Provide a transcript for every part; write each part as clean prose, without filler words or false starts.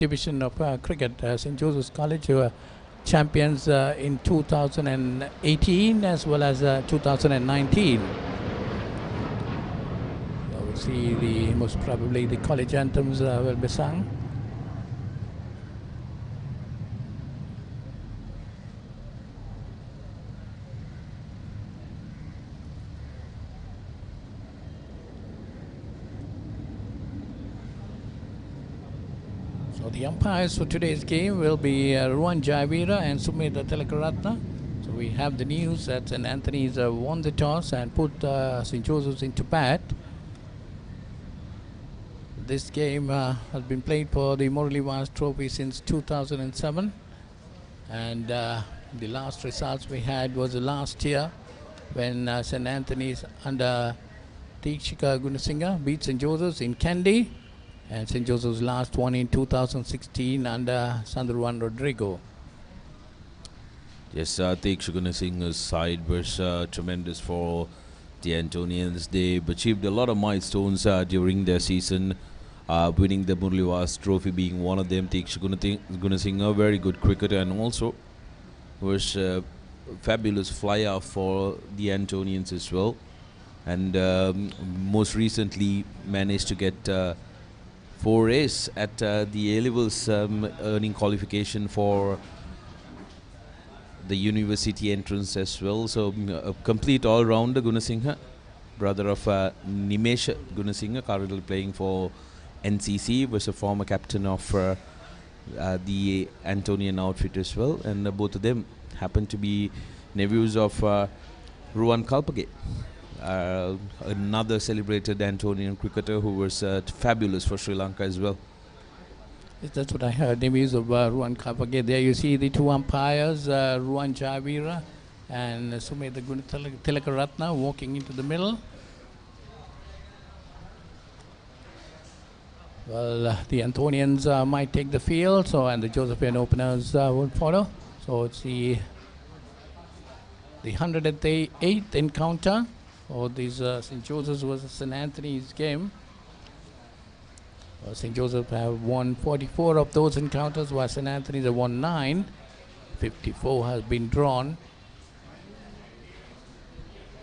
division of cricket. St. Joseph's College were champions in 2018 as well as 2019. So we'll see the most probably the college anthems will be sung. So the umpires for today's game will be Ruan Jaivira and Sumedha Tilakaratna. So we have the news that St. Anthony's won the toss and put St. Joseph's into bat. This game has been played for the Murali Vaas trophy since 2007. And the last results we had was last year when St. Anthony's under Tikshika Gunasinghe beat St. Joseph's in Kandy. And St. Joseph's last one in 2016 under Sandruan Rodrigo. Yes, Tikshika Gunasinghe's side was tremendous for the Antonians. They've achieved a lot of milestones during their season, winning the Murali Vaas trophy being one of them. Tikshika Gunasinghe, a very good cricketer, and also was a fabulous flyer for the Antonians as well. And most recently managed to get 4As at the A-levels, earning qualification for the university entrance as well. So a complete all-rounder. Gunasinghe, brother of Nimesh Gunasinghe, currently playing for NCC, was a former captain of the Antonian outfit as well, and both of them happen to be nephews of Ruan Kalpage, another celebrated Antonian cricketer who was fabulous for Sri Lanka as well. Yes, that's what I heard. Nephews of Ruan Kalpage. There you see the two umpires, Ruan Jaivira and Sumedha Tilakaratna, walking into the middle. Well, the Antonians might take the field, so and the Josephian openers will follow. So it's the 108th encounter for this St. Joseph's versus St. Anthony's game. St. Joseph have won 44 of those encounters, while St. Anthony's have won 9. 54 has been drawn.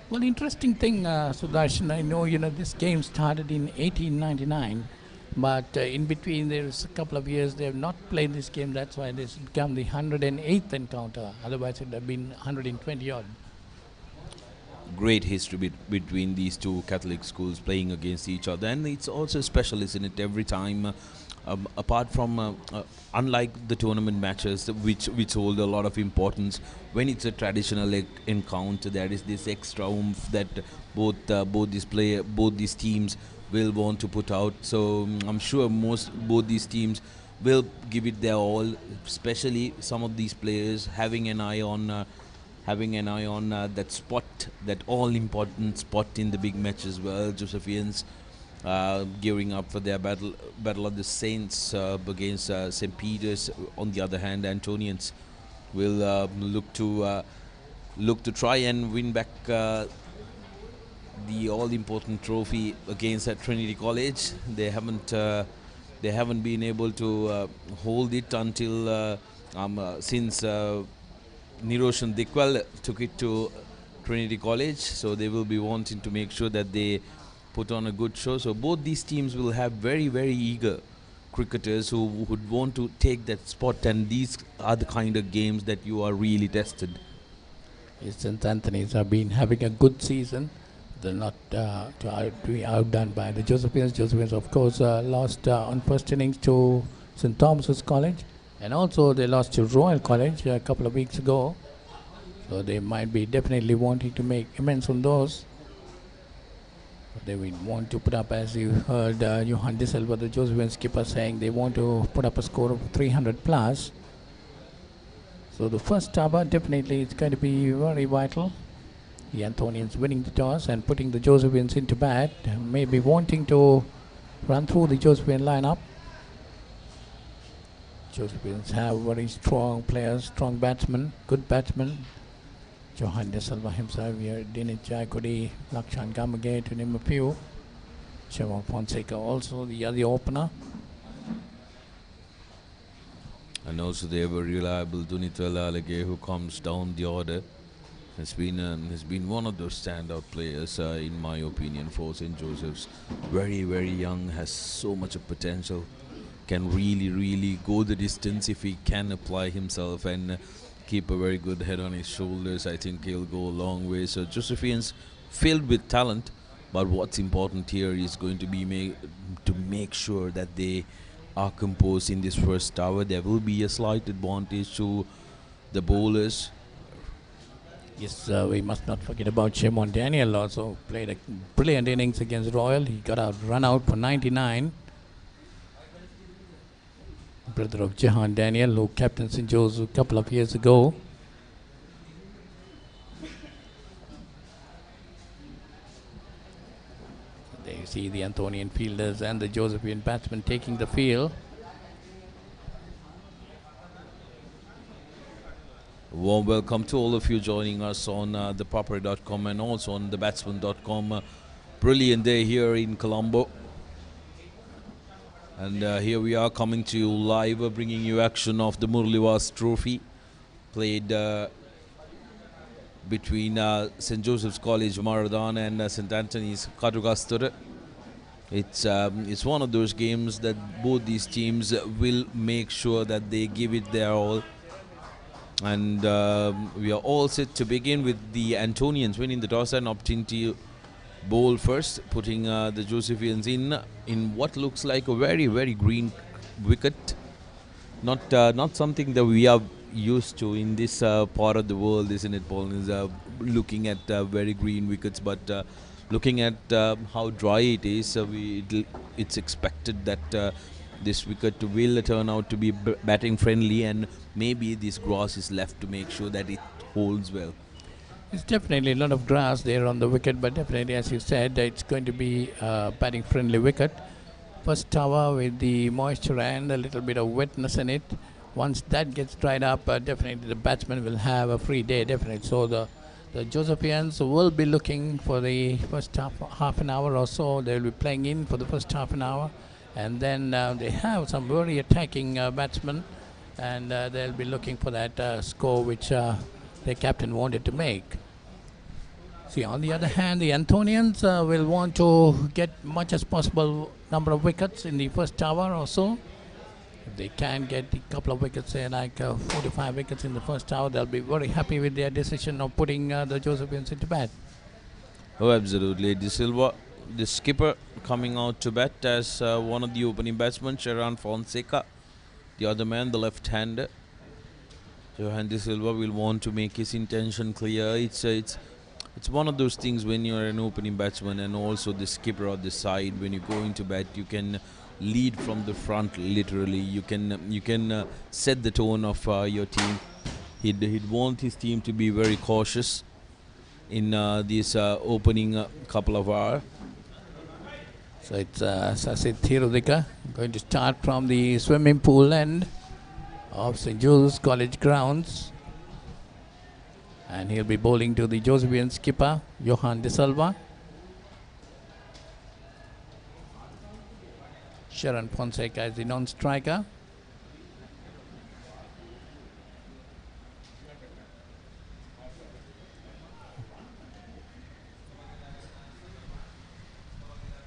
Well, interesting thing, Sudarshan, I know this game started in 1899. But in between, there's a couple of years they have not played this game. That's why this become the 108th encounter. Otherwise, it would have been 120 odd. Great history between these two Catholic schools playing against each other, and it's also special, isn't it? Every time, apart from unlike the tournament matches, which hold a lot of importance, when it's a traditional encounter, there is this extra oomph that both these teams will want to put out. So I'm sure both these teams will give it their all, especially some of these players having an eye on that spot, that all important spot in the big match as well. Josephians gearing up for their battle of the Saints against St. Peter's. On the other hand, Antonians will look to try and win back the all-important trophy against Trinity College. They haven't been able to hold it until since Niroshan Dikwal took it to Trinity College. So they will be wanting to make sure that they put on a good show. So both these teams will have very, very eager cricketers who would want to take that spot, and these are the kind of games that you are really tested. Yes, St. Anthony's have been having a good season. They're not to be outdone by the Josephians. Josephians, of course, lost on first innings to St. Thomas's College, and also they lost to Royal College a couple of weeks ago. So they might be definitely wanting to make amends on those. But they will want to put up, as you heard Johan De Silva, the Josephian skipper, saying they want to put up a score of 300 plus. So the first over definitely is going to be very vital. The Antonians winning the toss and putting the Josephians into bat, maybe wanting to run through the Josephian lineup. Josephians have very strong players, strong batsmen, good batsmen. Johan De Silva himself here, Dinit Jaikodi, Lakshan Gamage, to name a few. Chevron Fonseca also, the other opener. And also they have a reliable Dunitwala Alage who comes down the order. Has been one of those standout players in my opinion for St. Joseph's. Very, very young, has so much of potential. Can really go the distance if he can apply himself and keep a very good head on his shoulders. I think he'll go a long way. So Josephians filled with talent, but what's important here is going to be to make sure that they are composed in this first tower. There will be a slight advantage to the bowlers. Yes, we must not forget about Shimon Daniel. Also played a brilliant innings against Royal. He got a run out for 99. Brother of Jahan Daniel, who captained St. Joe's a couple of years ago. There you see the Antonian fielders and the Josephian batsmen taking the field. Warm welcome to all of you joining us on ThePapare.com and also on thebatsman.com. Brilliant day here in Colombo. And here we are coming to you live, bringing you action of the Murali Vaas trophy. Played between St. Joseph's College Marathon and St. Anthony's Katugasthota. It's one of those games that both these teams will make sure that they give it their all. And we are all set to begin with the Antonians winning the toss and opting to bowl first, putting the Josephians in what looks like a very green wicket. Not something that we are used to in this part of the world, isn't it, Paul? Is looking at very green wickets, but looking at how dry it is, it's expected that this wicket will turn out to be batting friendly, and maybe this grass is left to make sure that it holds well. It's definitely a lot of grass there on the wicket, but definitely, as you said, it's going to be a batting friendly wicket. First tower with the moisture and a little bit of wetness in it. Once that gets dried up, definitely the batsman will have a free day, definitely. So the Josephians will be looking for the first half an hour or so. They'll be playing in for the first half an hour. And then they have some very attacking batsmen, and they'll be looking for that score which their captain wanted to make. See, on the other hand, the Antonians will want to get much as possible number of wickets in the first tower or so. If they can get a couple of wickets, say like 4 to 5 wickets in the first tower, they'll be very happy with their decision of putting the Josephians into bat. Oh, absolutely. De Silva, the skipper, coming out to bat as one of the opening batsmen, Sharan Fonseca. The other man, the left-hander. Johan De Silva will want to make his intention clear. It's one of those things when you're an opening batsman and also the skipper on the side. When you go into bat, you can lead from the front. Literally, you can set the tone of your team. He'd want his team to be very cautious in this opening couple of hours. So it's Sasit Thirudika going to start from the swimming pool end of St. Joseph's College grounds. And he'll be bowling to the Josephian skipper, Johan De Silva. Sharan Fonseca is the non-striker.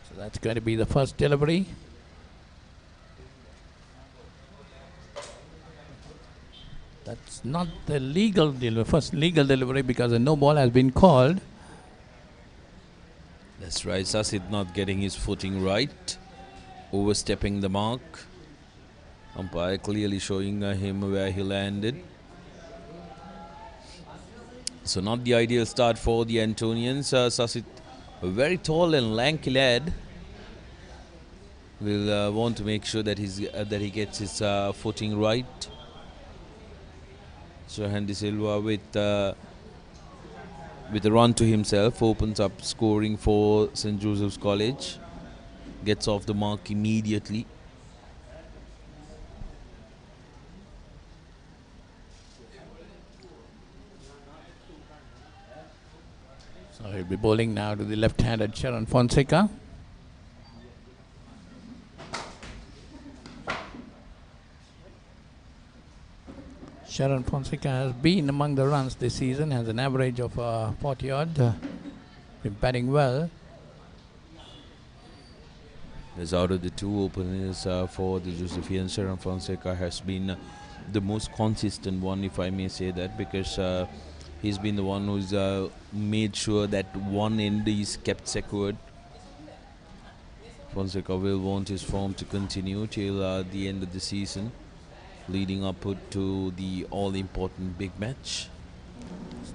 So that's going to be the first delivery. That's not the first legal delivery because a no ball has been called. That's right, Sasit not getting his footing right, overstepping the mark. Umpire clearly showing him where he landed. So not the ideal start for the Antonians. Sasit, a very tall and lanky lad, will want to make sure that he gets his footing right. So De Silva with a run to himself opens up scoring for St. Joseph's College. Gets off the mark immediately. So he'll be bowling now to the left-handed Sharan Fonseca. Sharon Fonseca has been among the runs this season, has an average of 40 odd, been batting well. As out of the two openers for the Josephians, Sharon Fonseca has been the most consistent one, if I may say that, because he's been the one who's made sure that one end is kept secured. Fonseca will want his form to continue till the end of the season, leading up to the all-important big match.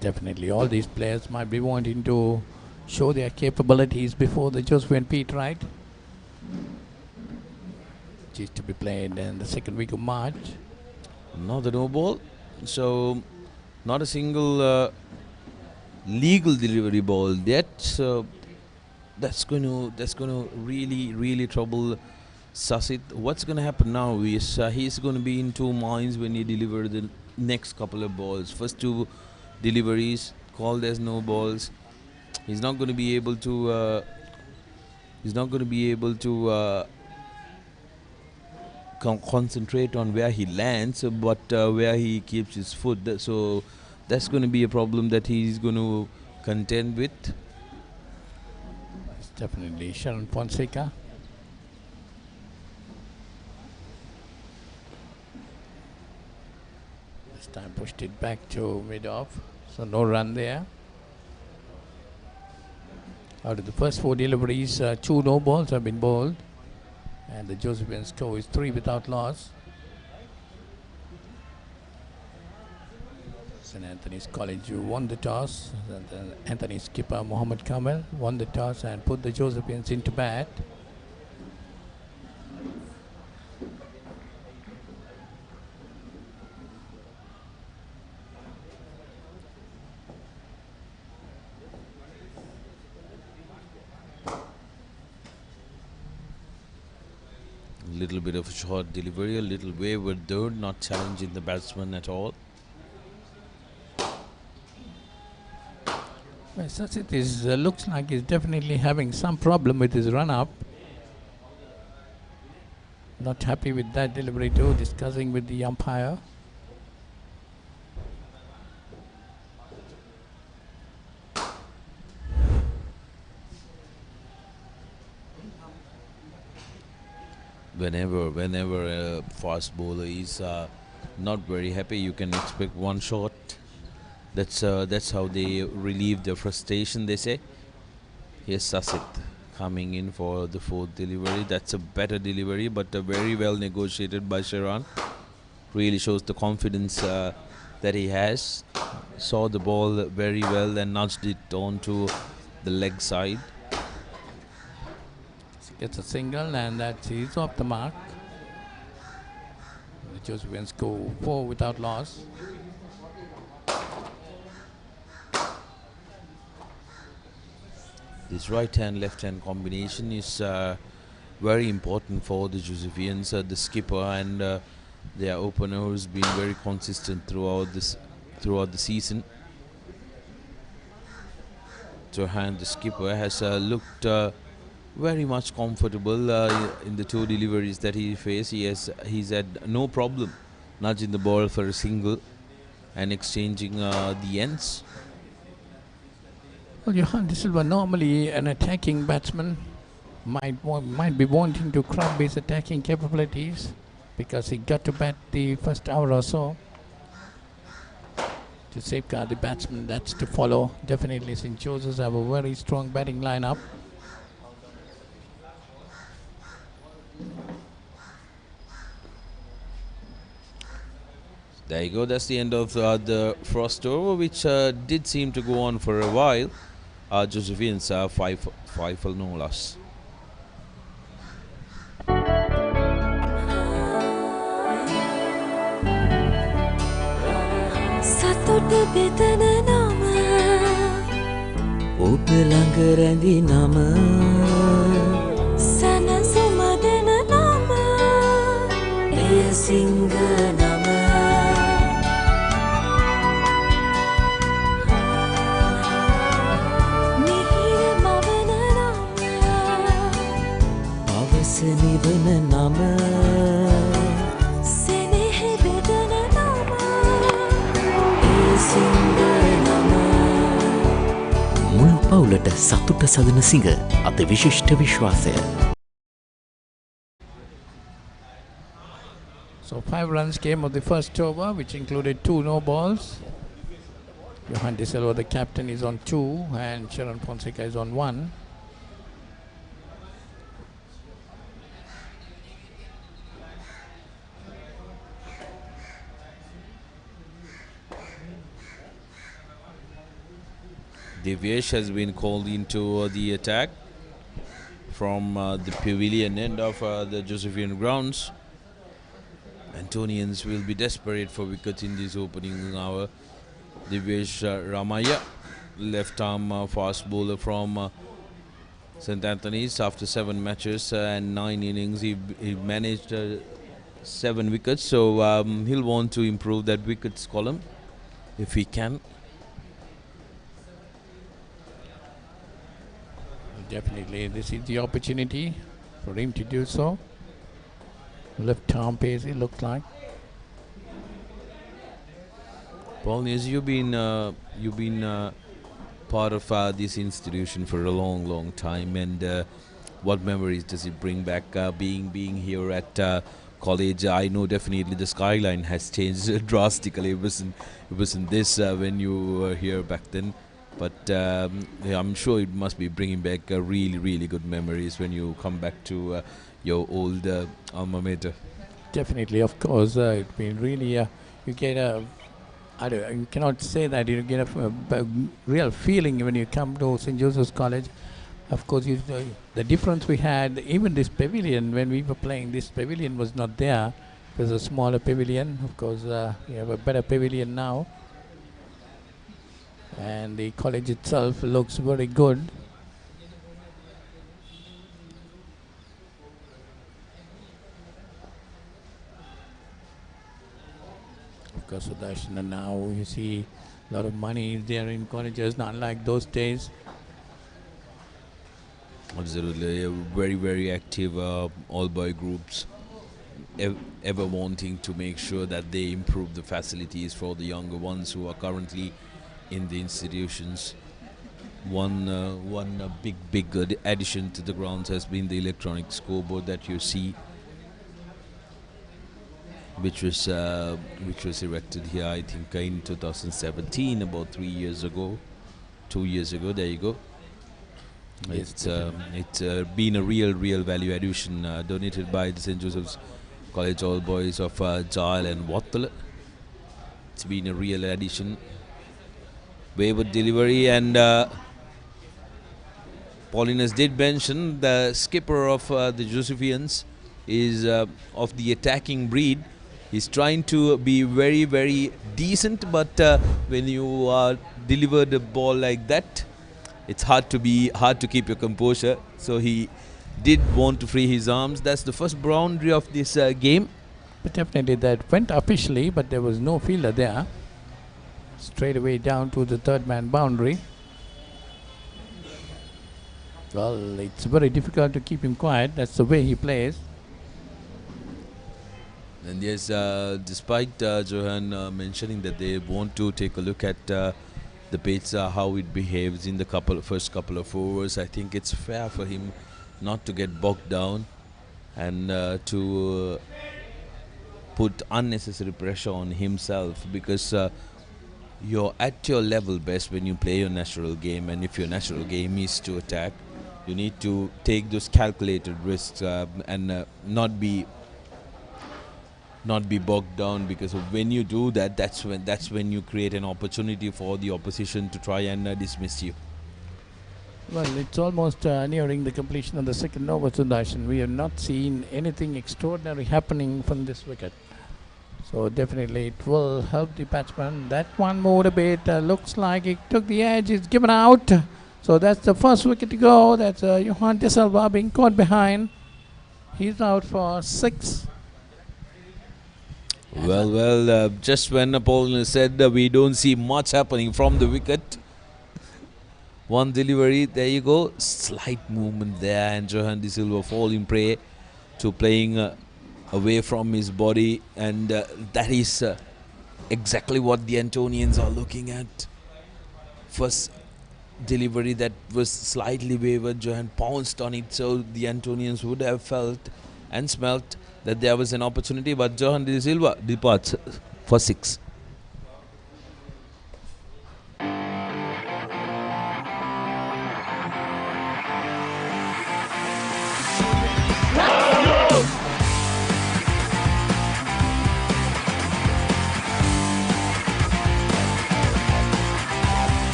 Definitely, all these players might be wanting to show their capabilities before the Josephian Pete, right? Which is to be played in the second week of March. Not the no ball, so not a single legal delivery ball yet. So that's going to really trouble Sasit. What's going to happen now is he's going to be in two minds when he delivers the next couple of balls. First two deliveries called as no balls. He's not going to be able to. Concentrate on where he lands, but where he keeps his foot. So that's going to be a problem that he's going to contend with. It's definitely Sharon Fonseca. This time pushed it back to mid-off, so no run there. Out of the first four deliveries, two no balls have been bowled, and the Josephian score is 3 without loss. St. Anthony's College won the toss. Anthony skipper Mohammed Kamel won the toss and put the Josephians into bat. Little bit of a short delivery, a little wayward third, not challenging the batsman at all. Well, Sasit looks like he's definitely having some problem with his run-up. Not happy with that delivery too, discussing with the umpire. Whenever a fast bowler is not very happy, you can expect one shot. That's how they relieve their frustration, they say. Here's Sasit coming in for the fourth delivery. That's a better delivery, but very well negotiated by Sharon. Really shows the confidence that he has. Saw the ball very well and nudged it onto the leg side. Gets a single, and that is off the mark. The Josephians go 4 without loss. This right-hand, left-hand combination is very important for the Josephians. The skipper and their opener has been very consistent throughout the season. Johan, the skipper, has looked very much comfortable in the two deliveries that he faced. He's had no problem nudging the ball for a single and exchanging the ends. Well, Johan De Silva, normally an attacking batsman, might be wanting to crumb his attacking capabilities because he got to bat the first hour or so to safeguard the batsman. That's to follow. Definitely St. Joseph's have a very strong batting lineup. There you go. That's the end of the first over, which did seem to go on for a while. Josephians 5 for no loss. සතුට බෙදන නම ඔබ ළඟ රැඳි නම සනසුම දෙන නම එය සිංහ නම මිහිර මවන නම අවස නිවන නම සෙනෙහ බෙදන නම තුළට සතුට සදන සිඟ අද විශිෂ්ට විශ්වාසය. So 5 runs came of the first over, which included 2 no balls. Johan De Silva, the captain, is on 2 and Sharon Fonseca is on 1. Divyesh has been called into the attack from the pavilion end of the Josephian grounds. Antonians will be desperate for wickets in this opening hour. Divyesh Ramaya, left arm fast bowler from St. Anthony's. After 7 matches and 9 innings, he managed 7 wickets. So he'll want to improve that wickets column if he can. Definitely, this is the opportunity for him to do so. Left arm pace, it looks like. Paul, as you've been part of this institution for a long time, and what memories does it bring back being here at college? I know definitely the skyline has changed drastically. It wasn't this when you were here back then. But yeah, I'm sure it must be bringing back really good memories when you come back to your old alma mater. Definitely, of course, it's been really, you get a, you cannot say that, you get a real feeling when you come to St. Joseph's College. Of course, the difference we had, even this pavilion, when we were playing, this pavilion was not there. It was a smaller pavilion. Of course, we have a better pavilion now. And the college itself looks very good. Of course, Sudarshan, now you see a lot of money there in colleges, not like those days. Absolutely, very active all-boy groups, ever wanting to make sure that they improve the facilities for the younger ones who are currently in the institutions. One big addition to the grounds has been the electronic scoreboard that you see, which was erected here, I think, in 2017, about 3 years ago, 2 years ago. There you go. It's been a real value addition, donated by the St. Joseph's College All Boys of Jal and Wattala. It's been a real addition. Wayward delivery, and Paulinus did mention the skipper of the Josephians is of the attacking breed. He's trying to be very decent, but when you deliver the ball like that, it's hard to keep your composure. So he did want to free his arms. That's the first boundary of this game. But definitely that went officially, but there was no fielder there. Straight away down to the third man boundary. Well, it's very difficult to keep him quiet. That's the way he plays. And yes, despite Johan mentioning that they want to take a look at the pitch, how it behaves in the first couple of overs, I think it's fair for him not to get bogged down and to put unnecessary pressure on himself, because you're at your level best when you play your natural game, and if your natural game is to attack, you need to take those calculated risks and not be bogged down, because when you do that, that's when you create an opportunity for the opposition to try and dismiss you. Well, it's almost nearing the completion of the second over, Sudarshan. We have not seen anything extraordinary happening from this wicket. So definitely it will help the batsman. That one moved a bit. Looks like it took the edge. It's given out. So that's the first wicket to go. That's Johan De Silva being caught behind. He's out for 6. Well, just when Napoleon said we don't see much happening from the wicket, one delivery, there you go, slight movement there, and Johan De Silva falling prey to playing away from his body, and that is exactly what the Antonians are looking at. First, delivery that was slightly wavered. Johan pounced on it, so the Antonians would have felt and smelt that there was an opportunity, but Johan De Silva departs for 6.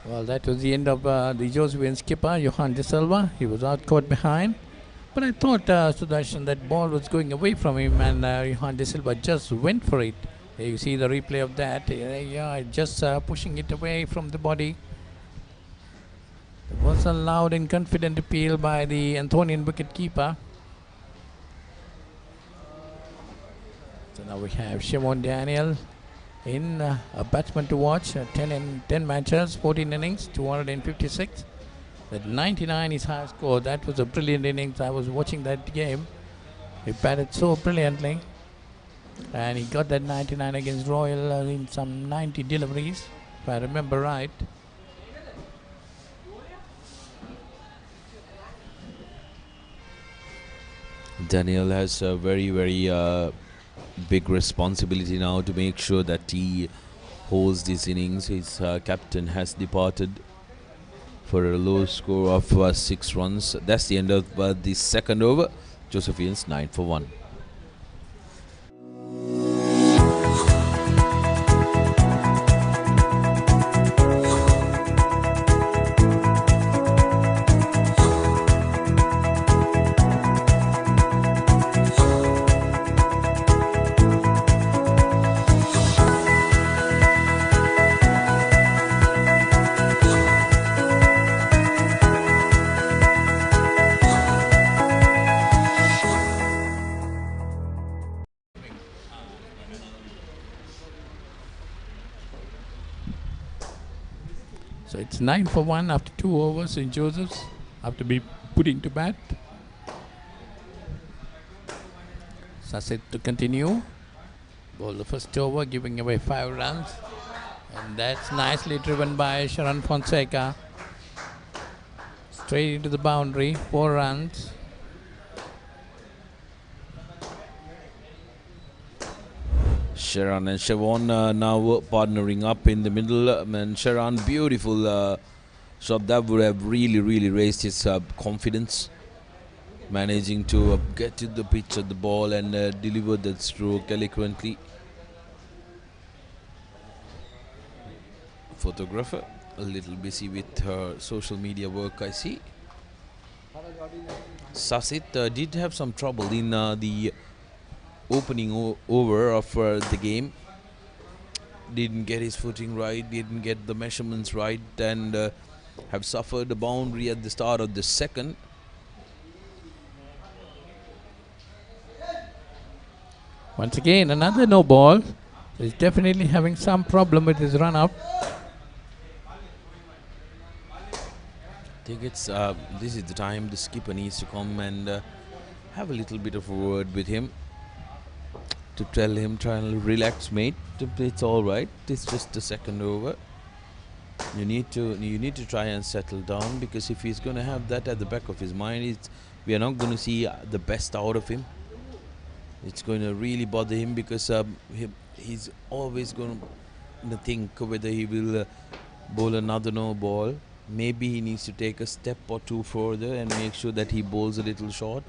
Well, that was the end of the Josephian skipper, Johan De Silva. He was out caught behind. But I thought, Sudarshan, that ball was going away from him, and Johan De Silva just went for it. You see the replay of that. Yeah, just pushing it away from the body. It was a loud and confident appeal by the Antonian wicket keeper. So now we have Shimon Daniel in a batsman to watch. 10 matches, 14 innings, 256. That 99 is high score. That was a brilliant innings. I was watching that game. He batted so brilliantly. And he got that 99 against Royal in some 90 deliveries, if I remember right. Daniel has a very, very big responsibility now to make sure that he holds this innings. His captain has departed for a low score of 6 runs. That's the end of the second over. Josephians 9 for 1. So it's 9 for 1 after 2 overs in Josephs, after be put into bat. Sasset to continue. Ball the first over, giving away 5 runs. And that's nicely driven by Sharan Fonseca. Straight into the boundary, 4 runs. Sharan and Siobhan now partnering up in the middle. And Sharan, beautiful shot that would have really raised his confidence. Managing to get to the pitch at the ball and deliver that stroke eloquently. Photographer, a little busy with her social media work, I see. Sasset did have some trouble in the opening over of the game. Didn't get his footing right, didn't get the measurements right, and have suffered a boundary at the start of the second. Once again, another no ball. He's definitely having some problem with his run up. I think it's this is the time the skipper needs to come and have a little bit of a word with him to tell him, try and relax, mate. It's all right. It's just the second over. You need to try and settle down, because if he's going to have that at the back of his mind, we are not going to see the best out of him. It's going to really bother him, because he's always going to think whether he will bowl another no ball. Maybe he needs to take a step or two further and make sure that he bowls a little short.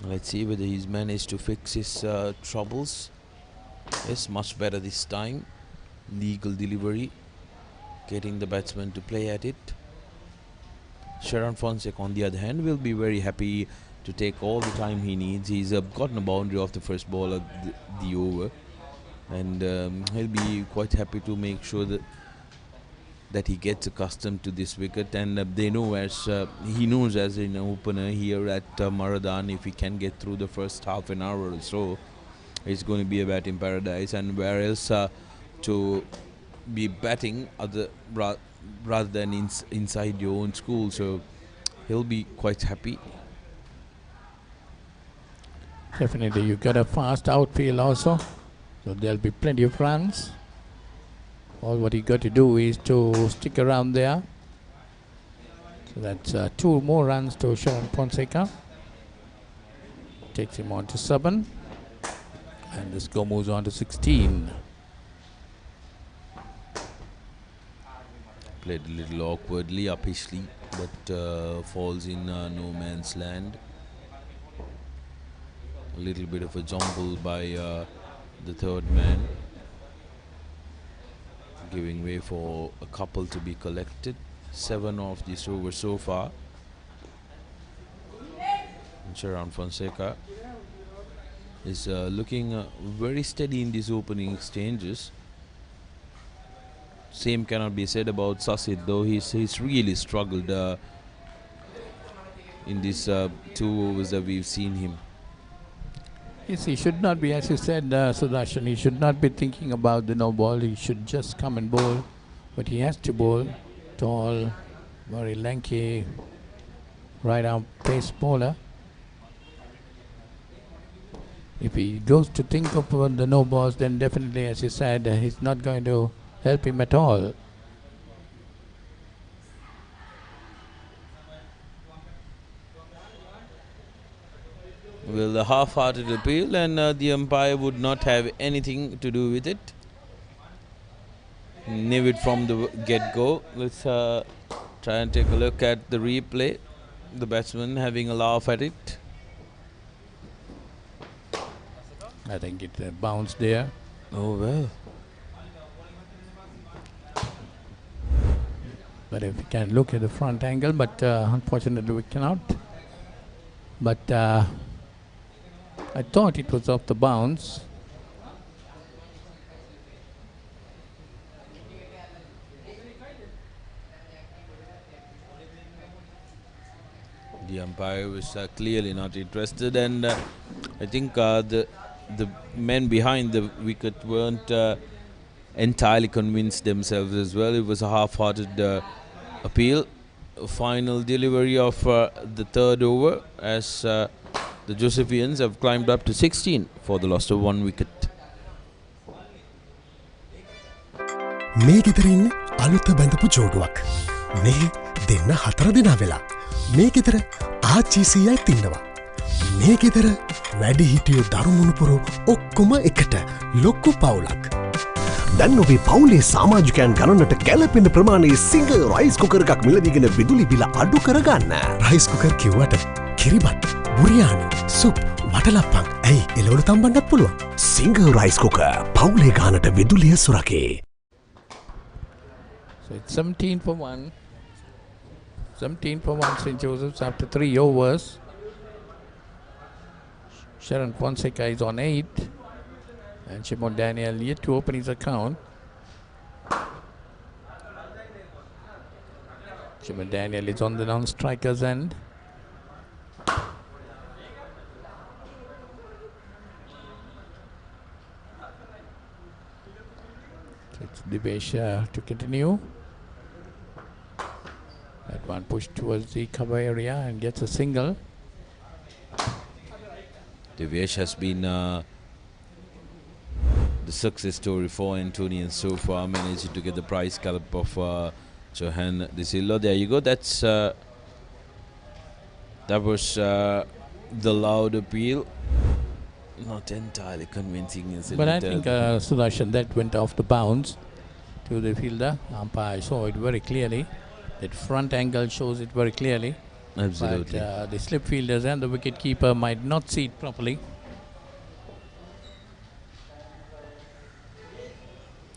Let's see whether he's managed to fix his troubles. Yes, much better this time. Legal delivery, getting the batsman to play at it. Sharan Fonseca, on the other hand, will be very happy to take all the time he needs. He's gotten a boundary off the first ball of the over, and he'll be quite happy to make sure that he gets accustomed to this wicket. And they know, as he knows, as an opener here at Maradan, if he can get through the first half an hour or so, it's going to be a bat in paradise. And where else to be batting rather than inside your own school. So he'll be quite happy. Definitely, you got a fast outfield also, so there'll be plenty of runs. All what you got to do is to stick around there. So that's 2 more runs to Sharon Fonseca. Takes him on to 7. And the score moves on to 16. Played a little awkwardly, uppishly, but falls in no man's land. A little bit of a jumble by the third man, giving way for a couple to be collected. 7 of these overs so far. And Sharon Fonseca is looking very steady in these opening exchanges. Same cannot be said about Sasid, though he's really struggled in these 2 overs that we've seen him. Yes, he should not be, as you said, Sudarshan, he should not be thinking about the no ball. He should just come and bowl. But he has to bowl. Tall, very lanky, right arm pace bowler. If he goes to think of the no balls, then definitely, as you said, he's not going to help him at all. Well, the half-hearted appeal, and the umpire would not have anything to do with it. Knew it from the get-go. Let's try and take a look at the replay. The batsman having a laugh at it. I think it bounced there. Oh well. But if we can look at the front angle, but unfortunately we cannot. But I thought it was off the bounce. The umpire was clearly not interested, and I think the men behind the wicket weren't entirely convinced themselves as well. It was a half-hearted appeal. Final delivery of the 3rd over, as the Josephians have climbed up to 16 for the loss of 1 wicket. මේ ගෙදර ඉන්න අලුත බැඳපු ජෝඩුවක්. මේ දෙන්න 4 දෙනා වෙලා. මේ ගෙදර ආච්චිසියයි ඉන්නවා. මේ ගෙදර වැඩි හිටියෝ දරුමුණුපුරු ඔක්කොම එකට ලොක්කු පවුලක්. දැන් ඔබේ පවුලේ සමාජිකයන් ගණනට කැලපෙන ප්‍රමාණයේ සිංහ රයිස් කුකර් එකක් මිලදීගෙන විදුලි බිල අඩු කරගන්න. රයිස් කුකර් කිව්වට කිරිබත්, බුරියානි, සුප්, වටලප්පන් ඇයි එළවලු තම්බන්නත් පුළුවන්. සිංහ රයිස් කුකර් පවුලේ ගානට විදුලිය සුරකේ. So it's 17 for 1. 17 for 1 St. Joseph's after 3 overs. Sharon Fonseca is on 8. And Shimon Daniel yet to open his account. Shimon Daniel is on the non-striker's end. So it's Divesh to continue. That one pushed towards the cover area and gets a single. Divesh has been the success story for Antonian so far, managing to get the prize scallop of Johan De Silva. There you go. That's that was the loud appeal. Not entirely convincing, is it? But I think Sudarshan, that went off the bounce to the fielder. Umpire saw it very clearly. That front angle shows it very clearly. Absolutely. But the slip fielders and the wicket keeper might not see it properly.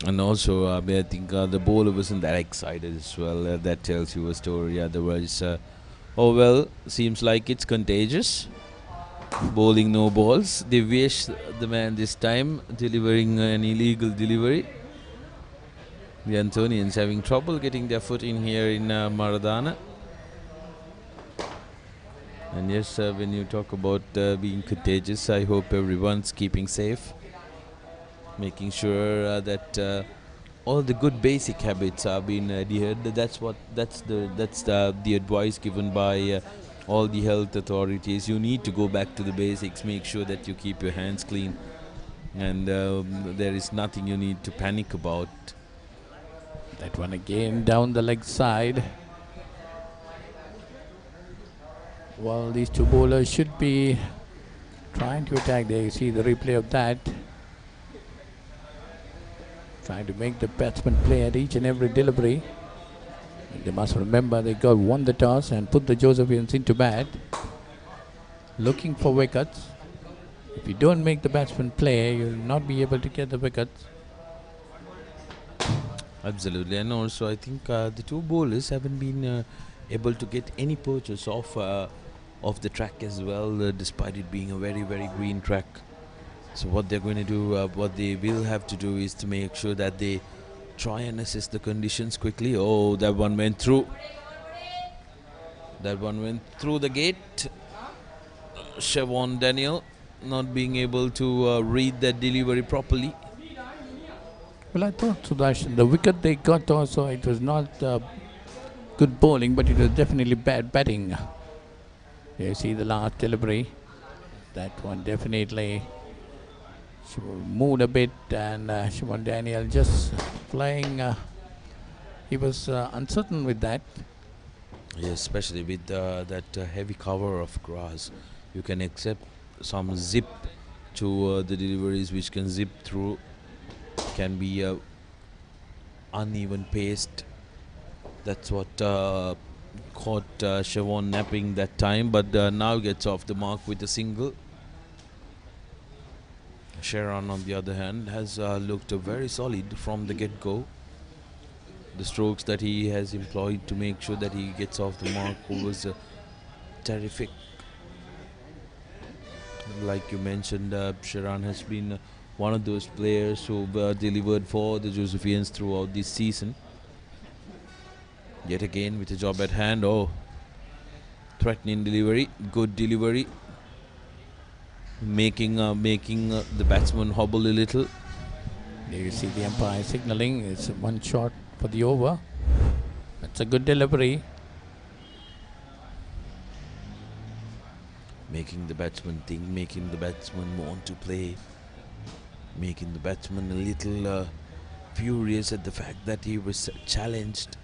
And also, I think the bowler wasn't that excited as well. That tells you a story. Otherwise, oh well, seems like it's contagious. Bowling no balls. Divesh, the man this time, delivering an illegal delivery. The Antonians having trouble getting their foot in here in Maradana. And yes, when you talk about being contagious, I hope everyone's keeping safe, making sure that all the good basic habits are being adhered. That's the advice given by all the health authorities. You need to go back to the basics. Make sure that you keep your hands clean, and there is nothing you need to panic about. That one again down the leg side. Well, these two bowlers should be trying to attack. There you see the replay of that. Trying to make the batsman play at each and every delivery. They must remember they won the toss and put the Josephians into bat. Looking for wickets. If you don't make the batsman play, you'll not be able to get the wickets. Absolutely, and also I think the two bowlers haven't been able to get any purchase of the track as well, despite it being a very, very green track. So what they're going to do, what they will have to do is to make sure that they try and assess the conditions quickly. Oh, that one went through. That one went through the gate. Siobhan Daniel not being able to read that delivery properly. Well, I thought, Sudarshan, the wicket they got also, it was not good bowling, but it was definitely bad batting. You see the last delivery. That one definitely moved a bit, and Siobhan Daniel just flying. He was uncertain with that. Yes, especially with that heavy cover of grass. You can accept some zip to the deliveries which can zip through. Can be uneven paced. That's what caught Siobhan napping that time, but now gets off the mark with a single. Sharon, on the other hand, has looked very solid from the get-go. The strokes that he has employed to make sure that he gets off the mark was terrific. Like you mentioned, Sharon has been one of those players who delivered for the Josephians throughout this season. Yet again with a job at hand. Oh, threatening delivery, good delivery, making the batsman hobble a little. There you see the umpire signalling. It's one shot for the over. That's a good delivery. Making the batsman think, making the batsman want to play, making the batsman a little furious at the fact that he was challenged.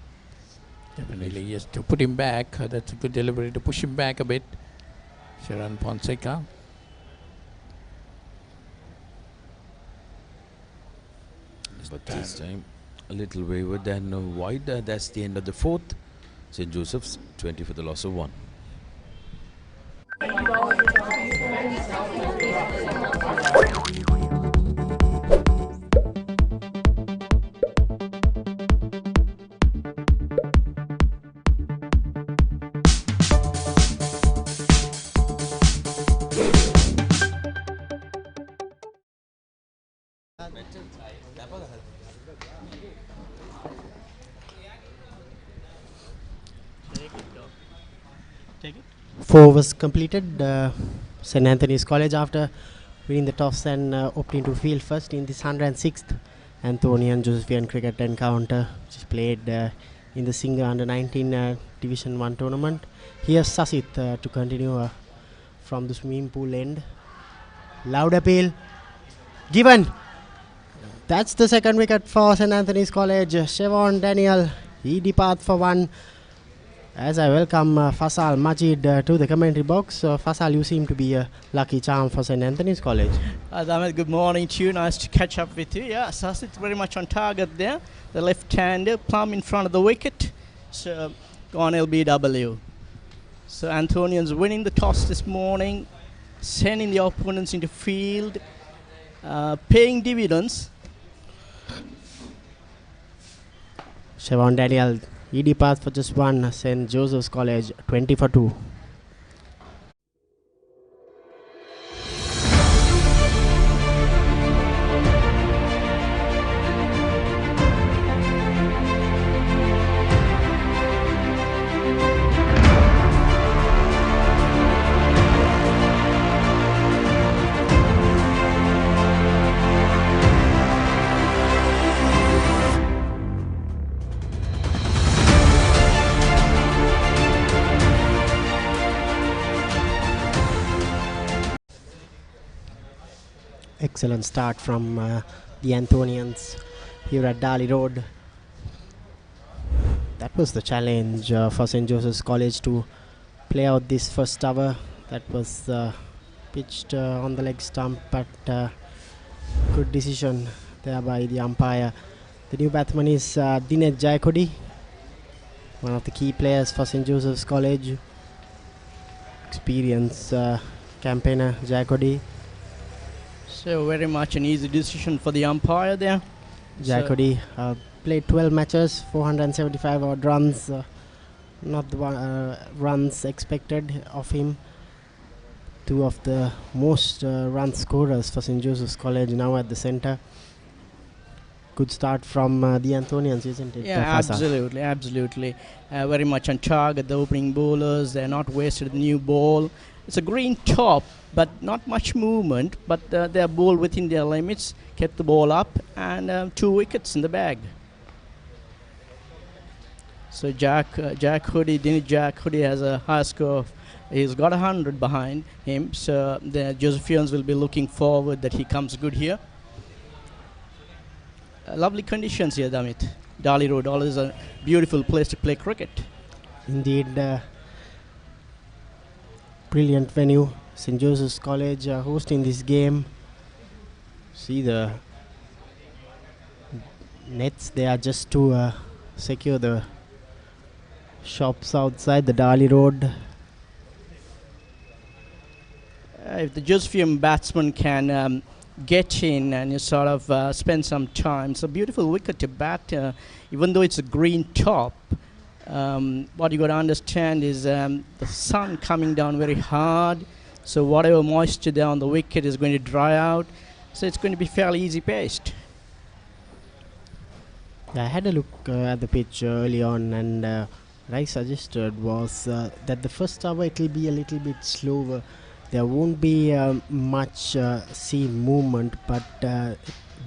Definitely, yes, to put him back. That's a good delivery to push him back a bit. Sharon Fonseca. But this time a little wayward and wide. That's the end of the fourth. St. Joseph's 20 for the loss of 1. Four was completed. St. Anthony's College, after winning the toss and opting to field first in this 106th Antonian Josephian cricket encounter, which is played in the single under 19 Division 1 tournament. Here's Sasit to continue from the swimming pool end. Loud appeal given. That's the second wicket for St. Anthony's College. Siobhan Daniel, he departs for 1. As I welcome Fasal Majid to the commentary box. Fasal, you seem to be a lucky charm for St. Anthony's College. Ahmed, good morning to you. Nice to catch up with you. Yeah, Sasit very much on target there. The left-hander, plumb in front of the wicket. So, gone LBW. So, Antonians winning the toss this morning, sending the opponents into field, paying dividends. Siobhan Daniel, he departs for just 1. St. Joseph's College 20 for 2. excellent start from the Antonians here at Dali Road. That was the challenge for St. Joseph's College to play out this first over. That was pitched on the leg stump, but good decision there by the umpire. The new batsman is Dinesh Jayakodi, one of the key players for St. Joseph's College. Experienced campaigner Jayakodi. So very much an easy decision for the umpire there. Jayakodi played 12 matches, 475 odd runs. Not the runs expected of him. Two of the most run scorers for St. Joseph's College now at the centre. Good start from the Antonians, isn't it? Yeah, absolutely, absolutely. Very much on target, the opening bowlers. They're not wasted the new ball. It's a green top, but not much movement. But they're bowled within their limits, kept the ball up, and 2 wickets in the bag. So Dinesh Jayakodi has a high score. He's got 100 behind him. So the Josephians will be looking forward that he comes good here. Lovely conditions here, Damit. Dali Road, always a beautiful place to play cricket. Indeed, brilliant venue. St. Joseph's College hosting this game. See the nets, they are just to secure the shops outside the Dali Road. If the Josephian batsman can get in and you sort of spend some time, it's a beautiful wicket to bat, even though it's a green top. What you got to understand is the sun coming down very hard, so whatever moisture there on the wicket is going to dry out, so it's going to be fairly easy paced. I had a look at the pitch early on, and what I suggested was that the first over it will be a little bit slower. There won't be much sea movement, but it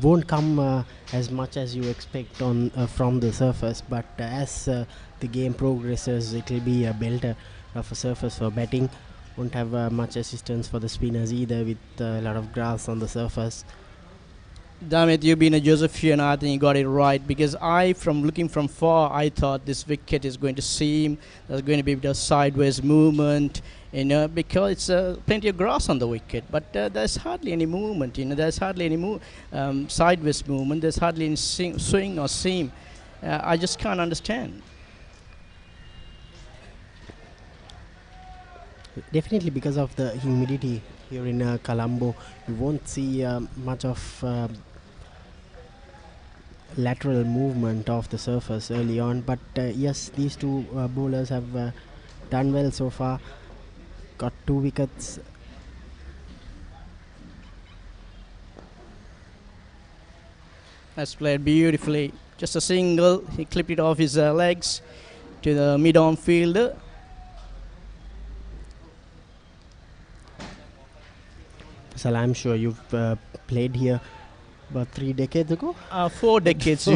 won't come as much as you expect on from the surface. But as the game progresses, it will be a belter of a surface for batting. Won't have much assistance for the spinners either, with a lot of grass on the surface. Damit, you've been a Josephian. I think you got it right, because from looking from far, I thought this wicket is going to seam. There's going to be a bit of sideways movement, because it's plenty of grass on the wicket. But there's hardly any movement. There's hardly any sideways movement. There's hardly any swing or seam. I just can't understand. Definitely because of the humidity here in Colombo, you won't see much of lateral movement of the surface early on, but yes, these two bowlers have done well so far. Got 2 wickets. That's played beautifully. Just a single. He clipped it off his legs to the mid-on fielder. So I'm sure you've played here about 3 decades ago. 4 decades.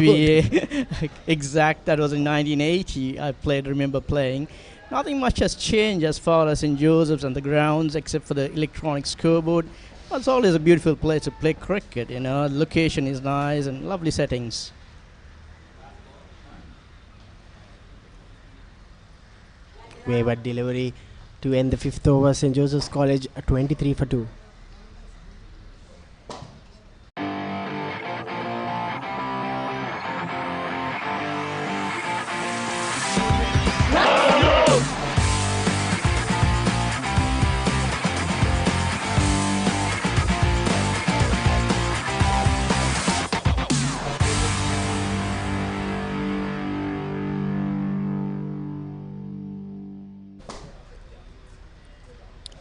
Exact. That was in 1980. I remember playing. Nothing much has changed as far as St. Joseph's and the grounds, except for the electronic scoreboard. It's always a beautiful place to play cricket. The location is nice and lovely settings. Wayward delivery to end the 5th over. St. Joseph's College 23 for 2.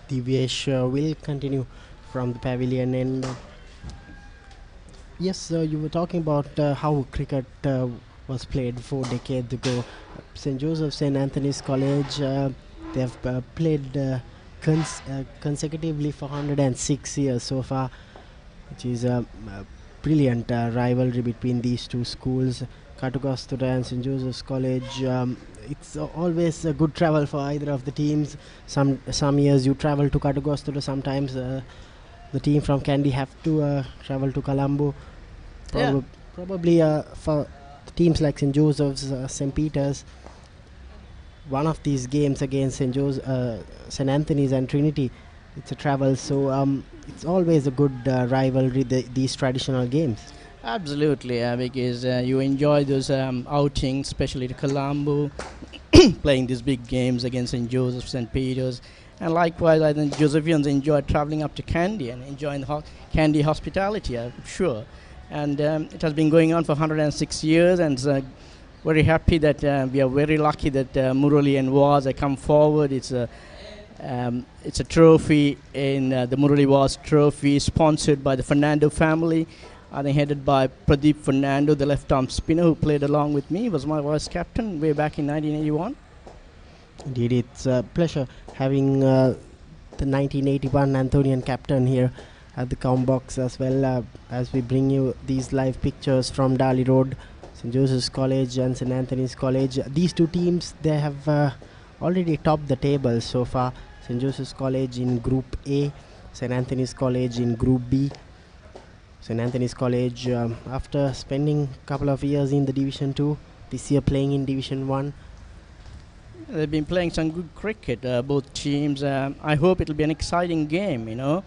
Divyesh will continue from the pavilion, and yes, you were talking about how cricket was played 4 decades ago. St. Joseph's and Anthony's College, they have played consecutively for 106 years so far, which is a brilliant rivalry between these two schools, Katugasthota and St. Joseph's College. It's always a good travel for either of the teams. Some years you travel to Katugasthota, sometimes the team from Kandy have to travel to Colombo. Yeah. Probably for teams like St. Joseph's, St. Peter's, one of these games against St. Anthony's and Trinity, it's a travel. So it's always a good rivalry, these traditional games. Absolutely, because you enjoy those outings, especially to Colombo, playing these big games against St. Joseph's, St. Peter's. And likewise, I think Josephians enjoy traveling up to Kandy and enjoying the Kandy hospitality, I'm sure. And it has been going on for 106 years, and very happy that we are very lucky that Murali and Vaas have come forward. It's a trophy in the Murali Vaas trophy, sponsored by the Fernando family. I think headed by Pradeep Fernando, the left-arm spinner who played along with me. He was my vice captain way back in 1981. Indeed, it's a pleasure having the 1981 Antonian captain here at the com box as well, as we bring you these live pictures from Dali Road, St. Joseph's College and St. Anthony's College. These two teams, they have already topped the table so far. St. Joseph's College in Group A, St. Anthony's College in Group B. St. Anthony's College, after spending a couple of years in the Division 2, this year playing in Division 1. They've been playing some good cricket, both teams. I hope it'll be an exciting game, you know.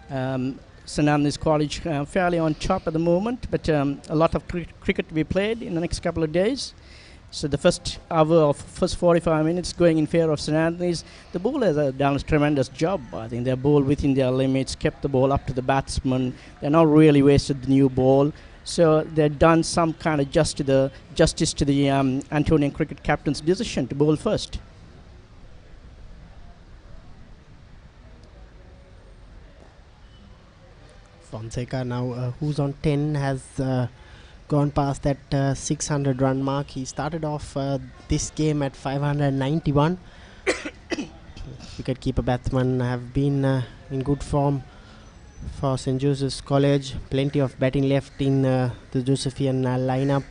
St. Anthony's College fairly on top at the moment, but a lot of cricket to be played in the next couple of days. So the first hour of first 45 minutes going in favour of St. Anthony's. The bowlers have done a tremendous job. I think they bowled within their limits, kept the ball up to the batsman. They're not really wasted the new ball. So they've done some kind of justice to the Antonian cricket captain's decision to bowl first. Fonseca now, who's on 10, has gone past that 600 run mark. He started off this game at 591. Wicket-keeper batsmen have been in good form for St. Joseph's College. Plenty of batting left in the Josephian lineup,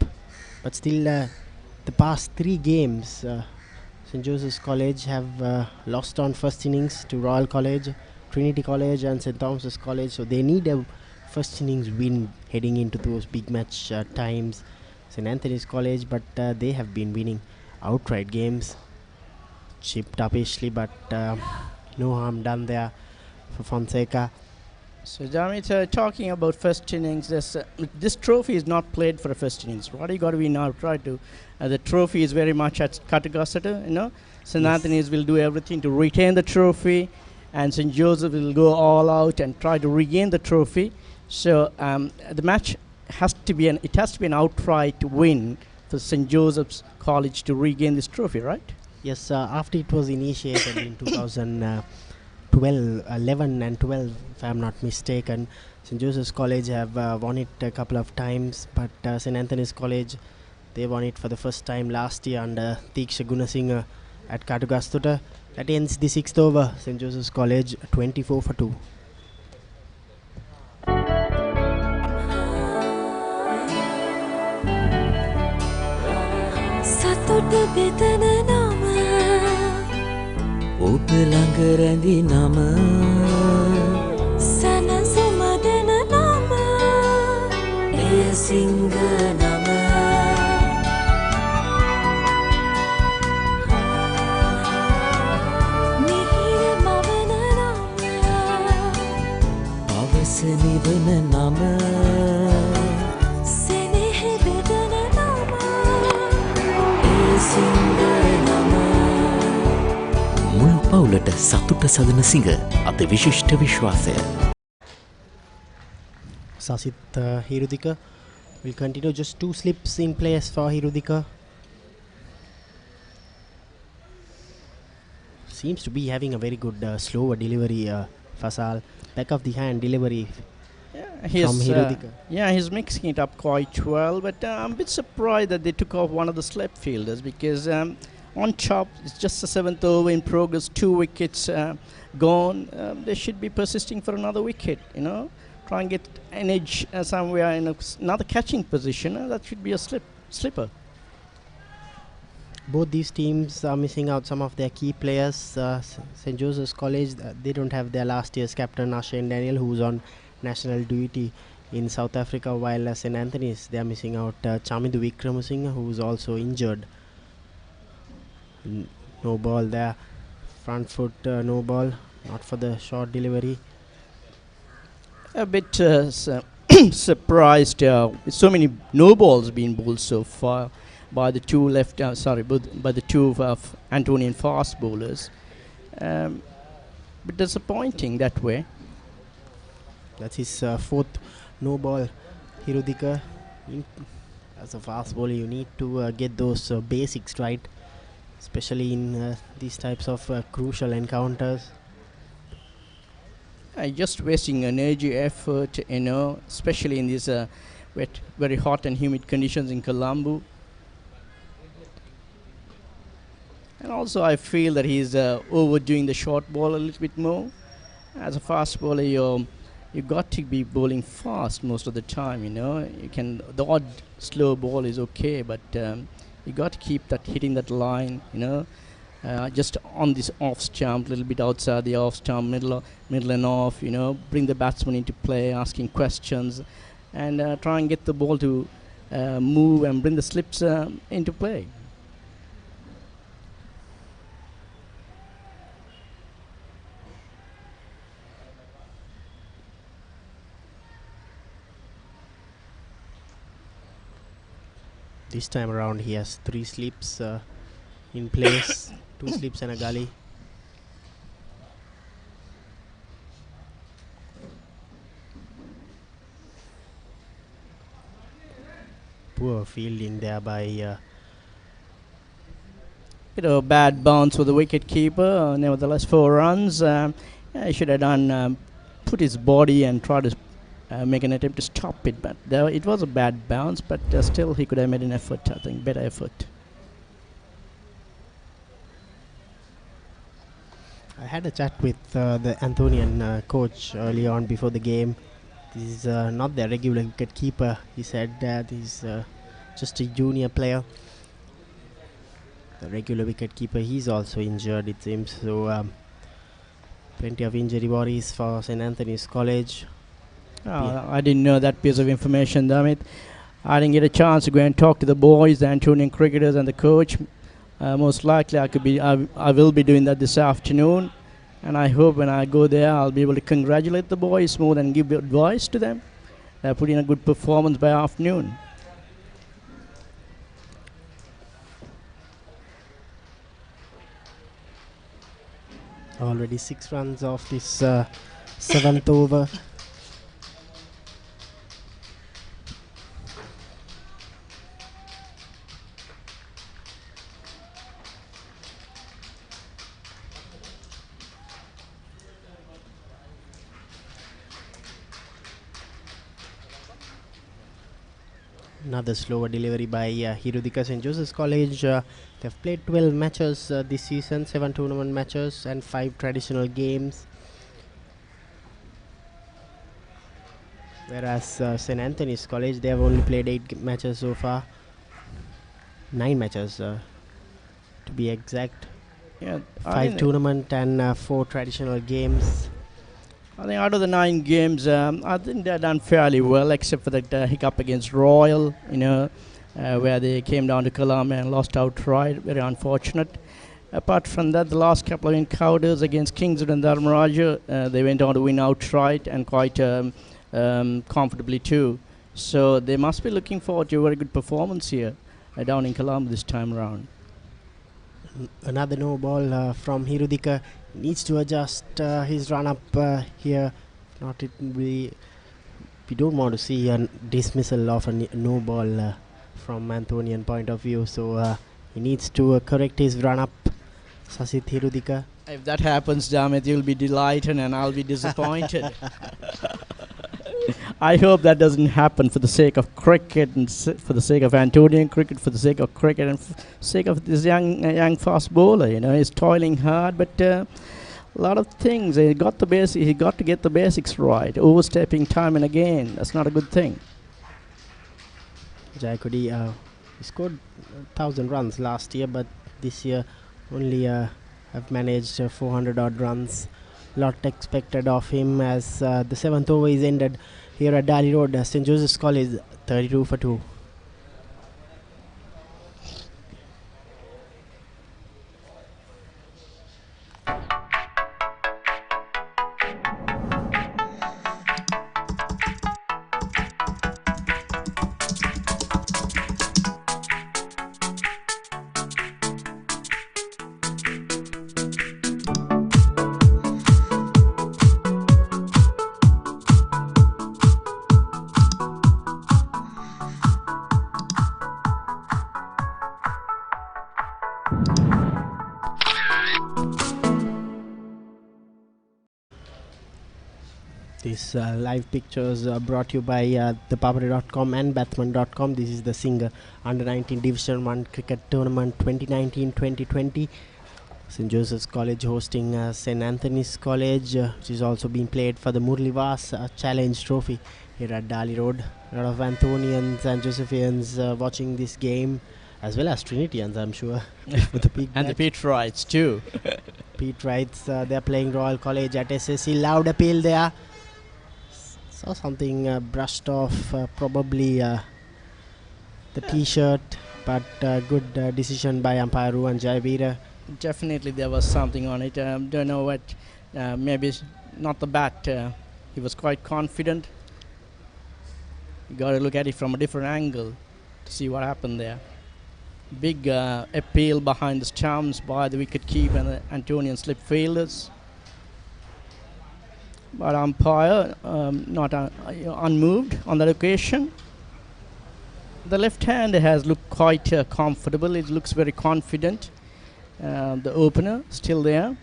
but still the past 3 games St. Joseph's College have lost on first innings to Royal College, Trinity College and St. Thomas's College, so they need a first innings win heading into those big match times. St. Anthony's College, but they have been winning outright games. Chipped uppishly, but no harm done there for Fonseca. So Jamit, talking about first innings, this trophy is not played for a first innings. What you got to be now try to, the trophy is very much at Katugasthota, you know. St. Anthony's will do everything to retain the trophy, and St. Joseph will go all out and try to regain the trophy. So the match has to be an outright win for St. Joseph's College to regain this trophy, right? Yes, after it was initiated in 2012, 11 and 12, if I'm not mistaken, St. Joseph's College have won it a couple of times, but St. Anthony's College, they won it for the first time last year under Diksha Gunasinghe at Katugasthota. That ends the 6th over. St. Joseph's College 24 for 2. සතුට බෙදන නම ඔබ ළඟ රැඳි නම සැනසුම දෙන නම එය සිංහ නම මිහිර මවන නම පවස නිවන නම සෙනෙහ බෙදන නම සිංහ නම මුළු පවුලට සතුට සදන සිංහ අති විශිෂ්ට විශ්වාසය. Sasit Hirudika will continue. Just 2 slips in place for Hirudika. Seems to be having a very good slower delivery, Fasal. Back of the hand delivery from Hirudika. He's mixing it up quite well, but I'm a bit surprised that they took off one of the slip fielders because on top, it's just the 7th over in progress, 2 wickets gone. They should be persisting for another wicket, you know. Try and get an edge somewhere in another catching position. That should be a slipper. both these teams are missing out some of their key players. St. Joseph's College, they don't have their last year's captain Shane Daniel, who's on national duty in South Africa, while St. Anthony's, they are missing out Chamindu Wickramasinghe, who's also injured. No ball there, front foot, no ball, not for the short delivery. A bit surprised. So many no balls being bowled so far by the two by the two Antonian fast bowlers. But disappointing that way. That's his fourth no ball. Hirudika, as a fast bowler, you need to get those basics right, especially in these types of crucial encounters. Just wasting energy, effort, especially in these wet, very hot and humid conditions in Colombo. And also I feel that he's overdoing the short ball a little bit more. As a fast bowler, you got to be bowling fast most of the time, You can, the odd slow ball is okay, but you got to keep that hitting that line, just on this off stump, a little bit outside the off stump, middle and off, bring the batsman into play, asking questions, and try and get the ball to move and bring the slips into play. This time around he has 3 slips in place, 2 slips and a gully. Poor fielding there by bad bounce for the wicket keeper. Nevertheless, 4 runs. He should have done put his body and try to make an attempt to stop it, but it was a bad bounce, but still he could have made an effort, I think, better effort. I had a chat with the Antonian coach early on before the game. This is not their regular wicket keeper. He said that he's just a junior player. The regular wicket keeper, he's also injured, it seems. So plenty of injury worries for St. Anthony's College. I didn't know that piece of information, damn it. I didn't get a chance to go and talk to the boys, the Antonian cricketers and the coach. Most likely I will be doing that this afternoon, and I hope when I go there I'll be able to congratulate the boys more than give advice to them. They're putting a good performance by afternoon. Already 6 runs off this 7th over. Another slower delivery by Hirudika. St. Joseph's College. They've played 12 matches this season, 7 tournament matches and 5 traditional games. Whereas St. Anthony's College, they have only played 8 matches so far. 9 matches to be exact. Yeah, 5 tournament and 4 traditional games. I think out of the 9 games, I think they've done fairly well, except for that hiccup against Royal, where they came down to Colombo and lost outright. Very unfortunate. Apart from that, the last couple of encounters against Kingswood and Dharmaraja, they went on to win outright and quite comfortably too. So they must be looking forward to a very good performance here down in Colombo this time around. Another no ball from Hirudika. Needs to adjust his run up here. If not, we don't want to see a dismissal of a no ball from Antonian point of view. So he needs to correct his run up. Sasit Hirudika. If that happens, Jamit, you'll be delighted and I'll be disappointed. I hope that doesn't happen for the sake of cricket and for the sake of Antonian cricket, for the sake of cricket and sake of this young fast bowler. He's toiling hard, but a lot of things. He got to get the basics right. Overstepping time and again, that's not a good thing. Jayakudi, he scored 1,000 runs last year, but this year only have managed 400 odd runs. Lot expected of him as the 7th over is ended here at Dali Road. St. Joseph's College 32 for 2. These live pictures are brought to you by ThePapare.com and Batsman.com. This is the Singer Under 19 Division 1 Cricket Tournament 2019-2020. St. Joseph's College hosting St. Anthony's College, which is also being played for the Murali Vaas Challenge Trophy here at Dali Road. A lot of Antonians and Josephians watching this game, as well as Trinitians, I'm sure. With the big And the Pete Wrights too. Pete Wrights, they're playing Royal College at SSC. Loud appeal there. Saw something brushed off, probably the t-shirt, but good decision by umpire Ruan Jayavira. Definitely there was something on it. Don't know what, maybe not the bat. He was quite confident. You got to look at it from a different angle to see what happened there. Big appeal behind the stumps by the wicket keeper and the Antonian slip fielders. But umpire not unmoved on that occasion. The left hand has looked quite comfortable. It looks very confident. The opener still there.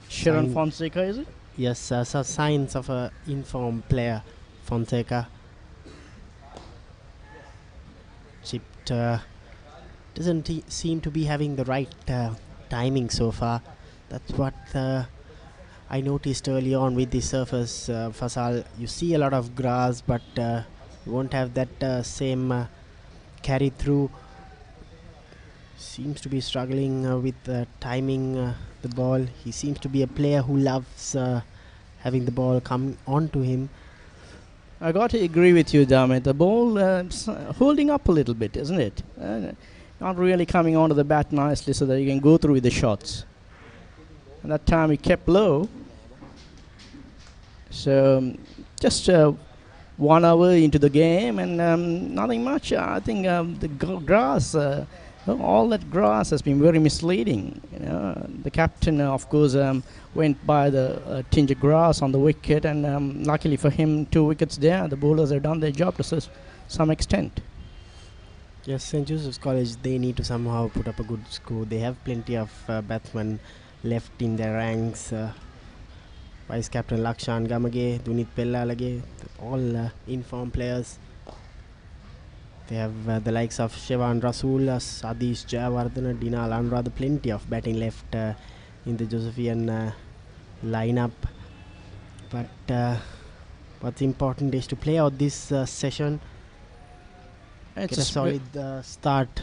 Sharon Fonseca, is it? Yes, so signs of a informed player, Fonseca. Chipped doesn't seem to be having the right timing so far. That's what I noticed early on with the surface, Fasal. You see a lot of grass, but you won't have that same carry through. Seems to be struggling with timing the ball. He seems to be a player who loves having the ball come onto him. I got to agree with you, Damit. The ball holding up a little bit, isn't it? Not really coming onto the bat nicely so that you can go through with the shots. And that time he kept low. So just 1 hour into the game and nothing much. I think the grass, all that grass has been very misleading. You know, the captain, of course, went by the tinge of grass on the wicket, and luckily for him, 2 wickets there. The bowlers have done their job to some extent. Yes, St. Joseph's College, they need to somehow put up a good score. They have plenty of batsmen left in their ranks. Vice Captain Lakshan Gamage, Dunit Pellalage, all informed players. They have the likes of Shevan Rasool, Sadish Jayawardena, Dinal Anurad, plenty of batting left in the Josephian lineup. But what's important is to play out this session. It's a solid start.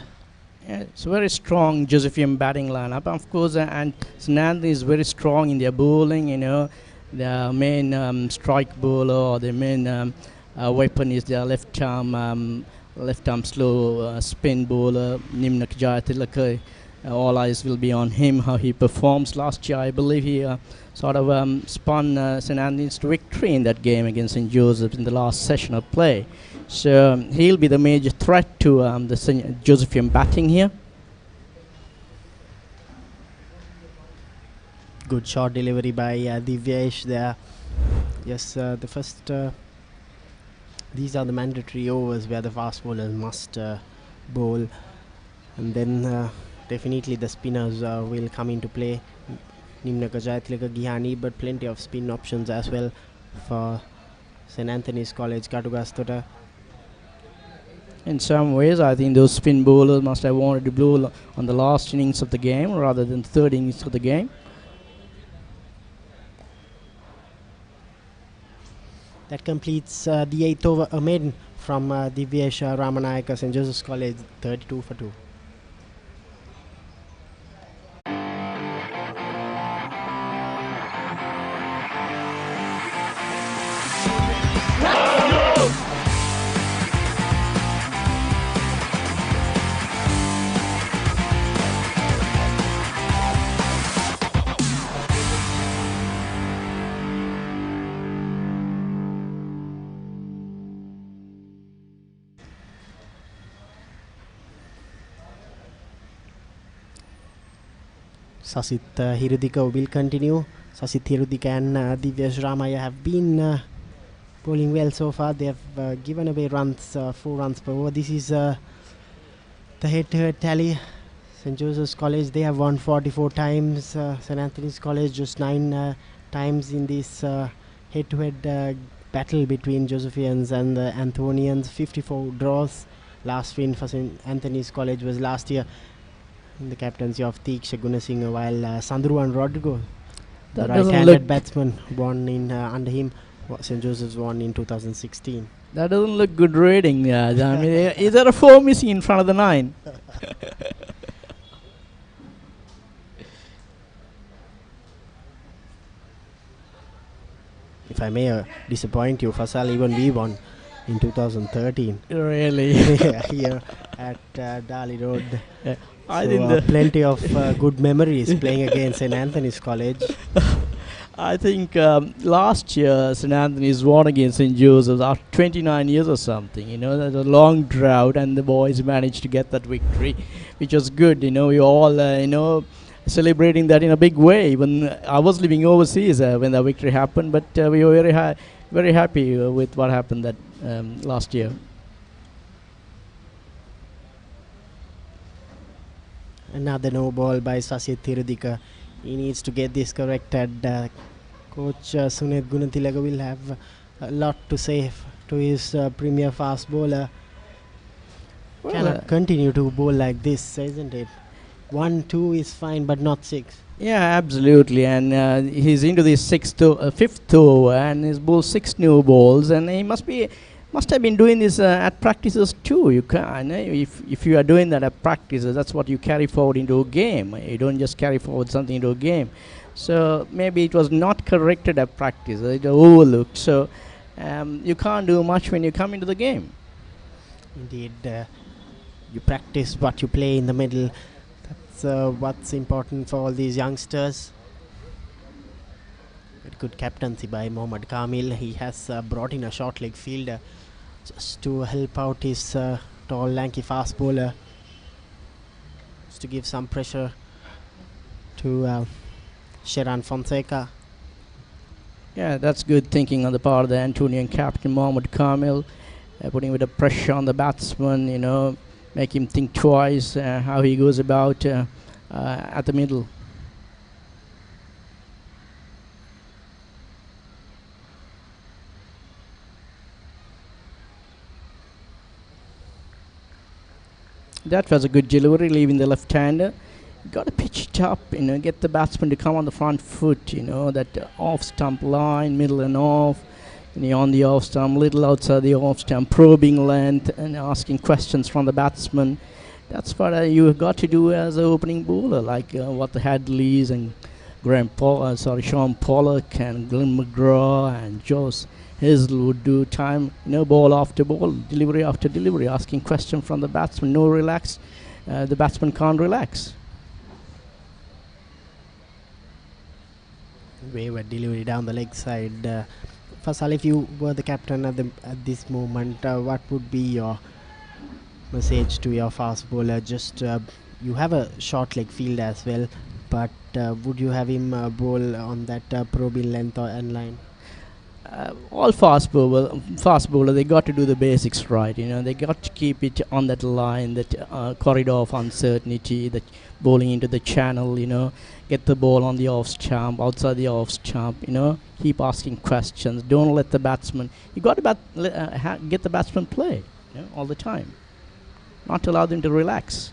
Yeah, it's a very strong Josephian batting lineup. Of course, and Sanand is very strong in their bowling. You know, their main strike bowler or their main weapon is their left arm slow spin bowler Nimnak Jayatilaka. All eyes will be on him, how he performs. Last year, I believe he sort of spun St. Anthony's to victory in that game against St. Joseph's in the last session of play. So he'll be the major threat to the St. Josephian batting here. Good shot delivery by Divyesh there. Yes, the first... these are the mandatory overs where the fast bowlers must bowl. And then definitely the spinners will come into play. Nimnaka Jayatilaka Gihani, but plenty of spin options as well for St. Anthony's College, Katugasthota. In some ways, I think those spin bowlers must have wanted to bowl on the last innings of the game rather than the third innings of the game. That completes the 8th over, a maiden from Divyesh Ramanayaka, St. Joseph's College, 32 for 2. Sasit Hirudika will continue. Sasit Hirudika and Divyash Ramaya have been bowling well so far. They have given away runs, 4 runs per over. This is the head-to-head tally. St. Joseph's College, they have won 44 times. St. Anthony's College just 9 times in this head-to-head battle between Josephians and the Antonians. 54 draws. Last win for St. Anthony's College was last year in the captaincy of Teeksha Gunasinghe, while Sandruan Rodrigo, the right-handed batsman, won in under him. St. Joseph's won in 2016. That doesn't look good rating. I mean, is there a 4 missing in front of the 9? If I may disappoint you, Fasal, even we won in 2013. Really? Here at Dali Road. I So, think plenty of good memories playing against St. Anthony's College. I think last year St. Anthony's won against St. Joseph's after 29 years or something. You know, there's a long drought, and the boys managed to get that victory, which was good. You know, we all celebrating that in a big way. Even I was living overseas when the victory happened, but we were very happy with what happened that last year. Another no ball by Sasit Thirudika. He needs to get this corrected. Coach Sunit Gunatilaga will have a lot to say to his premier fast bowler. Well, Cannot continue to bowl like this, isn't it? 1-2 is fine, but not 6. Yeah, absolutely. And he's into the fifth over, and he's bowled 6 new balls, and he must have been doing this at practices too. You can, if you are doing that at practices, that's what you carry forward into a game. You don't just carry forward something into a game. So maybe it was not corrected at practice. It was overlooked. So you can't do much when you come into the game. Indeed, you practice what you play in the middle. That's what's important for all these youngsters. Very good captaincy by Mohammad Kamil. He has brought in a short leg fielder just to help out his tall, lanky fast bowler, just to give some pressure to Sheran Fonseca. Yeah, that's good thinking on the part of the Antonian captain Mohammad Kamil, putting a bit of pressure on the batsman. You know, make him think twice how he goes about at the middle. That was a good delivery, leaving the left-hander. Got to pitch it up, you know, get the batsman to come on the front foot, you know, that off-stump line, middle and off, on the off-stump, little outside the off-stump, probing length and asking questions from the batsman. That's what you got to do as an opening bowler, like what the Hadleys and Sean Pollock and Glenn McGraw and Josh Hazel would do. Ball after ball, delivery after delivery, asking questions from the batsman. No relax, the batsman can't relax. Wayward delivery down the leg side. Fasal, if you were the captain at this moment, what would be your message to your fast bowler? Just you have a short leg field as well, but would you have him bowl on that probing length or end line? All fast bowler, they got to do the basics right. You know, they got to keep it on that line, that corridor of uncertainty, that bowling into the channel. You know, get the ball on the off stump, outside the off stump. You know, keep asking questions. Don't let the batsman. You got to get the batsman play, all the time. Not allow them to relax.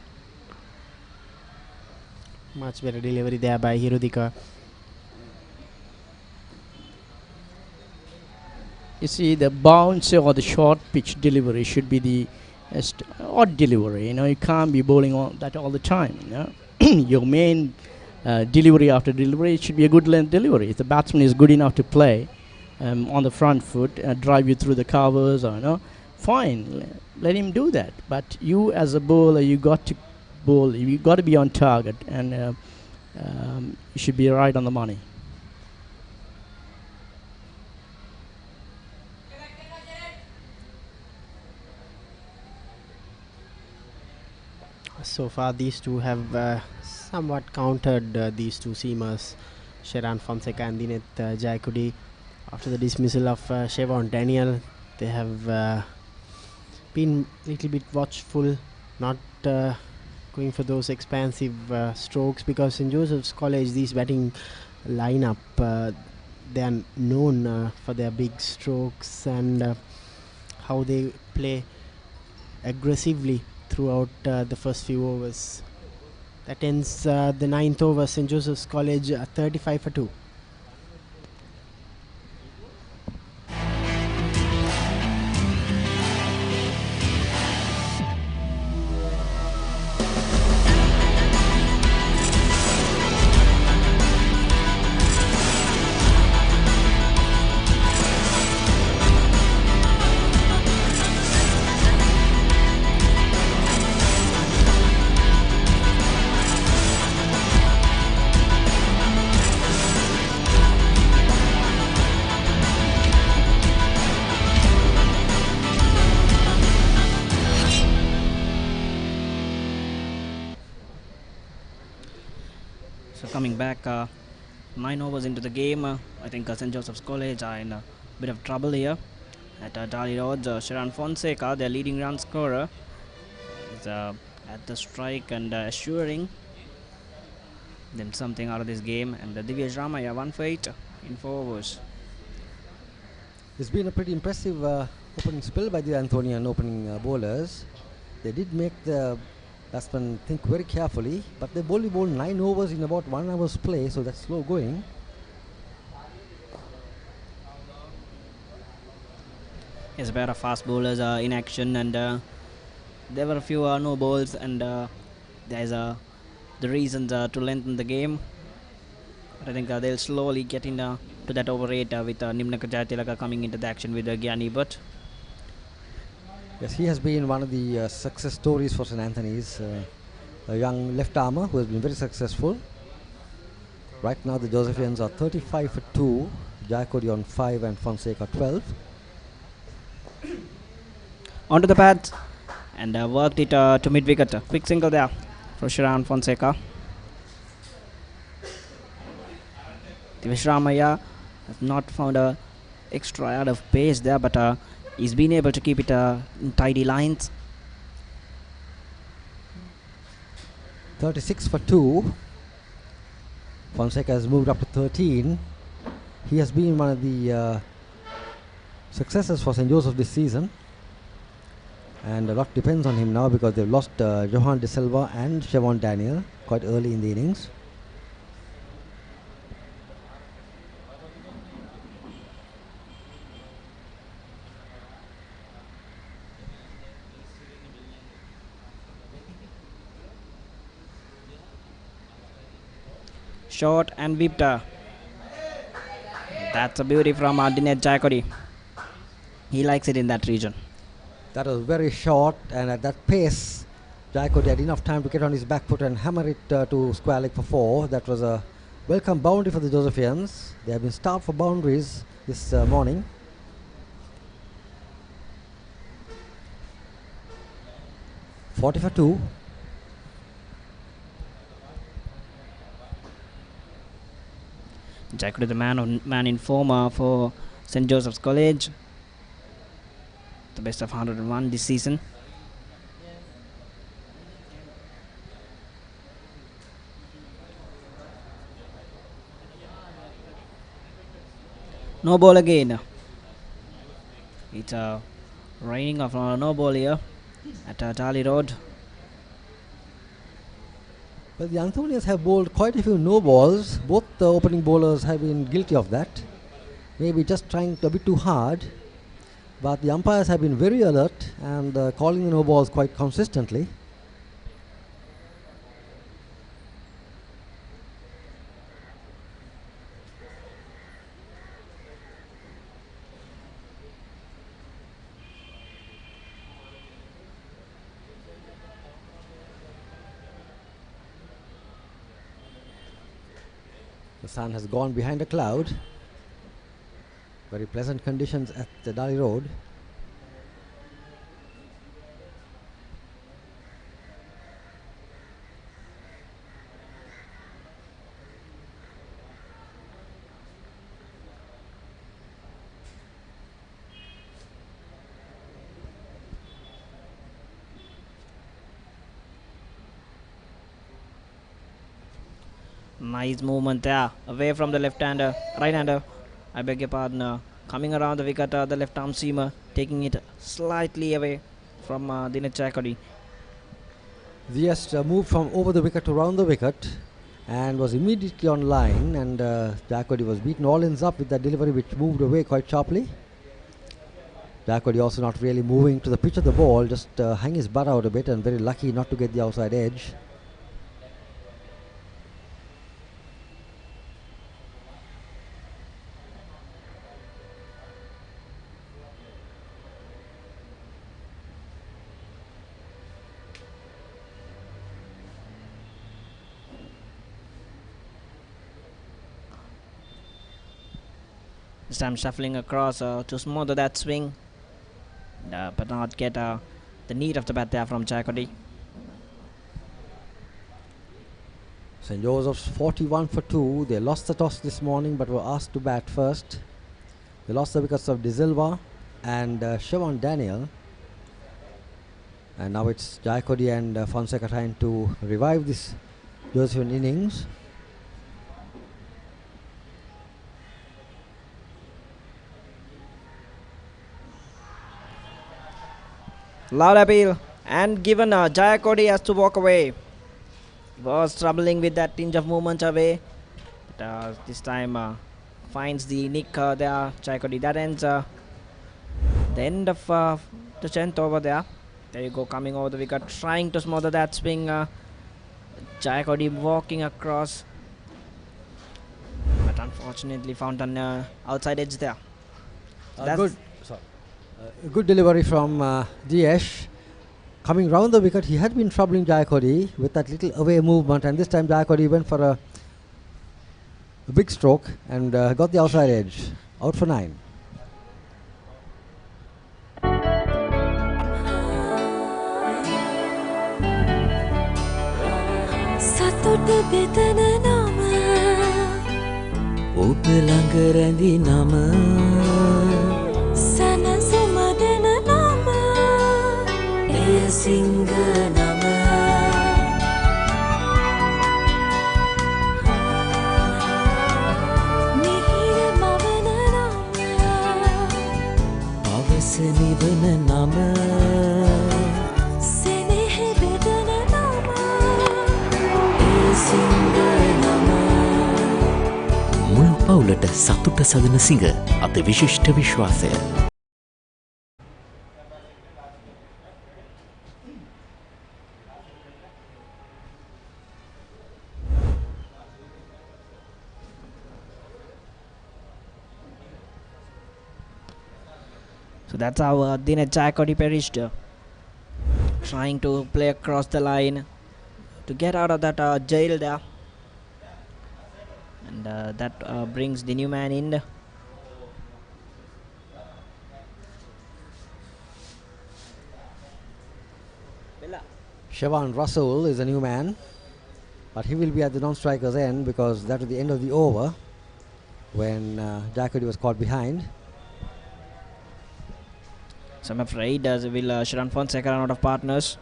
Much better delivery there by Hirudika. You see, the bounce or the short pitch delivery should be the odd delivery. You know, you can't be bowling on that all the time. You know, your main delivery after delivery should be a good length delivery. If the batsman is good enough to play on the front foot, drive you through the covers, or fine, let him do that. But you, as a bowler, you got to bowl. You got to be on target, and you should be right on the money. So far, these two have somewhat countered these two seamers, Sheran Fonseca and Dinet Jayakudi. After the dismissal of Chevron Daniel, they have been a little bit watchful, not going for those expansive strokes, because St. Joseph's College, these batting lineup, they are known for their big strokes and how they play aggressively throughout the first few overs. That ends the ninth over. St. Joseph's College 35 for 2. So coming back 9 overs into the game, I think St. Joseph's College are in a bit of trouble here. At Dali Road, Sheran Fonseca, their leading run scorer, is at the strike and assuring them something out of this game. And Divyesh Ramaya 1 for 8 in 4 overs. It's been a pretty impressive opening spell by the Antonian opening bowlers. They did make the batsmen think very carefully, but they only bowled 9 overs in about 1 hour's play, so that's slow going. Yes, a pair of fast bowlers in action, and there were a few no balls, and there's the reasons to lengthen the game. But I think they'll slowly get into that over 8 with Nimnaka Jayatilaka coming into the action with Gyani Bhatt. Yes, he has been one of the success stories for St. Anthony's, a young left armer who has been very successful. Right now the Josephians are 35 for 2, Jayakodi on 5 and Fonseca 12. Onto the pads and worked it to mid wicket. Quick single there for Sheran Fonseca. Divyesh Ramaya has not found a extra yard of pace there, but he's been able to keep it in tidy lines. 36 for 2. Fonseca has moved up to 13. He has been one of the successes for St. Joseph this season, and a lot depends on him now because they've lost Johan De Silva and Chevron Daniel quite early in the innings. Short and whipped. That's a beauty from Dinet Jayakodi. He likes it in that region. That was very short, and at that pace Jayakodi had enough time to get on his back foot and hammer it to square leg for 4. That was a welcome boundary for the Josephians. They have been starved for boundaries this morning. $40 for 2. Jayakodi, the man in form for St. Joseph's College. The best of 101 this season. No ball again. It's raining of no ball here at Dali Road. Well, the Antonians have bowled quite a few no balls. Both the opening bowlers have been guilty of that. Maybe just trying a bit too hard. But the umpires have been very alert and calling the no balls quite consistently. The sun has gone behind a cloud. Very pleasant conditions at the Dali Road. Nice movement there, away from the left-hander, right-hander. I beg your pardon. Coming around the wicket, the left arm seamer, taking it slightly away from Dinesh Jayakodi. Just moved from over the wicket to round the wicket and was immediately on line, and Jayakodi was beaten all ends up with that delivery which moved away quite sharply. Jayakodi also not really moving to the pitch of the ball, just hang his butt out a bit and very lucky not to get the outside edge. This time shuffling across to smother that swing, but not get the need of the bat there from Jayakodi. St. Joseph's 41 for 2. They lost the toss this morning but were asked to bat first. They lost the wickets of De Silva and Siobhan Daniel. And now it's Jayakodi and Fonseca trying to revive this Josephian innings. Loud appeal and given Jayakodi has to walk away. He was troubling with that tinge of movement away, but this time finds the nick there. Jayakodi, that ends the end of the 10th over there. There you go, coming over the wicket, trying to smother that swing. Jayakodi walking across, but unfortunately found an outside edge there. Good delivery from Dinesh. Coming round the wicket, he had been troubling Jayakodi with that little away movement, and this time Jayakodi went for a big stroke and got the outside edge. Out for 9. සතුට බෙදන නම ඔබ ළඟ රැඳි නම සැනසුම දෙන නම එය සිංහ නම මිහිර මවන නම පවස නිවන නම සෙනෙහ බෙදන නම එය සිංහ නම මුළු පවුලට සතුට සදන සිඟ අත විශිෂ්ට විශ්වාසය. So that's how Dinesh Jayakodi perished, trying to play across the line to get out of that jail there, and that brings the new man in. Siobhan Russell is a new man, but he will be at the non-striker's end because that was the end of the over when Jayakodi was caught behind. So I'm afraid will Sharan Fonseca run out of partners.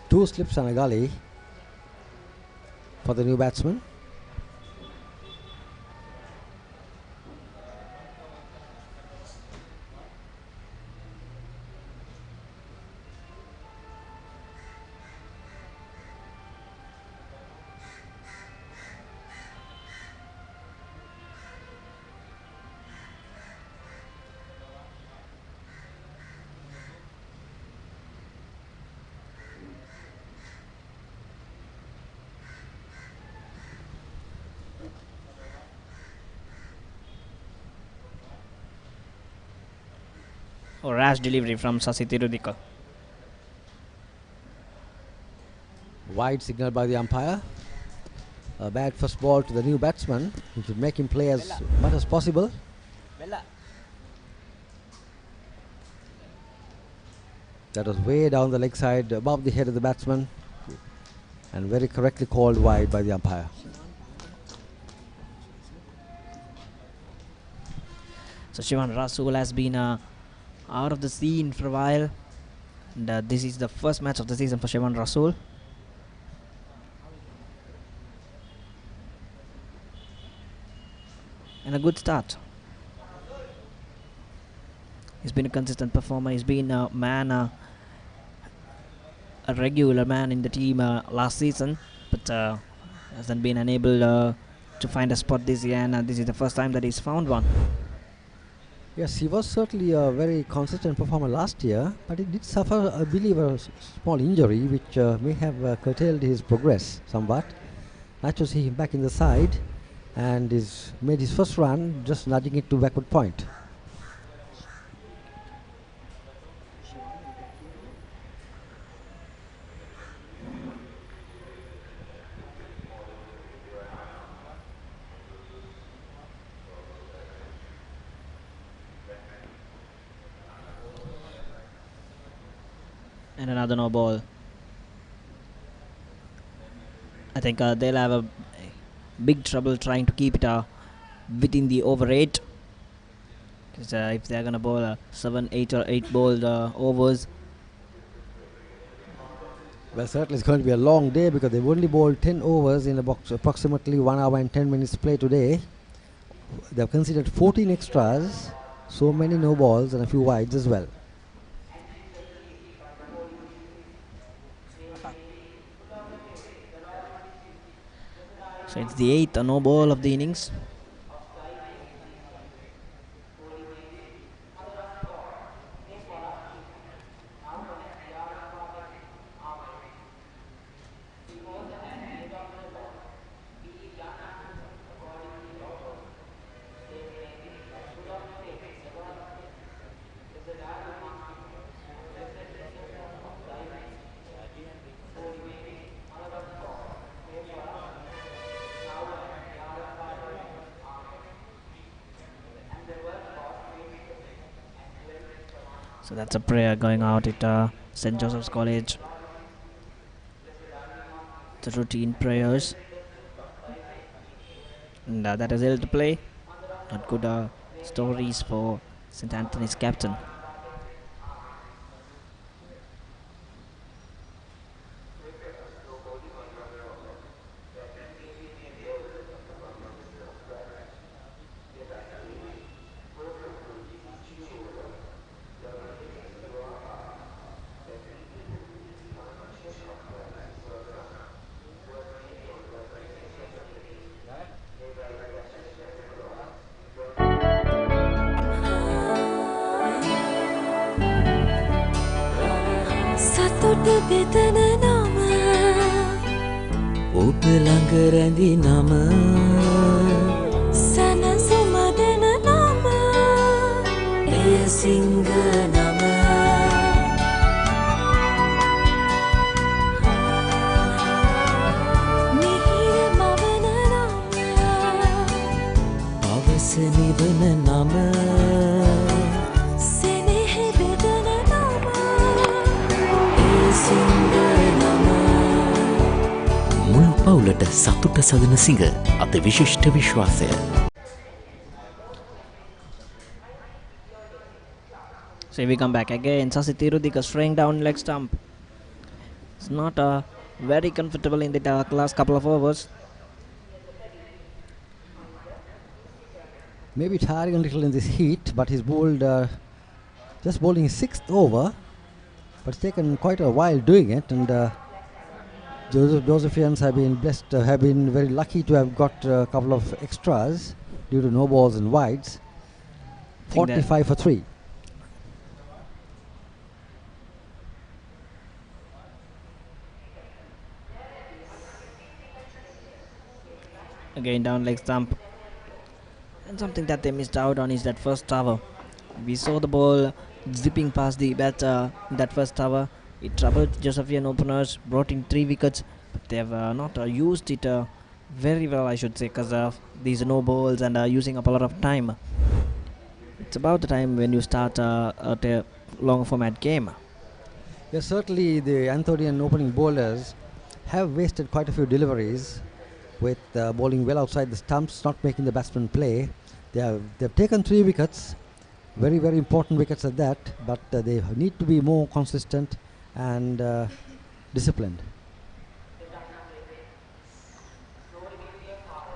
Two slips and a gully for the new batsman. Rash delivery from Sasi Tirudika. Wide signaled by the umpire. A bad first ball to the new batsman, which would make him play as much as possible. That was way down the leg side, above the head of the batsman, and very correctly called wide by the umpire. So Shivan Rasool has been out of the scene for a while, and this is the first match of the season for Shivan Rasool. And a good start. He's been a consistent performer. He's been a man, a regular man in the team last season, but hasn't been unable to find a spot this year, and this is the first time that he's found one. Yes, he was certainly a very consistent performer last year, but he did suffer, I believe, a small injury which may have curtailed his progress somewhat. Nice to see him back in the side, and he's made his first run, just nudging it to backward point. And another no ball. I think they'll have a big trouble trying to keep it within the over 8. Because if they're going to bowl 7, 8 or 8 bowled overs. Well, certainly it's going to be a long day because they've only bowled 10 overs in approximately 1 hour and 10 minutes play today. They've considered 14 extras, so many no balls and a few wides as well. So it's the 8th no ball of the innings. So that's a prayer going out at St. Joseph's College. The routine prayers. And that is ill to play. Not good stories for St. Anthony's captain. සතුට බෙදන නම ඔබ ළඟ රැඳි නම සැනසුම දෙන නම එය සිංහ නම මිහිර මවන නම පවස නිවන නම සෙනෙහ බෙදන නම එය සිංහ නම මුළු පවුලට සතුට සදන සිඟ අත විශිෂ්ට විශ්වාසය. So we come back again. Sasi Tirudika straying down leg stump. It's not very comfortable in the last couple of overs. Maybe tiring a little in this heat, but he's bowled just bowling his 6th over, but it's taken quite a while doing it, and Josephians have been blessed, have been very lucky to have got a couple of extras due to no balls and wides. 45 for 3. Again down leg stump. And something that they missed out on is that first tower. We saw the ball zipping past the batter in that first tower. It troubled Josephian openers, brought in 3 wickets, they have not used it very well, I should say, because these no balls and using up a lot of time. It's about the time when you start a long format game. Yes, certainly the Antonian opening bowlers have wasted quite a few deliveries with bowling well outside the stumps, not making the batsman play. They've taken 3 wickets, very, very important wickets at that, but they need to be more consistent and disciplined.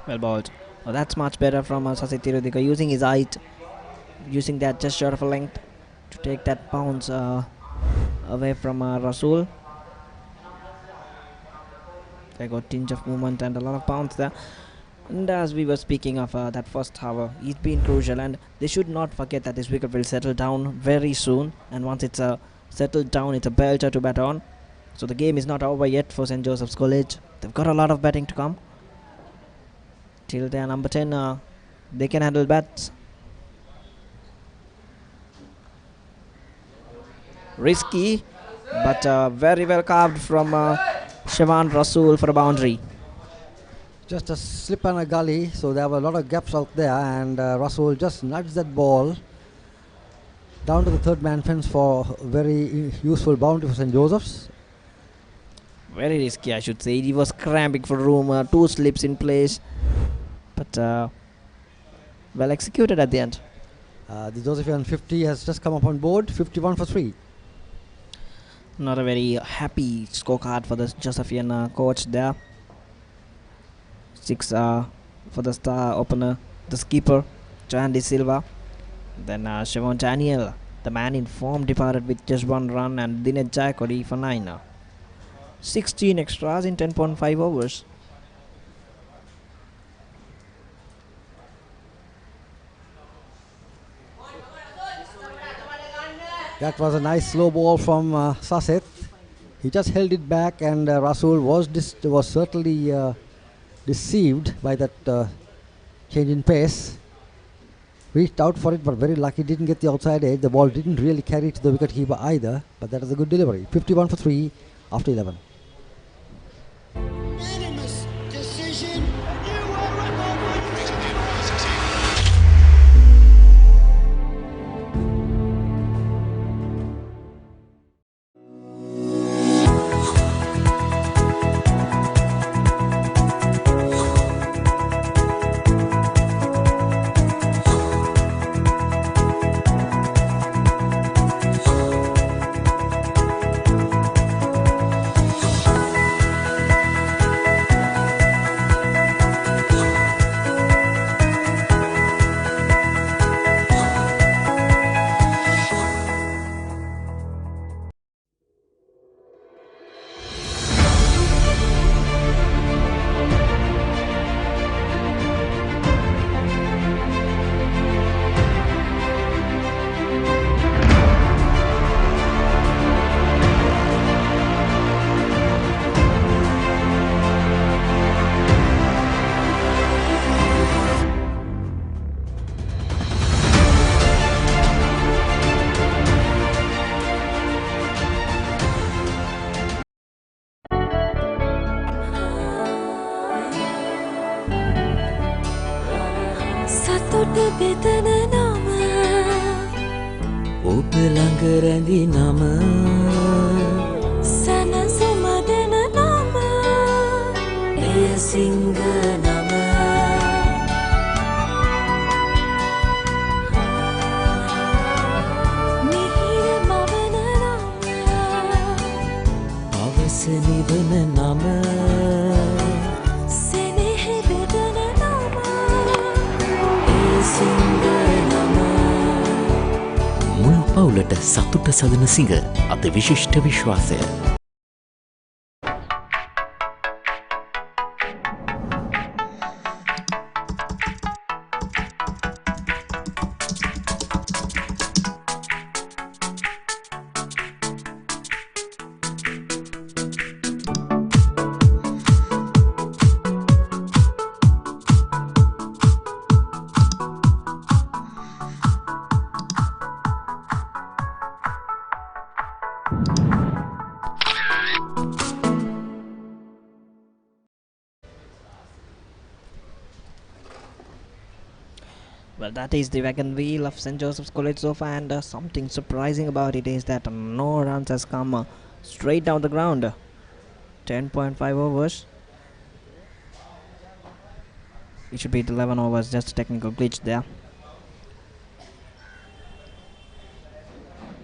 Well bowled. Oh, that's much better from Sasit Tirudika, using his height, using that just short of a length to take that bounce away from Rasool. They got tinge of movement and a lot of bounce there. And as we were speaking of that first hour, he's been crucial, and they should not forget that this wicket will settle down very soon. And once it's settled down, it's a belter to bat on. So the game is not over yet for St. Joseph's College. They've got a lot of batting to come. Till they are number 10, they can handle bats. Risky, but very well carved from Shawan Rasool for a boundary. Just a slip and a gully, so there were a lot of gaps out there, and Rasool just nudged that ball down to the third man fence for a very useful boundary for St. Joseph's. Very risky, I should say. He was cramping for room, 2 slips in place, but well executed at the end. The Josephian 50 has just come up on board, 51 for 3. Not a very happy scorecard for the Josephian coach there. 6 for the star opener, the skipper, Chandy Silva. Then Siobhan Daniel, the man in form, departed with just 1 run, and Dinesh Jayakodi for 9. 16 extras in 10.5 overs. That was a nice slow ball from Saset. He just held it back, and Rasool was certainly deceived by that change in pace. Reached out for it, but very lucky, didn't get the outside edge. The ball didn't really carry to the wicket keeper either, but that was a good delivery. 51 for 3 after 11. සතුට බෙදන නම ඔබ ළඟ රැඳි නම සැනසුම දෙන නම එය සිංහ නම මිහිර මවන නම අවස නිවන නම සෙනෙහ බෙදන නම එය සිංහ නම මුල් පවුලට සතුට සදන සිඟ අද විශිෂ්ට විශ්වාසය. Well, that is the wagon wheel of St. Joseph's College so far, and something surprising about it is that no runs has come straight down the ground. 10.5 overs. It should be 11 overs, just a technical glitch there.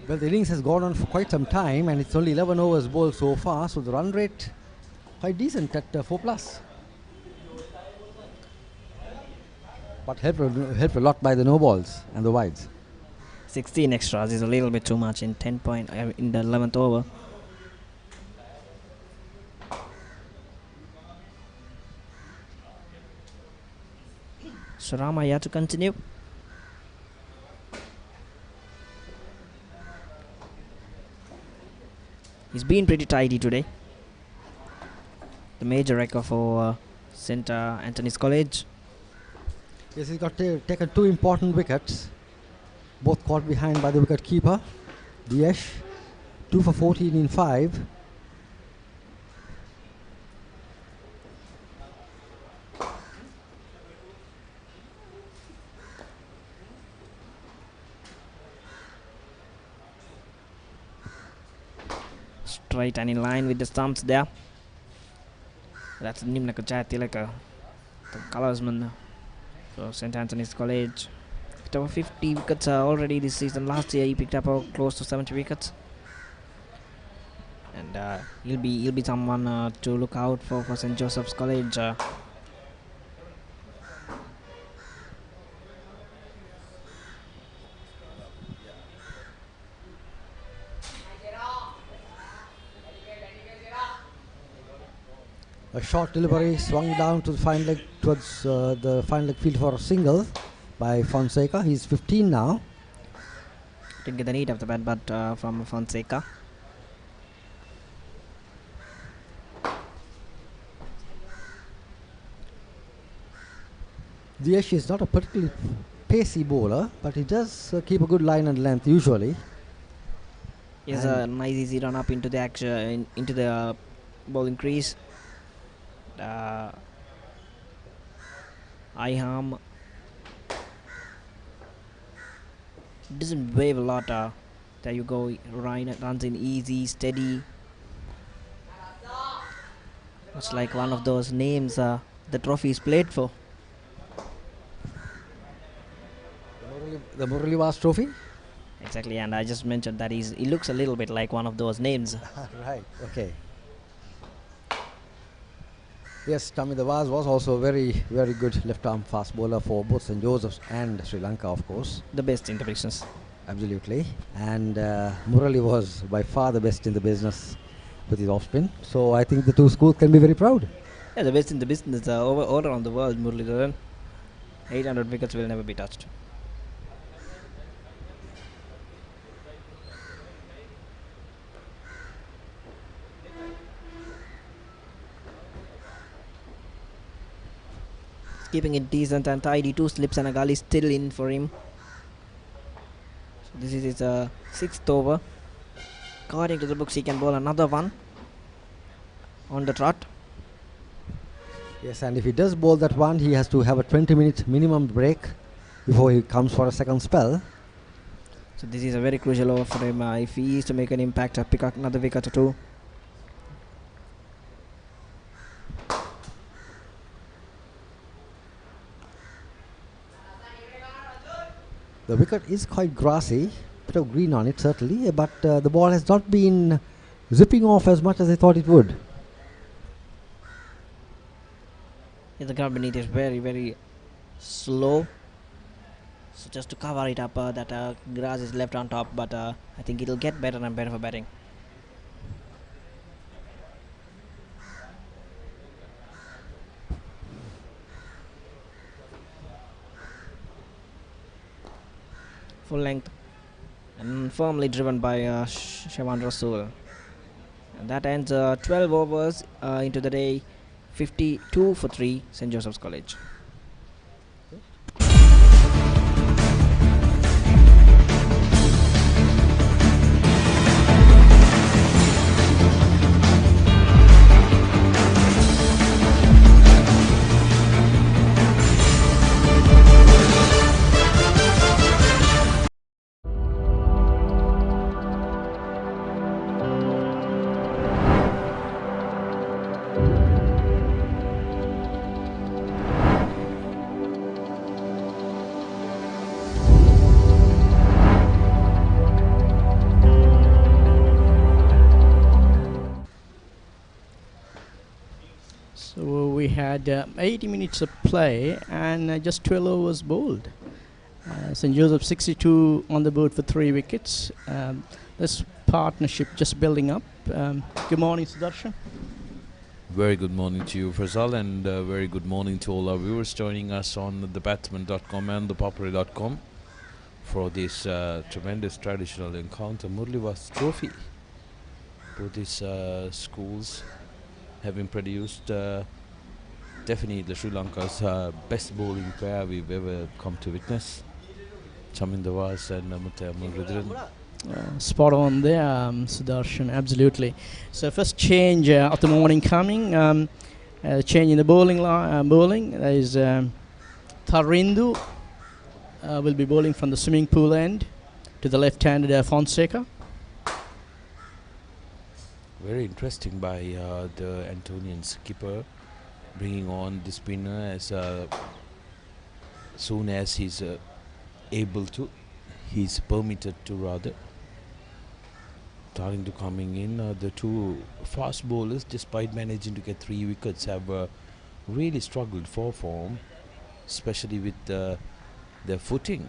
Well, the innings has gone on for quite some time, and it's only 11 overs bowled so far, so the run rate quite decent at 4 plus. But helped a lot by the no balls and the wides. 16 extras is a little bit too much in in the 11th over. Surama here to continue. He's been pretty tidy today. The major record for St. Anthony's College. Yes, he's got taken 2 important wickets, both caught behind by the wicket keeper, Diyesh. 2 for 14 in 5. Straight and in line with the stumps there. That's Nimna Tilaka, the colorsman for St. Anthony's College. Picked up 50 wickets already this season. Last year he picked up close to 70 wickets. And he'll be someone to look out for St. Joseph's College. A short delivery swung down to the fine leg towards the fine leg field for a single by Fonseca. He's 15 now. Didn't get the need of the bat, but from Fonseca. Diyesh is not a particularly pacey bowler, but he does keep a good line and length usually. He has a nice easy run up into the action, into the bowling crease. Iham doesn't wave a lot. There you go. Ryan runs in easy, steady. It's like one of those names the trophy is played for. The Murali Vaas trophy? Exactly, and I just mentioned that he looks a little bit like one of those names. Right, okay. Yes, Tommy the Vaas was also a very, very good left-arm fast bowler for both St. Joseph's and Sri Lanka, of course. The best in the business. Absolutely. And Murali was by far the best in the business with his off-spin. So I think the two schools can be very proud. Yeah, the best in the business all around the world, Murali. 800 wickets will never be touched. Keeping it decent and tidy. 2 slips and a gully still in for him. So this is his 6th over. According to the books, he can bowl another one on the trot. Yes, and if he does bowl that one, he has to have a 20-minute minimum break before he comes for a second spell. So this is a very crucial over for him. If he is to make an impact, pick up another wicket or 2. The wicket is quite grassy, bit of green on it certainly, but the ball has not been zipping off as much as I thought it would. Yeah, the ground beneath is very, very slow. So just to cover it up, that grass is left on top, but I think it'll get better and better for batting. Full length and firmly driven by Shawan Rasool. And that ends 12 overs into the day. 52 for 3, St. Joseph's College. we had 80 minutes of play and just 12 overs bowled. St. Joseph 62 on the board for 3 wickets. This partnership just building up. Good morning, Sudarshan. Very good morning to you, Faisal, and very good morning to all our viewers joining us on thebatman.com and ThePapare.com for this tremendous traditional encounter, Murali Vaas Trophy. Both these schools having produced definitely Sri Lanka's best bowling pair we've ever come to witness. Chaminda Vaas and Murali. Spot on there, Sudarshan, absolutely. So first change of the morning coming, change in the bowling. There is Tharindu will be bowling from the swimming pool end to the left-handed Fonseca. Very interesting by the Antonian skipper, bringing on the spinner as soon as he's able to, he's permitted to rather. Starting to coming in, the two fast bowlers, despite managing to get 3 wickets, have really struggled for form, especially with their footing,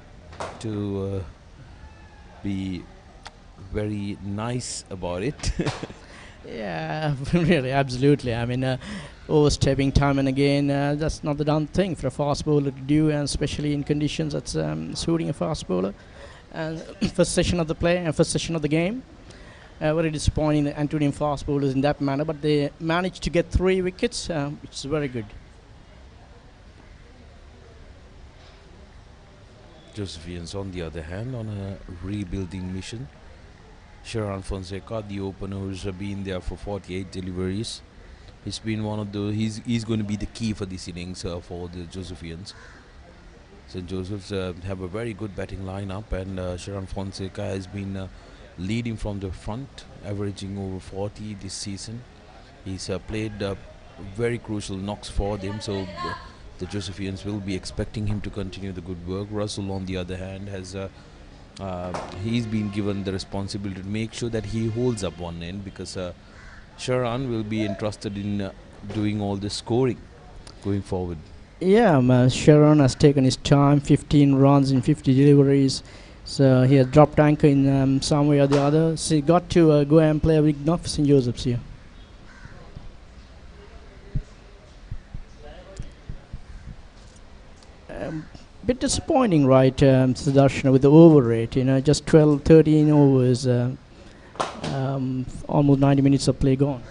to be very nice about it. Yeah, really, absolutely. I mean, overstepping time and again, that's not the done thing for a fast bowler to do, and especially in conditions that's suiting a fast bowler. And first session of the play and first session of the game. Very disappointing, the Antonian fast bowlers in that manner, but they managed to get 3 wickets, which is very good. Josephians, on the other hand, on a rebuilding mission. Sharan Fonseca, the opener, who's been there for 48 deliveries. He's been one of the. He's going to be the key for this innings for the Josephians. St. Joseph's have a very good batting lineup, and Sharan Fonseca has been leading from the front, averaging over 40 this season. He's played very crucial knocks for them, so the Josephians will be expecting him to continue the good work. Russell, on the other hand, has he's been given the responsibility to make sure that he holds up one end, because Sharan will be entrusted in doing all the scoring going forward. Yeah, Sharon has taken his time, 15 runs in 50 deliveries. So he has dropped anchor in some way or the other. So he got to go and play a big knock for St. Joseph's here. Bit disappointing, right, Sudarshan, with the over rate. You know, just 12, 13 overs, almost 90 minutes of play gone.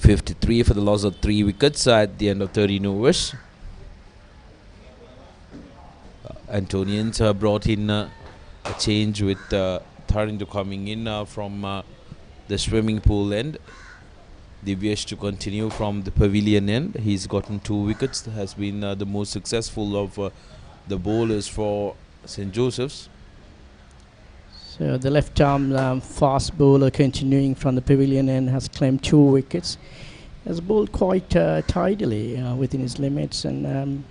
.53 for the loss of 3 wickets at the end of 13 overs. Antonians brought in a change with Tharindu coming in from the swimming pool end. Divyesh to continue from the pavilion end. He's gotten 2 wickets. Has been the most successful of the bowlers for St. Joseph's. So the left-arm fast bowler continuing from the pavilion end has claimed 2 wickets. Has bowled quite tidily within his limits, and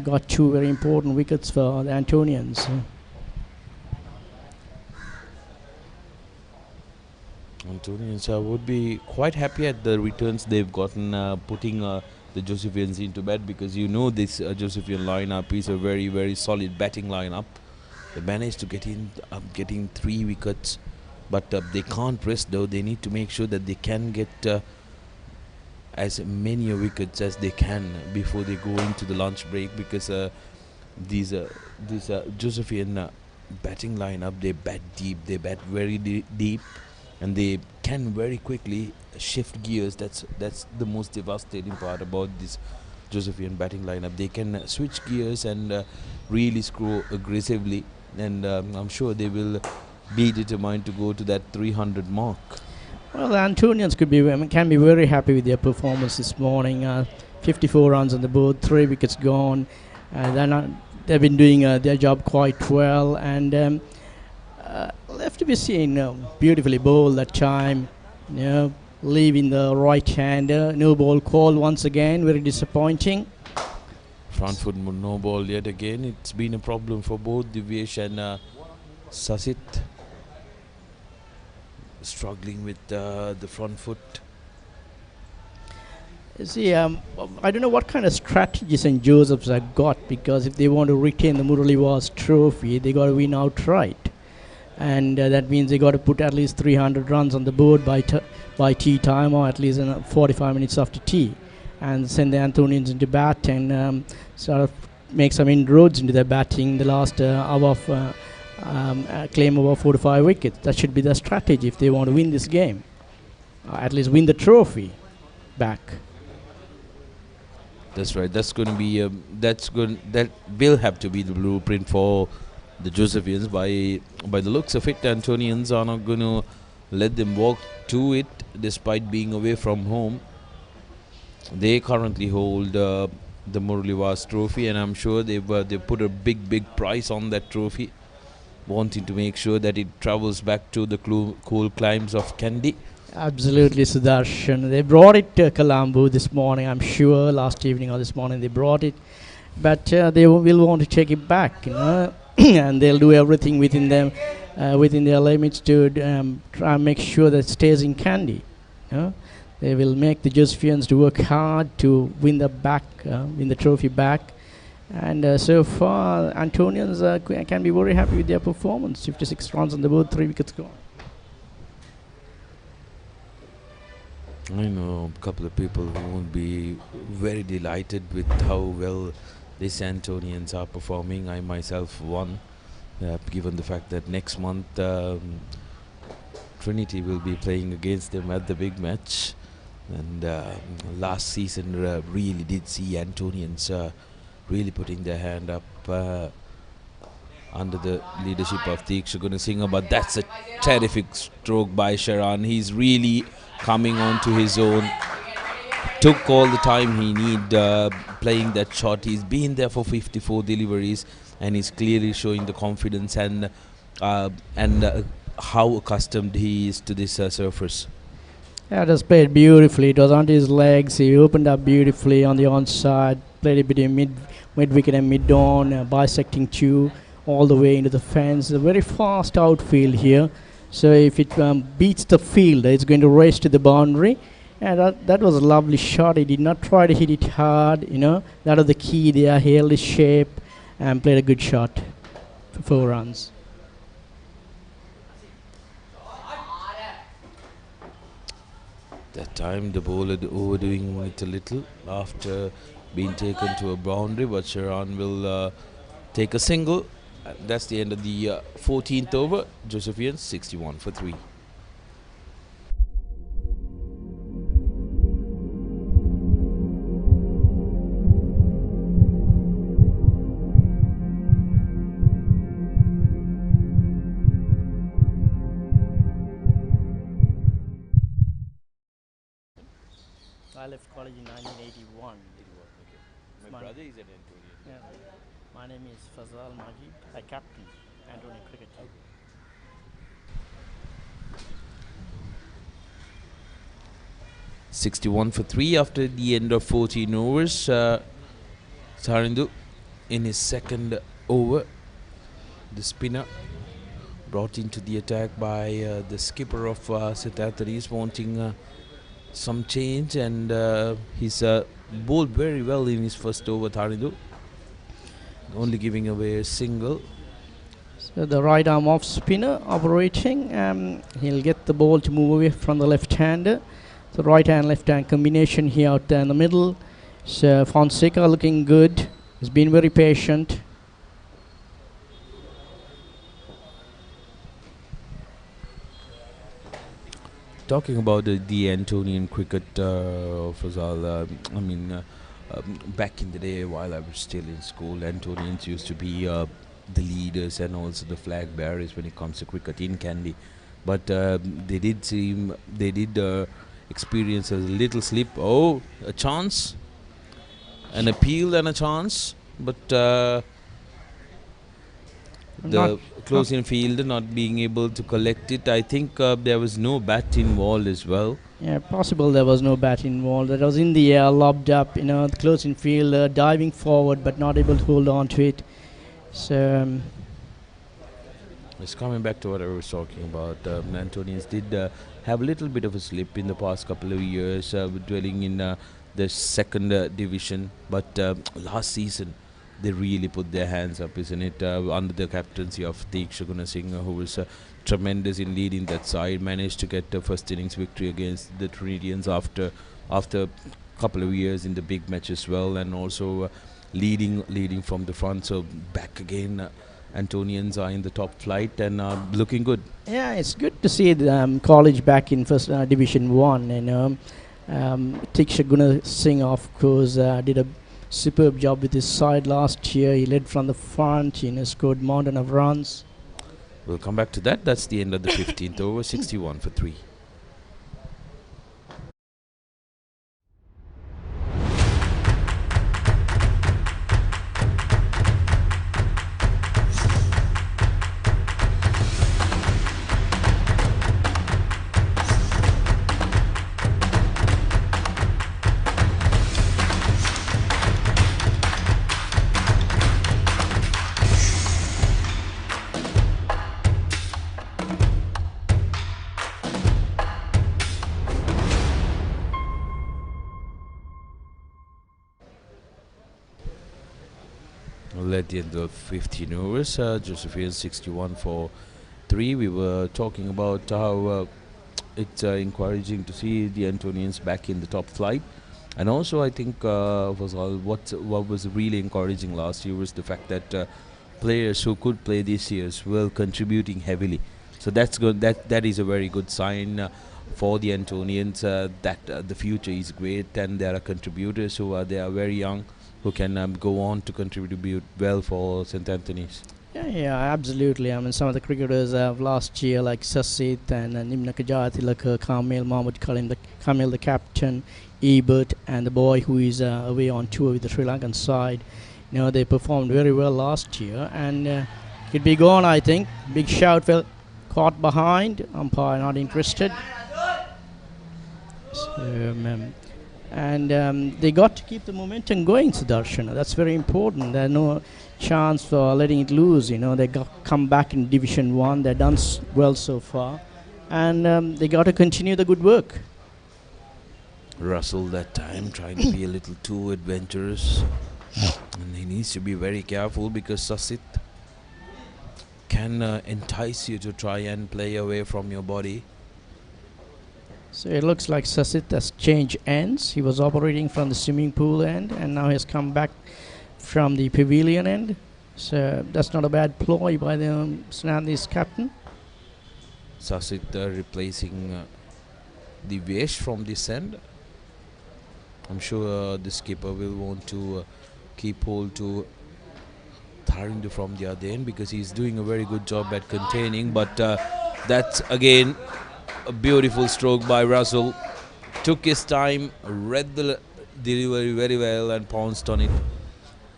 got 2 very important wickets for the Antonians. Antonians would be quite happy at the returns they've gotten, putting the Josephians into bed, because you know this Josephian lineup is a very, very solid batting lineup. They managed to get in, getting 3 wickets, but they can't rest though. They need to make sure that they can get as many wickets as they can before they go into the lunch break, because these Josephian batting lineup, they bat deep, they bat very deep, and they can very quickly shift gears. That's the most devastating part about this Josephian batting lineup. They can switch gears and really screw aggressively, and I'm sure they will be determined to go to that 300 mark. Well, the Antonians can be very happy with their performance this morning. 54 runs on the board, 3 wickets gone. They've been doing their job quite well, and left to be seen. Beautifully bowled that time. Leaving the right-hander. No ball call once again. Very disappointing. Front foot no ball yet again. It's been a problem for both Divyesh and Sasit. Struggling with the front foot. See, I don't know what kind of strategy St. Joseph's have got, because if they want to retain the Murali Vaas trophy, they got to win outright, and that means they got to put at least 300 runs on the board by tea time, or at least 45 minutes after tea, and send the Antonians into bat and sort of make some inroads into their batting the last hour of claim over 4 to 5 wickets. That should be the strategy if they want to win this game, at least win the trophy back. That's right. That's going to be that will have to be the blueprint for the Josephians. By the looks of it, Antonians are not going to let them walk to it, despite being away from home. They currently hold the Murali Vaas trophy, and I'm sure they put a big price on that trophy, wanting to make sure that it travels back to the cool climes of Kandy. Absolutely, Sudarshan. They brought it to Colombo this morning, I'm sure. Last evening or this morning they brought it. But they will want to take it back, and they'll do everything within them, within their limits to try and make sure that it stays in Kandy. They will make the Josephians to work hard to win the trophy back. And so far, Antonians can be very happy with their performance. 56 runs on the board, 3 wickets gone. I know a couple of people who won't be very delighted with how well these Antonians are performing. I myself one, given the fact that next month Trinity will be playing against them at the big match. And last season really did see Antonians really putting their hand up under the leadership of Diksha Gunasinghe. But that's a terrific stroke by Sharan. He's really coming on to his own. Took all the time he need playing that shot. He's been there for 54 deliveries, and he's clearly showing the confidence and how accustomed he is to this surface. Yeah, just played beautifully. It was on his legs. He opened up beautifully on the onside. Played it between mid wicket and mid on, bisecting two all the way into the fence. A very fast outfield here. So if it beats the field, it's going to race to the boundary. And that was a lovely shot. He did not try to hit it hard. That was the key there. He held his shape and played a good shot for 4 runs. That time the bowler overdoing it a little after being taken to a boundary, but Sharan will take a single. That's the end of the 14th over. Josephians 61 for 3. I left college in 1981. My brother is an Antonian. Yeah. My name is Fazal Majid. I captain Antonian cricket team. 61 for 3 after the end of 14 overs. Sarindu in his second over. The spinner brought into the attack by the skipper of St. Anthony's, wanting some change, and he's bowled very well in his first over, Tharindu, only giving away a single. So the right arm off spinner operating. He'll get the ball to move away from the left-hander. The right hand left hand combination here out there in the middle. So Fonseca looking good. He's been very patient. Talking about the Antonian cricket, Fazal, back in the day while I was still in school, Antonians used to be the leaders and also the flag bearers when it comes to cricket in Kandy. but they did experience a little slip. Oh, a chance, an appeal and a chance, but the close-in fielder not being able to collect it. I think there was no bat involved as well. Yeah, possible there was no bat involved. That was in the air, lobbed up, the close-in fielder diving forward but not able to hold on to it. So it's coming back to what I was talking about. Antonians did have a little bit of a slip in the past couple of years, dwelling in the second division. But last season, they really put their hands up, isn't it? Under the captaincy of Katugasthota, who was tremendous in leading that side, managed to get the first innings victory against the Trinidadians after a couple of years in the big match as well, and also leading from the front. So back again. Antonians are in the top flight and looking good. Yeah, it's good to see the college back in first Division 1. Katugasthota, of course, did a superb job with his side last year. He led from the front, scored mountain of runs. We'll come back to that. That's the end of the 15th over, 61 for 3. At the end of 15 overs, Josephians 61 for 3. We were talking about how it's encouraging to see the Antonians back in the top flight, and also I think what was really encouraging last year was the fact that players who could play this year were contributing heavily. So that's good. That is a very good sign for the Antonians that the future is great, and there are contributors who are very young, who can go on to contribute well for St. Anthony's. Yeah, absolutely. I mean, some of the cricketers of last year, like Sasit and Nimna Kajati, Kamil, Mahmoud Kamil, the captain, Ebert, and the boy who is away on tour with the Sri Lankan side. They performed very well last year, and could be gone, I think. Big shout, fell caught behind. Umpire not interested. So, and they got to keep the momentum going, Sudarshan. That's very important. There's no chance for letting it loose. They come back in Division 1. They've done well so far, and they got to continue the good work. Russell that time trying to be a little too adventurous, and he needs to be very careful because Sasit can entice you to try and play away from your body. So it looks like Sasit has changed ends. He was operating from the swimming pool end, and now he's come back from the pavilion end. So that's not a bad ploy by the Snandi's captain. Sasit replacing the Vesh from this end. I'm sure the skipper will want to keep hold to Tharindu from the other end because he's doing a very good job at containing. But that's again a beautiful stroke by Russell. Took his time, read the delivery very well and pounced on it.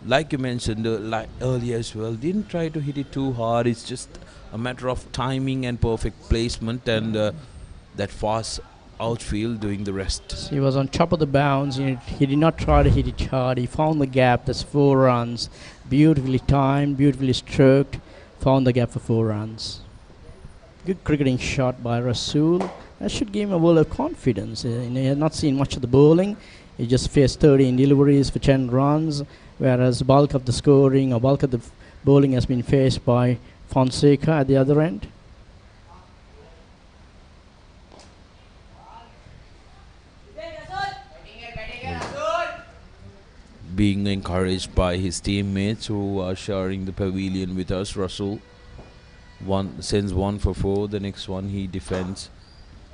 Like you mentioned earlier as well, didn't try to hit it too hard. It's just a matter of timing and perfect placement, and that fast outfield doing the rest. So he was on top of the bounce. He did not try to hit it hard. He found the gap. That's 4 runs. Beautifully timed, beautifully stroked. Found the gap for 4 runs. Good cricketing shot by Rasool. That should give him a world of confidence. He has not seen much of the bowling. He just faced 13 deliveries for 10 runs, whereas bulk of the scoring or bulk of the bowling has been faced by Fonseca at the other end. Being encouraged by his teammates who are sharing the pavilion with us, Russell sends 1 for 4, the next one he defends.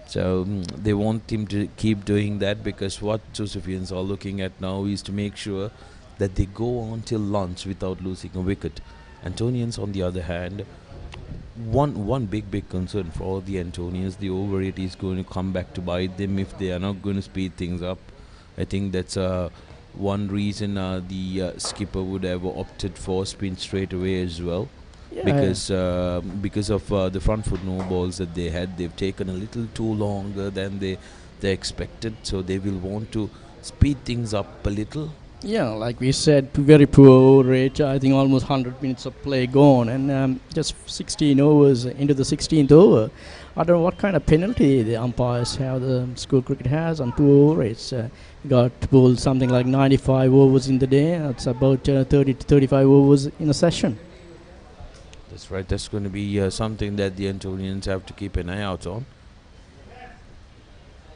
So they want him to keep doing that, because what Josephians are looking at now is to make sure that they go on till lunch without losing a wicket. Antonians, on the other hand, one big concern for all the Antonians, the over rate is going to come back to bite them if they are not going to speed things up. I think that's one reason the skipper would have opted for spin straight away as well. Yeah. Because of the front foot no balls that they had, they've taken a little too longer than they expected, so they will want to speed things up a little. Yeah, like we said, very poor over rate. I think almost 100 minutes of play gone, and just 16 overs into the 16th over. I don't know what kind of penalty the umpires have, the school cricket has on poor over rates. Got bowled something like 95 overs in the day. That's about 30 to 35 overs in a session. That's right. That's going to be something that the Antonians have to keep an eye out on.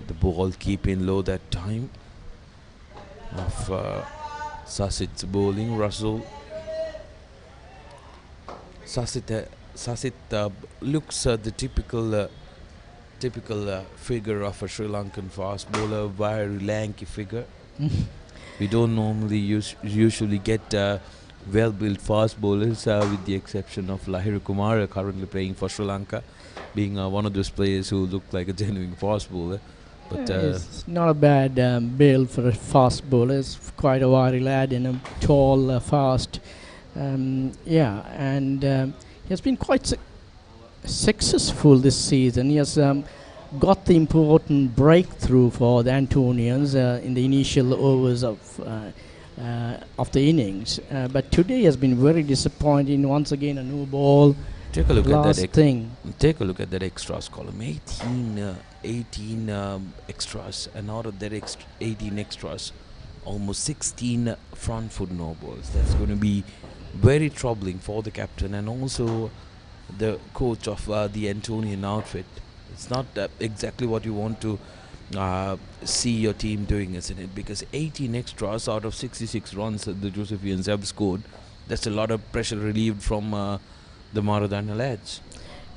The ball keeping low that time of Sasit's bowling. Russell Sasit looks the typical figure of a Sri Lankan fast bowler, very lanky figure. We don't normally usually get well-built fast bowlers, with the exception of Lahiru Kumara, currently playing for Sri Lanka, being one of those players who look like a genuine fast bowler. But it's not a bad build for a fast bowler. It's quite a wiry lad and a tall, fast. He has been quite successful this season. He has got the important breakthrough for the Antonians in the initial overs of the innings. But today has been very disappointing. Once again, a no ball. Take a look at that. Take a look at that extras column. 18 extras, and out of that 18 extras, almost 16 front foot no balls. That's going to be very troubling for the captain and also the coach of the Antonian outfit. It's not exactly what you want to see your team doing, isn't it? Because 18 extras out of 66 runs that the Josephians have scored, that's a lot of pressure relieved from the Maradana lads.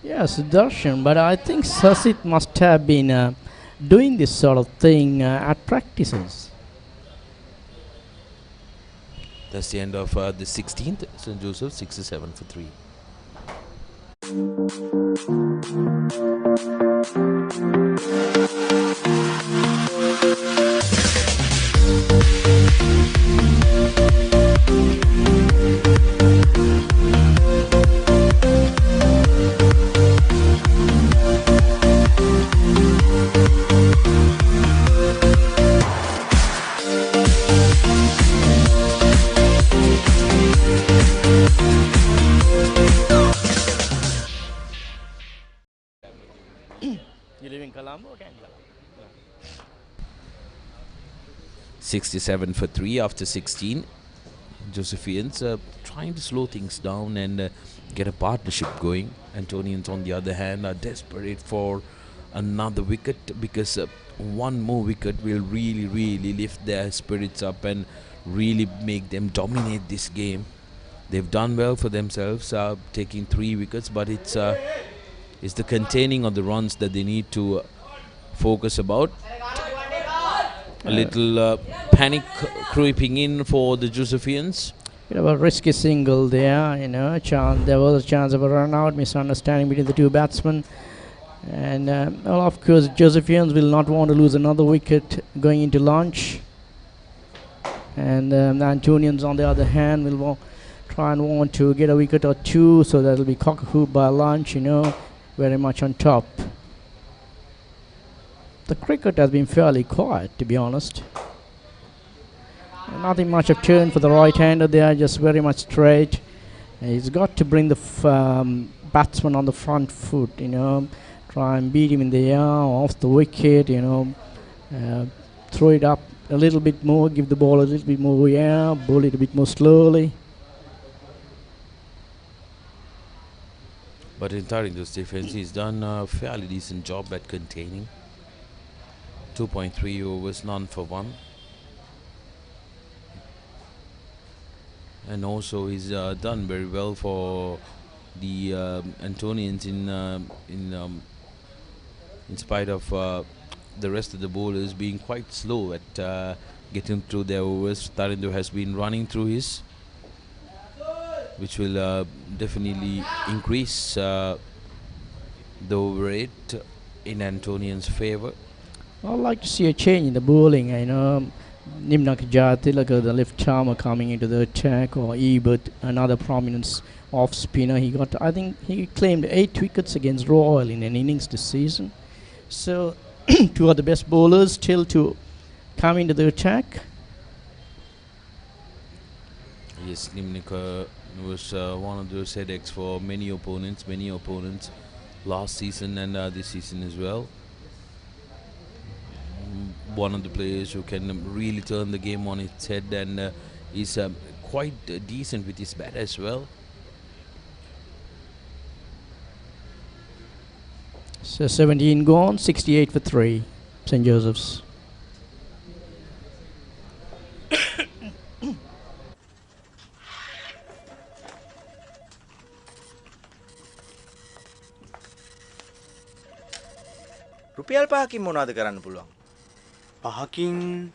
Yes, Darshan, but I think Sasit must have been doing this sort of thing at practices. That's the end of the 16th. St. Joseph 67 for 3. You live in Colombo or Canada? 67 for 3 after 16. Josephians trying to slow things down and get a partnership going. Antonians, on the other hand, are desperate for another wicket because one more wicket will really lift their spirits up and really make them dominate this game. They've done well for themselves, taking 3 wickets, but it's the containing of the runs that they need to focus about. A little panic creeping in for the Josephians. Bit of a risky single there, there was a chance of a run out, misunderstanding between the two batsmen. And of course, Josephians will not want to lose another wicket going into lunch. And the Antonians, on the other hand, will try and want to get a wicket or two, so that will be cock-a-hoop by lunch, very much on top. The cricket has been fairly quiet, to be honest. Nothing much of turn for the right-hander there, just very much straight. He's got to bring the batsman on the front foot, try and beat him in the air, off the wicket, throw it up a little bit more, give the ball a little bit more air, bowl it a bit more slowly. But in Tarindo's defense, he's done a fairly decent job at containing. 2.3 overs, none for 1. And also he's done very well for the Antonians in spite of the rest of the bowlers being quite slow at getting through their overs. Tarindo has been running through his, which will definitely increase the over 8 in Antonian's favour. I'd like to see a change in the bowling. Nimnak Jatilaka, the left armer coming into the attack, or Ebert, another prominent off spinner. I think he claimed 8 wickets against Royal in an innings this season. So, two of the best bowlers still to come into the attack. Yes, Nimnika was one of those headaches for many opponents last season and this season as well. One of the players who can really turn the game on its head and is quite decent with his bat as well. So 17 gone, 68 for 3, St. Joseph's. රුපියල් 5කින් මොනවද කරන්න පුළුවන්? 5කින්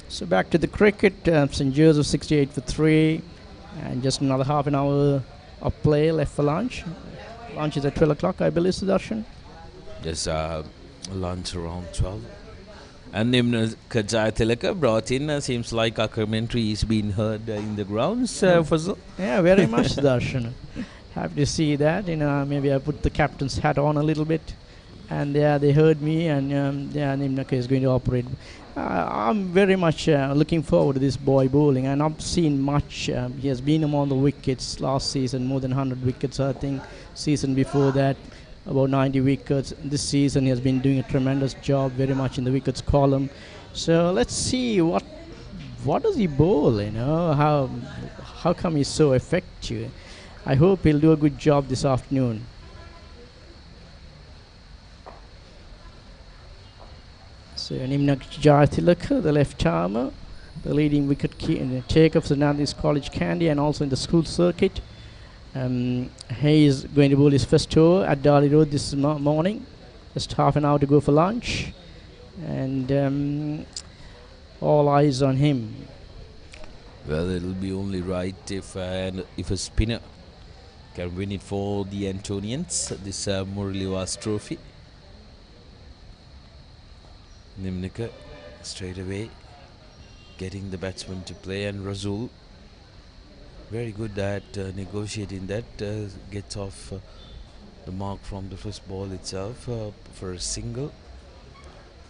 So back to the cricket, St. Joseph 68 for 3, and just another half an hour of play left for lunch. Lunch is at 12 o'clock, I believe, Sudarshan. There's lunch around 12. And Nimna Kajatilaka brought in, seems like our commentary is being heard in the grounds. Yeah, very much, Sudarshan. Happy to see that. Maybe I put the captain's hat on a little bit. And they heard me, and Nimnaka is going to operate. I'm very much looking forward to this boy bowling, and I've seen much. He has been among the wickets last season, more than 100 wickets, I think. Season before that, about 90 wickets. This season, he has been doing a tremendous job, very much in the wickets column. So let's see what does he bowl. How come he's so effective? I hope he'll do a good job this afternoon. So Nimnak Jatilaka, the left armer, the leading wicket taker of St. Anthony's College Kandy and also in the school circuit. He is going to bowl his first over at Dali Road this morning. Just half an hour to go for lunch. And all eyes on him. Well, it'll be only right if a spinner can win it for the Antonians, this Murali Vaas trophy. Nimnika straight away getting the batsman to play, and Razul very good at negotiating that, gets off the mark from the first ball itself for a single.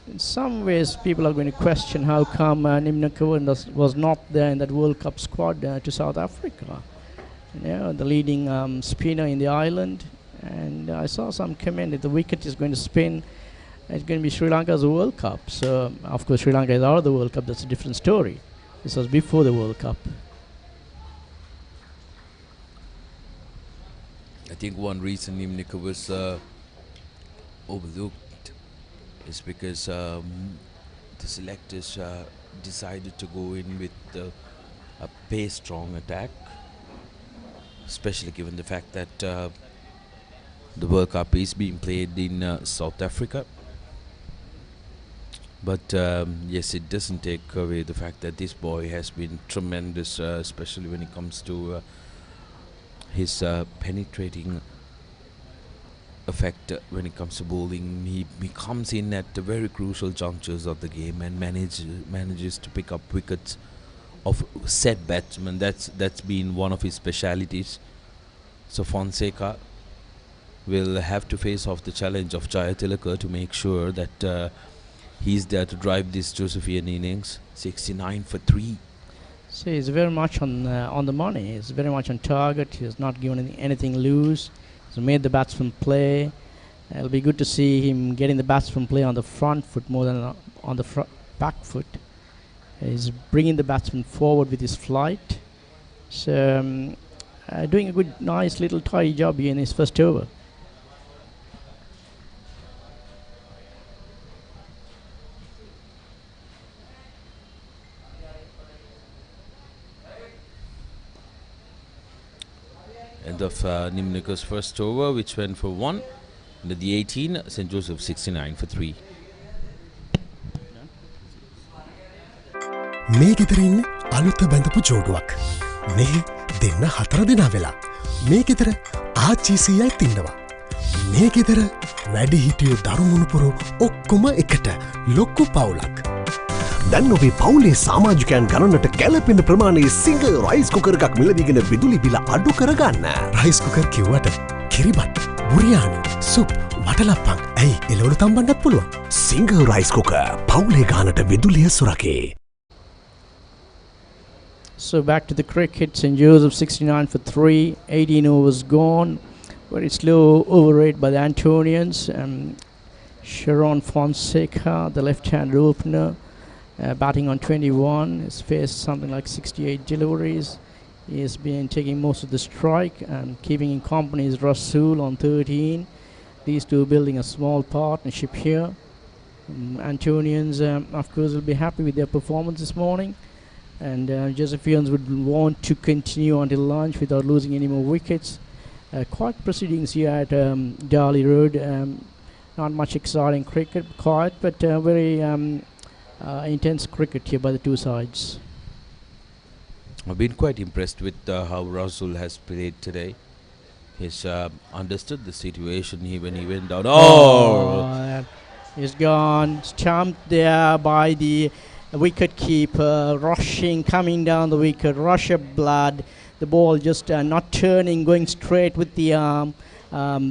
In some ways, people are going to question how come Nimnika was not there in that World Cup squad to South Africa. The leading spinner in the island, and I saw some comment that the wicket is going to spin. It's going to be Sri Lanka's World Cup. So, of course, Sri Lanka is out of the World Cup. That's a different story. This was before the World Cup. I think one reason Nimnika was overlooked is because the selectors decided to go in with a pace-strong attack, especially given the fact that the World Cup is being played in South Africa. But yes, it doesn't take away the fact that this boy has been tremendous, especially when it comes to his penetrating effect when it comes to bowling. He comes in at the very crucial junctures of the game and manages to pick up wickets of set batsmen. That's been one of his specialities. So Fonseca will have to face off the challenge of Jayatilaka to make sure that he's there to drive this Josephian innings. 69 for 3. So he's very much on the money. He's very much on target. He has not given anything loose. He's made the batsman play. It'll be good to see him getting the batsman play on the front foot more than on the back foot. He's bringing the batsman forward with his flight. So doing a good, nice little tidy job here in his first over. End of Nimnika's first over, which went for 1. Under the 18, St. Joseph 69 for 3. මේ ගෙදර ඉන්න අලුත බැඳපු ජෝඩුවක්. මේ දෙන්න 4 දෙනා වෙලා මේ ගෙදර ආච්චීසීයයි තින්නවා. මේ ගෙදර වැඩි හිටියෝ දරුමුණුපුරු ඔක්කොම එකට ලොක්කු පවුලක්. දැන් ඔබේ පවුලේ සමාජිකයන් ගණනට ගැලපෙන ප්‍රමාණයේ සිංහ රයිස් කුකර් එකක් මිලදීගෙන විදුලි බිල අඩු කරගන්න. රයිස් කුකර් කිව්වට කිරිබත්, බුරියානි, සුප්, වටලප්පන් ඇයි එළවලු තම්බන්නත් පුළුවන්. සිංහ රයිස් කුකර් පවුලේ ගානට විදුලිය සුරකේ. So back to the cricket. St. Joseph 69 for 3, 18 overs gone. Very slow over rate by the Antonians. Sharon Fonseca, the left-hand opener, batting on 21. Has faced something like 68 deliveries. He has been taking most of the strike and keeping in company is Rasul on 13. These two building a small partnership here. Antonians, of course, will be happy with their performance this morning. And Josephians would want to continue until lunch without losing any more wickets. Quiet proceedings here at Darley Road. Not much exciting cricket, quiet, but very intense cricket here by the two sides. I've been quite impressed with how Rasul has played today. He's understood the situation when he went down. Oh! He's gone, stumped there by the wicket keeper, rushing, coming down the wicket, rush of blood. The ball just not turning, going straight with the arm.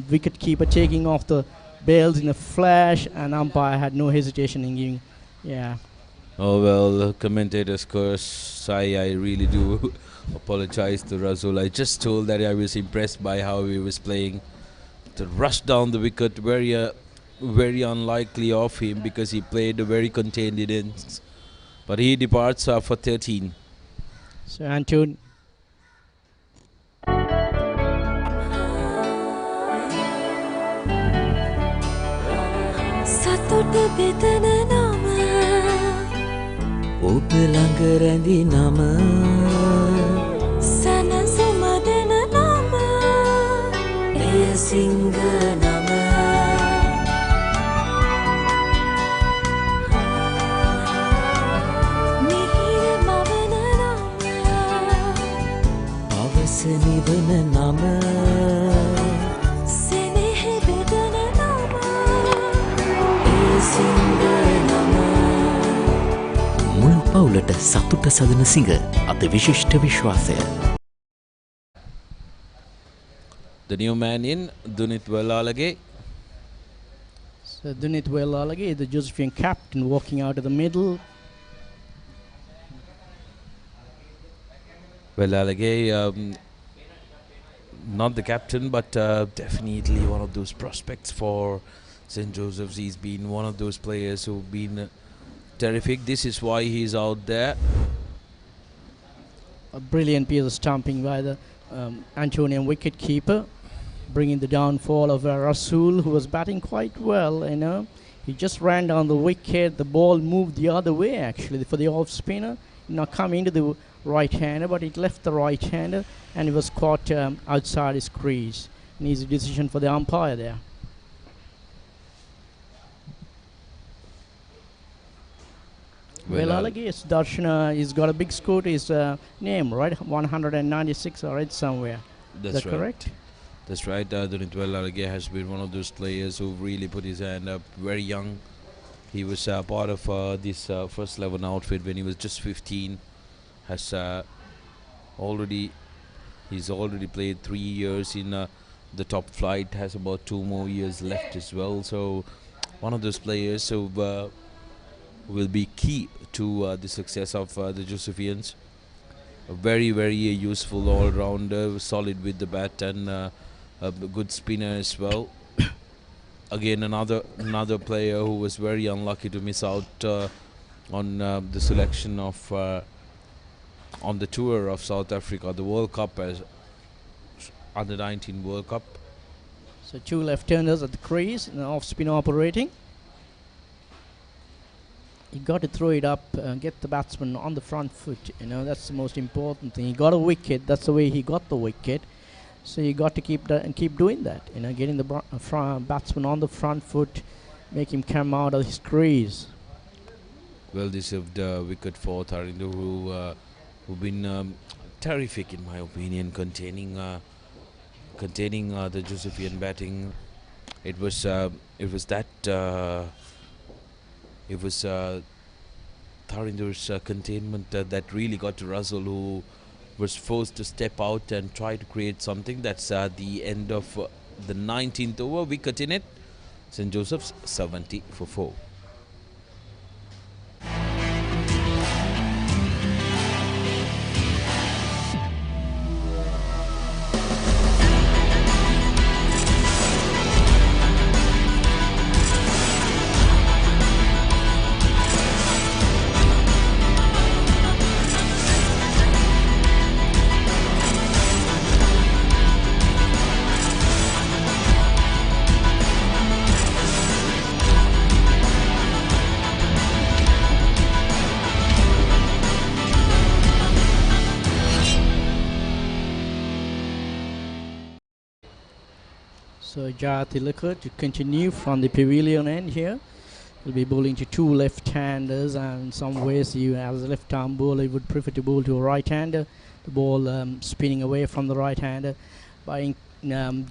Wicket keeper taking off the bails in a flash, and umpire had no hesitation in giving. Yeah. Oh well, commentators curse. I really do apologize to Rasul. I just told that I was impressed by how he was playing. To rush down the wicket, very unlikely of him because he played a very contained innings. But he departs for 13. So Antonian. සතුට බෙදන නම ඔබ ළඟ රැඳි නම සැනසුම දෙන නම එය සිංහ නම මිහිර මවන නම අවස නිවන නම සෙනෙහ බෙදන නම මුළු පවුලට සතුට සදන සිංහ අද විශිෂ්ට විශ්වාසය. The new man in, Dunit Velalage. So Dunit Velalage, the Josephian captain, walking out of the middle. Velalage, not the captain, but definitely one of those prospects for St. Joseph's. He's been one of those players who've been terrific. This is why he's out there. A brilliant piece of stumping by the Antonian wicket keeper, bringing the downfall of Rasul, who was batting quite well. You know, he just ran down the wicket. The ball moved the other way actually for the off spinner. Not come into the right-hander, but it left the right-hander, and it was caught outside his crease. An easy decision for the umpire there. Well, yes, Darshana, he's got a big score to his name, right? 196, all right, somewhere. That's Is that right. correct? That's right. Dunit Velalage has been one of those players who really put his hand up very young. He was part of this first 11 outfit when he was just 15. Has he's already played 3 years in the top flight. Has about 2 more years left as well. So one of those players who will be key to the success of the Josephians. A very, very useful all-rounder, solid with the bat, and a good spinner as well. Again, another player who was very unlucky to miss out on the selection of on the tour of South Africa, the World Cup, as under 19 World Cup. So 2 left-handers at the crease, and off-spin operating. You got to throw it up, get the batsman on the front foot. You know, that's the most important thing. He got a wicket. That's the way he got the wicket. So you got to keep doing that. You know, getting the batsman on the front foot, make him come out of his crease. Well deserved wicket for Tharindu, who've been terrific in my opinion, containing the Josephian batting. It was Tharinder's containment that really got to Russell, who was forced to step out and try to create something. That's the end of the 19th over. Wicket in it. St. Joseph's 70 for 4. So Jathilaker to continue from the pavilion end here. Will be bowling to two left-handers, and in some ways you as a left-arm bowler would prefer to bowl to a right-hander. The ball spinning away from the right-hander. But in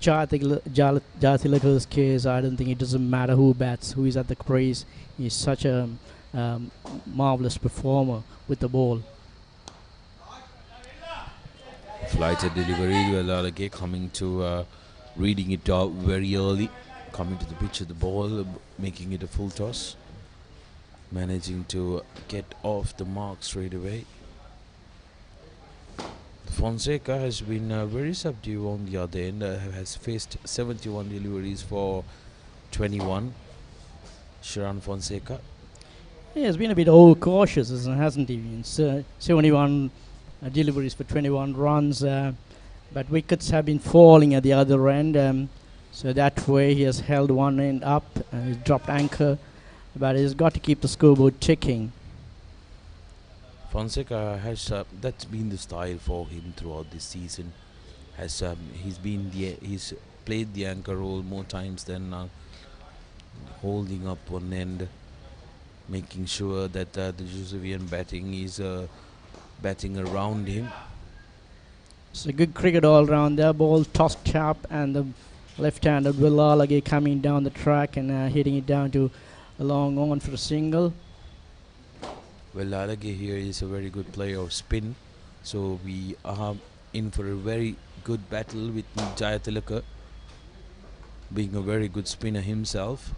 Jathilaker's case, I don't think it doesn't matter who bats, who is at the crease. He's such a marvelous performer with the ball. Flighted delivery, Velalage coming to reading it out very early, coming to the pitch of the ball, making it a full toss, managing to get off the mark straight away. Fonseca has been very subdued on the other end, has faced 71 deliveries for 21. Sharan Fonseca. He has been a bit overcautious, hasn't he? 71 deliveries for 21 runs. But wickets have been falling at the other end, so that way he has held one end up, he's dropped anchor, but he's got to keep the scoreboard ticking. Fonseca has that's been the style for him throughout this season. He's played the anchor role more times than holding up one end, making sure that the Josephian batting is batting around him. It's a good cricket all round there. Ball tossed up, and the left-handed Velalage coming down the track and hitting it down to a long on for a single. Velalage here is a very good player of spin, so we are in for a very good battle with Jayatilaka being a very good spinner himself.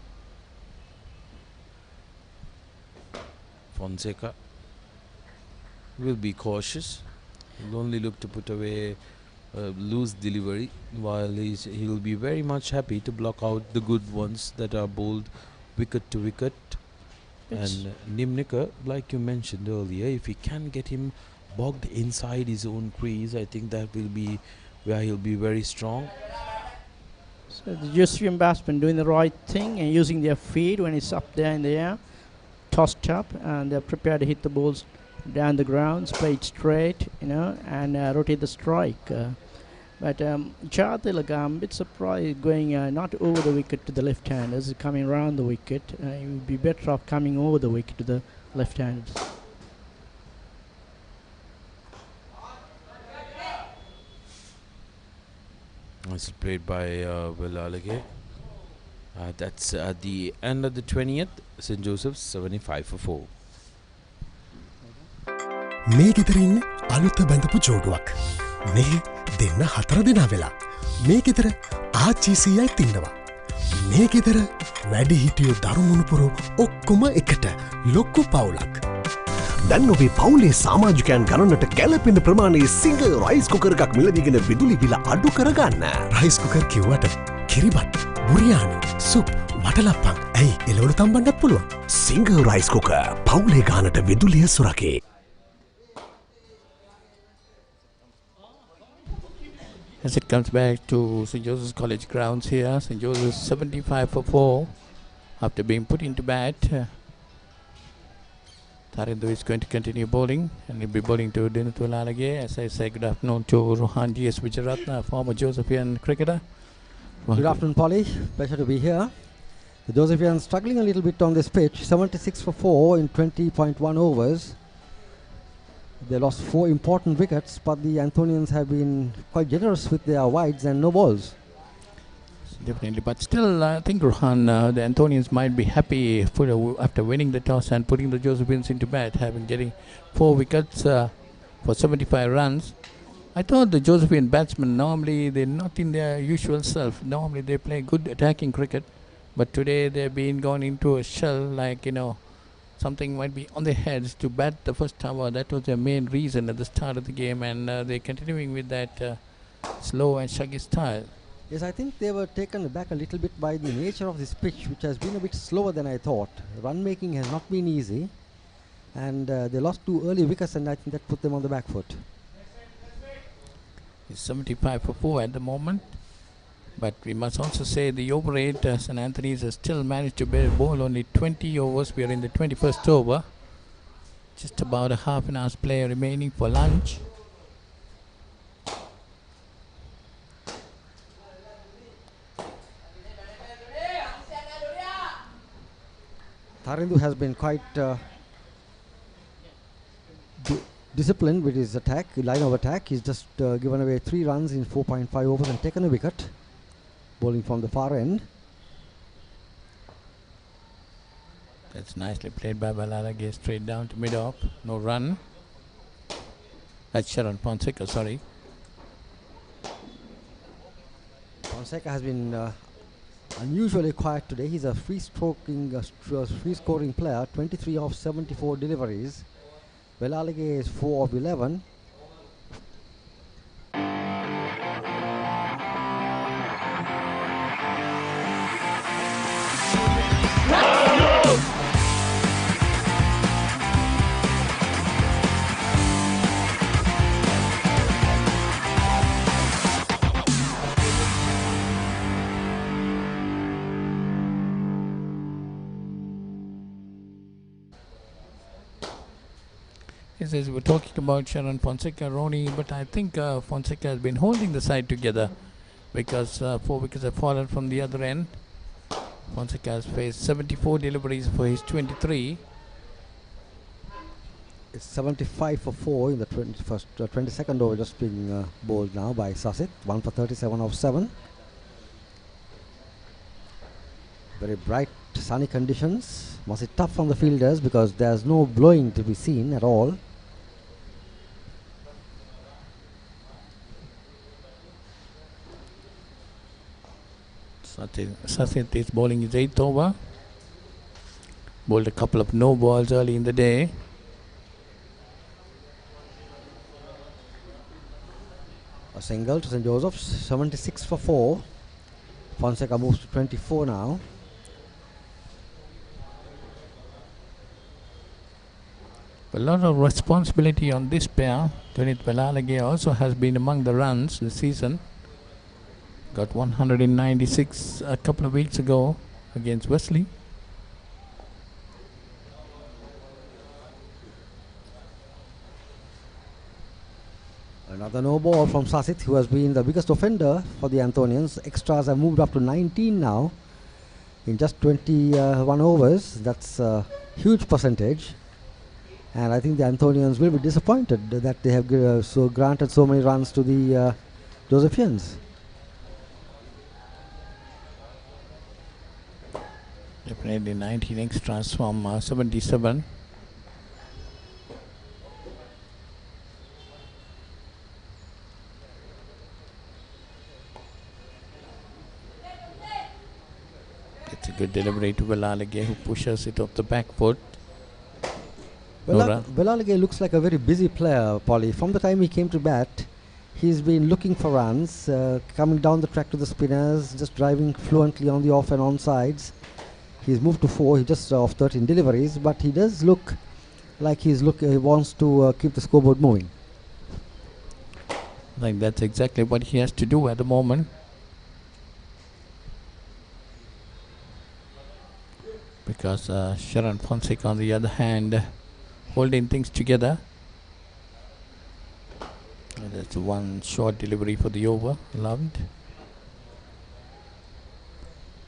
Fonseca will be cautious. He'll only look to put away loose delivery, while he'll be very much happy to block out the good ones that are bowled wicket to wicket. And Nimnika, like you mentioned earlier, if he can get him bogged inside his own crease, I think that will be where he'll be very strong. So the Josephian batsmen doing the right thing and using their feet when it's up there in the air, tossed up, and they're prepared to hit the balls down the grounds, play it straight, and rotate the strike. But Jathilaga, I'm a bit surprised going not over the wicket to the left-handers, coming around the wicket. He would be better off coming over the wicket to the left-handers. It's played by Velalage. That's at the end of the 20th. St. Joseph's 75 for 4. මේ ගෙදර ඉන්න අලුත බැඳපු ජෝඩුවක්. මේ දෙන්න 4 දෙනා වෙලා. මේ ගෙදර ආච්චිසියයි තින්නවා. මේ ගෙදර වැඩි හිටියෝ දරුමුණුපුරු ඔක්කොම එකට ලොක්කු පවුලක්. දැන් ඔබේ පවුලේ සමාජිකයන් ගණනට ගැලපෙන ප්‍රමාණයේ සිංහ රයිස් කුකර් එකක් මිලදීගෙන විදුලි බිල අඩු කරගන්න. රයිස් කුකර් කිව්වට කිරිබත්, බුරියානි, සුප්, වටලප්පන් ඇයි එළවලු තම්බන්නත් පුළුවන්. සිංහ රයිස් කුකර් පවුලේ ගානට විදුලිය සුරකේ. As it comes back to St. Joseph's College grounds here, St. Joseph's 75 for 4 after being put into bat. Tharindo is going to continue bowling, and he'll be bowling to Dinut Velalage. As I say, good afternoon to Rohan G.S. Vijayaratna, former Josephian cricketer. Good afternoon, Polly. Pleasure to be here. The Josephians struggling a little bit on this pitch. 76 for 4 in 20.1 overs. They lost 4 important wickets, but the Antonians have been quite generous with their wides and no balls. Definitely, but still, I think Rohan, the Antonians might be happy after winning the toss and putting the Josephians into bat, getting 4 wickets for 75 runs. I thought the Josephian batsmen normally they're not in their usual self. Normally they play good attacking cricket, but today they've been gone into a shell, like something might be on their heads to bat the first hour. That was their main reason at the start of the game, and they're continuing with that slow and shaggy style. Yes, I think they were taken aback a little bit by the nature of this pitch, which has been a bit slower than I thought. Run making has not been easy, and they lost 2 early wickets, and I think that put them on the back foot. It's 75 for 4 at the moment, but we must also say the over 8 St. Anthony's has still managed to bowl only 20 overs. We are in the 21st over. Just about a half an hour's play remaining for lunch. Tharindu has been quite disciplined with his line of attack. He's just given away 3 runs in 4.5 overs and taken a wicket, bowling from the far end. That's nicely played by Balalage, straight down to mid-off, no run. That's Sharan Fonseca, sorry. Fonseca has been unusually quiet today. He's a free-scoring player, 23 of 74 deliveries. Balalage is 4 of 11. As we're talking about Sharan Fonseca, Ronnie, but I think Fonseca has been holding the side together because 4 wickets have fallen from the other end. Fonseca has faced 74 deliveries for his 23. It's 75 for 4 in the 22nd over, just being bowled now by Sasit. 1 for 37 of 7. Very bright sunny conditions. Must be tough on the fielders because there's no blowing to be seen at all. Sasit is bowling his 8th over. Bowled a couple of no balls early in the day. A single to St. Joseph's, 76 for 4. Fonseca moves to 24 now. A lot of responsibility on this pair. Tunit Balalage also has been among the runs this season. Got 196 a couple of weeks ago against Wesley. Another no ball from Sasit, who has been the biggest offender for the Antonians. Extras have moved up to 19 now in just 21 overs. That's a huge percentage. And I think the Antonians will be disappointed that they have granted so many runs to the Josephians. Definitely 19 extras from 77. It's a good delivery to Balalage, who pushes it off the back foot. Balalage looks like a very busy player, Polly. From the time he came to bat, he's been looking for runs, coming down the track to the spinners, just driving fluently on the off and on sides. He's moved to 4, he just off 13 deliveries, but he does look like he wants to keep the scoreboard moving. I think that's exactly what he has to do at the moment. Because Sharan Fonseca, on the other hand, holding things together. And that's one short delivery for the over, allowed.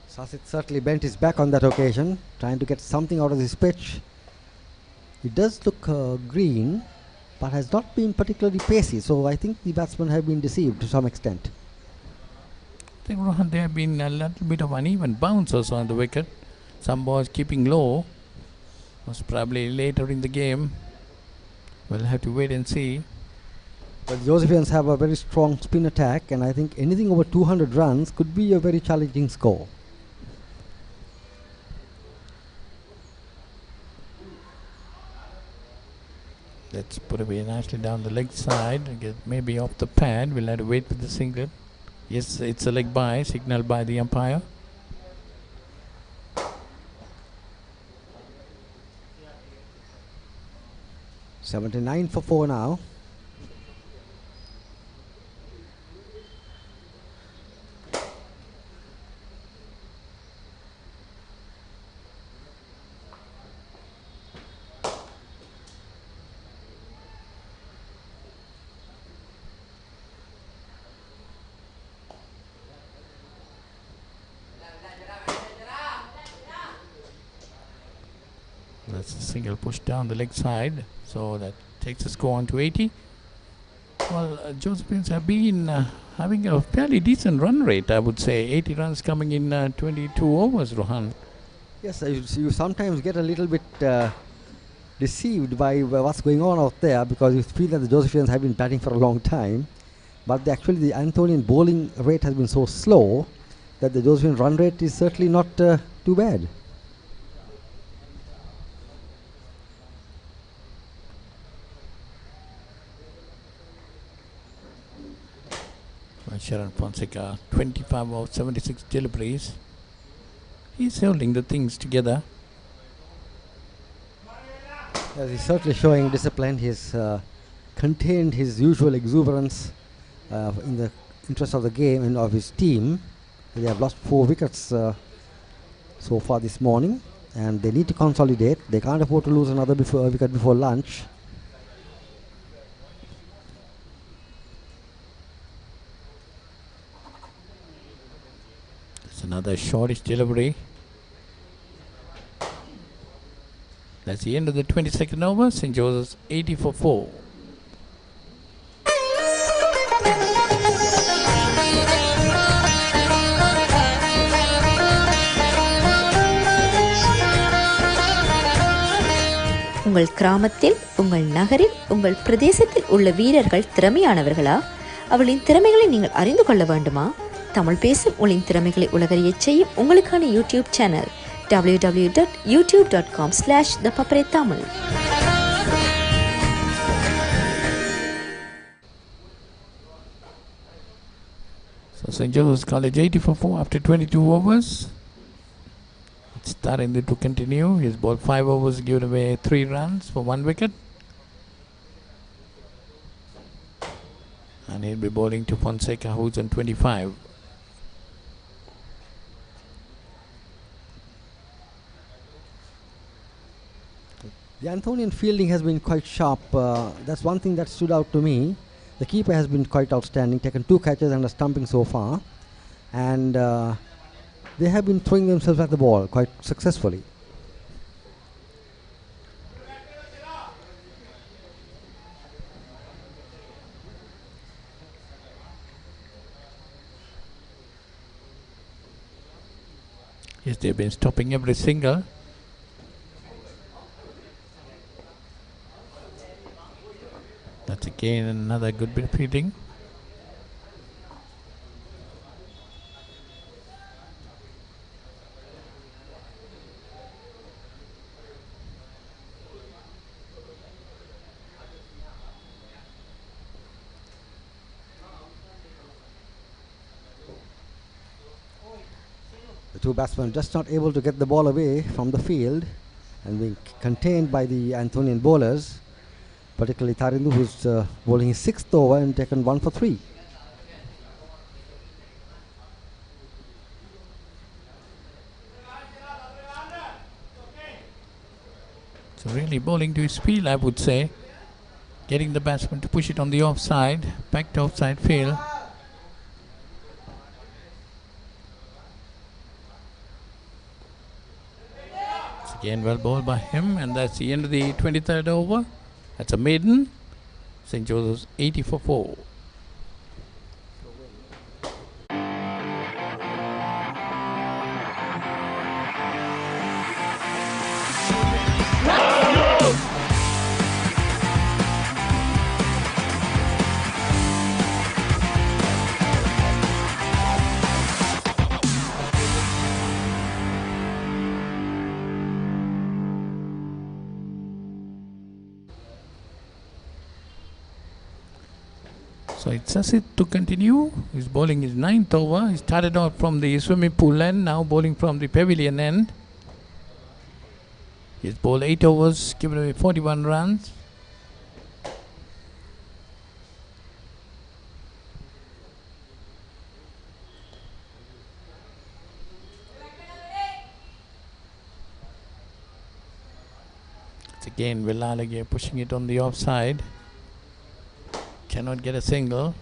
Sasit certainly bent his back on that occasion, trying to get something out of this pitch. It does look green, but has not been particularly pacey. So I think the batsmen have been deceived to some extent. I think, Rohan, there have been a little bit of uneven bounces on the wicket. Some balls keeping low. Most probably later in the game. We'll have to wait and see. But the Josephians have a very strong spin attack, and I think anything over 200 runs could be a very challenging score. Let's put away nicely down the leg side. Get maybe off the pad. We'll have to wait for the singlet. Yes, it's a leg by, signaled by the umpire. $79 for 4 now. That's a single push down the leg side, so that takes the score on to 80. Well, Josephians have been having a fairly decent run rate, I would say. 80 runs coming in 22 overs, Rohan. Yes, you sometimes get a little bit deceived by what's going on out there, because you feel that the Josephians have been batting for a long time, but actually the Antonian bowling rate has been so slow that the Josephian run rate is certainly not too bad. Sharan Fonseca, 25 of 76 deliveries. He's holding the things together. Yes, he's certainly showing discipline. He's contained his usual exuberance in the interest of the game and of his team. They have lost 4 wickets so far this morning, and they need to consolidate. They can't afford to lose another wicket before lunch. Another shortish delivery. That's the end of the 22nd over. St. Joseph's 80 for 4. உங்கள் கிராமத்தில், உங்கள் நகரில், உங்கள் பிரதேசத்தில் உள்ள வீரர்கள் திறமையானவர்களா? அவளின் திறமைகளை நீங்கள் அறிந்து கொள்ள வேண்டுமா? தமிழ் பேசும் உங்களின் திறமைகளை உலகறியச் செய்யும் உங்களுக்கான YouTube channel www.youtube.com/ThePapare Tamil. So St. Joseph's College 80 for 4 after 22 overs. It's starting to continue. He's bowled 5 overs, given away 3 runs for 1 wicket. And he'll be bowling to Fonseca, who's on 25. The Antonian fielding has been quite sharp. That's one thing that stood out to me. The keeper has been quite outstanding, taken 2 catches and a stumping so far. And they have been throwing themselves at the ball quite successfully. Yes, they've been stopping every single. That's again another good bit of fielding. The 2 batsmen just not able to get the ball away from the field and being contained by the Antonian bowlers, particularly Tarindu, who's bowling his 6th over and taken 1 for 3. So really bowling to his field, I would say. Getting the batsman to push it on the offside, back to offside field. It's again well bowled by him, and that's the end of the 23rd over. That's a maiden. St. Joseph's 80 for 4. So it's Sasit to continue. He's bowling his 9th over. He started out from the swimming pool end, now bowling from the pavilion end. He's bowled 8 overs, given away 41 runs. It's again Villalage pushing it on the offside. Cannot get a single.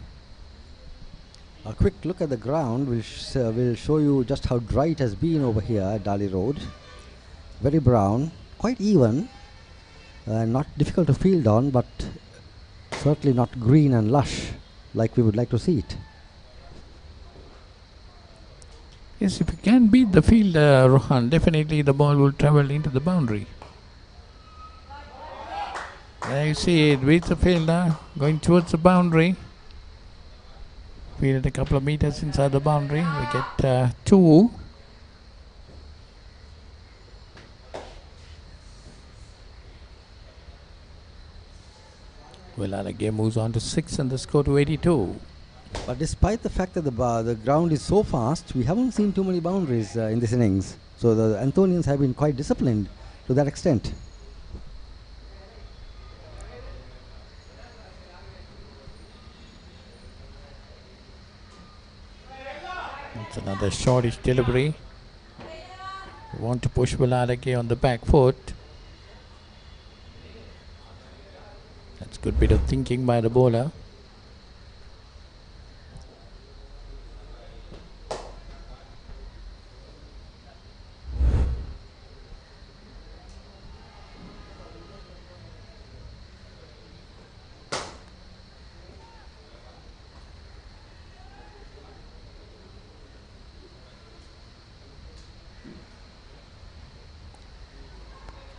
A quick look at the ground will show you just how dry it has been over here at Dali Road. Very brown, quite even, not difficult to field on, but certainly not green and lush like we would like to see it. Yes, if you can beat the fielder, Rohan, definitely the ball will travel into the boundary. There you see it, beats the fielder, going towards the boundary. Fielded a couple of meters inside the boundary. We get 2. Villalage moves on to 6 and the score to 82. But despite the fact that the ground is so fast, we haven't seen too many boundaries in this innings. So the Antonians have been quite disciplined to that extent. It's another shortish delivery. We want to push Villalage on the back foot. That's a good bit of thinking by the bowler.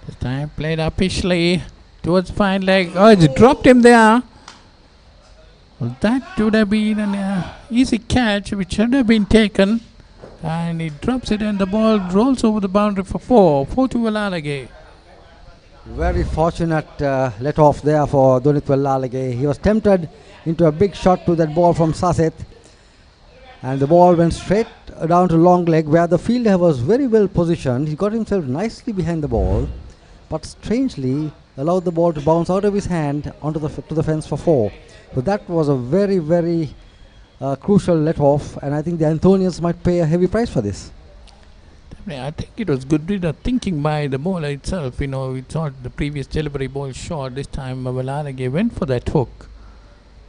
This time played uppishly towards fine leg. Oh, it's dropped him there. Well, that would have been an easy catch which should have been taken. And he drops it and the ball rolls over the boundary for 4. 4 to Villalage. Very fortunate let off there for Donit Villalage. He was tempted into a big shot to that ball from Saset. And the ball went straight down to long leg where the fielder was very well positioned. He got himself nicely behind the ball, but strangely allowed the ball to bounce out of his hand onto to the fence for 4. So that was a very, very crucial let off, and I think the Antonians might pay a heavy price for this. I think it was good bit of thinking by the bowler itself. You know, we thought the previous delivery ball short. This time Villalage went for that hook,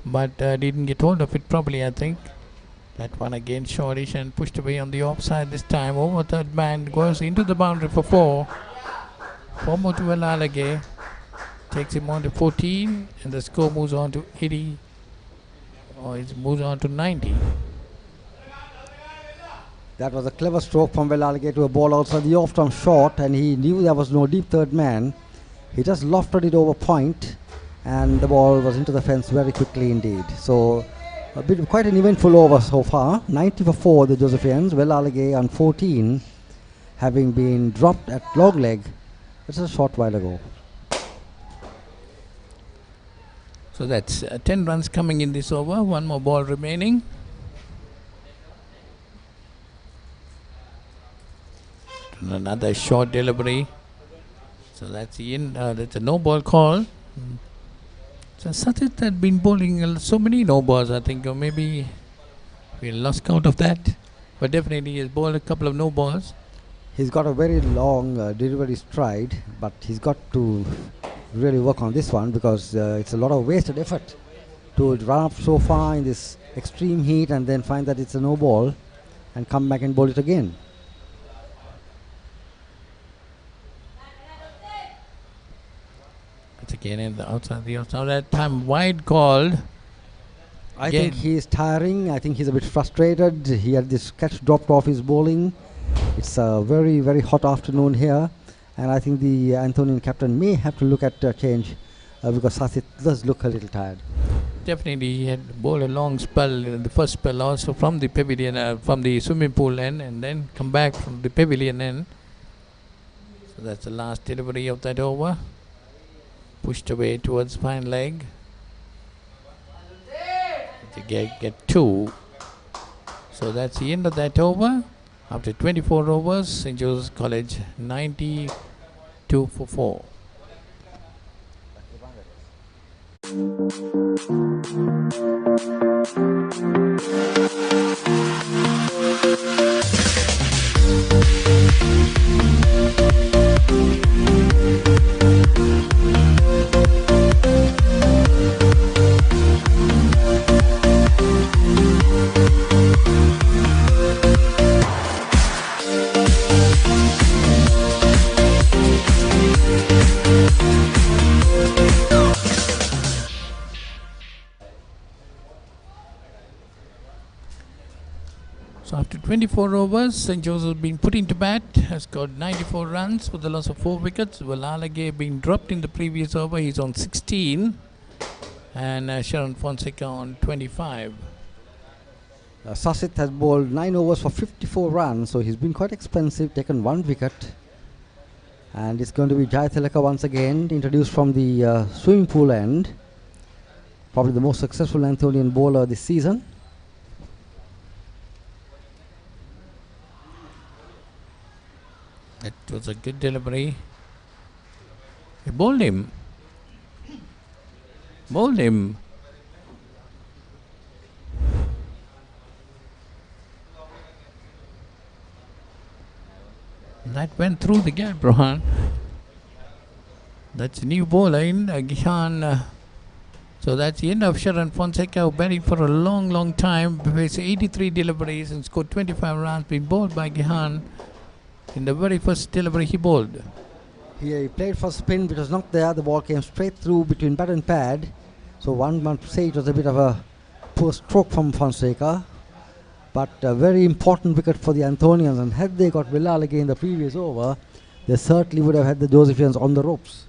but didn't get hold of it properly, I think. That one again shortish and pushed away on the offside this time. Over third man goes into the boundary for 4. 4 more to Villalage. Takes him on to 14 and the score moves on to 80. Or it moves on to 90. That was a clever stroke from Villalage to a ball outside the off-stump short, and he knew there was no deep third man. He just lofted it over point, and the ball was into the fence very quickly indeed. So quite an eventful over so far. 90 for 4 the Josephians. Villalage on 14, having been dropped at long leg just a short while ago. So that's 10 runs coming in this over. 1 more ball remaining. And another short delivery. So that's that's a no ball call. So Satit had been bowling so many no balls, I think, or maybe we lost count of that. But definitely he has bowled a couple of no balls. He's got a very long delivery stride, but he's got to really work on this one because it's a lot of wasted effort to run up so far in this extreme heat and then find that it's a no ball and come back and bowl it again. It's Again in the outside the outside. That time wide called. I Again. think he is tiring. I think he's a bit frustrated. He had this catch dropped off his bowling. It's a very, very hot afternoon here. And I think the Antonian captain may have to look at a change because Sasit does look a little tired. Definitely, he had bowled a long spell in the first spell also from the pavilion, from the swimming pool end, and then come back from the pavilion end. So that's the last delivery of that over. Pushed away towards fine leg. To get 2. So that's the end of that over. After 24 overs, St. Joseph's College 92 for 4. So after 24 overs, St. Joseph has been put into bat, has scored 94 runs with the loss of 4 wickets. Valalage being dropped in the previous over, he's on 16, and Sharon Fonseca on 25. Sasit has bowled 9 overs for 54 runs, so he's been quite expensive, taken 1 wicket. And it's going to be Jai Tilaka once again, introduced from the swimming pool end. Probably the most successful Antonian bowler this season. That was a good delivery. He bowled him. Bowled him. That went through the gap, Rohan. That's a new bowler in Gihan. So that's the end of Sharon Fonseca, who batted for a long, long time. Faced 83 deliveries and scored 25 runs. Been bowled by Gihan. In the very first delivery he bowled. He played for spin, which was not there. The ball came straight through between bat and pad. So one might say it was a bit of a poor stroke from Fonseca. But a very important wicket for the Antonians. And had they got Valalage in the previous over, they certainly would have had the Josephians on the ropes.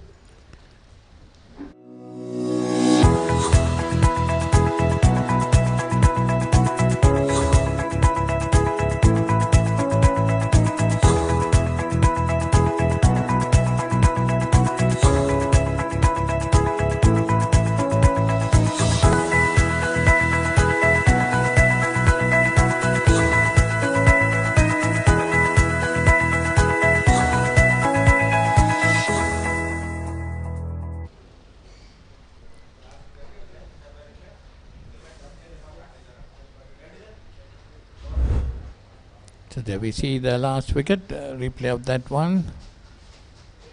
So there we see the last wicket, replay of that one.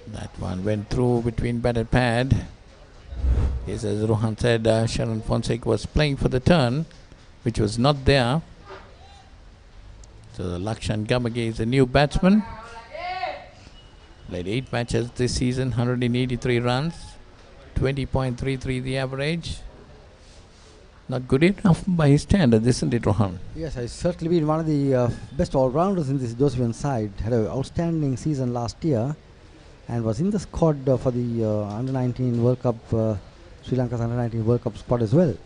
That one went through between bat and pad. Yes, as Rohan said, Sharon Fonseca was playing for the turn, which was not there. So Lakshan Gamage is a new batsman. Played 8 matches this season, 183 runs, 20.33 the average. Not good enough by his standards, isn't it, Rohan? Yes, he's certainly been one of the best all-rounders in this Josephian side. Had an outstanding season last year and was in the squad for the Under-19 World Cup, Sri Lanka's Under-19 World Cup squad as well.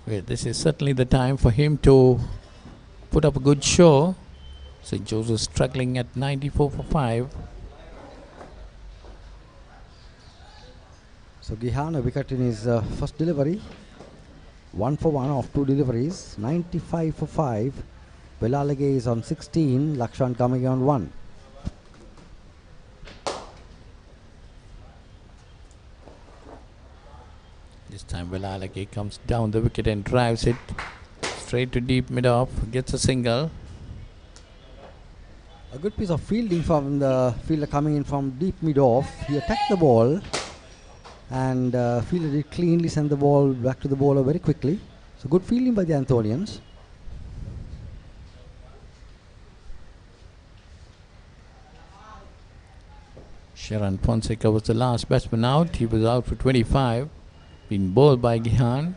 Well, this is certainly the time for him to put up a good show. St. Joseph struggling at 94 for 5. So Gihan, a wicket in his first delivery. 1 for 1 of 2 deliveries. 95 for 5. Valalage is on 16. Lakshan Gamage on 1. This time Valalage comes down the wicket and drives it straight to deep mid-off. Gets a single. A good piece of fielding from the fielder coming in from deep mid-off. He attacked the ball and fielded it cleanly, sent the ball back to the bowler very quickly. So good fielding by the Antonians. Sharon Fonseca was the last batsman out. He was out for 25. Being bowled by Gihan.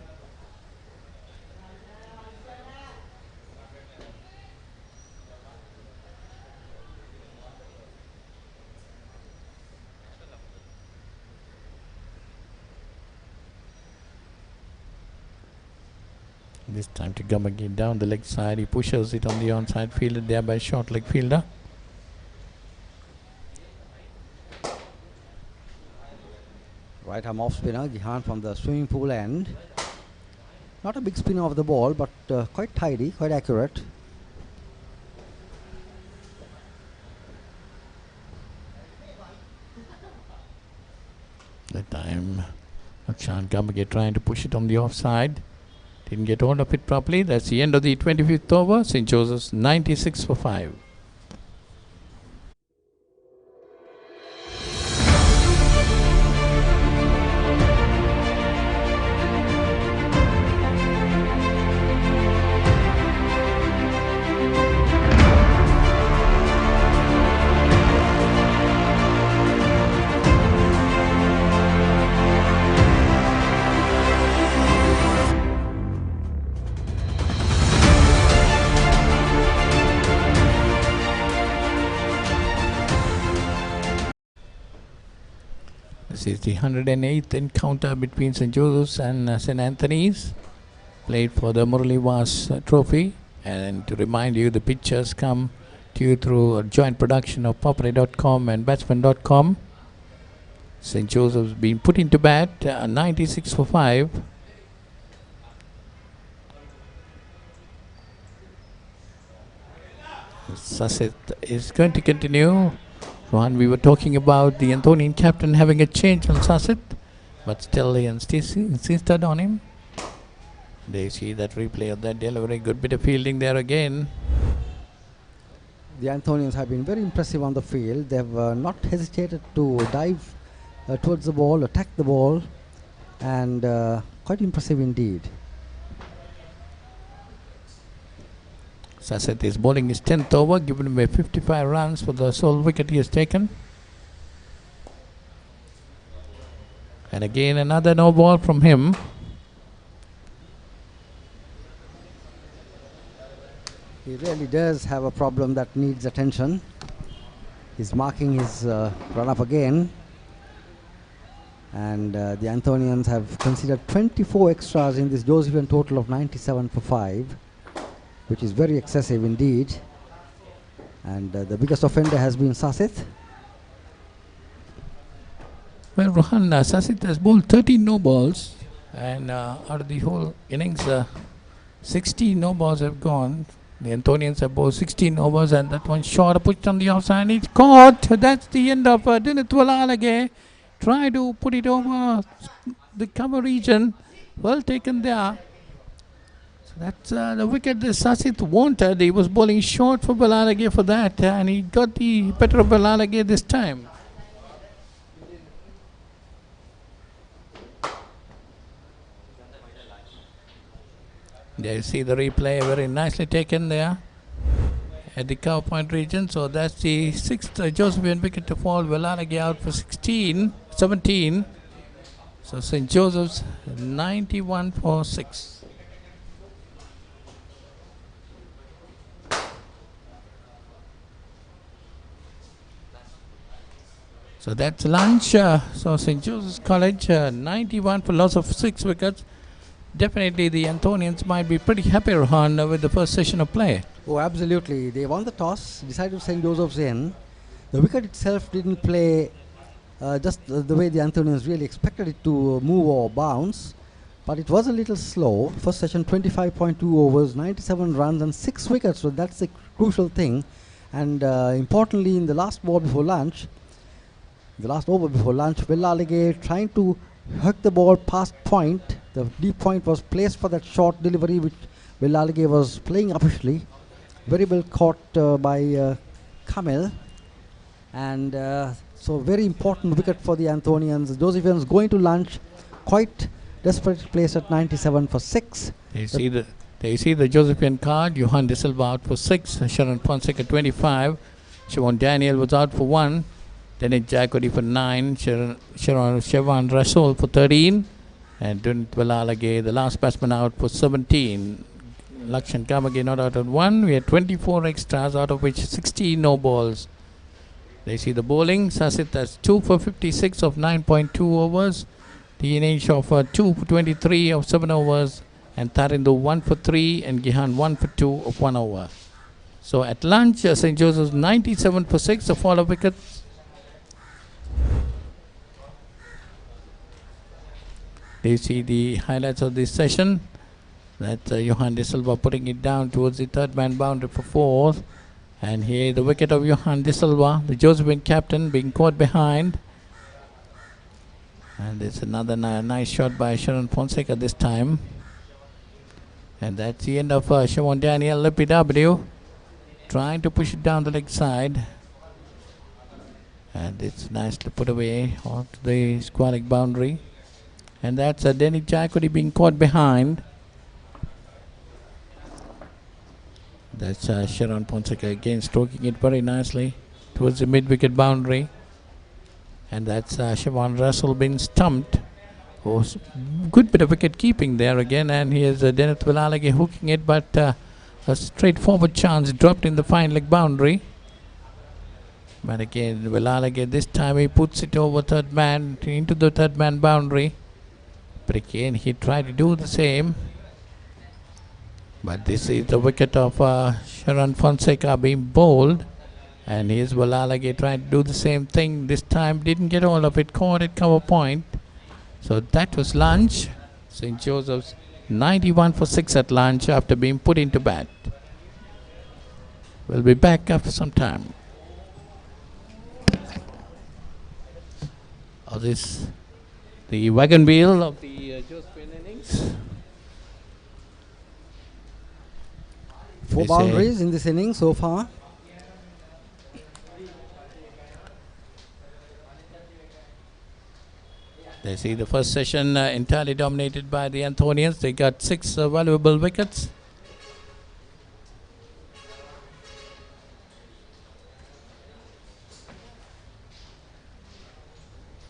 This time to come again down the leg side. He pushes it on the onside fielder, thereby short leg fielder. Right arm off spinner, Gihan from the swimming pool end. Not a big spinner of the ball, but quite tidy, quite accurate. That time, Akshan Gamage trying to push it on the offside. Didn't get hold of it properly. That's the end of the 25th over. St. Joseph's 96 for 5. This is the 108th encounter between St. Joseph's and St. Anthony's, played for the Murali Vaas trophy. And to remind you, the pictures come to you through a joint production of ThePapare.com and Batsman.com. St. Joseph's been put into bat, 96 for 5. Sasit is going to continue. Rohan, we were talking about the Antonian captain having a change on Sasit, but still he insisted on him. They see that replay of that delivery. Good bit of fielding there again. The Antonians have been very impressive on the field. They've not hesitated to dive towards the ball, attack the ball, and quite impressive indeed. Sasit is bowling his 10th over, given away 55 runs for the sole wicket he has taken. And again another no ball from him. He really does have a problem that needs attention. He's marking his run up again. And the Antonians have considered 24 extras in this Josephian total of 97 for 5. Which is very excessive indeed. And the biggest offender has been Sasit. Well, Rohan, Sasit has bowled 13 no balls, and out of the whole innings, 16 no balls have gone. The Antonians have bowled 16 overs, and that one short pushed on the outside. It's caught. That's the end of Dinit Walalage. Try to put it over the cover region. Well taken there. That's the wicket that Sasit wanted. He was bowling short for Balalage for that, and he got the better of Balalage this time. There you see the replay, very nicely taken there at the cover point region. So that's the 6th Josephian wicket to fall. Balalage out for 17. So St. Joseph's 91 for 6. So that's lunch. So St. Joseph's College 91 for loss of 6 wickets. Definitely the Antonians might be pretty happy, Rohan, with the first session of play. Oh, absolutely. They won the toss, decided to send Joseph's in. The wicket itself didn't play just the way the Antonians really expected it to move or bounce. But it was a little slow. First session 25.2 overs, 97 runs and 6 wickets. So that's the crucial thing. And importantly, in the last over before lunch, Balalage trying to hook the ball past point. The deep point was placed for that short delivery which Balalage was playing officially. Very well caught by Kamil. And so very important wicket for the Antonians. Josephians going to lunch, quite desperate place at 97 for 6. They see the Josephian card. Johan De Silva out for 6. Sharon Fonseca 25. Siobhan Daniel was out for 1. Dennis Jacody for 9, Siobhan Russell for 13, and Dunit Velalage, the last batsman, out for 17. Lakshan Kamage not out at 1. We had 24 extras, out of which 16 no balls. They see the bowling. Sasit has 2 for 56 of 9.2 overs. Dinesh of 2 for 23 of 7 overs. And Tarindu 1 for 3 and Gihan 1 for 2 of 1 over. So at lunch, St. Joseph's 97 for 6 of all of wickets. They see the highlights of this session. That's Johan De Silva putting it down towards the third man boundary for 4th. And here the wicket of Johan De Silva, the Josephian captain, being caught behind. And it's another nice shot by Sharon Fonseca this time. And that's the end of Siobhan Daniel LPW. Trying to push it down the leg side. And it's nicely put away onto the square leg boundary. And that's Denny Jacody being caught behind. That's Sharon Fonseca again stroking it very nicely towards the mid-wicket boundary. And that's Siobhan Russell being stumped. Oh, good bit of wicket keeping there again. And here's Dennis Velalage hooking it, but a straightforward chance dropped in the fine leg boundary. But again, Velalage this time he puts it over third man, into the third man boundary. But again, he tried to do the same. But this is the wicket of Sharon Fonseca being bowled. And here's Velalage trying to do the same thing. This time didn't get all of it, caught at cover point. So that was lunch. St. Joseph's 91 for 6 at lunch after being put into bat. We'll be back after some time. This the wagon wheel of the Josephian innings. 4 boundaries in this inning so far. They see the first session entirely dominated by the Antonians. They got 6 valuable wickets.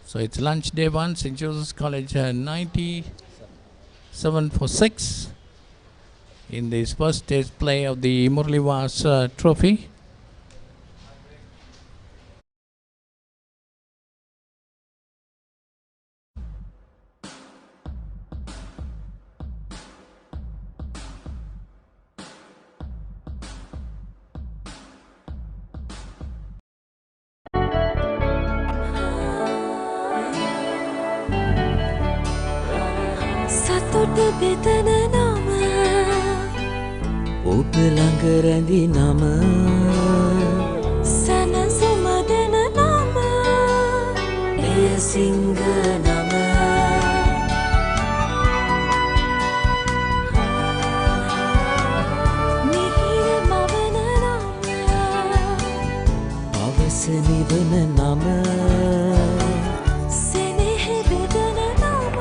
So it's lunch day 1, St. Joseph's College 97 for 6 in this first day's play of the Murali Vaas trophy. සතුට බෙදන නම ඔබ ළඟ රැඳි නම සැනසුම දෙන නම එය සිංහ නම මිහිර මවන නම පවස නිවන නම සෙනෙහ බෙදන නම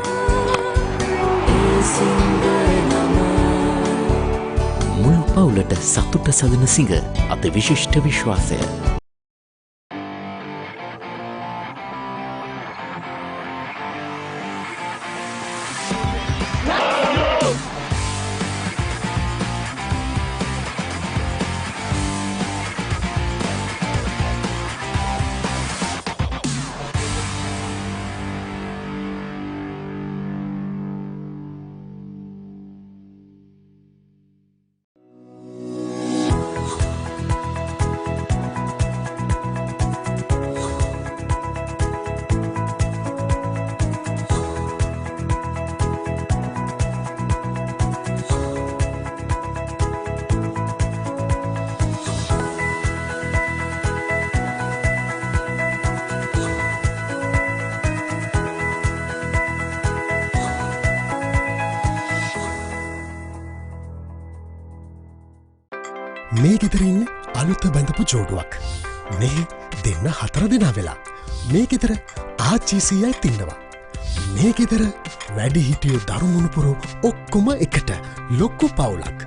මුළු පවුලට සතුට සදන සිඟ අද විශිෂ්ට විශ්වාසය. මේ ගෙදරඉන්න අලුත බැඳපු ජෝඩුවක් මේ දෙන්න 4 දෙනා වෙලා මේ ගෙදර ආච්චීසීයයි තින්නවා මේ ගෙදර වැඩි හිටියෝ දරුමුණුපුරු ඔක්කොම එකට ලොක්කු පවුලක්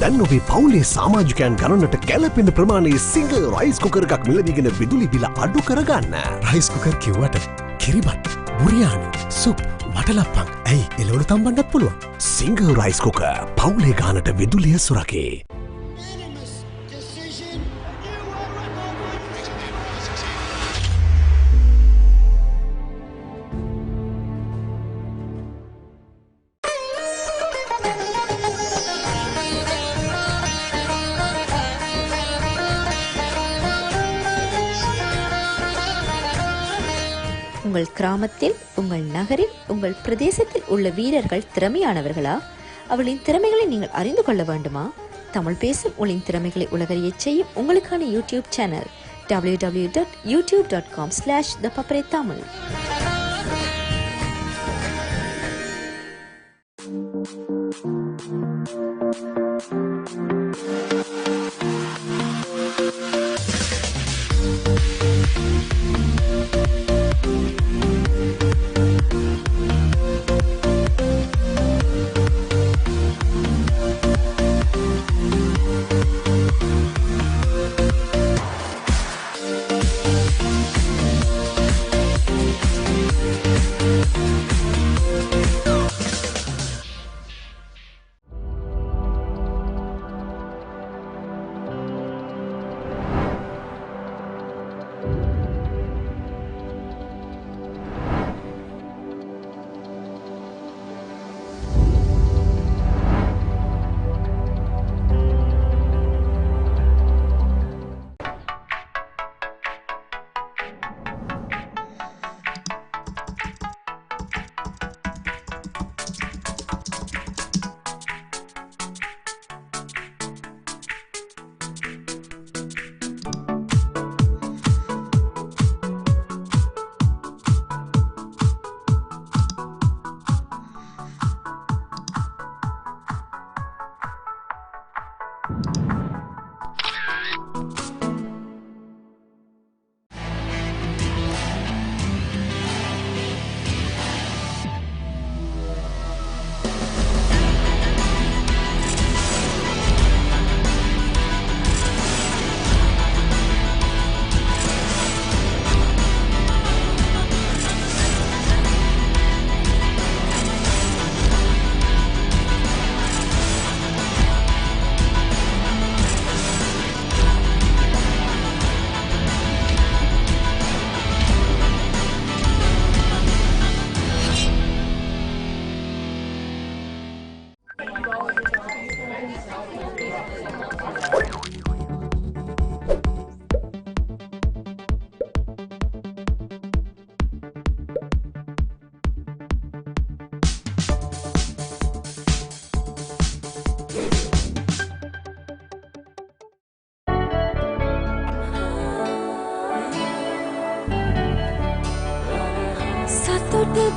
දැන් ඔබේ පවුලේ සමාජිකයන් ගණනට ගැලපෙන ප්‍රමාණයේ සිංග රයිස් කුකර් එකක් මිලදීගෙන විදුලි බිල අඩු කරගන්න. රයිස් කුකර් කිව්වට කිරිබත්, බුරියානි, සුප්, වටලප්පන් ඇයි එළවලු තම්බන්නත් පුළුවන්. සිංග රයිස් කුකර් පවුලේ ගානට විදුලිය සුරකේ. உங்கள் கிராமத்தில், உங்கள் நகரில், உங்கள் பிரதேசத்தில் உள்ள வீரர்கள் திறமையானவர்களா? அவர்களின் திறமைகளை நீங்கள் அறிந்து கொள்ள வேண்டுமா? தமிழ் பேசும் உங்களின் திறமைகளை உலகறியச் செய்யும் உங்களுக்கான யூடியூப் சேனல் www.youtube.com/ThePapare Tamil.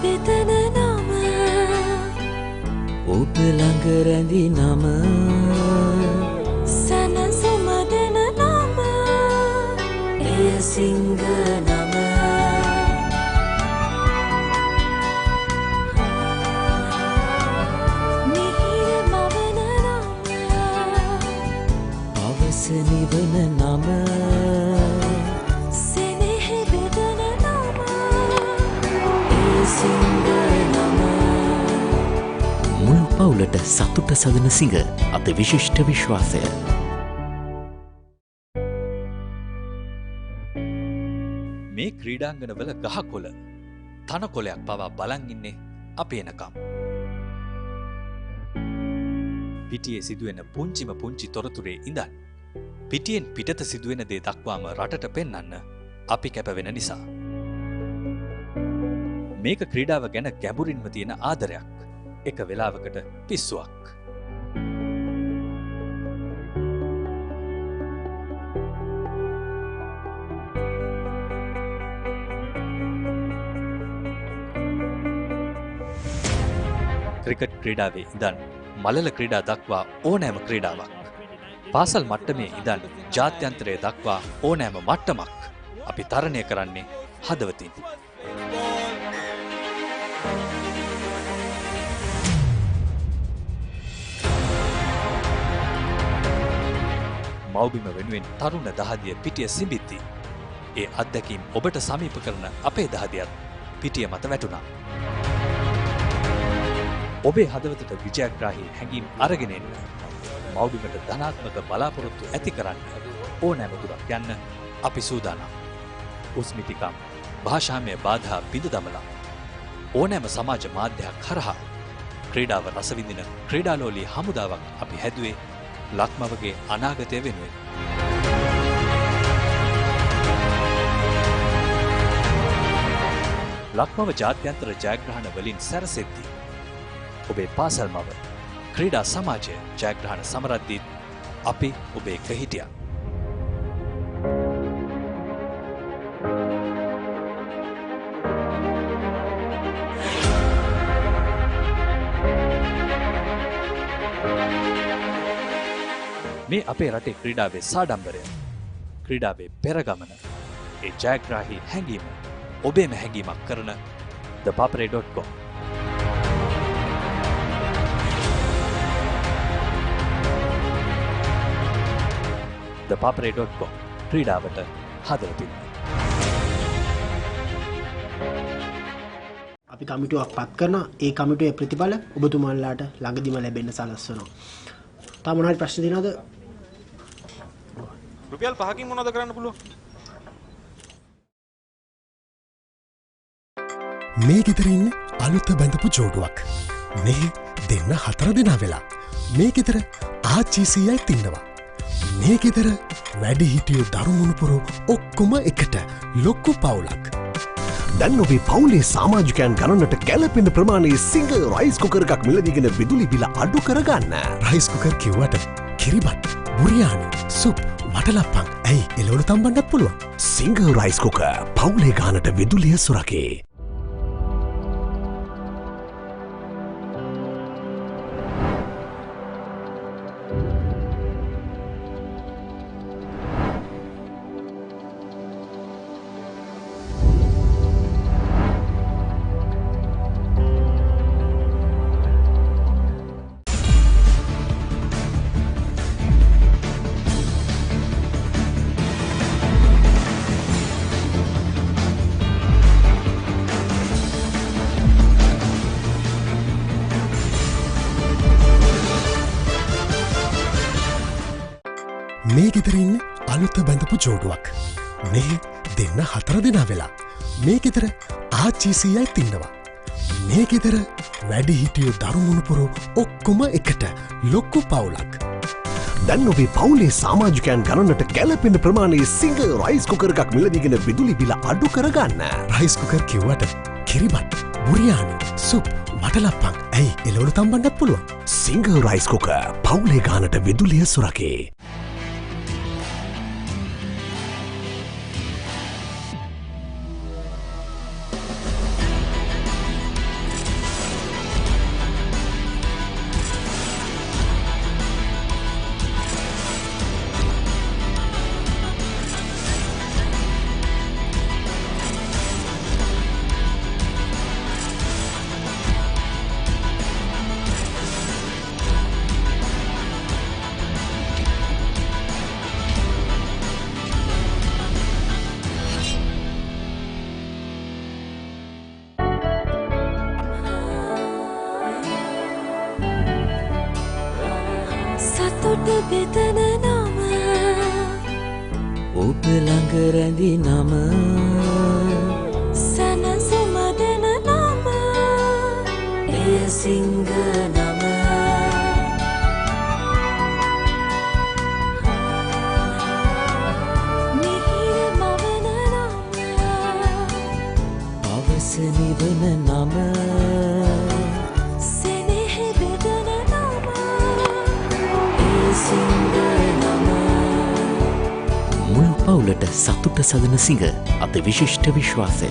බෙදන නම ඔබ ළඟ රැඳි නම සනසුම දෙන නම එය සිංහ නම මිහිර මවන නම පවස නිවන නම මුළු පවුලට සතුට සදන සිංහ අති විශිෂ්ට විශ්වාසය. මේ ක්‍රීඩාංගණවල ගහකොළ තනකොළයක් පවා බලන් ඉන්නේ අපි එනකම්. පිටියේ සිදුවෙන පුංචිම පුංචි තොරතුරේ ඉඳන් පිටියෙන් පිටත සිදුවෙන දේ දක්වාම රටට පෙන්වන්න අපි කැපවෙන නිසා. මේක ක්‍රීඩාව ගැන ගැඹුරින්ම තියෙන ආදරයක්. එක වෙලාවකට පිස්සුවක්. ක්‍රිකට් ක්‍රීඩාවේ ඉඳන් මලල ක්‍රීඩා දක්වා ඕනෑම ක්‍රීඩාවක්. පාසල් මට්ටමේ ඉඳන් ජාත්‍යන්තරය දක්වා ඕනෑම මට්ටමක් අපි තරණය කරන්නේ හදවතින්. මව්බිම වෙනුවෙන් තරුණ දහදිය පිටිය සිඹිද්දී ඒ අත්දැකීම් ඔබට සමීප කරන අපේ දහදියත් පිටිය මත වැටුණා. ඔබේ හදවතට විජයග්‍රාහී හැඟීම් අරගෙන එන්න, මව්බිමට ධනාත්මක බලාපොරොත්තු ඇති කරන්න, ඕනෑම දුරක් යන්න අපි සූදානම්. උස්මිතිකම්, භාෂාමය බාධා බිඳ දමලා ඕනෑම සමාජ මාධ්‍යයක් හරහා ක්‍රීඩාව රසවිඳින ක්‍රීඩාලෝලී හමුදාවක් අපි හැදුවේ ලක්මවගේ අනාගතය වෙනුවෙන්. ලක්මව ජාත්‍යන්තර ජයග්‍රහණ වලින් සැරසෙද්දී ඔබේ පාසල් මව ක්‍රීඩා සමාජය ජයග්‍රහණ සමරද්දීත් අපි ඔබ එක්ක හිටියා. මේ අපේ රටේ ක්‍රීඩාවේ සාඩම්බරය, ක්‍රීඩාවේ පෙරගමන, ඒ ජයග්‍රාහී හැඟීම ඔබේම හැඟීමක් කරන ThePapare.com. ThePapare.com ක්‍රීඩාවට හදවතින්. අපි කමිටුවක් පත් කරනවා. ඒ කමිටුවේ ප්‍රතිඵල ඔබතුමාලාට ළඟදිම ලැබෙන්න සලස්වනවා. තා මොනවද ප්‍රශ්න තියෙනවද? රුපියල් 5කින් මොනවද කරන්න පුළුවන්? මේ ගෙදර ඉන්න අලුත බැඳපු ජෝඩුවක්. මේ දෙන්න 4 දෙනා වෙලා. මේ ගෙදර ආච්චිසියයි ඉන්නවා. මේ ගෙදර වැඩි හිටියෝ දරුමුණුපුරු ඔක්කොම එකට ලොක්කු පවුලක්. දැන් ඔබේ පවුලේ සමාජිකයන් ගණනට ගැලපෙන ප්‍රමාණයේ සිංහ රයිස් කුකර් එකක් මිලදීගෙන විදුලි බිල අඩු කරගන්න. රයිස් කුකර් කිව්වට කිරිබත්, බුරියානි, සුප්, වටලප්පන් ඇයි එළවලු තම්බන්නත් පුළුවන්. සිංහ රයිස් කුකර් පවුලේ ගානට විදුලිය සුරකේ. මේ ගෙදර ඉන්න අලුත බැඳපු ජෝඩුවක්. මේ දෙන්න 4 දෙනා වෙලා. මේ ගෙදර ආච්චිසියයි ඉන්නවා. මේ ගෙදර වැඩි හිටියෝ දරුමුණුපුරු ඔක්කොම එකට ලොක්කු පවුලක්. දැන් ඔබේ පවුලේ සමාජිකයන් ගණනට ගැලපෙන ප්‍රමාණයේ සිංහ රයිස් කුකර් එකක් මිලදීගෙන විදුලි බිල අඩු කරගන්න. රයිස් කුකර් කිව්වට කිරිබත්, බුරියානි, සුප්, වටලප්පන් ඇයි එළවලු තම්බන්නත් පුළුවන්. සිංහ රයිස් කුකර් පවුලේ ගානට විදුලිය සුරකේ. සතුට බෙදන නම ඔබ ළඟ රැඳි නම සනසුම දෙන නම එය සිංහ නම මිහිර මවන නම පවස නිවන නම සෙනෙහ බෙදන නම එය සිංහ නම මුල් පවුලට සතුට සදන සිංහ අත විශිෂ්ට විශ්වාසය.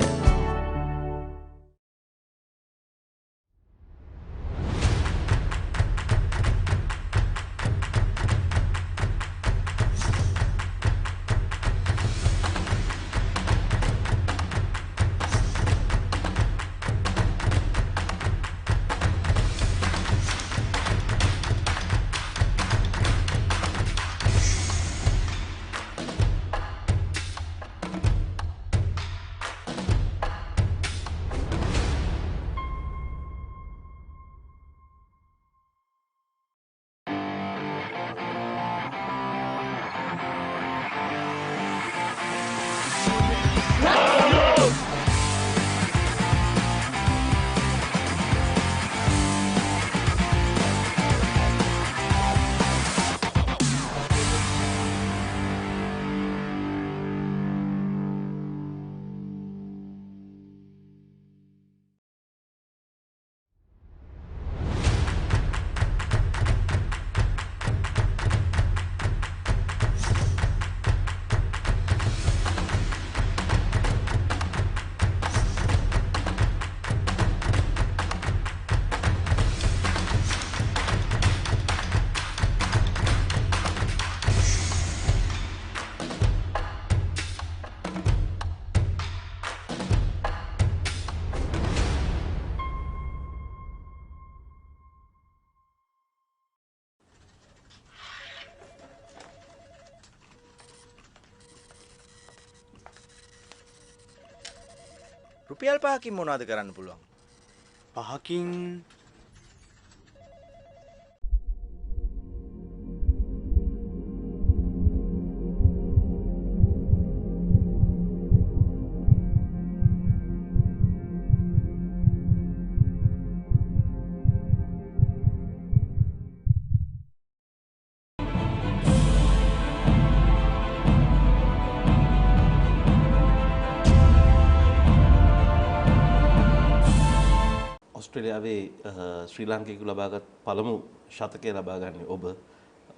රුපියල් 5කින් මොනවද කරන්න පුළුවන්? 5කින් ඔස්ට්‍රේලියාවේ ශ්‍රී ලාංකිකයෙකු ලබාගත් පළමු ශතකය ලබා ගන්නේ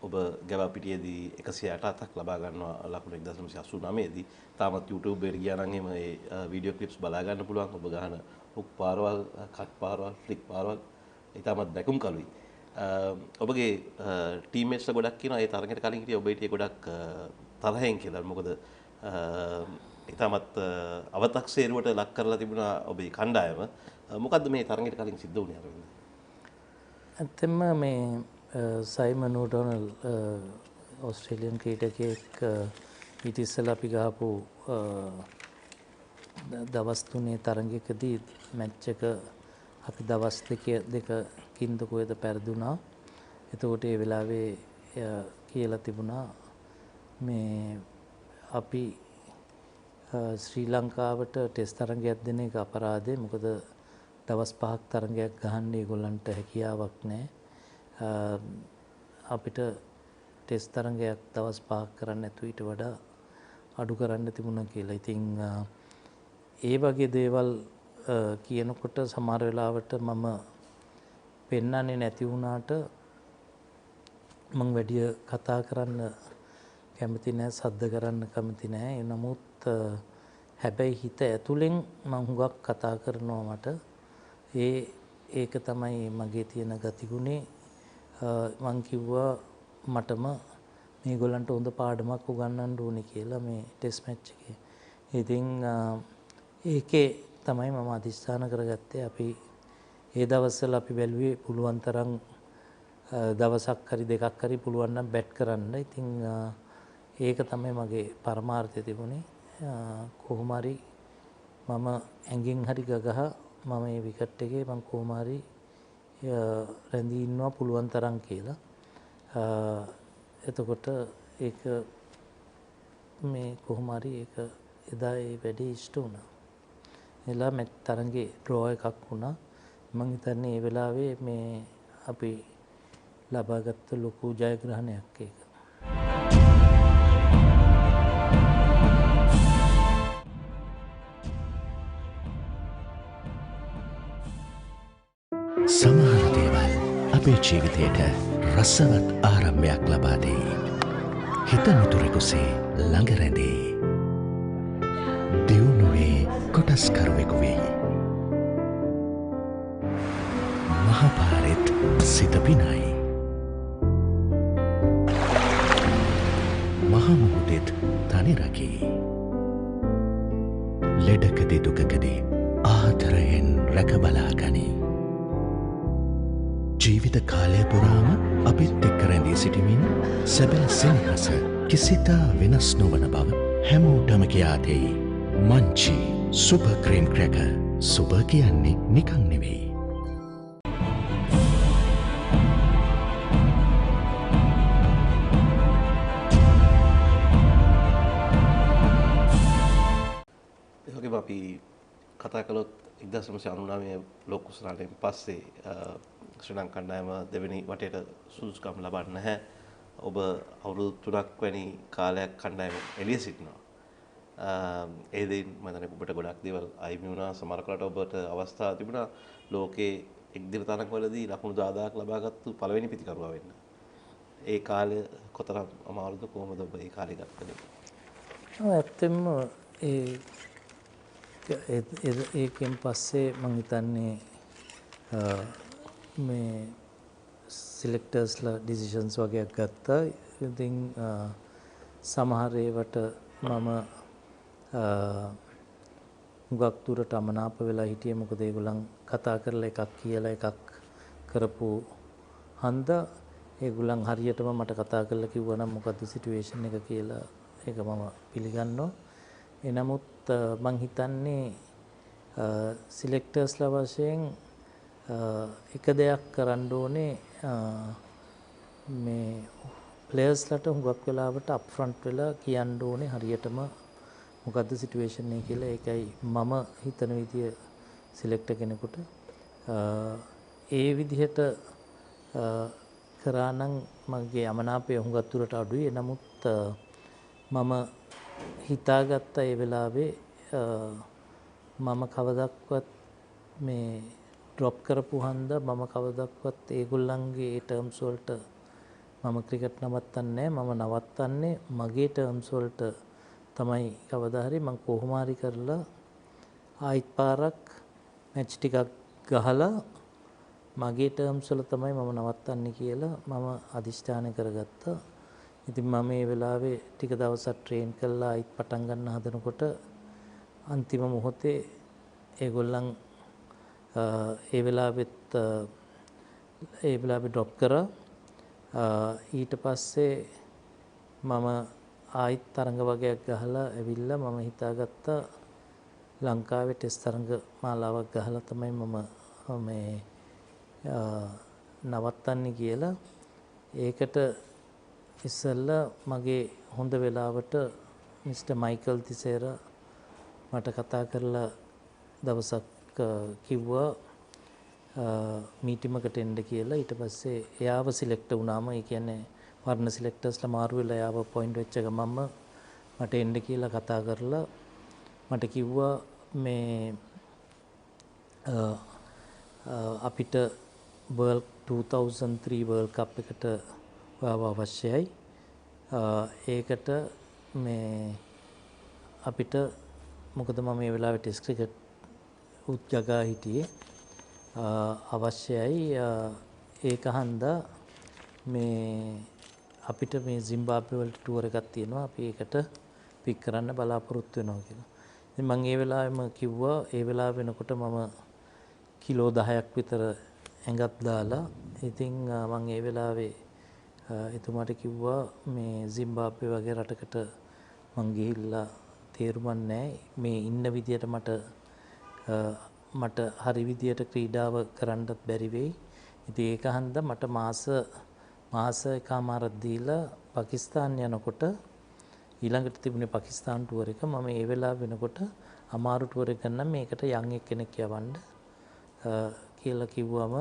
ඔබ ගැවපිටියේදී 167ක් ලබා ගන්නවා ලකුණු 1989 දී. තාමත් YouTube එකට ගියා නම් එහෙම ඒ වීඩියෝ ක්ලිප්ස් බලා ගන්න පුළුවන්. ඔබ ගහන හුක් පාරවල්, කට් පාරවල්, ෆ්ලික් පාරවල් ඊටමත් දැකුම් කළුයි. ඔබගේ ටීම්මේට්ස්ලා ගොඩක් කියනවා ඒ තරඟයට කලින් හිටිය ඔබ හිටියේ ගොඩක් තරහෙන් කියලා. මොකද ඊටමත් අවතක්සේරුවට ලක් කරලා තිබුණා ඔබේ කණ්ඩායම. මොකද්ද මේ තරඟයට කලින් සිද්ධ වුණේ අරවින්ද? ඇත්තෙන්ම මේ සයිමන් ඕඩොනල් ඕස්ට්‍රේලියන් ක්‍රීඩකයෙක් ඊට ඉස්සෙල්ලා අපි ගහපු දවස් 3 තරඟයකදී මැච් එක අපි දවස් දෙකකින් කොහෙද පෙරදුනා. එතකොට ඒ වෙලාවේ කියලා තිබුණා මේ අපි ශ්‍රී ලංකාවට ටෙස්ට් තරඟයක් දෙන එක අපරාධේ. මොකද දවස් 5ක් තරඟයක් ගහන්න ඒගොල්ලන්ට හැකියාවක් නැහැ. අපිට ටෙස්ට් තරඟයක් දවස් 5ක් කරන්න නැතුව ඊට වඩා අඩු කරන්න තිබුණා කියලා. ඉතින් ඒ වගේ දේවල් කියනකොට සමහර වෙලාවට මම පෙන්වන්නේ නැති වුණාට මම වැඩි කතා කරන්න කැමති නැහැ, සද්ද කරන්න කැමති නැහැ. නමුත් හැබැයි හිත ඇතුලෙන් මම හුඟක් කතා කරනවා මට. ඒක තමයි මගේ තියෙන ගතිගුණේ. මං කිව්වා මටම මේගොල්ලන්ට හොඳ පාඩමක් උගන්වන්න ඕනේ කියලා මේ ටෙස්ට් මැච් එකේ. ඉතින් ඒකේ තමයි මම අදිස්ථාන කරගත්තේ. අපි ඒ දවස්වල අපි බැලුවේ පුළුවන් තරම් දවසක් හරි දෙකක් හරි පුළුවන් නම් බැට් කරන්න. ඉතින් ඒක තමයි මගේ පරමාර්ථය තිබුණේ. කොහොම හරි මම ඇඟෙන් හරි ගගහ මම මේ විකට් එකේ මම කොහොම හරි රැඳී ඉන්නවා පුළුවන් තරම් කියලා. එතකොට ඒක මේ කොහොම හරි ඒක එදා ඒ වැඩේ ඉෂ්ට වුණා. එලා මැච් තරඟේ ඩ්‍රෝ එකක් වුණා. මම හිතන්නේ ඒ වෙලාවේ මේ අපි ලබාගත්ත ලොකු ජයග්‍රහණයක් ඒක. සමහර දේවල් අපේ ජීවිතයට රසවත් ආරම්භයක් ලබා දෙයි. හිත මිතුරෙකුසේ ළඟ රැඳේ. දියුණුවේ කොටස්කරුවෙකු වෙයි. මහපාරෙත් සිත පිනයි. මහමුහුදෙත් තනි රකී. ලෙඩකදී දුකකදී ආදරයෙන් රැකබලා ගනී. ජීවිත කාලය පුරාම අපිත් එක්ක රැඳී සිටිමින් සැබෑ සෙනෙහස කිසිතා වෙනස් නොවන බව හැමෝටම කියා දෙයි. Munchee super cream cracker. Super කියන්නේ නිකන් නෙවෙයි. ඒකම අපි කතා කළොත් 1999 ලෝක කුසලාවෙන් පස්සේ ශ්‍රී ලංකා කණ්ඩායම දෙවෙනි වටේට සුදුසුකම් ලබන්නේ නැහැ. ඔබ අවුරුදු 3ක් වැනි කාලයක් කණ්ඩායම එළිය සිටිනවා. ඒ දෙයින් මම හිතන්නේ ඔබට ගොඩක් දේවල් අයිමි වුණා. සමහර කලට ඔබට අවස්ථා තිබුණා ලෝකේ එක්දින තරඟවලදී ලකුණු 1000ක් ලබාගත්තු පළවෙනි පිතිකරුවා වෙන්න. ඒ කාලය කොතරම් අමාරුද? කොහොමද ඔබ ඒ කාලේ ගත කළේ? ඇත්තෙන්ම ඒකෙන් පස්සේ මම හිතන්නේ මේ සිලෙක්ටර්ස්ලා ඩිසිෂන්ස් වගේක් ගත්තා. ඉතින් සමහර ඒවට මම හුඟක් දුරට අමනාප වෙලා හිටියේ. මොකද ඒගොල්ලන් කතා කරලා එකක් කියලා එකක් කරපු හන්දා ඒගොල්ලන් හරියටම මට කතා කරලා කිව්වා නම් මොකද්ද සිටුේෂන් එක කියලා ඒක මම පිළිගන්නවා. එනමුත් මං හිතන්නේ සිලෙක්ටර්ස්ලා වශයෙන් එක දෙයක් කරන්න ඕනේ මේ ප්ලේයර්ස්ලට හුඟක් වෙලාවට අප් ෆ්‍රන්ට් වෙලා කියන්න ඕනේ හරියටම මොකද්ද සිටුේෂන් එක කියලා. ඒකයි මම හිතන විදිය සිලෙක්ටර් කෙනෙකුට ඒ විදිහට කරා නම් මගේ යමනාපය හුඟක් දුරට අඩුයි. නමුත් මම හිතාගත්ත ඒ වෙලාවේ මම කවදක්වත් මේ ඩ්‍රොප් කරපු හන්දා මම කවදක්වත් ඒගොල්ලන්ගේ ඒ ටර්ම්ස් වලට මම ක්‍රිකට් නවත්තන්නේ නැහැ. මම නවත්තන්නේ මගේ ටර්ම්ස් වලට තමයි. කවදා හරි මම කොහොම හරි කරලා ආයිත් පාරක් මැච් ටිකක් ගහලා මගේ ටර්ම්ස් වල තමයි මම නවත්තන්නේ කියලා මම අදිෂ්ඨාන කරගත්තා. ඉතින් මම මේ වෙලාවේ ටික දවසක් ට්‍රේන් කළා ආයිත් පටන් ගන්න හදනකොට අන්තිම මොහොතේ ඒගොල්ලන් ඒ වෙලාවෙත් ඩ්‍රොප් කරා. ඊට පස්සේ මම ආයිත් තරඟ වගේක් ගහලා ඇවිල්ලා මම හිතාගත්තා ලංකාවේ ටෙස්ට් තරඟ මාලාවක් ගහලා තමයි මම මේ නවත්තන්නේ කියලා. ඒකට ඉස්සෙල්ලා මගේ හොඳ වෙලාවට මිස්ටර් මයිකල් තිසේරා මට කතා කරලා දවසක් කිව්වා මීටිමකට එන්න කියලා. ඊට පස්සේ එයාව සිලෙක්ට් වුණාම ඒ කියන්නේ වර්ණ සිලෙක්ටර්ස්ලා මාරු වෙලා එයාව පොයින්ට් වෙච්ච ගමන්ම මට එන්න කියලා කතා කරලා මට කිව්වා මේ අපිට World 2003 World Cup එකට ඔයාව අවශ්‍යයි. ඒකට මේ අපිට මොකද මම මේ වෙලාවේ ටෙස්ට් ක්‍රිකට් උත්ජගා හිටියේ අවශ්‍යයි. ඒක හන්දා මේ අපිට මේ සිම්බාබ්වේ වලට ටුවර් එකක් තියෙනවා. අපි ඒකට පික් කරන්න බලාපොරොත්තු වෙනවා කියලා. ඉතින් මම ඒ වෙලාවෙම කිව්වා ඒ වෙලාව වෙනකොට මම කිලෝ 10ක් විතර ඇඟත් දාලා. ඉතින් මම ඒ වෙලාවේ එතුමාට කිව්වා මේ සිම්බාබ්වේ වගේ රටකට මං ගිහිල්ලා තේරුමක් නැහැ. මේ ඉන්න විදියට මට හරි විදියට ක්‍රීඩාව කරන්නත් බැරි වෙයි. ඉතින් ඒක හන්දා මට මාස එකමාරක් දීලා පාකිස්තාන් යනකොට ඊළඟට තිබුණේ පාකිස්තාන් ටුවර් එක. මම ඒ වෙලාව වෙනකොට අමාරු ටුවර් එක ගන්න මේකට යන් එක්කෙනෙක් යවන්න කියලා කිව්වම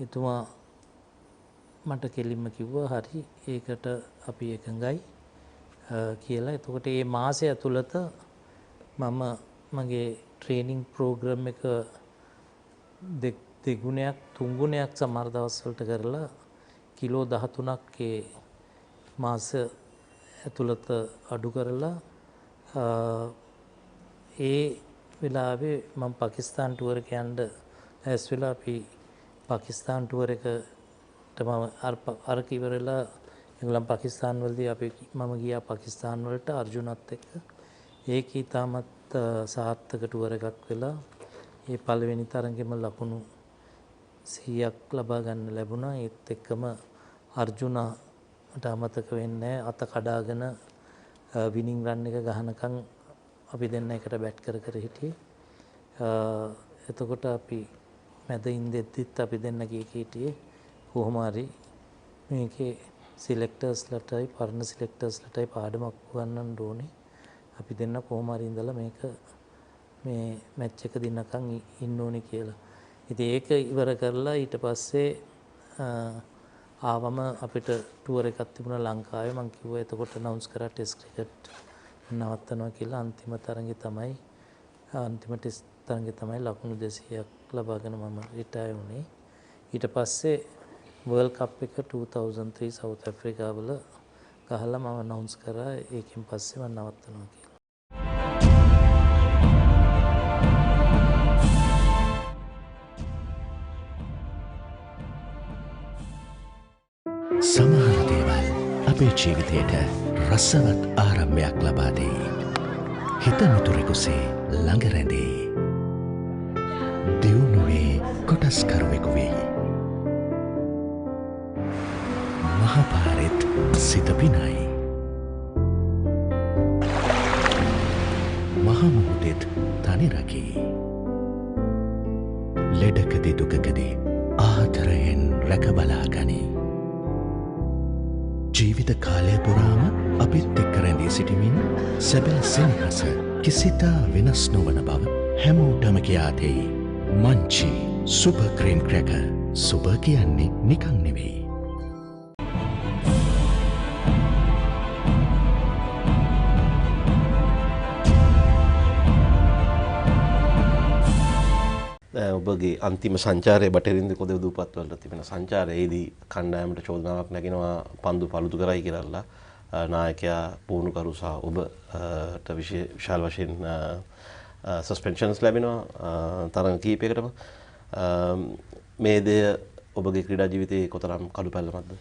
එතුමා මට කෙලින්ම කිව්වා හරි ඒකට අපි එකඟයි කියලා. එතකොට මේ මාසය ඇතුළත මම මගේ ට්‍රේනින් ප්‍රෝග්‍රෑම් එක දෙගුණයක් තුන්ගුණයක් සමහර දවස්වලට කරලා කිලෝ 13ක් ඒ මාස ඇතුළත අඩු කරලා ඒ වෙලාවේ මම පාකිස්තාන් ටුවර් එක යන්න ඇස් වෙලා අපි පාකිස්තාන් ටුවර් එකට මම අර කිවරලා ඒගොල්ලන් පාකිස්තාන් වලදී මම ගියා පාකිස්තාන් වලට අර්ජුනත් එක්ක. ඒක ඊටමත් සාර්ථක ටුවර් එකක් වෙලා ඒ පළවෙනි තරඟෙම ලකුණු 100ක් ලබා ගන්න ලැබුණා. ඒත් එක්කම අර්ජුනට අමතක වෙන්නේ අත කඩාගෙන විනිං රන් එක ගහනකම් අපි දෙන්න එකට බැට් කර හිටියේ. එතකොට අපි මැද ඉඳෙද්දිත් අපි දෙන්න කීකීටියේ කොහොම හරි මේකේ සිලෙක්ටර්ස්ලටයි පරණ සිලෙක්ටර්ස්ලටයි පාඩමක් උගන්වන්න ඕනේ. අපි දෙන්න කොහොම හරි ඉඳලා මේක මේ මැච් එක දිනකම් ඉන්න ඕනේ කියලා. ඉතින් ඒක ඉවර කරලා ඊට පස්සේ ආවම අපිට ටුවර් එකක් තිබුණා ලංකාවේ. මම කිව්වා එතකොට අනවුන්ස් කරා ටෙස්ට් ක්‍රිකට් නවත්තනවා කියලා. අන්තිම ටෙස්ට් තරඟේ තමයි ලකුණු 200ක් ලබාගෙන මම රිටයර් වුණේ. ඊට පස්සේ වර්ල්ඩ් කප් එක 2003 සවුත් ඇෆ්‍රිකාවල ගහලා මම අනවුන්ස් කරා ඒකෙන් පස්සේ මම නවත්තනවා කියලා. සමහර දේවල් අපේ ජීවිතයට රසවත් ආරම්භයක් ලබා දෙයි. හිත මිතුරෙකුසේ ළඟ රැඳෙයි. දියුණුවේ කොටස්කරුවෙකු වෙයි. මහපාරෙත් සිත පිනයි. මහමුහුදෙත් තනි රකී. ලෙඩකදි දුකකදී ආදරයෙන් රැකබලා ගනී. ජීවිත කාලය පුරාම අපිත් එක්ක රැඳී සිටිමින් සැබෑ සෙනෙහස කිසිතා වෙනස් නොවන බව හැමෝටම කියා දෙයි. Munchee super cream cracker. Super කියන්නේ නිකන් නෙවෙයි. ඔබගේ අන්තිම සංචාරයේ බටහිරින්ද කොද දූපත් වලට තිබෙන සංචාරයේදී කණ්ඩායමට චෝදනාවක් නැගෙනවා පන්දු පළුදු කරයි කියලා නායකයා පුහුණුකරු සහ ඔබට විශාල වශයෙන් සස්පෙන්ෂන්ස් ලැබෙනවා තරඟ කීපයකටම මේ දෙය ඔබගේ ක්‍රීඩා ජීවිතයේ කොතරම් කළු පැල්ලමක්ද?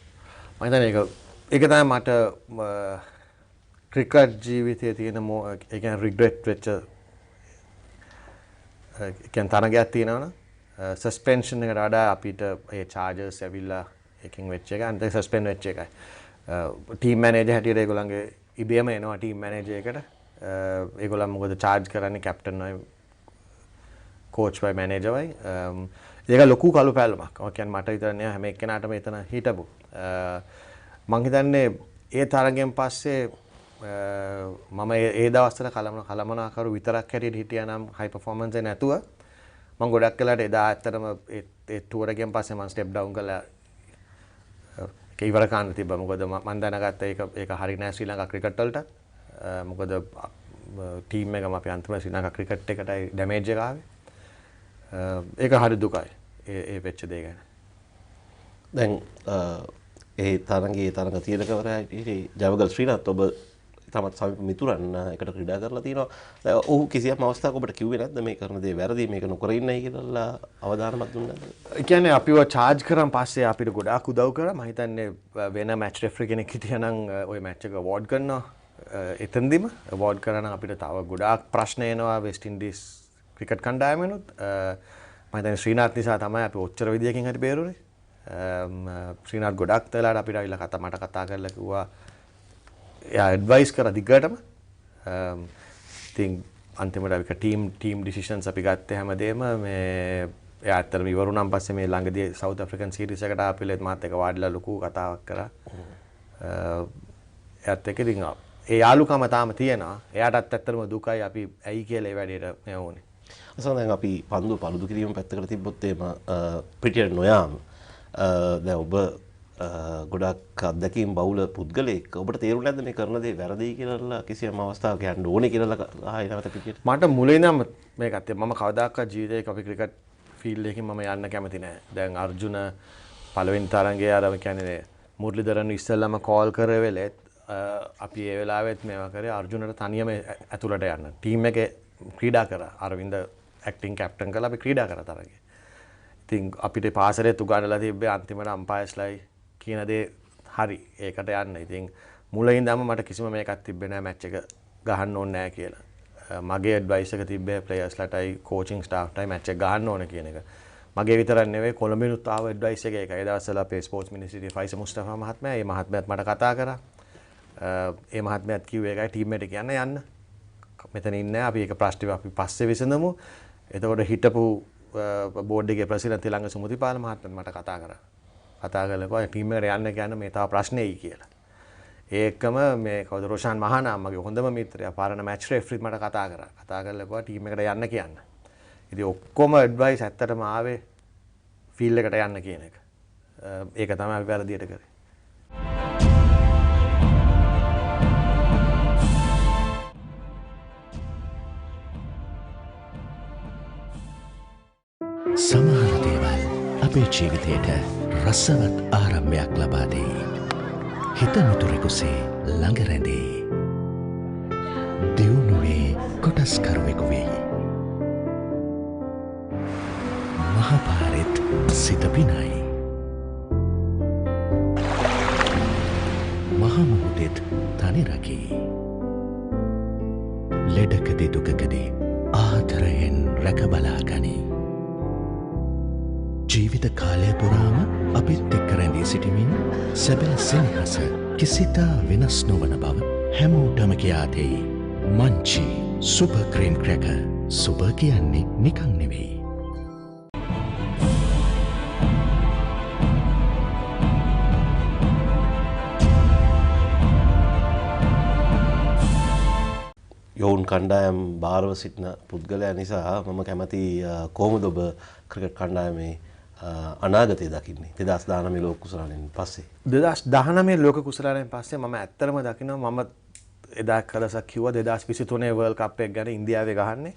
මම හිතන්නේ ඒක තමයි මට ක්‍රිකට් ජීවිතයේ තියෙන ඒ කියන්නේ රිග්‍රෙට් වෙච්ච කියන තරගයක් තියෙනවනේ සස්පෙන්ෂන් එකට වඩා අපිට ඒ චාර්ජර්ස් ඇවිල්ලා එකකින් වෙච්ච එක අන්තිම සස්පෙන්ඩ් වෙච්ච එකයි ටීම් මැනේජර් හැටියට ඒගොල්ලන්ගේ ඉබේම එනවා ටීම් මැනේජර් එකට ඒගොල්ලන් මොකද චාර්ජ් කරන්නේ කැප්ටන් වයි කෝච් වයි මැනේජර් වයි ඒක ලොකු කළු පැල්ලමක්. ඔය කියන්නේ මට විතර නෙවෙයි හැම එක්කෙනාටම එතන හිටපු මං හිතන්නේ ඒ තරගෙන් පස්සේ මම ඒ දවස්වල කලමනාකරු විතරක් හැටියට හිටියා නම් හයි පර්ෆෝමන්ස් එක නැතුව මම ගොඩක් වෙලාට එදා ඇත්තටම ඒ ටුවර් එකෙන් පස්සේ මම ස්ටෙප් ඩවුන් කළා ඒක ඉවර කරන්න තිබ්බා. මොකද මම දැනගත්තා ඒක හරි නෑ ශ්‍රී ලංකා ක්‍රිකට් වලට. මොකද ටීම් එකම අපි අන්තිම ශ්‍රී ලංකා ක්‍රිකට් එකටයි ඩැමේජ් එක ආවේ. ඒක හරි දුකයි ඒ වෙච්ච දේ ගැන. දැන් ඒ තරඟ තියෙනකවරයි ජවගල් ශ්‍රීනාත් ඔබ තමත් සමීප මිතුරන් එකට ක්‍රීඩා කරලා තියෙනවා. ඔහු කිසියම් අවස්ථාවක ඔබට කිව්වේ නැද්ද මේ කරන දේ වැරදි මේක නොකර ඉන්නයි කියලා අවධානමක් දුන්නේ නැද්ද? ඒ කියන්නේ අපිව චාර්ජ් කරන් පස්සේ අපිට ගොඩාක් උදව් කරා. මම හිතන්නේ වෙන මැච් රෙෆරි කෙනෙක් හිටියනම් ওই මැච් එක අවෝඩ් කරනවා. එතනදිම අවෝඩ් කරා නම් අපිට තව ගොඩාක් ප්‍රශ්න එනවා වෙස්ට් ඉන්ඩීස් ක්‍රිකට් කණ්ඩායමෙනුත්. මම හිතන්නේ ශ්‍රීනාත් නිසා තමයි අපි ඔච්චර විදියකින් හරි බේරුනේ. ශ්‍රීනාත් ගොඩක් වෙලාවට අපිට අවිලා මට කතා කරලා කිව්වා එයා ඇඩ්වයිස් කරා දිගටම. ඉතින් අන්තිමට අපි ටීම් ඩිසිෂන්ස් අපි ගත්තේ හැමදේම මේ එයා ඇත්තටම ඉවරුණාන් පස්සේ මේ ළඟදී සවුත් ඇෆ්‍රිකන් සීරීස් එකට ආපිලෙත් මාත් එක වාඩිලා ලොකු කතාවක් කරා. එයාත් එක්ක ඉතින් ඒ යාළුකම තාම තියෙනවා. එයාටත් ඇත්තටම දුකයි අපි ඇයි කියලා ඒ වැඩේට මේ වුනේ. අසල දැන් අපි පන්දු පළුදු කිරීම පැත්තකට තිබ්බොත් එහෙම පිටියට නොයාම දැන් ඔබ ගොඩක් අත්දැකීම් බහුල පුද්ගලයෙක් ඔබට තේරුණේ නැද්ද මේ කරන දේ වැරදි කියලා කිසියම් අවස්ථාවක යන්න ඕනේ කියලා ආයෙ නැවත පිටියට? මට මුලින් නම් මේකත් මම කවදාකවත් ජීවිතේ අපි ක්‍රිකට් ෆීල්ඩ් එකකින් මම යන්න කැමති නෑ. දැන් අර්ජුන පළවෙනි තරඟයේ අර කියන්නේ මුරලිදරන් ඉස්සෙල්ලාම කෝල් කරේ වෙලෙත් අපි ඒ වෙලාවෙත් මේවා කරේ අර්ජුනට තනියම ඇතුළට යන්න. ටීම් එකේ ක්‍රීඩා කරා. අරවින්ද ඇක්ටිං කැප්ටන් කරලා අපි ක්‍රීඩා කරා තරගේ. ඉතින් අපිට පාසලේ උගන්වලා තිබ්බේ අන්තිමට අම්පයර්ස්ලයි කියන දේ හරි ඒකට යන්න. ඉතින් මුලින් ඉඳන්ම මට කිසිම මේකක් තිබ්බේ නෑ මැච් එක ගහන්න ඕනේ නෑ කියලා. මගේ ඇඩ්වයිස් එක තිබ්බේ ප්ලේයර්ස්ලටයි කෝචින් ස්ටාෆ්ටයි මැච් එක ගහන්න ඕනේ කියන එක. මගේ විතරක් නෙවෙයි කොළඹිනුත් ආව ඇඩ්වයිස් එක ඒකයි. ඒ දවස්වල අපේ ස්පෝර්ට්ස් මිනිස්ට්‍රියේ ෆයිස මුස්තෆා මහත්මයා ඒ මහත්මයාත් මට කතා කරා. ඒ මහත්මයාත් කිව්වේ ඒකයි ටීම් එකට කියන්න යන්න. මෙතන ඉන්නේ අපි ඒක ප්‍රශ්න අපි පස්සේ විසඳමු. එතකොට හිටපු බෝඩ් එකේ ප්‍රෙසිඩන්ට් තිලංග සුමුතිපාල මහත්මයා මට කතා කරා. කතා කරලා ටීම් එකට යන්න කියන්නේ මේ තව ප්‍රශ්නේයි කියලා. ඒකම මේ කවුද රොෂාන් මහානාම මගේ හොඳම මිත්‍රයා පාරණ මැච් රෙෆරිත් මට කතා කරා. කතා කරලා කිව්වා ටීම් එකට යන්න කියන්න. ඉතින් ඔක්කොම ඇඩ්වයිස් ඇත්තටම ආවේ ෆීල්ඩ් එකට යන්න කියන එක. ඒක තමයි අපි වැරදියට කරේ. සමහර දේවල් අපේ ජීවිතයට රසවත් ආරම්භයක් ලබා දෙයි. හිත මිතුරෙකුසේ ළඟ රැඳේ. දියුණුවේ කොටස්කරුවෙකු වෙයි. මහපාරෙත් සිත පිනයි. මහමුහුදෙත් තනි රකී. ලෙඩකදී දුකකදී ආදරයෙන් රැකබලා ගනී. ජීවිත කාලය පුරාම අපිත් එක්ක රැඳී සිටිමින් සැබෑ සෙනෙහස කිසිතා වෙනස් නොවන බව හැමෝටම කියා දෙයි. Munchee super cream cracker. Super කියන්නේ නිකන් නෙවෙයි. යොවුන් කණ්ඩායම් භාරව සිටින පුද්ගලයා නිසා මම කැමති කොහොමද ඔබ ක්‍රිකට් කණ්ඩායමේ අනාගතය දකින්නේ 2019 ලෝක කුසලානෙන් පස්සේ? 2019 ලෝක කුසලානෙන් පස්සේ මම ඇත්තටම දකිනවා මම එදා කලසක් කිව්වා 2023 වර්ල්ඩ් කප් එක ගැන ඉන්දියාවේ ගහන්නේ.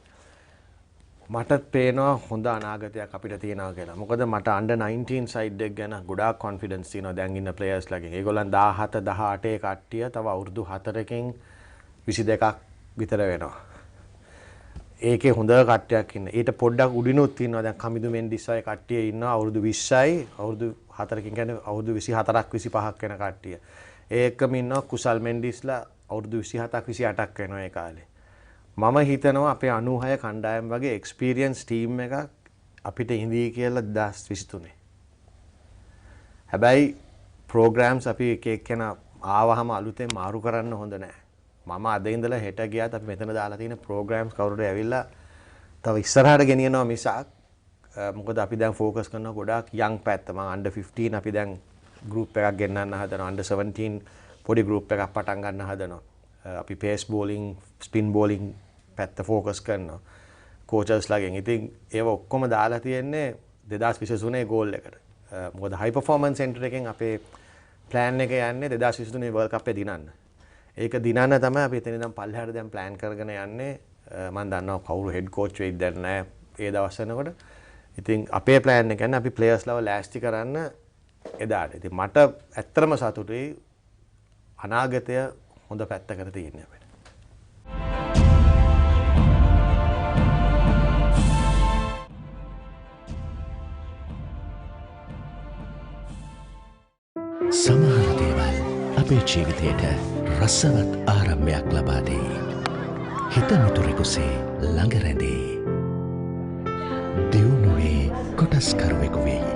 මට පේනවා හොඳ අනාගතයක් අපිට තියෙනවා කියලා. මොකද මට under 19 සයිඩ් එක ගැන ගොඩාක් කොන්ෆිඩන්ස් තියෙනවා දැන් ඉන්න ප්ලේයර්ස් ලගෙන්. ඒගොල්ලන් 17 18 කට්ටිය තව අවුරුදු 4කින් 22ක් විතර වෙනවා. ඒකේ හොඳ කට්ටියක් ඉන්න. ඊට පොඩ්ඩක් උඩිනුත් ඉන්නවා. දැන් කමිදු මෙන්ඩිස් වගේ කට්ටිය ඉන්නවා අවුරුදු 20යි අවුරුදු 4කින් කියන්නේ අවුරුදු 24ක් 25ක් වෙන කට්ටිය. ඒකම ඉන්නවා කුසල් මෙන්ඩිස්ලා අවුරුදු 27ක් 28ක් වෙනවා ඒ කාලේ. මම හිතනවා අපේ 96 කණ්ඩායම් වගේ එක්ස්පීරියන්ස් ටීම් එකක් අපිට ඉඳී කියලා 2023. හැබැයි ප්‍රෝග්‍රෑම්ස් අපි එක එකන ආවහම අලුතෙන් මාරු කරන්න හොඳ නැහැ. මම අද ඉඳලා හෙට ගියාත් අපි මෙතන දාලා තියෙන ප්‍රෝග්‍රෑම්ස් කවුරුද ඇවිල්ලා තව ඉස්සරහට ගෙනියනවා මිසක් මොකද අපි දැන් ફોකස් කරනවා ගොඩාක් යං පැත්ත. මම under 15 අපි දැන් group එකක් ගෙන්නන්න හදනවා. under 17 පොඩි group එකක් පටන් ගන්න හදනවා. අපි pace bowling, spin bowling පැත්ත ફોකස් කරනවා. coaches ලාගෙන්. ඉතින් ඒව ඔක්කොම දාලා තියෙන්නේ 2023 ගෝල් එකට. මොකද high performance center එකෙන් අපේ plan එක යන්නේ 2023 world cup එක දිනන්න. ඒක දිනන්න තමයි අපි එතන ඉඳන් පල්ලෙහාට දැන් plan කරගෙන යන්නේ. මම දන්නවා කවුරු head coach වෙයිද දැන් නැහැ ඒ දවස් වෙනකොට. ඉතින් අපේ plan එක කියන්නේ අපි players ලව ලෑස්ති කරන්න එදාට. ඉතින් මට ඇත්තටම සතුටුයි අනාගතය හොඳ පැත්තකට තියෙන්නේ අපිට. සමහර දේවල් අපේ ජීවිතයට රසවත් ආරම්භයක් ලබා දෙයි. හිත මිතුරෙකුසේ ළඟ රැඳේ. දියුණුවේ කොටස්කරුවෙකු වෙයි.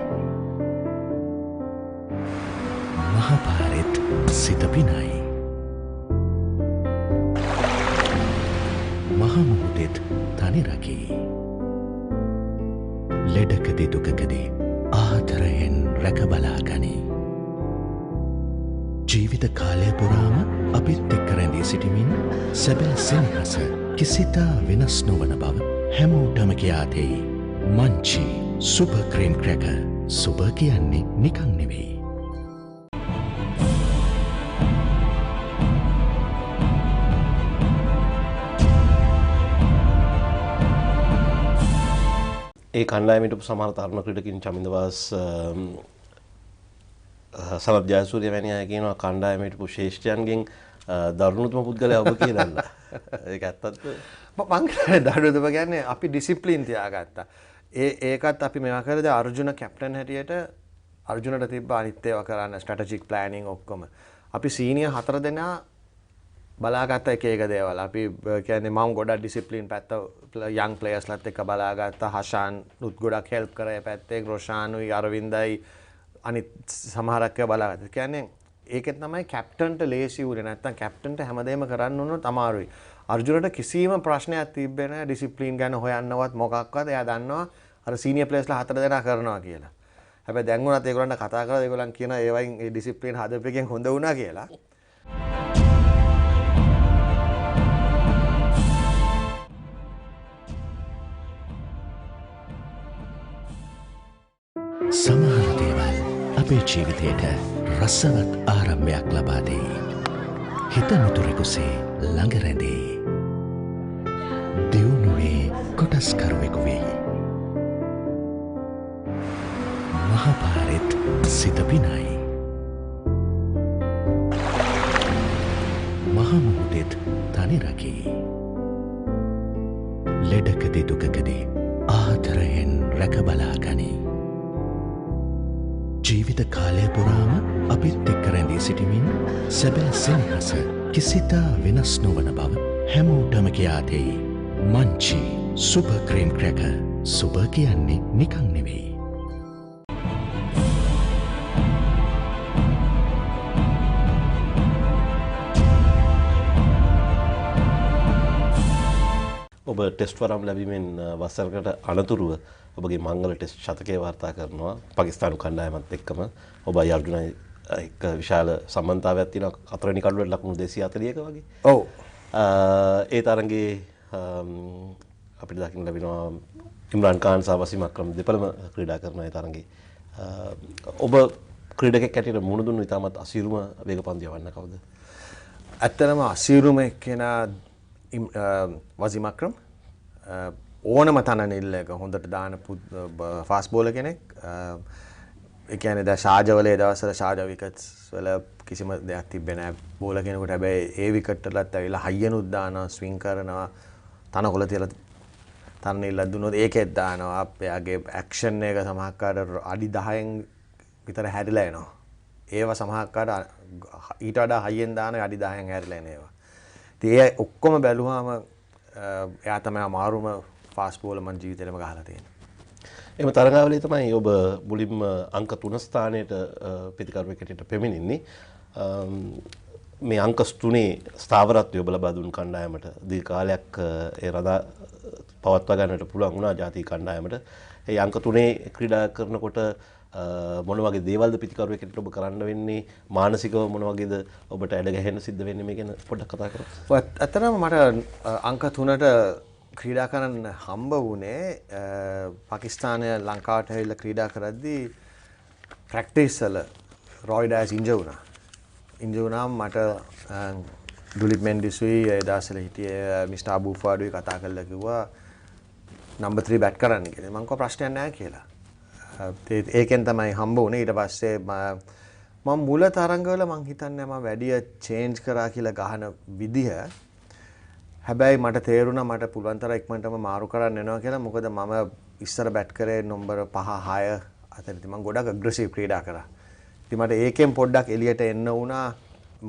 මහපාරෙත් සිත පිනයි. මහමුහුදෙත් තනි රකී. ලෙඩකදී දුකකදී ආදරයෙන් රැකබලා ගනී. ජීවිත කාලය පුරාම අපිත් එක්ක රැඳී සිටිමින් සැබෑ සෙනෙහස කිසිතා වෙනස් නොවන බව හැමෝටම කියා දෙයි. Munchee super cream cracker. Super කියන්නේ නිකන් නෙවෙයි. ඒ කණ්ඩායමට සමහර තරුණ ක්‍රීඩකින් චමින්ද වාස් සනත් ජයසූරිය වැනි අය කියනවා කණ්ඩායමට ශ්‍රේෂ්ඨයන්ගෙන් දරුණුතම පුද්ගලයා ඔබ කියලා. ඒක ඇත්තද? මං කියන්නේ දරුණුතම කියන්නේ අපි ඩිසිප්ලින් තියාගත්තා. ඒකත් අපි මේවා කරද අර්ජුන කැප්ටන් හැටියට අර්ජුනට තිබ්බ අනිත් ඒවා කරන්න ස්ට්‍රැටජික් ප්ලෑනින් ඔක්කොම. අපි සීනියර් 4 දෙනා බලාගත්ත එක දේවල්. අපි කියන්නේ මම ගොඩක් ඩිසිප්ලින් පැත්ත යං ප්ලේයර්ස්ලත් එක්ක බලාගත්තා. හෂාන් උත් ගොඩක් හෙල්ප් කරා ඒ පැත්තේ. රොෂානුයි අරවින්දයි අනිත් සමහරක් ඒවා බලාගත්තා. කියන්නේ ඒකෙන් තමයි කැප්ටන්ට ලේසි වුනේ. නැත්තම් කැප්ටන්ට හැමදේම කරන්න උනොත් අමාරුයි. අර්ජුනට කිසිම ප්‍රශ්නයක් තිබ්බේ නැහැ ඩිසිප්ලින් ගැන හොයන්නවත් මොකක්වත්. එයා දන්නවා අර සීනියර් ප්ලේයර්ස්ලා 4 දෙනා කරනවා කියලා. හැබැයි දැන් උනත් ඒගොල්ලන්ට කතා කරලා ඒගොල්ලන් කියන ඒ වයින් ඒ ඩිසිප්ලින් හදපෙකින් හොඳ වුණා කියලා. සමහර දේවල් අපේ ජීවිතයට රසවත් ආරම්භයක් ලබා දෙයි. හිත මිතුරෙකුසේ ළඟ රැඳේ. දියුණුවේ කොටස්කරුවෙකු වෙයි. මහපාරෙත් සිත පිනයි. මහමුහුදෙත් තනි රකී. ලෙඩකදී දුකකදී ආදරයෙන් රැකබලා ගනී. ජීවිත කාලය පුරාම අපිත් එක්ක රැඳී සිටිමින් සැබෑ සෙනෙහස කිසිතා වෙනස් නොවන බව හැමෝටම කියා දෙයි. Munchee super cream cracker. Super කියන්නේ නිකන් නෙවෙයි. ඔබ ටෙස්ට් වරම් ලැබීමෙන් වසරකට අනතුරුව ඔබගේ මංගල ටෙස්ට් ශතකය වාර්තා කරනවා පාකිස්තානු කණ්ඩායමත් එක්කම ඔබයි අර්ජුනයි එක්ක විශාල සම්බන්ධතාවයක් තියෙනවා 4 වෙනි කඩුවට ලකුණු 240ක වගේ. ඔව්. ඒ තරඟේ අපිට දකින්න ලැබෙනවා ඉම්රාන් ખાන් සහ වසීම් අක්‍රම දෙපළම ක්‍රීඩා කරන ඒ තරඟේ ඔබ ක්‍රීඩකෙක් හැටියට මුහුණ දුන්නු ඉතාමත් අසීරුම වේගපන්දු යවන්න කවුද? ඇත්තටම අසීරුම එක්කෙනා වසීම් අක්‍රම ඕනම තන නිල් එක හොඳට දාන ෆාස්ට් බෝලර් කෙනෙක්. ඒ කියන්නේ දැන් ශාජවල ඒ දවස්වල ශාජ විකට්ස් වල කිසිම දෙයක් තිබ්බේ නැහැ බෝලර් කෙනෙකුට. හැබැයි ඒ විකට් වලත් ඇවිල්ලා හයියනුත් දානවා, ස්විං කරනවා, තනකොළ තියලා තන නිල්ලක් දුන්නොත් ඒකෙත් දානවා. එයාගේ ඇක්ෂන් එක සමහරකට අඩි 10න් විතර හැරිලා එනවා. ඒවා සමහරකට ඊට වඩා හයියෙන් දාන අඩි 10න් හැරිලා එන ඒවා. ඉතින් ඒ ඔක්කොම බැලුවාම එයා තමයි අමාරුම ෆාස්ට් බෝලර් මම ජීවිතේටම ගහලා තියෙන්නේ. එම තරගාවලිය තමයි ඔබ මුලින්ම අංක 3 ස්ථානයට ප්‍රතිකරුවෙක් හැටියට පැමිණෙන්නේ. මේ අංක 3 ස්ථාවරත්වය ඔබ ලබා දුන් කණ්ඩායමට දීර්ඝ කාලයක් ඒ රදා පවත්වා ගන්නට පුළුවන් වුණා ජාතික කණ්ඩායමට. ඒ අංක 3 ක්‍රීඩා කරනකොට මොන වගේ දේවල්ද පිටිකරුවෙක් හැටියට ඔබ කරන්න වෙන්නේ? මානසිකව මොන වගේද ඔබට ඇඩ ගැහෙන්න සිද්ධ වෙන්නේ මේ ගැන පොඩ්ඩක් කතා කරමු. ඇත්තටම මට අංක 3ට ක්‍රීඩා කරන්න හම්බ වුණේ පාකිස්තානය ලංකාවට ඇවිල්ලා ක්‍රීඩා කරද්දී ප්‍රැක්ටිස් වල රොයි ඩයස් ඉන්ජර් වුණා. ඉන්ජර් වුණාම මට ඩුලිප් මෙන්ඩිසුයි ඒ දවස්වල හිටියේ මිස්ටර් අබූ ෆාඩුයි කතා කරලා කිව්වා නම්බර් 3 බැට් කරන්න කියලා. මම කිව්වා ප්‍රශ්නයක් නැහැ කියලා. ඒකෙන් තමයි හම්බ වුණේ. ඊට පස්සේ මම මුල තරඟවල මං හිතන්නේ මම වැඩි චේන්ජ් කරා කියලා ගහන විදිහ. හැබැයි මට තේරුණා මට පුළුවන් තරම් ඉක්මනටම මාරු කරන්න වෙනවා කියලා. මොකද මම ඉස්සර බැට් කරේ නම්බර 5 6 අතරදී මම ගොඩක් ඇග්‍රෙසිව් ක්‍රීඩා කරා. ඉතින් මට ඒකෙන් පොඩ්ඩක් එළියට එන්න වුණා.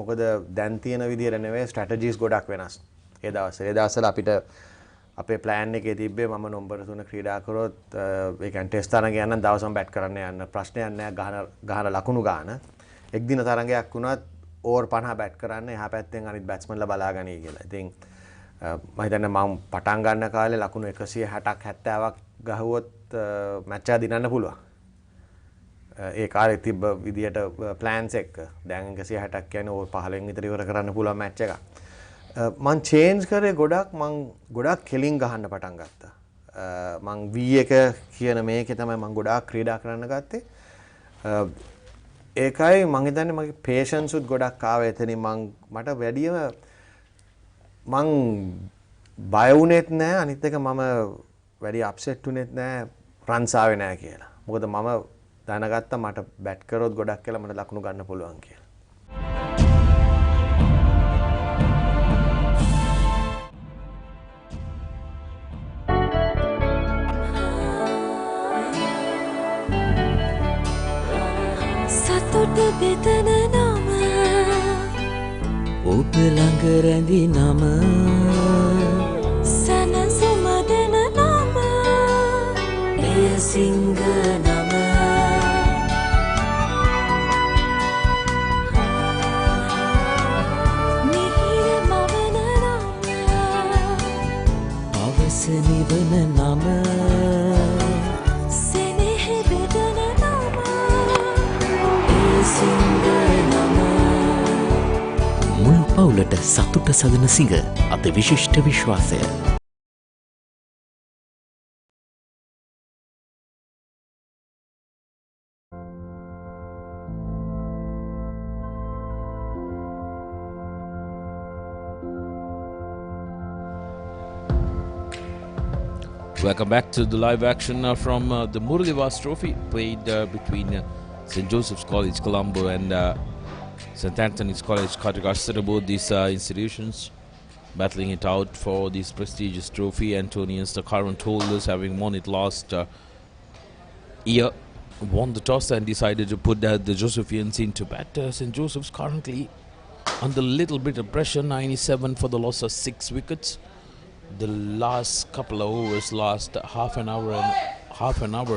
මොකද දැන් තියෙන විදිහට නෙවෙයි ස්ට්‍රැටජිස් ගොඩක් වෙනස්. ඒ දවස්වල අපිට අපේ ප්ලෑන් එකේ තිබ්බේ මම නම්බර 3 ක්‍රීඩා කරොත් ඒ කියන්නේ ටෙස්ට් තරඟය යන දවසම බැට් කරන්න යන්න ප්‍රශ්නයක් නැහැ ගහන ලකුණු ගන්න. එක් දින තරඟයක් වුණත් ඕවර් 50 බැට් කරන්න එහා පැත්තෙන් අනිත් බැට්ස්මන්ලා බලාගනී කියලා. ඉතින් මම හිතන්නේ මම පටන් ගන්න කාලේ ලකුණු 160ක් 70ක් ගහුවොත් මැච් එක දිනන්න පුළුවන්. ඒ කාලේ තිබ්බ විදියට ප්ලෑන්ස් එක්ක දැන් 160ක් කියන්නේ ඕවර් 15න් විතර ඉවර කරන්න පුළුවන් මැච් එකක්. මං චේන්ජ් කරේ ගොඩක් කෙලින් ගහන්න පටන් ගත්තා. මං V1 කියන මේකේ තමයි මං ගොඩාක් ක්‍රීඩා කරන්න ගත්තේ. ඒකයි මං හිතන්නේ මගේ පේෂන්ස් උත් ගොඩක් ආවා එතනින් මට වැඩියම මං බය වුණෙත් නෑ අනිත් එක මම වැඩි අප්සෙට් වුණෙත් නෑ රන්ස් ආවේ නෑ කියලා. මොකද මම දැනගත්තා මට බැට් කරොත් ගොඩක් කියලා මට ලකුණු ගන්න පුළුවන් කියලා. සතුට බෙදන නම ඔබ ළඟ රැඳි නම සැනසුම දෙන නම එය සිංහ නම මිහිර මවන නම අවස නිවන නම සෙනෙහ බෙදන නම එය සිංහ නම මුල් පවුලට සතුට සදන සිඟ අද විශිෂ්ට විශ්වාසය. Welcome back to the live action from the Murali Vaas Trophy played between St. Joseph's College, Colombo and St. Antony's College, Katugasthota. Both these institutions battling it out for this prestigious trophy. Antonians, the current holders, having won it last year, won the toss and decided to put the Josephians into bat. St. Joseph's currently under a little bit of pressure, 97 for the loss of 6 wickets. The last couple of overs, last half an hour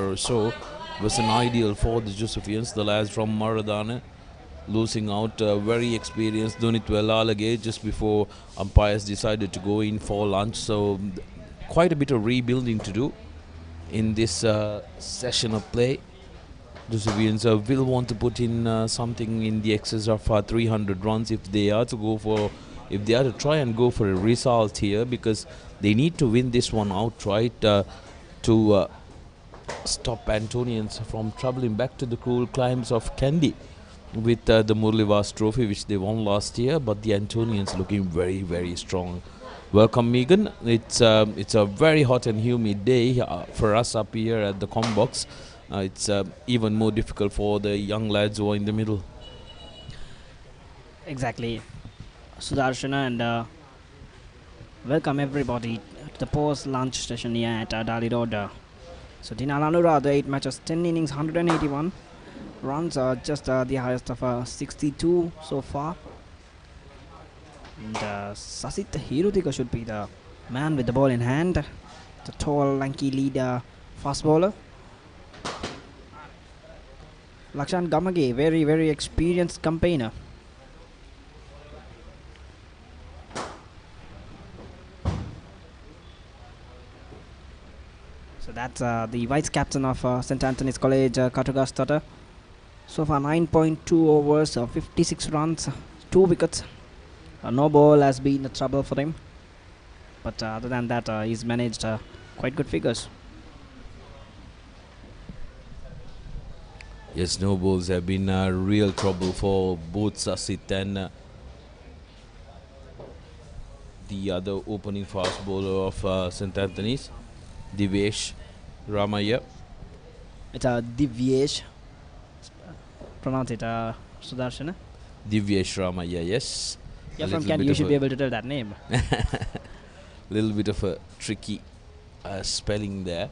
or so, was an ideal for the Josephians. The lads from Maradana losing out, very experienced Dunit Velalage just before umpires decided to go in for lunch. So quite a bit of rebuilding to do in this session of play. Josephians will want to put in something in the excess of 300 runs if they are to try and go for a result here, because they need to win this one outright to stop Antonians from travelling back to the cool climes of Kandy with the Murali Vaas trophy, which they won last year. But the Antonians looking very, very strong. Welcome, Megan. It's a very hot and humid day for us up here at the Combox. It's even more difficult for the young lads who are in the middle. Exactly, Sudarshana, and welcome everybody to the post-lunch session here at Dali Road. So Dinalanura, the 8 matches, 10 innings, 181 runs, just the highest of 62 so far. And Sasit Hirutika should be the man with the ball in hand, the tall, lanky leader, fast bowler. Lakshan Gamage, very, very experienced campaigner. So that's the vice captain of St. Anthony's College, Katugasthota. So far 9.2 overs, 56 runs, 2 wickets. No ball has been a trouble for him. But other than that, he's managed quite good figures. Yes, no balls have been real trouble for both Sasit and the other opening fast bowler of St. Anthony's, Divyesh Ramaya. It's Divyesh. Pronounce it, Sudarshana. Divyesh Ramaya, yes. You're from Kent, you should be able to tell that name. Little bit of a tricky spelling there,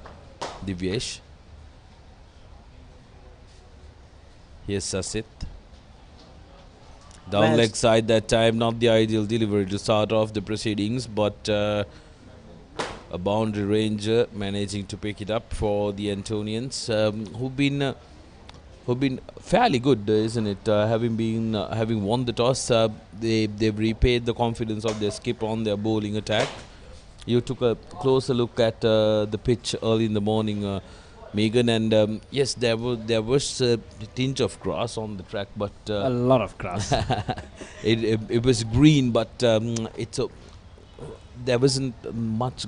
Divyesh. Here's Sasit. Down leg side that time, not the ideal delivery to start off the proceedings, but a boundary ranger managing to pick it up for the Antonians, who've been fairly good, isn't it? Having won the toss, they've repaid the confidence of their skipper on their bowling attack. You took a closer look at the pitch early in the morning, Megan, and yes, there was a tinge of grass on the track, but a lot of grass. it was green, but there wasn't much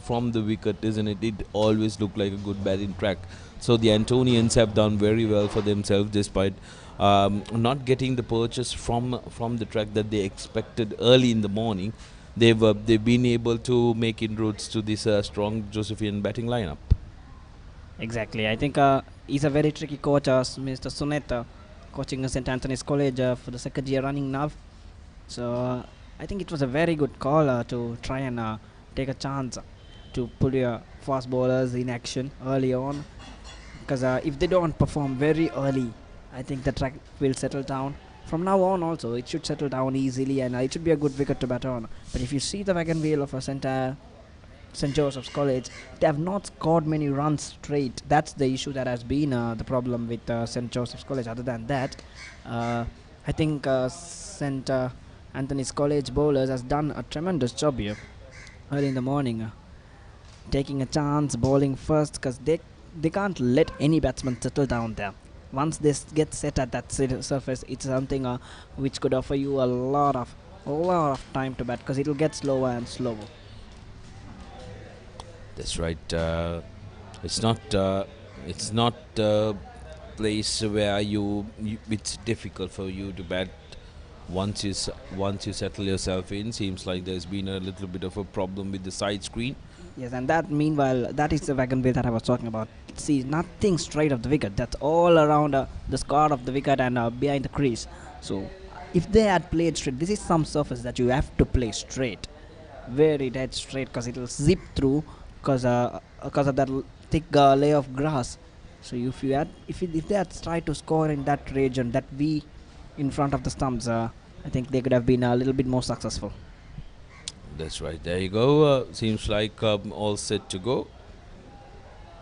from the wicket, isn't it? It always looked like a good batting track. So the Antonians have done very well for themselves, despite not getting the purchase from the track that they expected early in the morning. They've been able to make inroads to this strong Josephian batting lineup. Exactly. I think he's a very tricky coach, Mr. Suneta, coaching St. Anthony's College for the second year running now. So I think it was a very good call to try and take a chance to put your fast bowlers in action early on. Because if they don't perform very early, I think the track will settle down. From now on also, it should settle down easily, and it should be a good wicket to bat on. But if you see the wagon wheel of St. Joseph's College, they have not scored many runs straight. That's the issue that has been the problem with St. Joseph's College. Other than that, I think St. Anthony's College bowlers has done a tremendous job here early in the morning, taking a chance, bowling first, because they can't let any batsman settle down there. Once they get set at that surface, it's something which could offer you a lot of time to bat, because it will get slower and slower. That's right. It's not a place where it's difficult for you to bat. Once you settle yourself in, seems like there's been a little bit of a problem with the side screen. Yes, and that meanwhile, that is the wagon wheel that I was talking about. See, nothing straight of the wicket. That's all around the scar of the wicket and behind the crease. So, if they had played straight, this is some surface that you have to play straight, very dead straight, because it will zip through because of that thick layer of grass. So, if they had tried to score in that region, that V in front of the stumps, I think they could have been a little bit more successful. That's right. There you go. Seems like all set to go.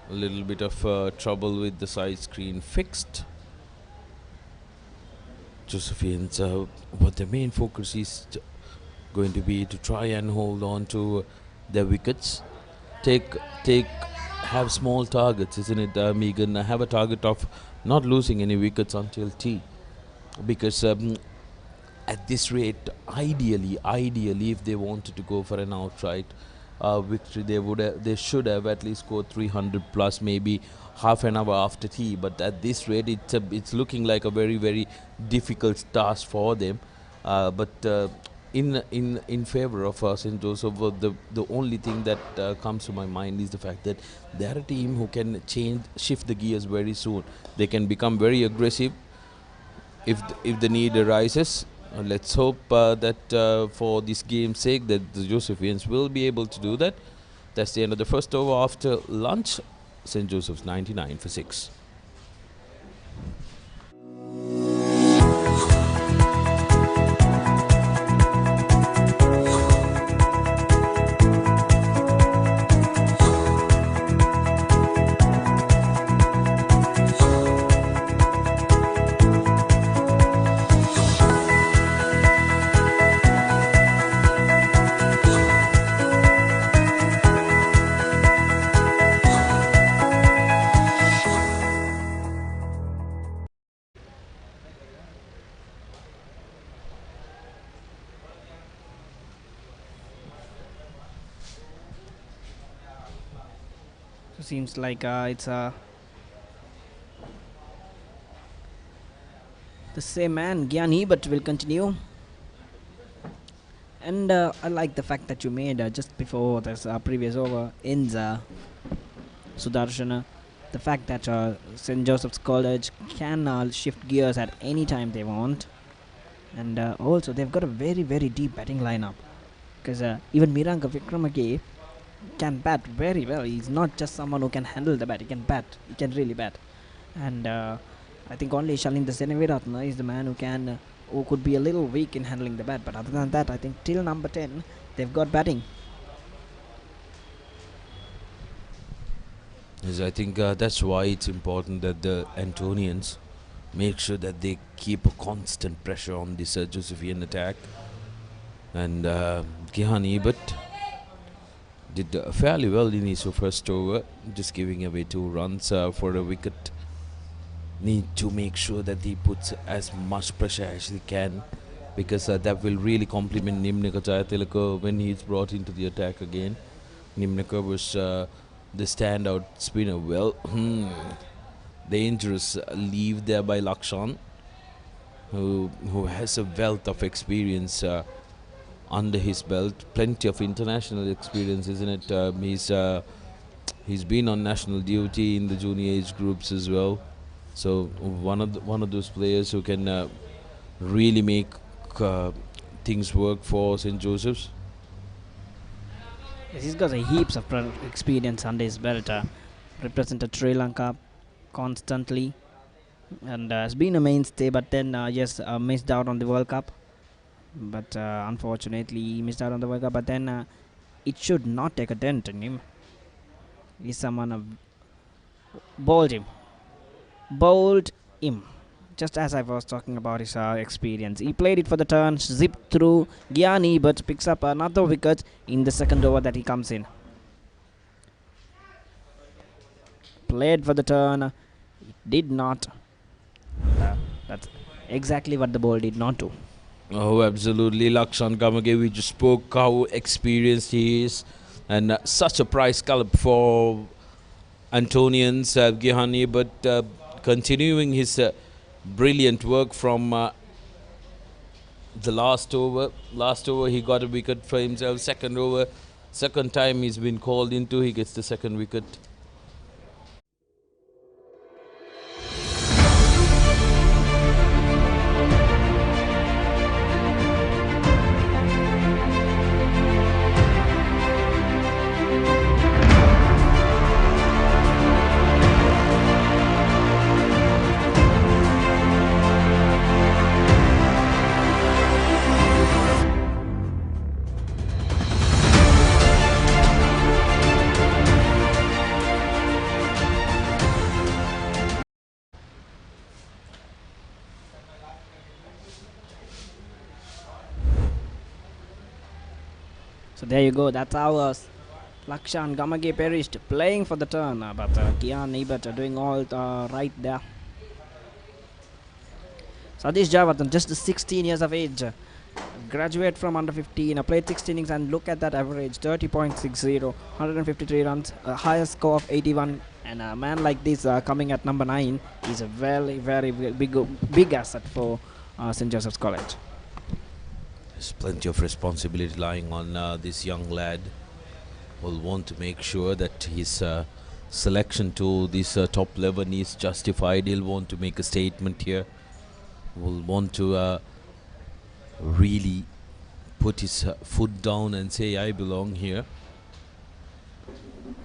A little bit of trouble with the side screen fixed. Josephians, what their main focus is going to be to try and hold on to their wickets. take take have small targets, isn't it, Megan? Have a target of not losing any wickets until tea, because at this rate, ideally, if they wanted to go for an outright victory, they should have at least scored 300 plus, maybe half an hour after tea. But at this rate, it's looking like a very difficult task for them. But in favor of St. Joseph, the only thing that comes to my mind is the fact that they are a team who can shift the gears very soon. They can become very aggressive if the need arises. Let's hope that for this game's sake that the Josephians will be able to do that. That's the end of the first over. After lunch, St. Joseph's 99 for 6. So seems like it's the same man, Gyani, but will continue. And I like the fact that you made just before this previous over ends, Sudarshana, the fact that St. Joseph's College can shift gears at any time they want. And also they've got a very deep batting lineup, because even Miranga Vikramage can bat very well. He's not just someone who can handle the bat, he can really bat. And I think only Shalinda Seneviratna is the man who could be a little weak in handling the bat, but other than that, I think till number 10 they've got batting. Yes, I think that's why it's important that the Antonians make sure that they keep a constant pressure on this Josephian attack. And Gihani but did fairly well in his first over, just giving away 2 runs for a wicket. Need to make sure that he puts as much pressure as he can, because that will really complement Nimnika Jayatilaka when he's brought into the attack again. Nimnika was the standout spinner. Well, dangerous leave there by Lakshan, who has a wealth of experience under his belt, plenty of international experience, isn't it? He's been on national duty in the junior age groups as well. So one of those players who can really make things work for St. Joseph's. Yes, he's got a heaps of experience under his belt. Represented Sri Lanka constantly, and has been a mainstay. But then missed out on the World Cup. But unfortunately, he missed out on the World Cup. But then it should not take a dent in him. He's someone bowled him, just as I was talking about his experience. He played it for the turn, zipped through. Gyani but picks up another wicket in the second over that he comes in. Played for the turn, it did not. That's exactly what the ball did not do. Oh, absolutely. Lakshan Kamage, we just spoke how experienced he is, and such a price scallop for Antonians, Gihani, but continuing his brilliant work from the last over. Last over he got a wicket for himself. Second over, second time he's been called into, he gets the second wicket. So there you go. That's how Lakshan Gamage perished playing for the turn, but Kian Ebert doing all right there. Sadish Javatan, just 16 years of age, graduate from under 15, played 16 innings, and look at that average, 30.60, 153 runs, a highest score of 81, and a man like this coming at number 9 is a very, very big asset for St. Joseph's College. There's plenty of responsibility lying on this young lad. Will want to make sure that his selection to this top 11 is justified. He'll want to make a statement here. Will want to really put his foot down and say, I belong here.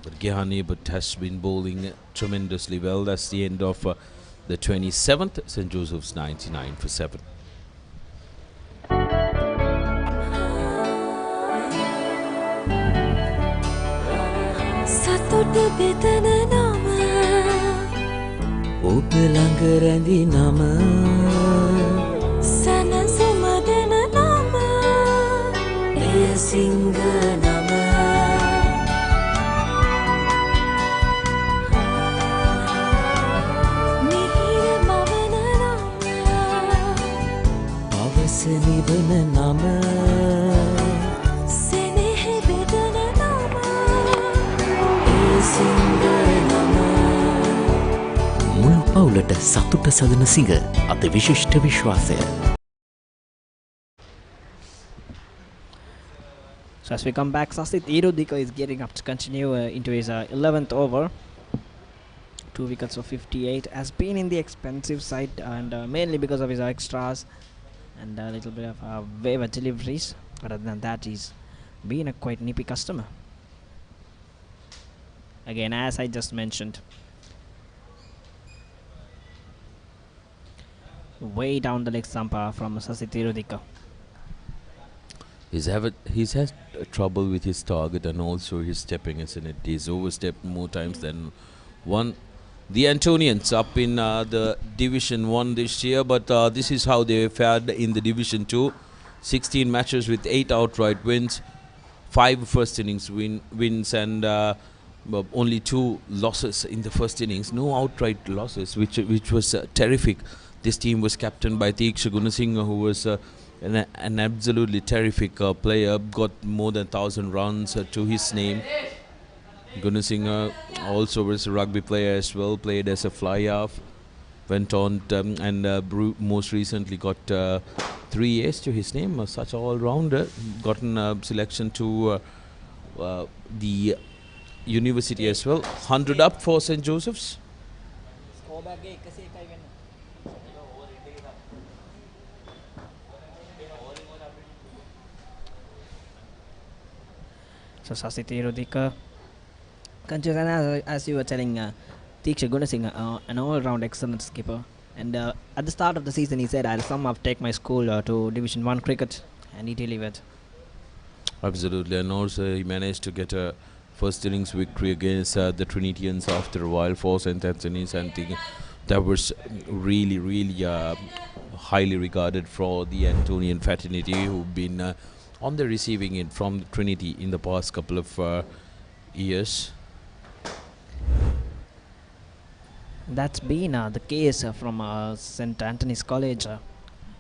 But Gehani has been bowling tremendously well. That's the end of the 27th. St. Joseph's 99 for 7. සතුට බෙදන නම ඔබ ළඟ රැඳි නම සැනසුම දෙන නම එය සිංහ නම මිහිර මවන නම පවස නිවන නම සෙනෙහ බෙදන නම එය සිංහ නම මුළු පවුලට සතුට සදන සිඟ අද විශිෂ්ට විශ්වාසය. So as we come back, Sasit Irudika is getting up to continue into his 11th over. 2 wickets for 58. Has been in the expensive side and mainly because of his extras and a little bit of waiver deliveries. Other than that, he's been a quite nippy customer. Again, as I just mentioned, way down the leg stumper from Sasit Irudika. He's had trouble with his target and also his stepping, isn't it? He's overstepped more times than one. The Antonians up in the Division 1 this year, but this is how they fared in the Division 2. 16 matches with 8 outright wins, 5 first innings wins and only 2 losses in the first innings. No outright losses, which was terrific. This team was captained by Tiksha Gunasinghe, who was an absolutely terrific player, got more than 1,000 runs to his name. Gunasinghe also was a rugby player as well, played as a fly-half, went on and most recently got 3 years to his name, such an all-rounder, gotten a selection to the university as well. 100 up for St. Joseph's. So Sasit Irudika continues, and as you were telling, Tiksha Gunasinghe, an all-round excellent skipper. And at the start of the season, he said, "I'll somehow take my school to Division 1 cricket," and he delivered. Absolutely, and also he managed to get a first innings victory against the Trinitians after a while for St. Anthony's, and that was really, really highly regarded for the Antonian fraternity, who've been on the receiving end from Trinity in the past couple of years. That's been the case from St. Anthony's College.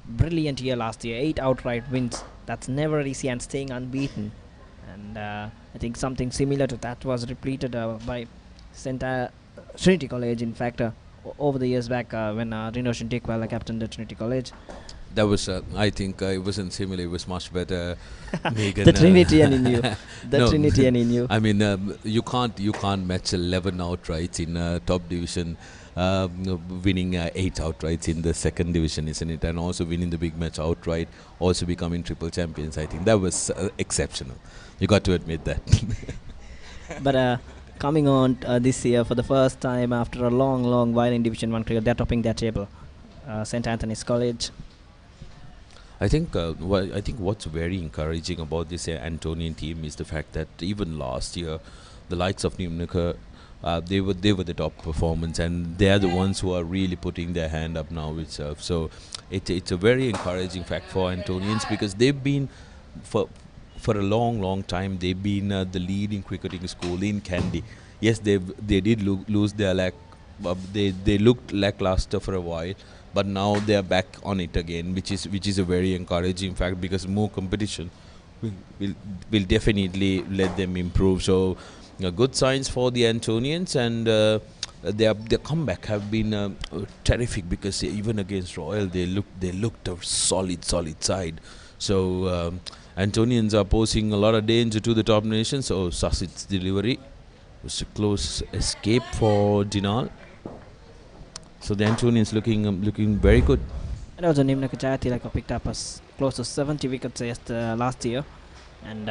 Brilliant year last year, 8 outright wins. That's never easy, and staying unbeaten. And I think something similar to that was repeated by St. Trinity College. In fact, over the years back when Rino Shintikwala captained the Trinity College. That was, I think, it wasn't similar. It was much better. Megan, the Trinitian in you. The no, Trinitian in you. I mean, you can't match 11 outrights in top division, winning 8 outrights in the second division, isn't it? And also winning the big match outright, also becoming triple champions. I think that was exceptional. You got to admit that. But coming on this year for the first time after a long while in Division 1 cricket, they're topping their table. St. Anthony's College. I think what's very encouraging about this Antonian team is the fact that even last year, the likes of Nimnika, they were the top performance, and they're the ones who are really putting their hand up now itself. So it's a very encouraging fact for Antonians, because they've been for for a long time they've been the leading cricketing school in Kandy. Yes, they did lose their they looked lackluster for a while, but now they are back on it again, which is a very encouraging fact, because more competition will definitely let them improve. So good signs for the Antonians, and their comeback have been terrific, because even against Royal they looked a solid side. So Antonians are posing a lot of danger to the top nation. So Sasit's delivery was a close escape for Dinal. So the Antonians looking very good. And also Nimna Kachayati picked up close to 70 wickets last year, and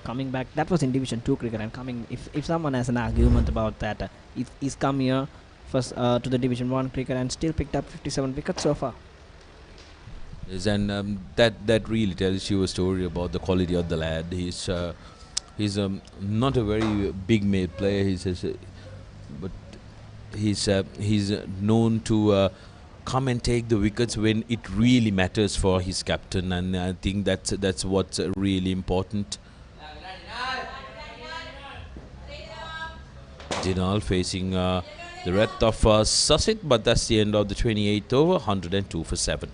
coming back, that was in Division 2 cricket, and coming, if someone has an argument about that, he's come here first to the Division 1 cricket and still picked up 57 wickets so far. Yes, and that really tells you a story about the quality of the lad. He's not a very big made player. But he's known to come and take the wickets when it really matters for his captain, and I think that's what's really important. Dinal facing the wrath of Sasit, but that's the end of the 28th over, 102 for 7.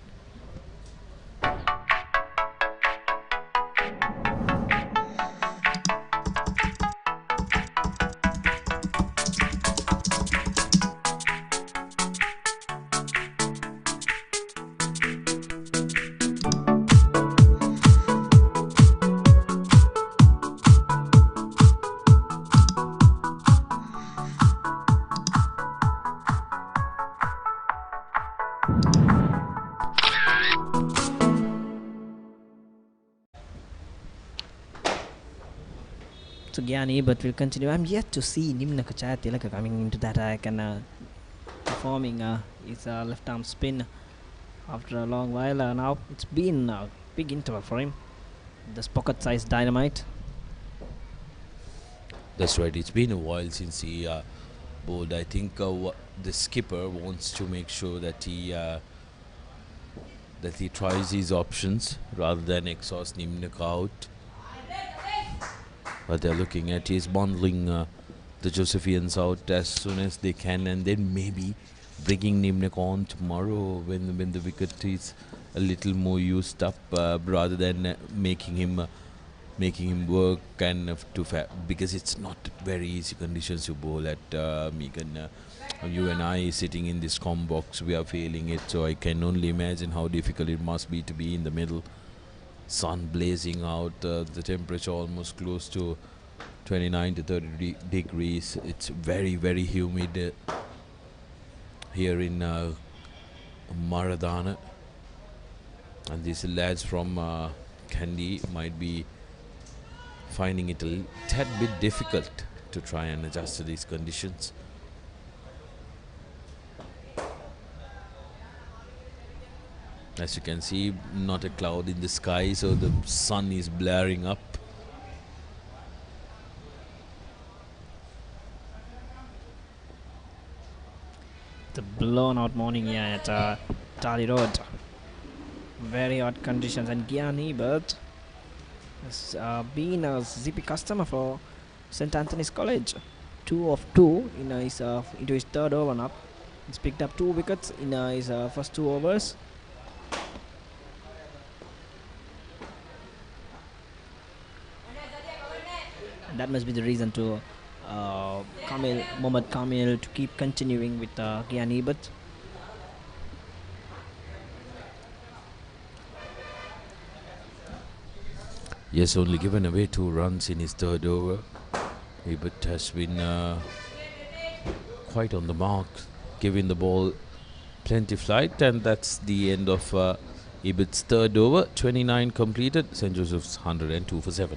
So Gyani, but we'll continue. I'm yet to see Nimna Kachayati coming into that attack and performing his left arm spin after a long while. Now it's been a big interval for him. This pocket-sized dynamite. That's right. It's been a while since he bowled. I think the skipper wants to make sure that he tries his options rather than exhaust Nimnak out. But they're looking at is bundling the Josephians out as soon as they can, and then maybe bringing Nimnak on tomorrow when the wicket is a little more used up, rather than making him work and because it's not very easy conditions to bowl at. Megan, you and I sitting in this com box, we are feeling it, so I can only imagine how difficult it must be to be in the middle. Sun blazing out, the temperature almost close to 29 to 30 degrees. It's very humid here in Maradana, and these lads from Kandy might be finding it a tad bit difficult to try and adjust to these conditions. As you can see, not a cloud in the sky, so the sun is blaring up. The blown out morning here at Tali Road. Very hot conditions, and Gyani Bird has been a ZP customer for St. Anthony's College. 2 of 2 in into his third over now. He's picked up 2 wickets in his first 2 overs. And that must be the reason to Mohammad Kamil to keep continuing with Gyani Bird. Yes, only given away 2 runs in his third over. Ebert has been quite on the mark, giving the ball plenty flight, and that's the end of Ebert's third over. 29 completed, St. Joseph's 102 for 7.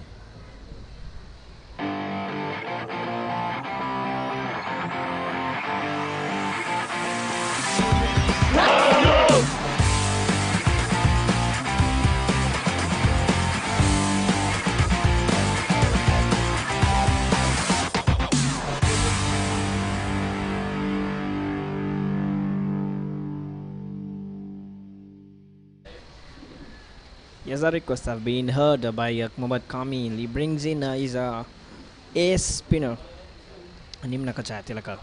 Yes, the requests have been heard by Mohammad Kamil. He brings in his ace spinner, Nimna Kachatilaka.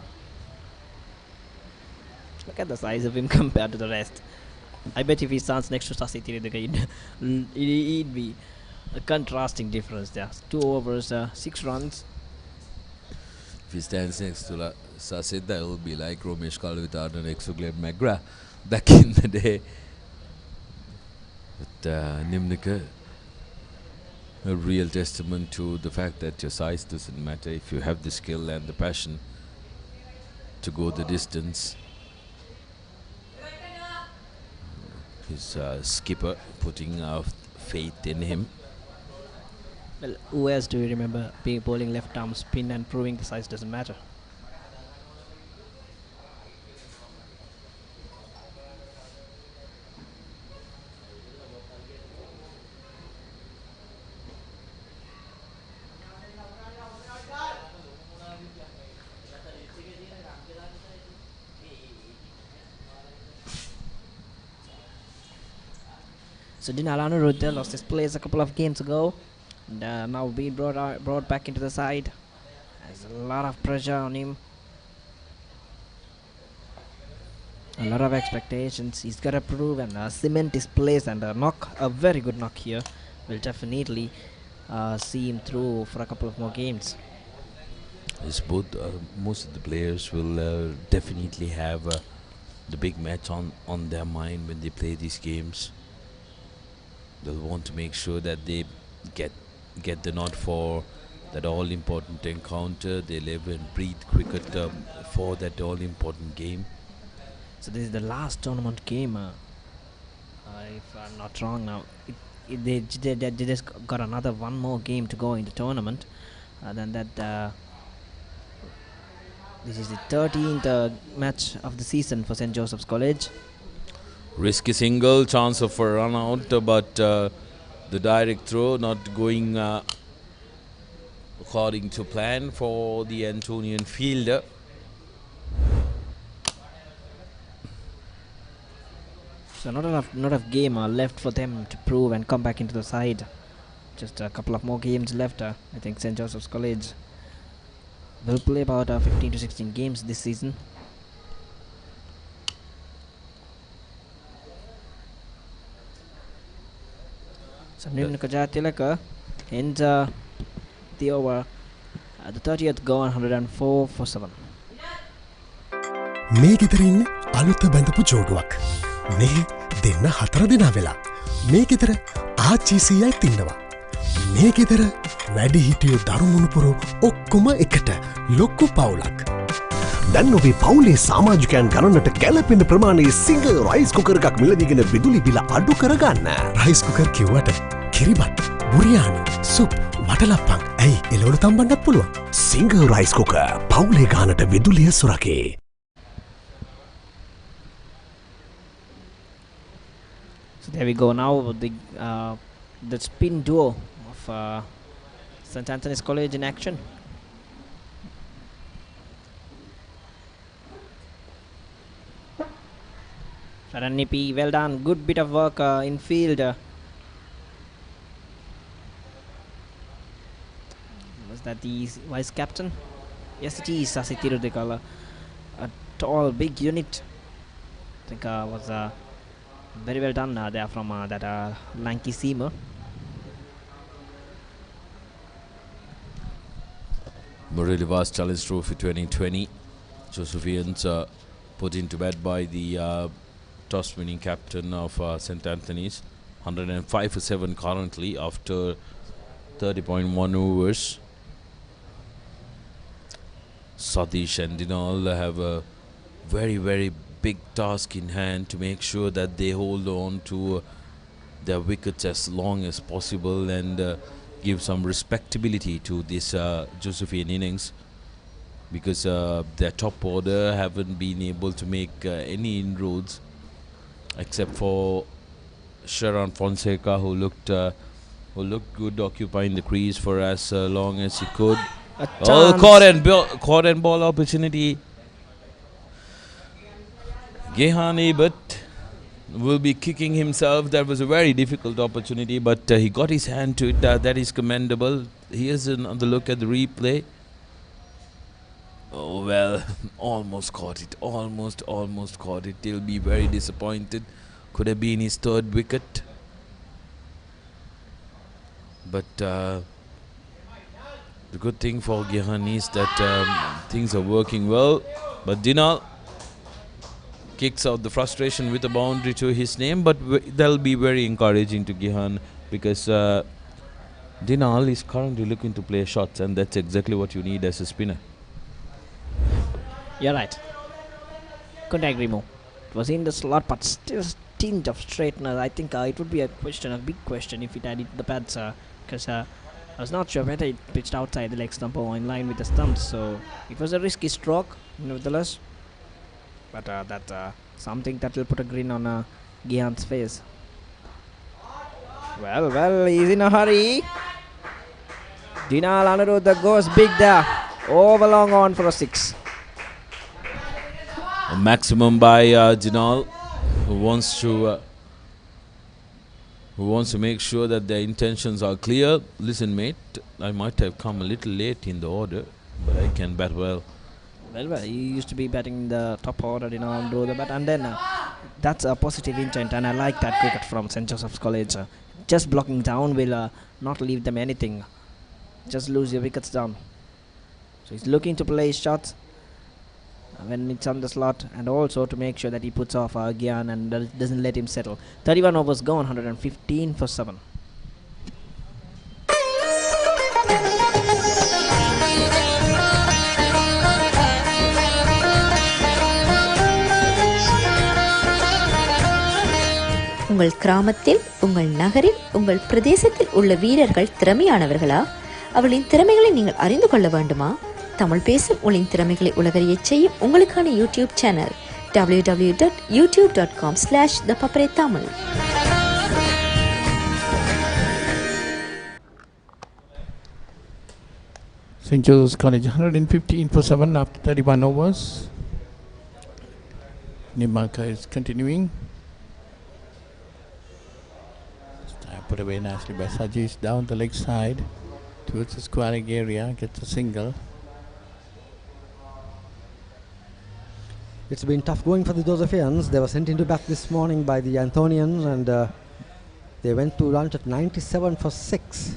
Look at the size of him compared to the rest. I bet if he stands next to Sasi Tiridaka, it'd be a contrasting difference there. 2 overs, 6 runs. If he stands next to Sasid, that will be like Romesh Kalvitarna next to Glenn McGrath back in the day. But Nimnika, a real testament to the fact that your size doesn't matter if you have the skill and the passion to go the distance. His skipper putting faith in him. Well, who else do you remember being bowling left arm spin and proving the size doesn't matter? So Dinalano Rudel lost his place a couple of games ago, and now being brought back into the side. There's a lot of pressure on him, a lot of expectations. He's got to prove and cement his place, and a very good knock here will definitely see him through for a couple of more games. Yes, most of the players will definitely have the big match on their mind when they play these games. They'll want to make sure that they get the nod for that all-important encounter. They live and breathe cricket for that all-important game. So this is the last tournament game, if I'm not wrong now. They just got one more game to go in the tournament. Then that this is the 13th match of the season for St. Joseph's College. Risky single, chance of a run out, but the direct throw not going according to plan for the Antonian fielder. So not enough game left for them to prove and come back into the side. Just a couple of more games left. I think St. Joseph's College will play about 15 to 16 games this season. So Nimnika Jatilaka ends the over at the 30th go on 104 for 7. මේ ගෙදරින් අලුත බැඳපු ජෝඩුවක් මේ දෙන්න 4 දෙනා වෙලා මේ ගෙදර ආච්චිසියයි තින්නවා මේ ගෙදර වැඩි හිටියෝ දරුමුණුපුරු ඔක්කොම එකට ලොක්කු පවුලක් දැන් ඔබේ පවුලේ සමාජිකයන් ගණනට ගැලපෙන ප්‍රමාණයේ සිංහ රයිස් කුකර් එකක් මිලදීගෙන විදුලි බිල අඩු කරගන්න රයිස් කුකර් කිව්වට කිරිබත් බුරියානි සුප් වටලප්පන් ඇයි එළවලු තම්බන්නත් පුළුවන් සිංහ රයිස් කුකර් පවුලේ ගානට විදුලිය සුරකේ. So there we go now, the spin duo of St. Anthony's College in action. Sharannipi, well done, good bit of work in field. Was that the vice captain? Yes, it is Sasitiru Dekala. A tall, big unit. I think was very well done there from that lanky seamer. Murali Vaas Challenge Trophy 2020. Josephians put into bed by the toss-winning captain of St. Anthony's. 105 for 7 currently after 30.1 overs. Satish and Dinal have a very, very big task in hand to make sure that they hold on to their wickets as long as possible and give some respectability to this Josephian innings, because their top order haven't been able to make any inroads except for Sharan Fonseca, who looked good occupying the crease for as long as he could. Caught and ball opportunity. Gehani, but will be kicking himself. That was a very difficult opportunity, but he got his hand to it. That is commendable. Here's another look at the replay. Oh well, almost caught it. Almost caught it. He'll be very disappointed. Could have been his third wicket. But the good thing for Gihan is that things are working well. But Dinal kicks out the frustration with a boundary to his name. But that'll be very encouraging to Gihan, because Dinal is currently looking to play shots, and that's exactly what you need as a spinner. You're right. Couldn't agree more. It was in the slot, but still tinge of straightener. I think it would be a big question if it had hit the pads, because I was not sure whether it pitched outside the leg stump or in line with the stumps. So it was a risky stroke, nevertheless. But that's something that will put a grin on Gihan's face. Well, he's in a hurry. Dinal Anuruddha goes big there. Over long on for a 6. A maximum by Dinal, who wants to make sure that their intentions are clear. Listen, mate, I might have come a little late in the order, but I can bat well. Well, he used to be batting in the top order, do the bat, and then that's a positive intent, and I like that cricket from St. Joseph's College. Just blocking down will not leave them anything. Just lose your wickets down. So he's looking to play shots when it's on the slot, and also to make sure that he puts off Gihan and doesn't let him settle. 31 overs gone, 115 for 7. உங்கள் கிராமத்தில், உங்கள் நகரில், உங்கள் பிரதேசத்தில் உள்ள வீரர்கள் திறமையானவர்களா? அவளின் திறமைகளை நீங்கள் அறிந்து கொள்ள வேண்டுமா? தமிழ் பேசும் உங்களின் திறமைகளை உலகறியச் செய்யும் உங்களுக்கான YouTube channel www.youtube.com/ThePapare Tamil. St. Joseph's College 115 for 7 after 31 overs. Nimaka is continuing. Put away nicely by Sajish down the leg side towards the squaring area, gets a single. It's been tough going for the Josephians. They were sent into bat this morning by the Antonians, and they went to lunch at 97 for 6.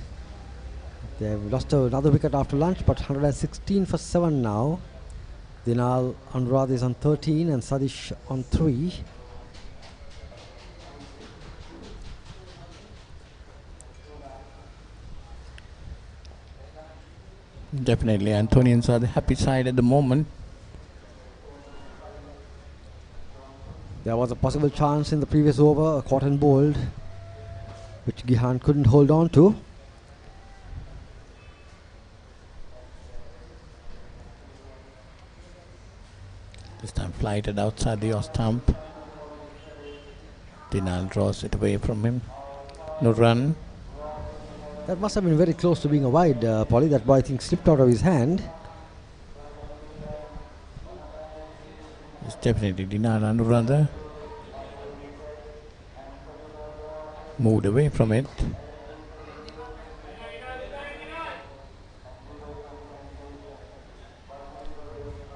They've lost another wicket after lunch, but 116 for 7 now. Dinal Anuruddha is on 13 and Sadish on 3. Definitely, Antonians are the happy side at the moment. There was a possible chance in the previous over, a caught and bowled, which Gihan couldn't hold on to. This time flighted outside the off stump. Dinal draws it away from him. No run. That must have been very close to being a wide, Polly. That ball, I think, slipped out of his hand. It's definitely Dinal Anuruddha. Moved away from it.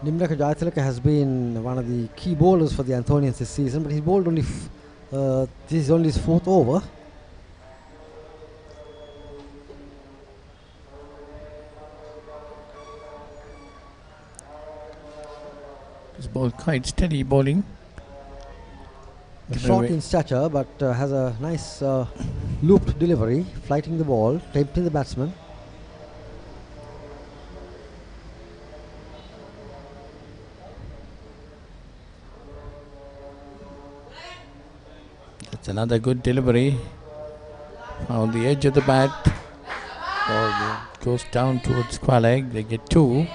Nimraka Jayatilaka has been one of the key bowlers for the Antonians this season, but he's bowled only this is only his 4th over. This ball quite steady bowling. Short in stature, but has a nice looped delivery, flighting the ball, tempting the batsman. That's another good delivery. Found the edge of the bat. Ball goes down towards square leg. They get 2.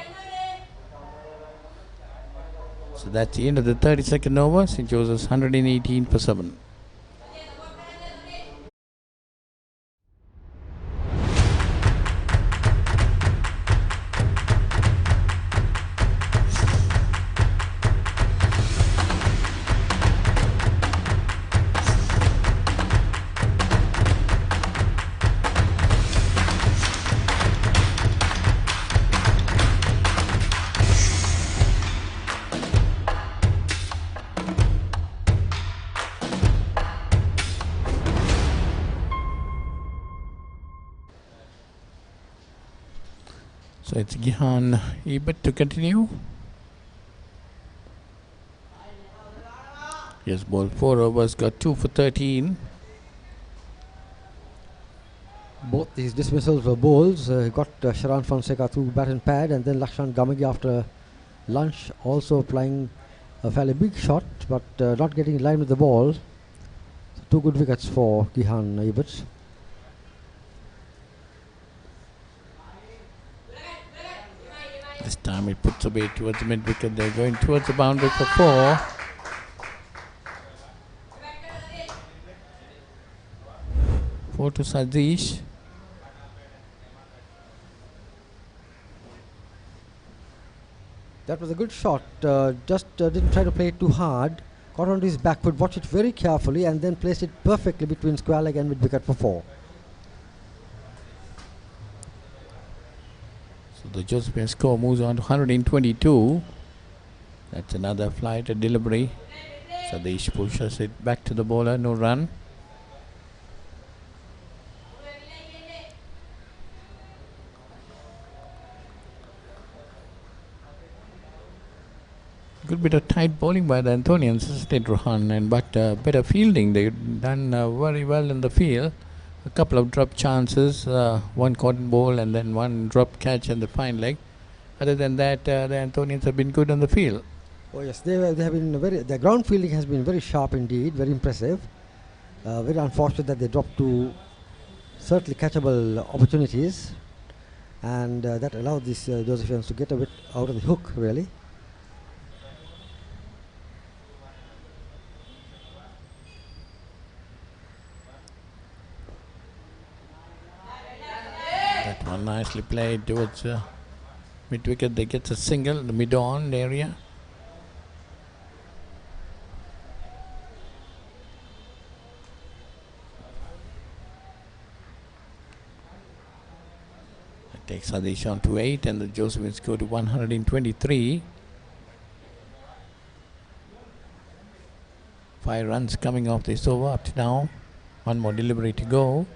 So that's the end of the 32nd over. St. Joseph's 118 for 7. So it's Gihan Ebert to continue. Yes, ball 4 overs, got 2 for 13. Both these dismissals were bowls. Got Sharan Fonseca through bat and pad, and then Lakshan Gamagi after lunch also applying a fairly big shot, but not getting in line with the ball. So 2 good wickets for Gihan Ebert. This time it puts away towards the mid wicket. They're going towards the boundary for 4. Four to Sadish. That was a good shot. Just didn't try to play it too hard. Got onto his back foot, watched it very carefully, and then placed it perfectly between square leg and mid wicket for 4. So the Josephian score moves on to 122. That's another flight, a delivery. Sadish pushes it back to the bowler, no run. Good bit of tight bowling by the Antonians, isn't it, Rohan? And but better fielding. They've done very well in the field. A couple of drop chances, one cotton ball and then one drop catch in the fine leg. Other than that, the Antonians have been good on the field. Oh yes, they have been their ground fielding has been very sharp indeed, very impressive. Very unfortunate that they dropped 2 certainly catchable opportunities, and that allowed these Josephians to get a bit out of the hook, really. That one nicely played towards mid wicket. They get a single in the mid on area. That takes Sadish on to 8, and the Josephines go to 123. 5 runs coming off this over up to now. One more delivery to go.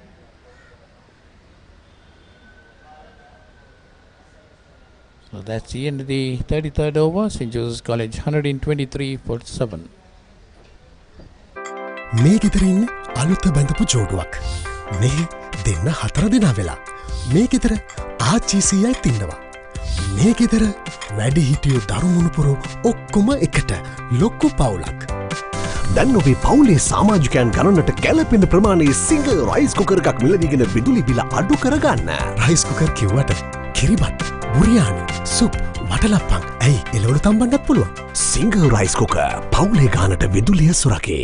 So that's the end of the 33rd over. St. Joseph's College 123 for 7. මේ ගෙදරින් අලුත බැඳපු ජෝඩුවක් මේ දෙන්න 4 දෙනා වෙලා මේ ගෙදර ආච්චීසීයයි තින්නවා මේ ගෙදර වැඩි හිටියෝ දරුමුණුපුරු ඔක්කොම එකට ලොක්කු පවුලක් දැන් ඔබේ පවුලේ සමාජිකයන් ගණනට ගැලපෙන ප්‍රමාණයේ සිංගල් රයිස් කුකර් එකක් මිලදීගෙන විදුලි බිල අඩු කරගන්න රයිස් කුකර් කිව්වට කිරිබත් බුරියානි සුප් වටලප්පන් ඇයි එළවලු තම්බන්නත් පුළුවන් සිංගල් රයිස් කුකර් පවුලේ ගානට විදුලිය සුරකේ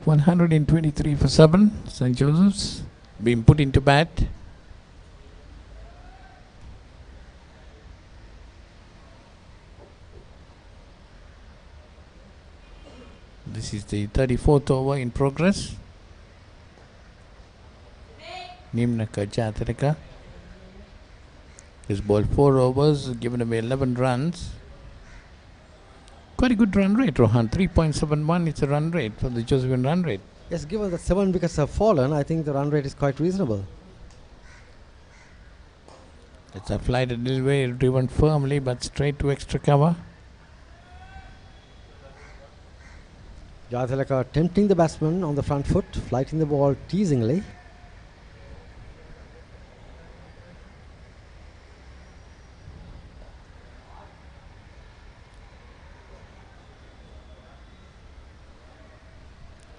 123 for 7. St. Joseph's being put into bat. This is the 34th over in progress. Nimnaka Chatrika has bowled 4 overs, given away 11 runs. Quite a good run rate, Rohan. 3.71 is the run rate for the Josephian run rate. Yes, given that 7 wickets have fallen, I think the run rate is quite reasonable. It's a flight a little way, driven firmly but straight to extra cover. Jathalaka tempting the batsman on the front foot, flighting the ball teasingly.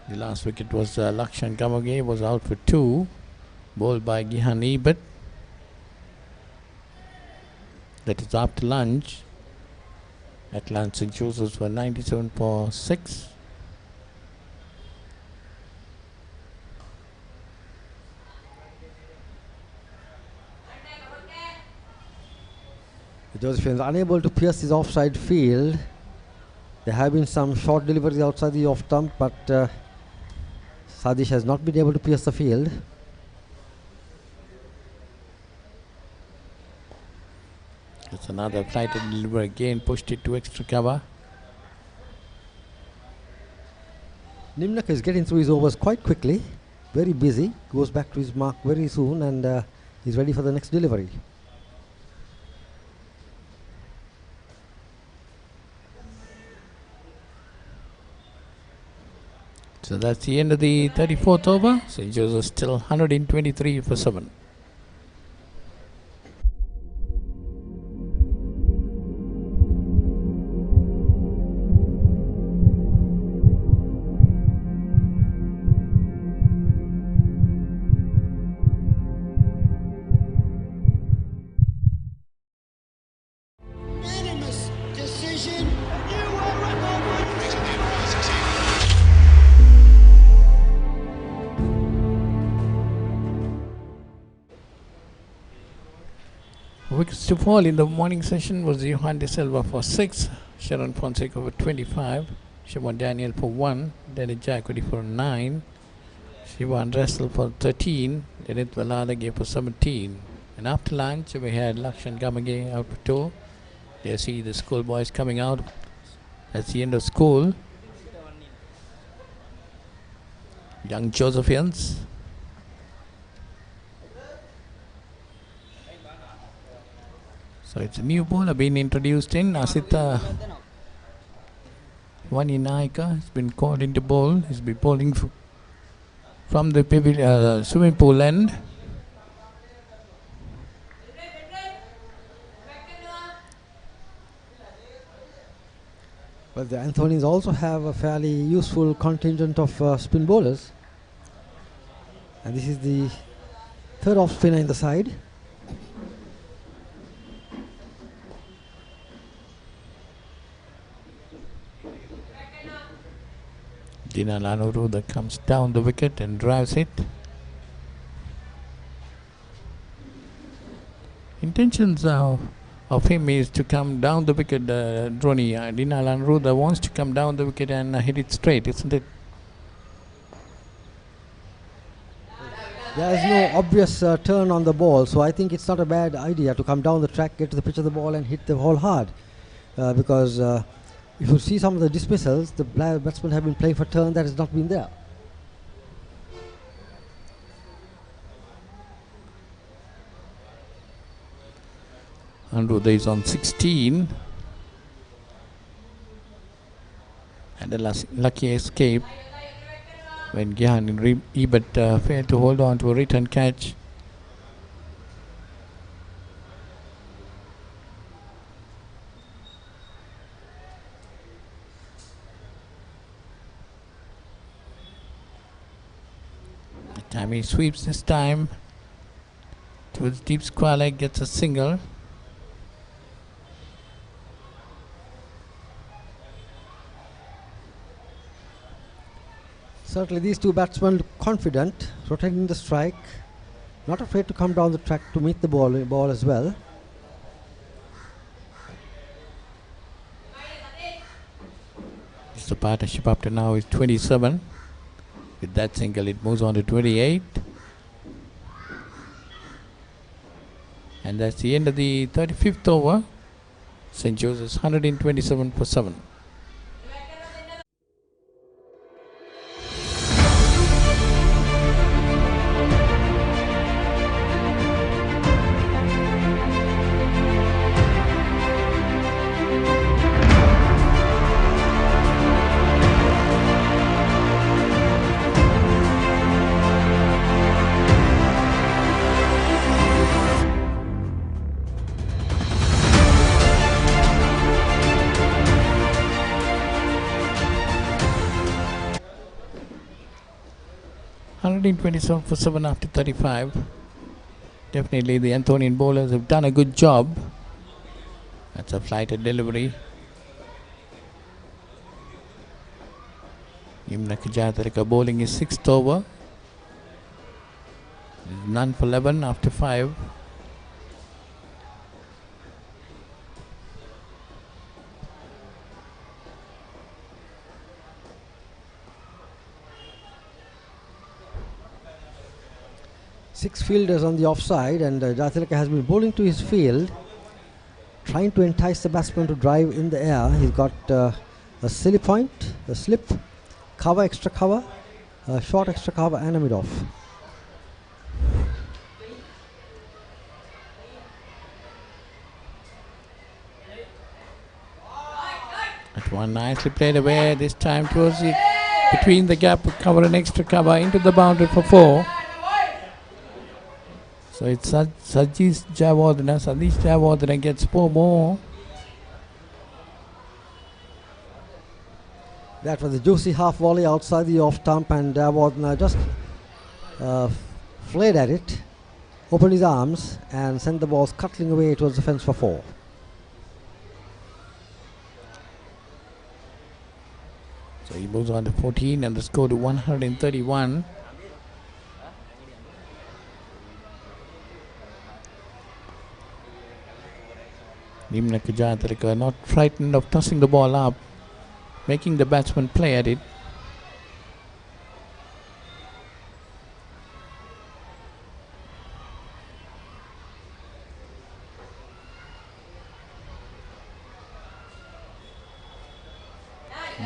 The last wicket was Lakshan Kamage, was out for 2, bowled by Gihan Ebert. That is after lunch. At lunch, St. Joseph's were 97 for 6. The Josephians unable to pierce his offside field. There have been some short deliveries outside the off stump, but Sadish has not been able to pierce the field. It's another flighted delivery again, pushed it to extra cover. Nimnak is getting through his overs quite quickly. very busy, goes back to his mark very soon, and he's ready for the next delivery. So that's the end of the 34th over. St. Joseph still 123 for 7. Wickets to fall in the morning session was Johan De Silva for 6, Sharon Fonseca for 25, Shimon Daniel for 1, Dennis Jacquetti for 9, Shivan Russell for 13, Dennis Valadage for 17. And after lunch, we had Lakshan Gamage out for 2. There see the schoolboys coming out. That's the end of school. Young Josephians. So it's a new bowler being introduced in. Asita Waninaika has been called into bowl. He's been bowling from the swimming pool end. But the Antonians also have a fairly useful contingent of spin bowlers. And this is the third off spinner in the side. Dina Lanuru that comes down the wicket and drives it. Intentions of him is to come down the wicket, Droni. Dina Lanuru wants to come down the wicket and hit it straight, isn't it? There is no obvious turn on the ball, so I think it's not a bad idea to come down the track, get to the pitch of the ball and hit the ball hard. Because if you see some of the dismissals, the batsmen have been playing for turn that has not been there. Anuruddha is on 16. And a lucky escape when Gihan and Ebert failed to hold on to a return catch. Tammy sweeps this time towards deep square leg, gets a single. Certainly these two batsmen look confident, rotating the strike, not afraid to come down the track to meet the ball as well. The partnership up to now is 27. With that single, it moves on to 28. And that's the end of the 35th over. St. Joseph's 127 for 7. For 7 after 35. Definitely the Antonian bowlers have done a good job. That's a flighted delivery. Yumna Kajatarika bowling is 6th over. None for 11 after 5. Six fielders on the offside, and Jatilaka has been bowling to his field, trying to entice the batsman to drive in the air. He's got a silly point, a slip, cover, extra cover, a short extra cover and a mid-off. That one nicely played away. This time towards it, between the gap, cover an extra cover into the boundary for 4. So it's Sadish Jayawardena gets 4 more. That was a juicy half volley outside the off stump, and Jayawardena just flared at it, opened his arms, and sent the ball scuttling away towards the fence for 4. So he moves on to 14 and the score to 131. Nimna Kajatarika not frightened of tossing the ball up, making the batsman play at it.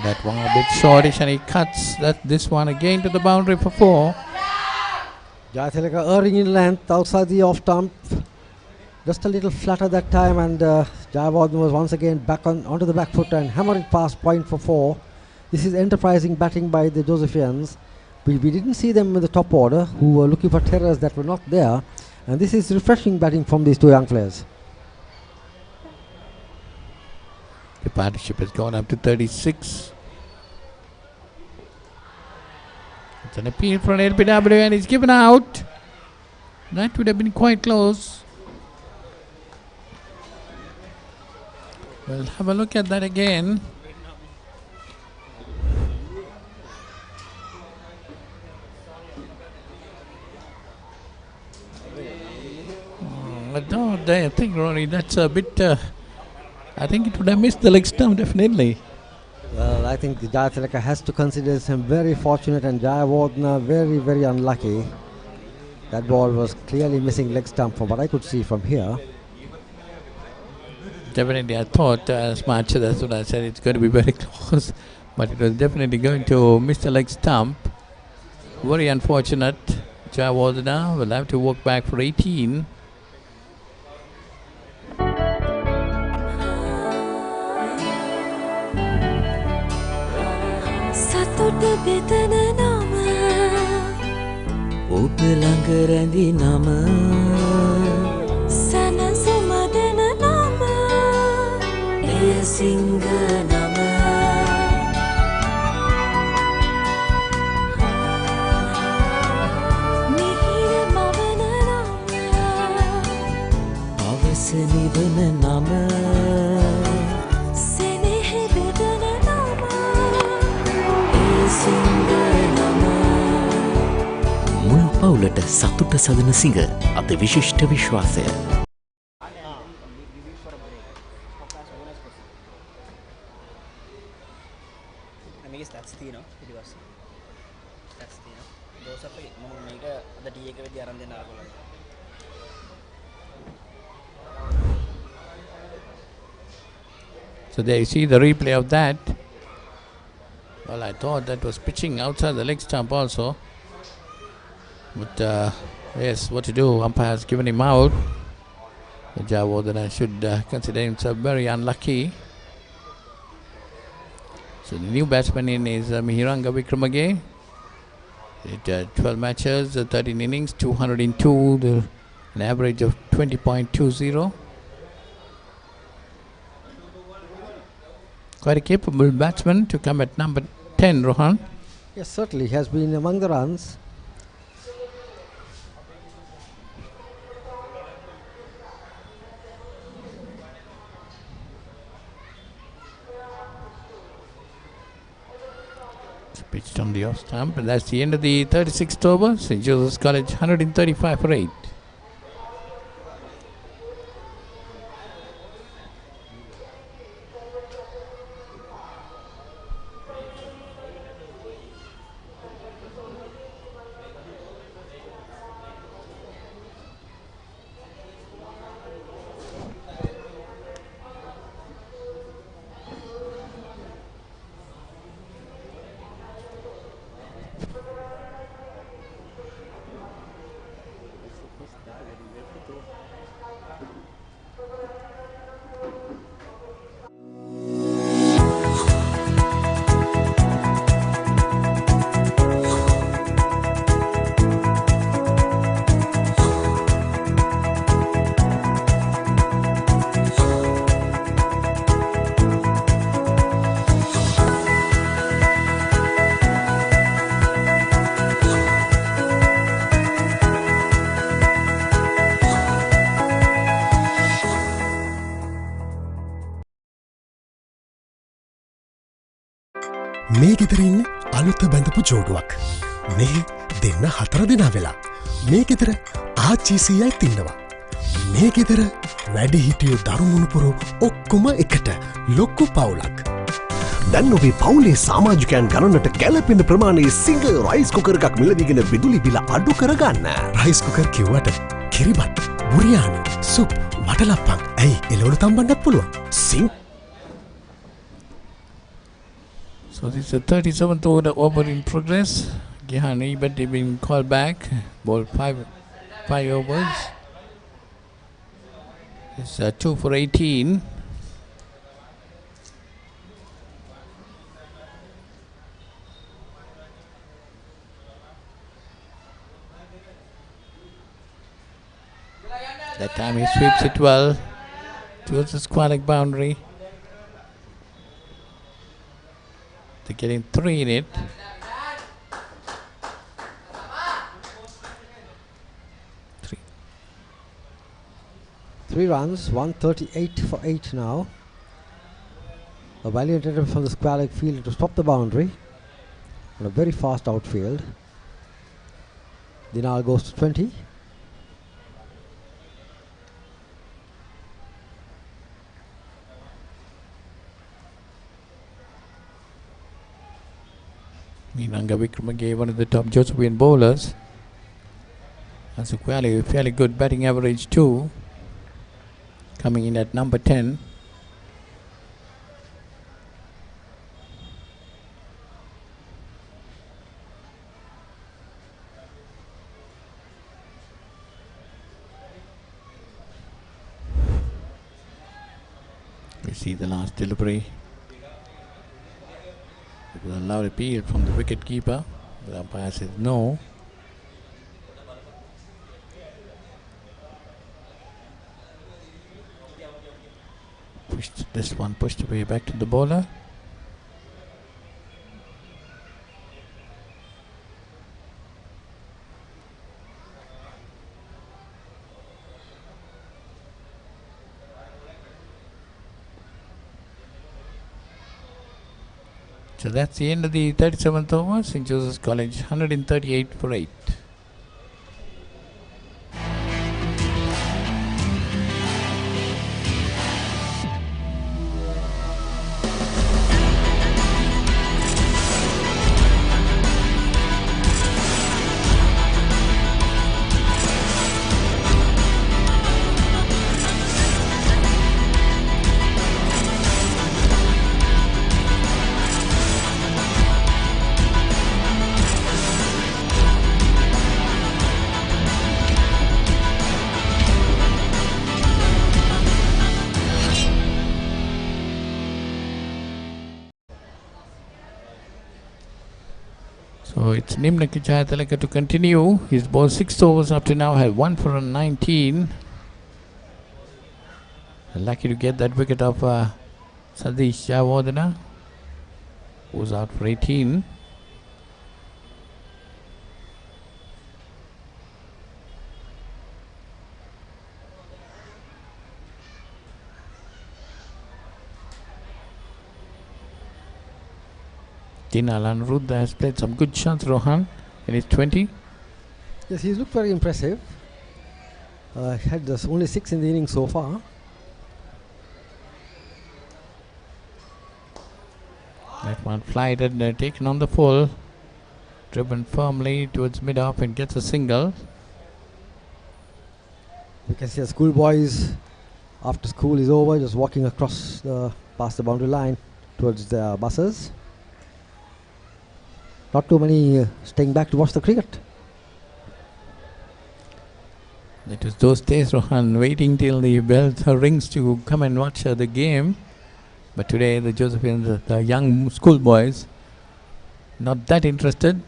That one a bit shortish, and he cuts this one again to the boundary for 4. Jayathilaka erring in length outside the off stump. Just a little flatter that time, and Jayawardena was once again back onto the back foot and hammered it past point for 4. This is enterprising batting by the Josephians. We didn't see them in the top order, who were looking for terrors that were not there, and this is refreshing batting from these two young players. The partnership has gone up to 36. It's an appeal for an LBW, and it's given out. That would have been quite close. We'll have a look at that again. No, I think, Ronnie, that's a bit... I think it would have missed the leg stump, definitely. Well, I think Jayathilaka has to consider him very fortunate, and Jayawardena very, very unlucky. That ball was clearly missing leg stump from what I could see from here. Definitely, I thought as much. That's what I said. It's going to be very close, but it was definitely going to miss the leg stump. Very unfortunate. Jayawardena will have to walk back for 18. සතුට බෙදන නම ඔබ ළඟ රැඳි නම සැනසුම දෙන නම එය සිංහ නම මිහිර මවන නම පවස නිවන නම සෙනෙහ බෙදන නම මුළු පවුලට සතුට සදන සිංහ අද විශිෂ්ට විශ්වාසය. So there you see the replay of that. Well, I thought that was pitching outside the leg stump also. But yes, what to do? Umpire has given him out. Jayawardena should consider himself very unlucky. So the new batsman in is Mihiranga Wickremaghe. 12 matches, 13 innings, 202, an average of 20.20. Quite a capable batsman to come at number 10, Rohan. Yes, certainly. He has been among the runs. It's pitched on the off stump, and that's the end of the 36th over. St. Joseph's College 135 for 8. මේ ගෙදරින් අලුත බැඳපු ජෝඩුවක්. මේ දෙන්න 4 දෙනා වෙලා. මේ ගෙදර ආච්චීසීයයි තින්නවා. මේ ගෙදර වැඩි හිටියෝ දරුමුණුපුරු ඔක්කොම එකට ලොක්කු පවුලක්. දැන් ඔබේ පවුලේ සමාජිකයන් ගණනට ගැලපෙන ප්‍රමාණයේ සිංහ රයිස් කුකර් එකක් මිලදීගෙන විදුලි බිල අඩු කරගන්න. රයිස් කුකර් කිව්වට කිරිබත්, බුරියානි, සුප්, වටලප්පන් ඇයි එළවලු තම්බන්නත් පුළුවන්. So this is the 37th over in progress. Gihani, but they've been called back. Ball five overs. It's 2 for 18. That time he sweeps it well towards the squatting boundary. They're getting 3 in it. Three runs, 138 for 8 now. A valiant attempt from the square leg field to stop the boundary. On a very fast outfield. Dinal goes to 20. Nanga Vikrama gave one of the top Josephian bowlers. And Sukwali, fairly good batting average too. Coming in at number 10. We see the last delivery. It was a loud appeal from the wicket keeper. The umpire says no. This one pushed away back to the bowler. So that's the end of the 37th over. St. Joseph's College 138 for 8. So it's Nimna Kichayatalaka to continue. He's bowled 6 overs up to now, had 1 for a 19. Lucky to get that wicket of Sadish Jawadana, who's out for 18. Dinal Anuruddha has played some good shots, Rohan, in his 20. Yes, he's looked very impressive. Had just only 6 in the innings so far. That one flied and taken on the full. Driven firmly towards mid-off and gets a single. You can see the schoolboys after school is over just walking across past the boundary line towards the buses. Not too many staying back to watch the cricket. It was those days, Rohan, waiting till the bell rings to come and watch the game. But today the Josephians, the young schoolboys, not that interested.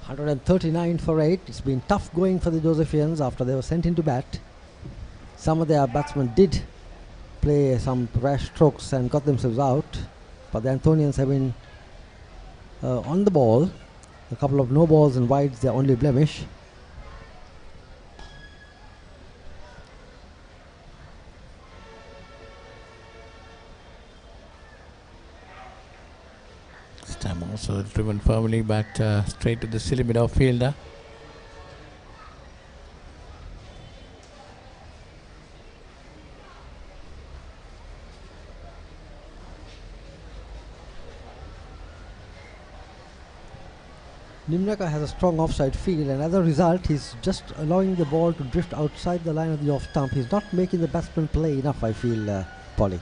$139 for 8. It's been tough going for the Josephians after they were sent into bat. Some of their batsmen did play some rash strokes and got themselves out, but the Antonians have been on the ball. A couple of no balls and wides, their only blemish. So driven firmly back straight to the silly mid outfielder. Nimnaka has a strong offside field, and as a result, he's just allowing the ball to drift outside the line of the off stump. He's not making the batsman play enough, I feel, Polly.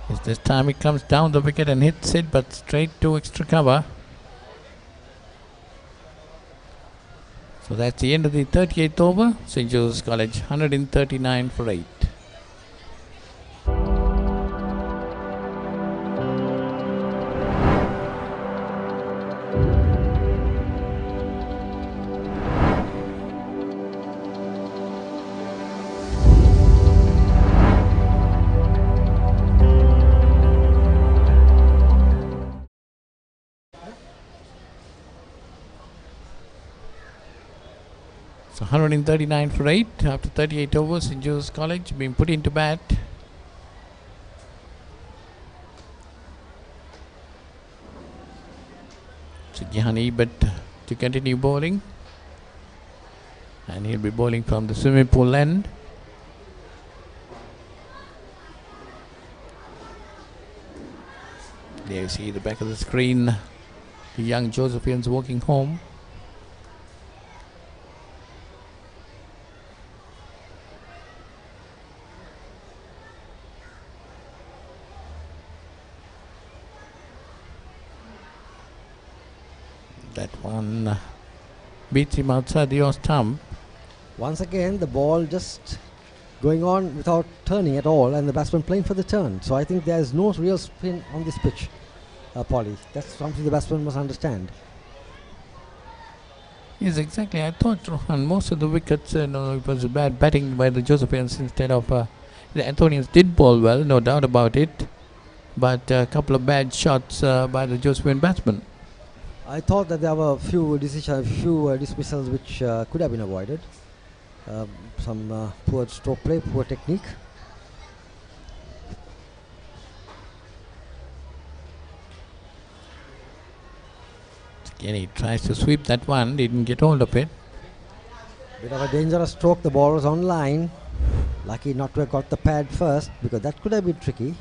Yes, this time he comes down the wicket and hits it, but straight to extra cover. So that's the end of the 38th over. St. Joseph's College 139 for 8. So 139 for 8 after 38 overs. St. Joseph's College being put into bat. So Gihan Ebert to continue bowling, and he'll be bowling from the swimming pool end. There you see the back of the screen, the young Josephians walking home. That one beats him outside the off stump. Once again, the ball just going on without turning at all, and the batsman playing for the turn. So I think there is no real spin on this pitch, Polly. That's something the batsman must understand. Yes, exactly. I thought, Rohan, most of the wickets, it was bad batting by the Josephians instead of the Antonians did bowl well, no doubt about it, but a couple of bad shots by the Josephian batsmen. I thought that there were a few dismissals which could have been avoided. Some poor stroke play, poor technique. Again, he tries to sweep that one, didn't get hold of it. Bit of a dangerous stroke, the ball was on line. Lucky not to have got the pad first, because that could have been tricky.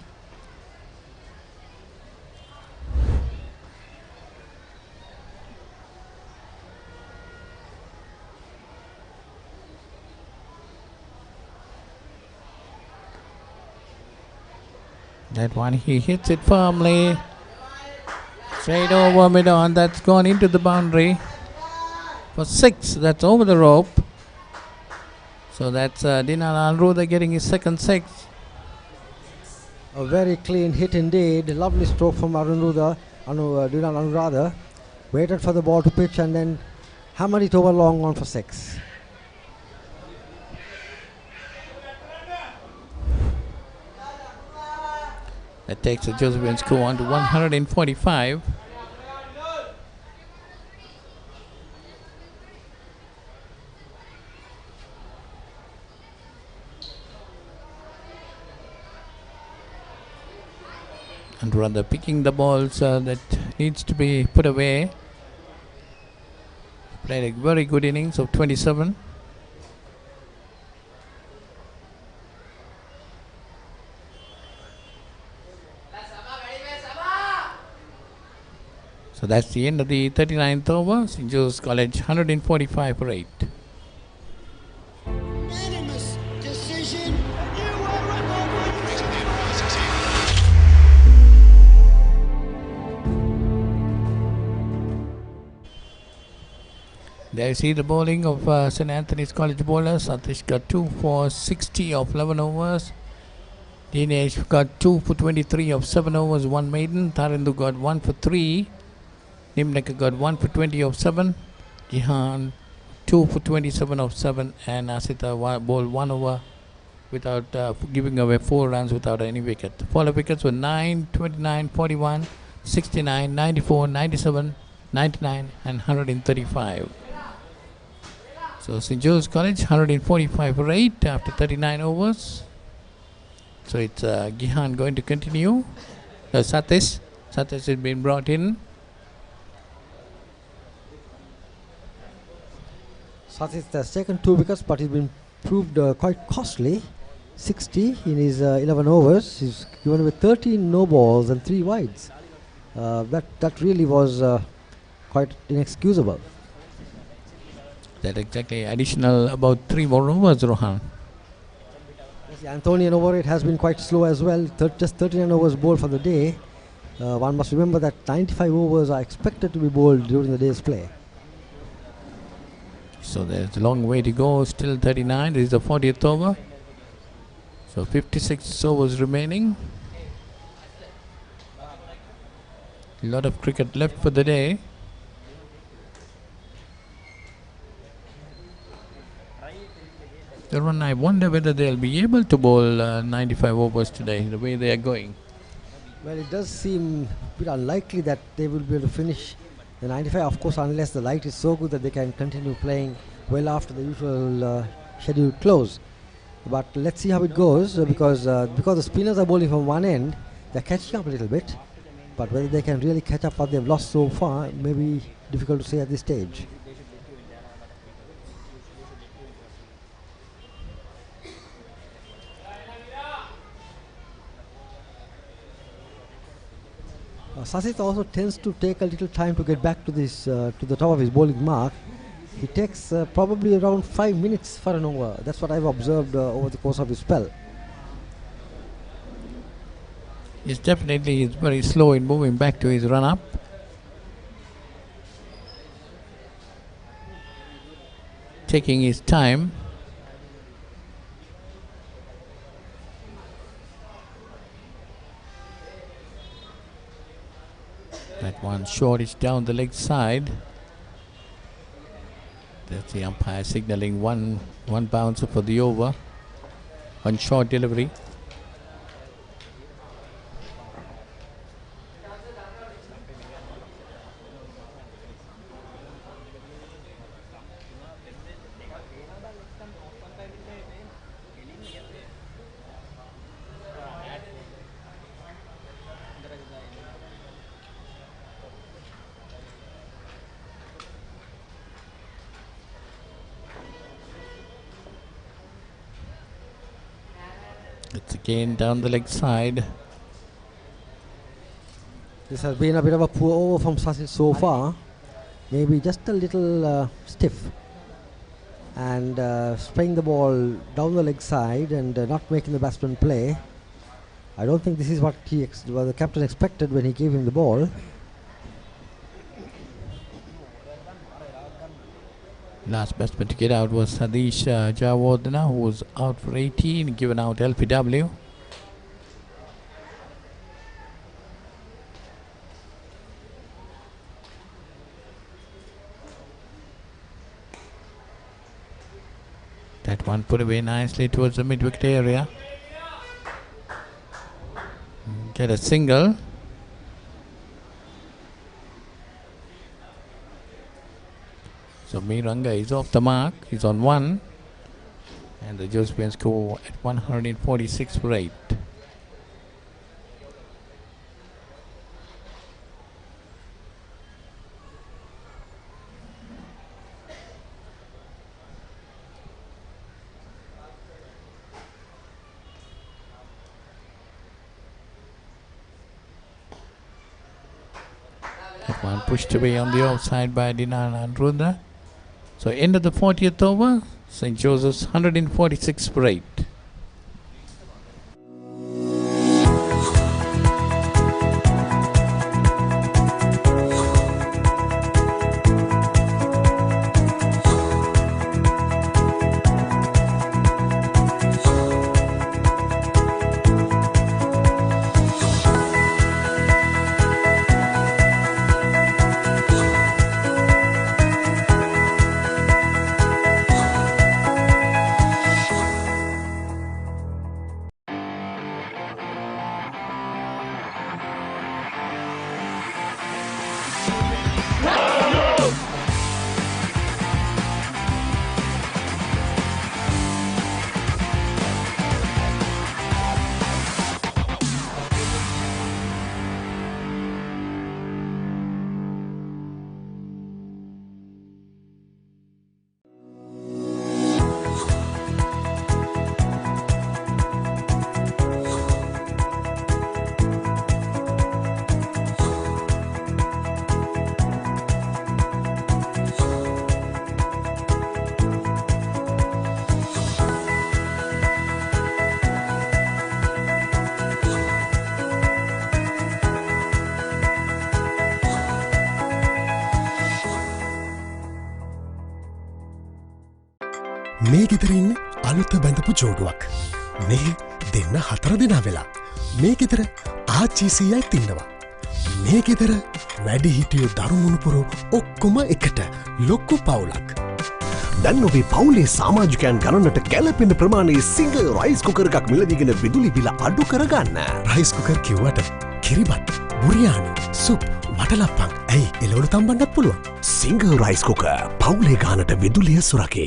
That one, he hits it firmly. Straight over mid on, that's gone into the boundary. For 6, that's over the rope. So that's Dinan Anuruddha getting his second 6. A very clean hit indeed. Lovely stroke from Dinan Anuruddha. Waited for the ball to pitch and then hammered it over long on for 6. That takes the Josephian score on to 145. And rather picking the balls that needs to be put away. Played a very good innings of 27. So that's the end of the 39th over. St. Joseph's College 145 for 8. There you see the bowling of St. Anthony's College bowlers. Satish got 2 for 60 of 11 overs. Dinesh got 2 for 23 of 7 overs, 1 maiden. Tarindu got 1 for 3. Nimnaka got 1 for 20 of 7. Gihan 2 for 27 of 7. And Asita bowled 1 over without giving away 4 runs without any wicket. The follow wickets were 9, 29, 41, 69, 94, 97, 99 and 135. So St. Joseph's College 145 for 8 after 39 overs. So it's Gihan going to continue. Satish has been brought in. Satish has taken 2 wickets, but he's been proved quite costly. 60 in his 11 overs. He's given away 13 no balls and 3 wides. That really was quite inexcusable. That exactly additional about 3 more overs, Rohan. Yes, the Antonian over it has been quite slow as well. Just 39 overs bowled for the day. One must remember that 95 overs are expected to be bowled during the day's play. So there's a long way to go. Still 39. This is the 40th over. So 56 overs remaining. A lot of cricket left for the day. I wonder whether they'll be able to bowl 95 overs today, the way they are going. Well, it does seem a bit unlikely that they will be able to finish the 95, of course, unless the light is so good that they can continue playing well after the usual scheduled close. But let's see how it goes, because the spinners are bowling from one end, they're catching up a little bit. But whether they can really catch up what they've lost so far may be difficult to say at this stage. Sasith also tends to take a little time to get back to this to the top of his bowling mark. He takes probably around 5 minutes for an over. That's what I've observed over the course of his spell. Yes, definitely he's very slow in moving back to his run-up. Taking his time. That one short is down the leg side. That's the umpire signaling one bouncer for the over. One short delivery. It's again down the leg side. This has been a bit of a poor over from Sasith so far. Maybe just a little stiff. And spraying the ball down the leg side and not making the batsman play. I don't think this is what the captain expected when he gave him the ball. Last batsman to get out was Sadish Jawardena, who was out for 18, given out LPW. That one put away nicely towards the mid-wicket area. Get a single. So Miranga is off the mark. He's on 1. And the Josephians go at 146 for 8. That one pushed away on the outside by Dinan and Rudra. So end of the 40th over, St. Joseph's 146 for 8. මේ ගෙදරන්න අලුත බැඳපු ජෝඩුවක්. මේ දෙන්න 4 දෙනා වෙලා. මේ ගෙදර ආච්චීසීයයි තින්නවා. මේ ගෙදර වැඩි හිටියෝ දරුමුණුපුරු ඔක්කොම එකට ලොක්කු පවුලක්. දැන් ඔබේ පවුලේ සාමාජිකයන් ගණනට ගැලපෙන ප්‍රමාණයේ සිංහ රයිස් කුකර් එකක් මිලදීගෙන විදුලි බිල අඩු කරගන්න. රයිස් කුකර් කිව්වට කිරිබත්, බුරියානි, සුප්, වටලප්පන් ඇයි එලවලු තම්බන්නත් පුළුවන්. සිංහ රයිස් කුකර් පවුලේ ගානට විදුලිය සුරකේ.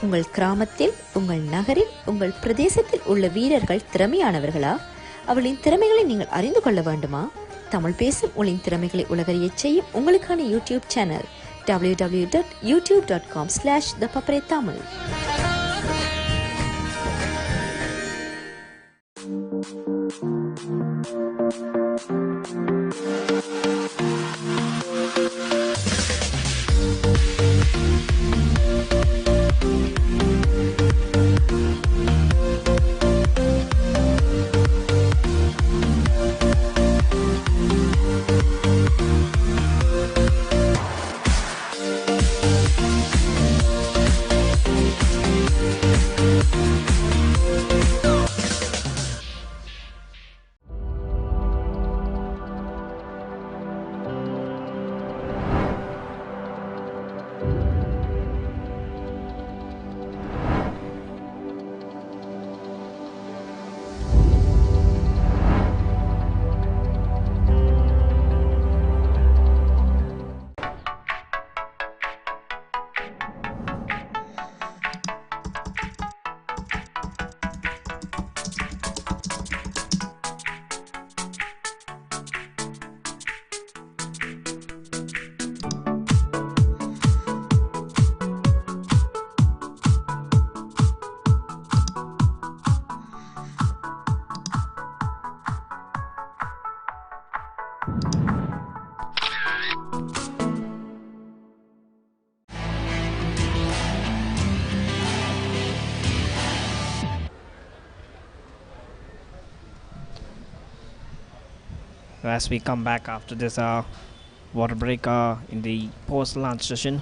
உங்கள் கிராமத்தில், உங்கள் நகரில், உங்கள் பிரதேசத்தில் உள்ள வீரர்கள் திறமையானவர்களா? அவளின் திறமைகளை நீங்கள் அறிந்து கொள்ள வேண்டுமா? தமிழ் பேசும் உங்களின் திறமைகளை உலகறியச் செய்யும் உங்களுக்கான YouTube channel www.youtube.com/ThePapare Tamil. As we come back after this water break in the post-lunch session,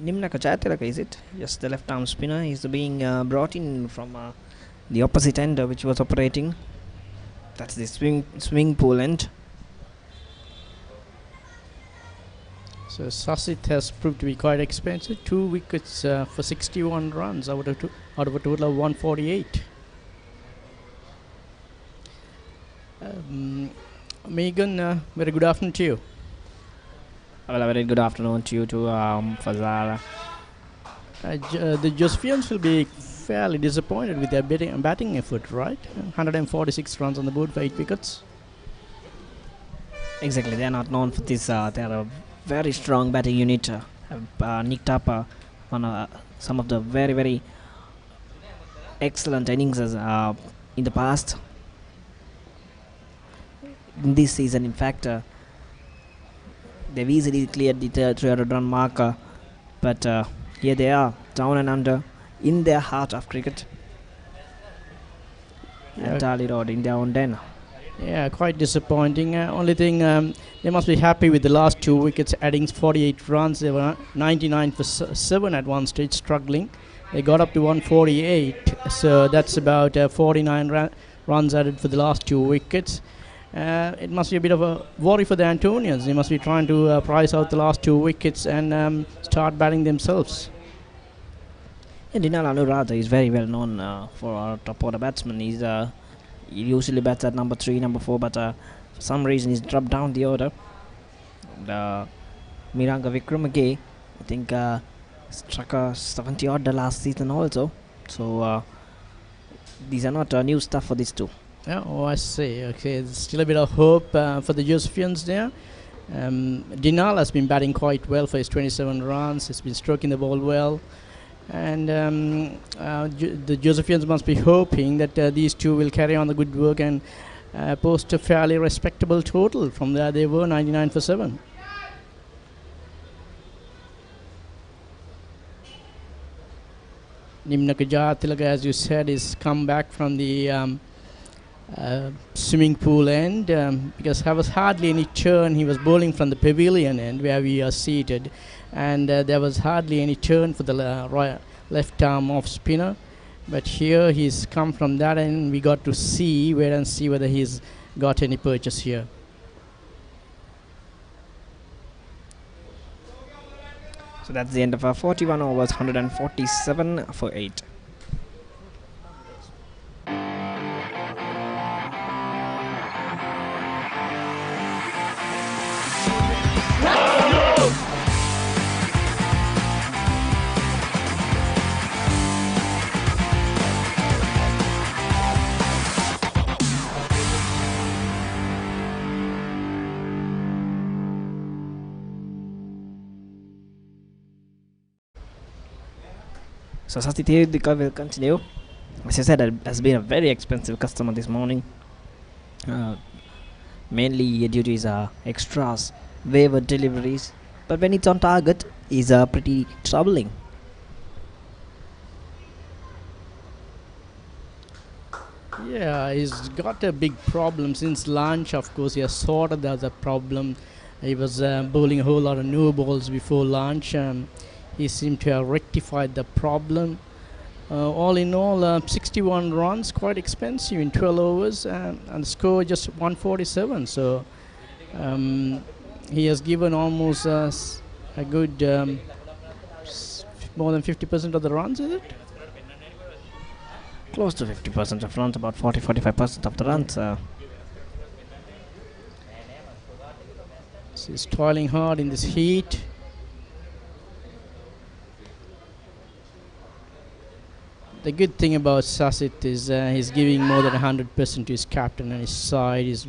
Nimnaka Chatilaka, is it? Yes, the left arm spinner is being brought in from the opposite end which was operating. That's the swing pool end. So Sasit has proved to be quite expensive. 2 wickets for 61 runs out of a total of 148. Megan, very good afternoon to you. Well, a very good afternoon to you too, Fazara. The Josephians will be fairly disappointed with their batting effort, right? 146 runs on the board for 8 wickets. Exactly, they are not known for this. They are a very strong batting unit. Have nicked up some of the very, very excellent innings in the past. In this season, in fact, they've easily cleared the 300-run marker, but here they are, down and under, in their heart of cricket. And Dali Road in their own den. Yeah, quite disappointing. Only thing, they must be happy with the last 2 wickets, adding 48 runs. They were 99 for 7 at one stage, struggling. They got up to 148, so that's about 49 runs added for the last 2 wickets. It must be a bit of a worry for the Antonians. They must be trying to price out the last 2 wickets and start batting themselves. Dinal Anuradha is very well known for our top order batsman. He usually bats at number 3, number 4, but for some reason he's dropped down the order. Miranga Vikramage, I think, struck a 70 odd last season also. So these are not new stuff for these two. Yeah, I see. Okay, there's still a bit of hope for the Josephians there. Dinal has been batting quite well for his 27 runs. He's been stroking the ball well. And the Josephians must be hoping that these two will carry on the good work and post a fairly respectable total. From there, they were 99 for 7. Nimnaka Jatilaga, as you said, is come back from the swimming pool end because there was hardly any turn. He was bowling from the pavilion end where we are seated, and there was hardly any turn for the left arm off spinner. But here he's come from that end. We got to wait and see whether he's got any purchase here. So that's the end of our 41 overs, 147 for 8. So Sasti Theodika will continue. As I said, it has been a very expensive customer this morning. Mainly due to his extras, waiver deliveries. But when it's on target, is pretty troubling. Yeah, he's got a big problem since lunch. Of course, he has sorted that the problem. He was bowling a whole lot of new balls before lunch. He seemed to have rectified the problem. All in all, 61 runs, quite expensive in 12 overs, and the score just 147. So he has given almost a good more than 50% of the runs, is it? Close to 50% of runs, about 40-45% of the runs. So he's toiling hard in this heat. The good thing about Sasit is he's giving more than 100% to his captain and his side. He's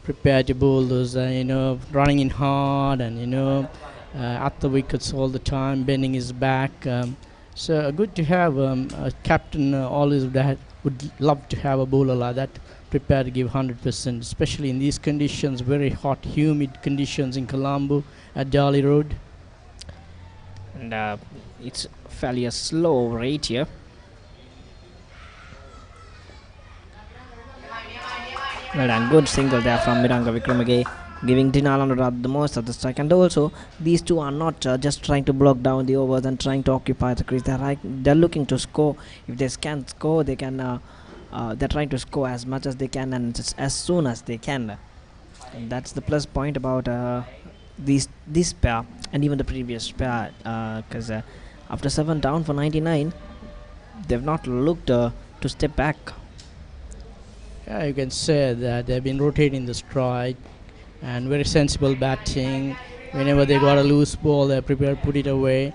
prepared to bowl those, running in hard and, at the wickets all the time, bending his back. So good to have a captain always would love to have a bowler like that, prepared to give 100%, especially in these conditions, very hot, humid conditions in Colombo at Dali Road. And it's fairly a slow rate here. Well done, good single there from Miranga Wickremegay, giving Dinal the most of the strike. And also, these two are not just trying to block down the overs and trying to occupy the crease. They're looking to score. If they can score, they can. They're trying to score as much as they can and just as soon as they can. And that's the plus point about this pair and even the previous pair. Because after 7 down for 99, they've not looked to step back. Yeah, you can say that they've been rotating the strike and very sensible batting. Whenever they got a loose ball, they're prepared to put it away.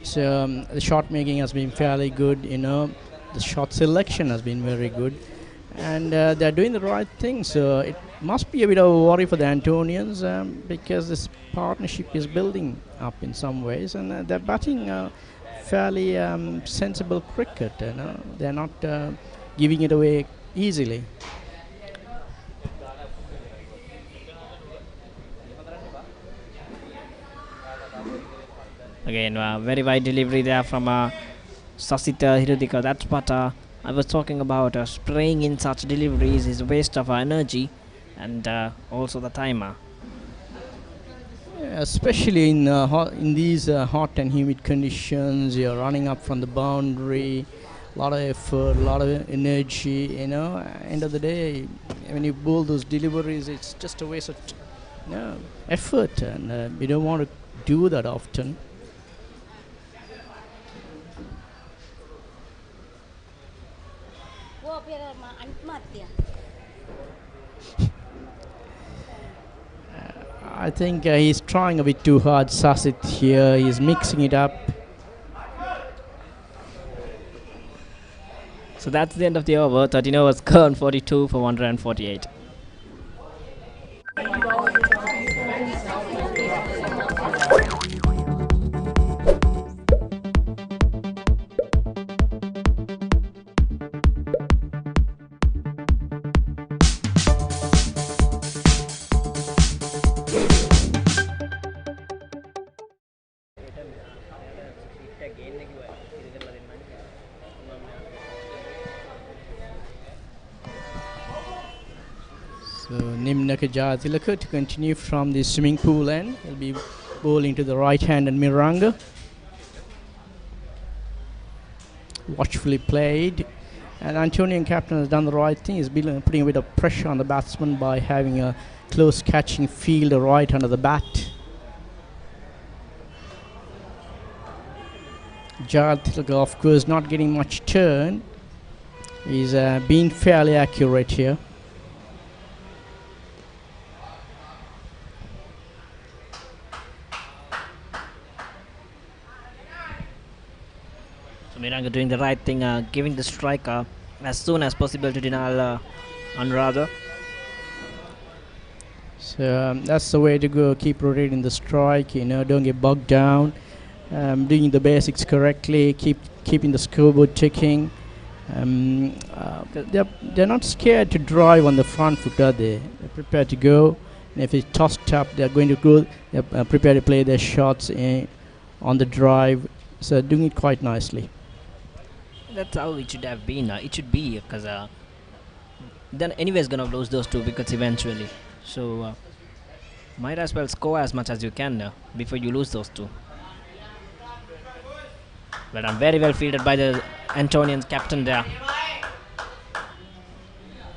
So the shot making has been fairly good, The shot selection has been very good. And they're doing the right thing. So it must be a bit of a worry for the Antonians because this partnership is building up in some ways. And they're batting fairly sensible cricket, They're not giving it away easily. Again, very wide delivery there from Sasita Hirudika. That's what I was talking about. Spraying in such deliveries is a waste of energy and also the timer. Yeah, especially in these hot and humid conditions, you're running up from the boundary. A lot of effort, a lot of energy, End of the day, when you bowl those deliveries, it's just a waste of effort, and you don't want to do that often. I think he's trying a bit too hard, Sasit here. He's mixing it up. So that's the end of the over. 13 overs gone, 42 for 148. So Nimnaka Jatilaka to continue from the swimming pool end. He'll be bowling to the right hand and Miranga. Watchfully played. And Antonian captain has done the right thing. He's been putting a bit of pressure on the batsman by having a close catching fielder right under the bat. Jatilaka, of course, not getting much turn. He's been fairly accurate here. So Miranga doing the right thing, giving the striker as soon as possible to Dinal Anuradha. So that's the way to go. Keep rotating the strike. Don't get bogged down. Doing the basics correctly. Keeping the scoreboard ticking. They're not scared to drive on the front foot, are they? They're prepared to go. And if it's tossed up, they're going to go. They're prepared to play their shots on the drive. So doing it quite nicely. That's how it should have been. It should be because then anyways gonna lose those 2 wickets eventually. So might as well score as much as you can before you lose those 2. But I'm very well fielded by the Antonian's captain there.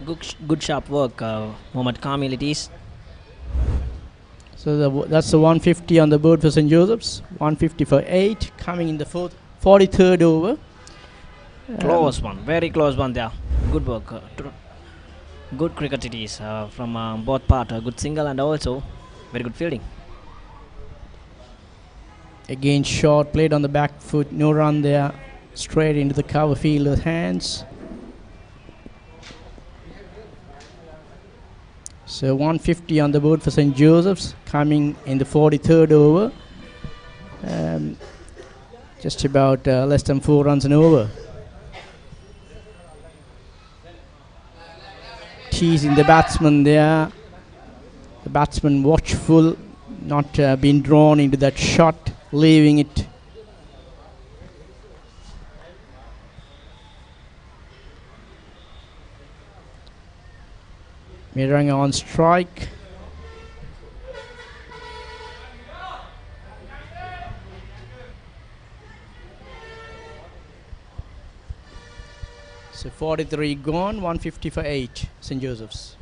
Good sharp work, Mohammad Kamil it is. So that's the 150 on the board for St. Joseph's. 150 for 8 coming in the 43rd over. Close one, very close one there. Good work. Good cricket it is from both parts. Good single and also very good fielding. Again, short played on the back foot. No run there. Straight into the cover fielder's hands. So 150 on the board for St. Joseph's coming in the 43rd over. Just about less than 4 runs and over. Teasing the batsman there. The batsman watchful, not being drawn into that shot, leaving it. Miranga on strike. So 43 gone, 150 for 8, St. Joseph's.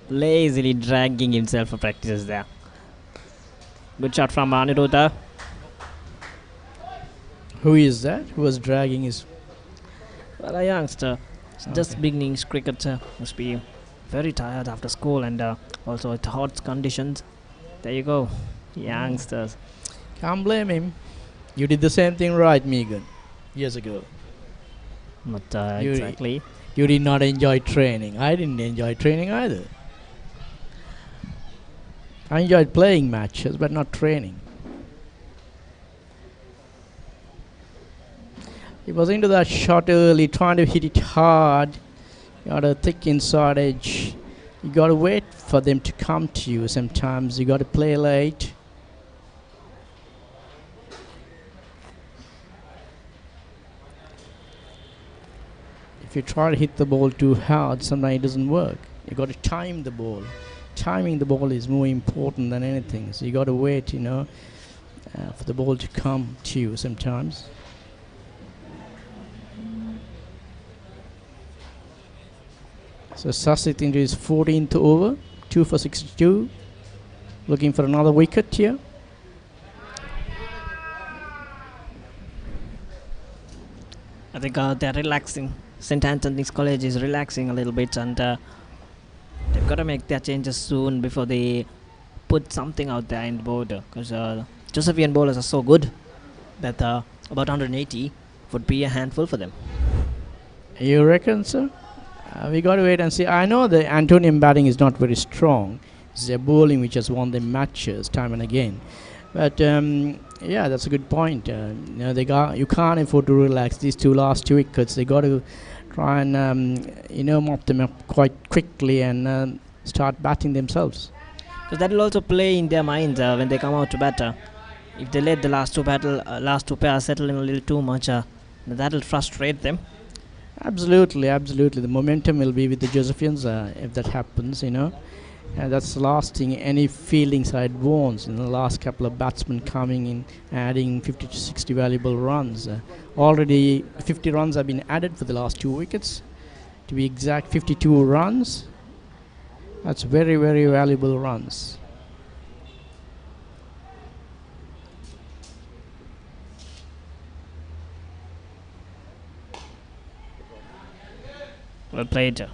lazily dragging himself for practices there. Good shot from Aniruddha. Who is that? Who was dragging his... Well, a youngster. Just beginning his cricket. Must be very tired after school and also with hot conditions. There you go. Youngsters. Can't blame him. You did the same thing right, Megan, years ago. Not exactly. You did not enjoy training. I didn't enjoy training either. I enjoyed playing matches, but not training. He was into that shot early, trying to hit it hard. Got a thick inside edge. You got to wait for them to come to you sometimes. You got to play late. If you try to hit the ball too hard, sometimes it doesn't work. You got to time the ball. Timing the ball is more important than anything. So you got to wait, for the ball to come to you sometimes. So Sasit into his 14th over, 2 for 62. Looking for another wicket here. I think they're relaxing. St. Anthony's College is relaxing a little bit, and they've got to make their changes soon before they put something out there in the border, because Josephian bowlers are so good that about 180 would be a handful for them. You reckon, sir? We got to wait and see. I know the Antonian batting is not very strong. It's their bowling which has won the matches time and again. But yeah, that's a good point. You can't afford to relax. These last two wickets, they got to try and mop them up quite quickly and start batting themselves. Because that will also play in their minds when they come out to batter. If they let the last two pairs settle in a little too much, that will frustrate them. Absolutely. The momentum will be with the Josephians if that happens, And that's the last thing any fielding side wants. In the last couple of batsmen coming in, adding 50 to 60 valuable runs. Already 50 runs have been added for the last two wickets. To be exact, 52 runs. That's very, very valuable runs. Well played.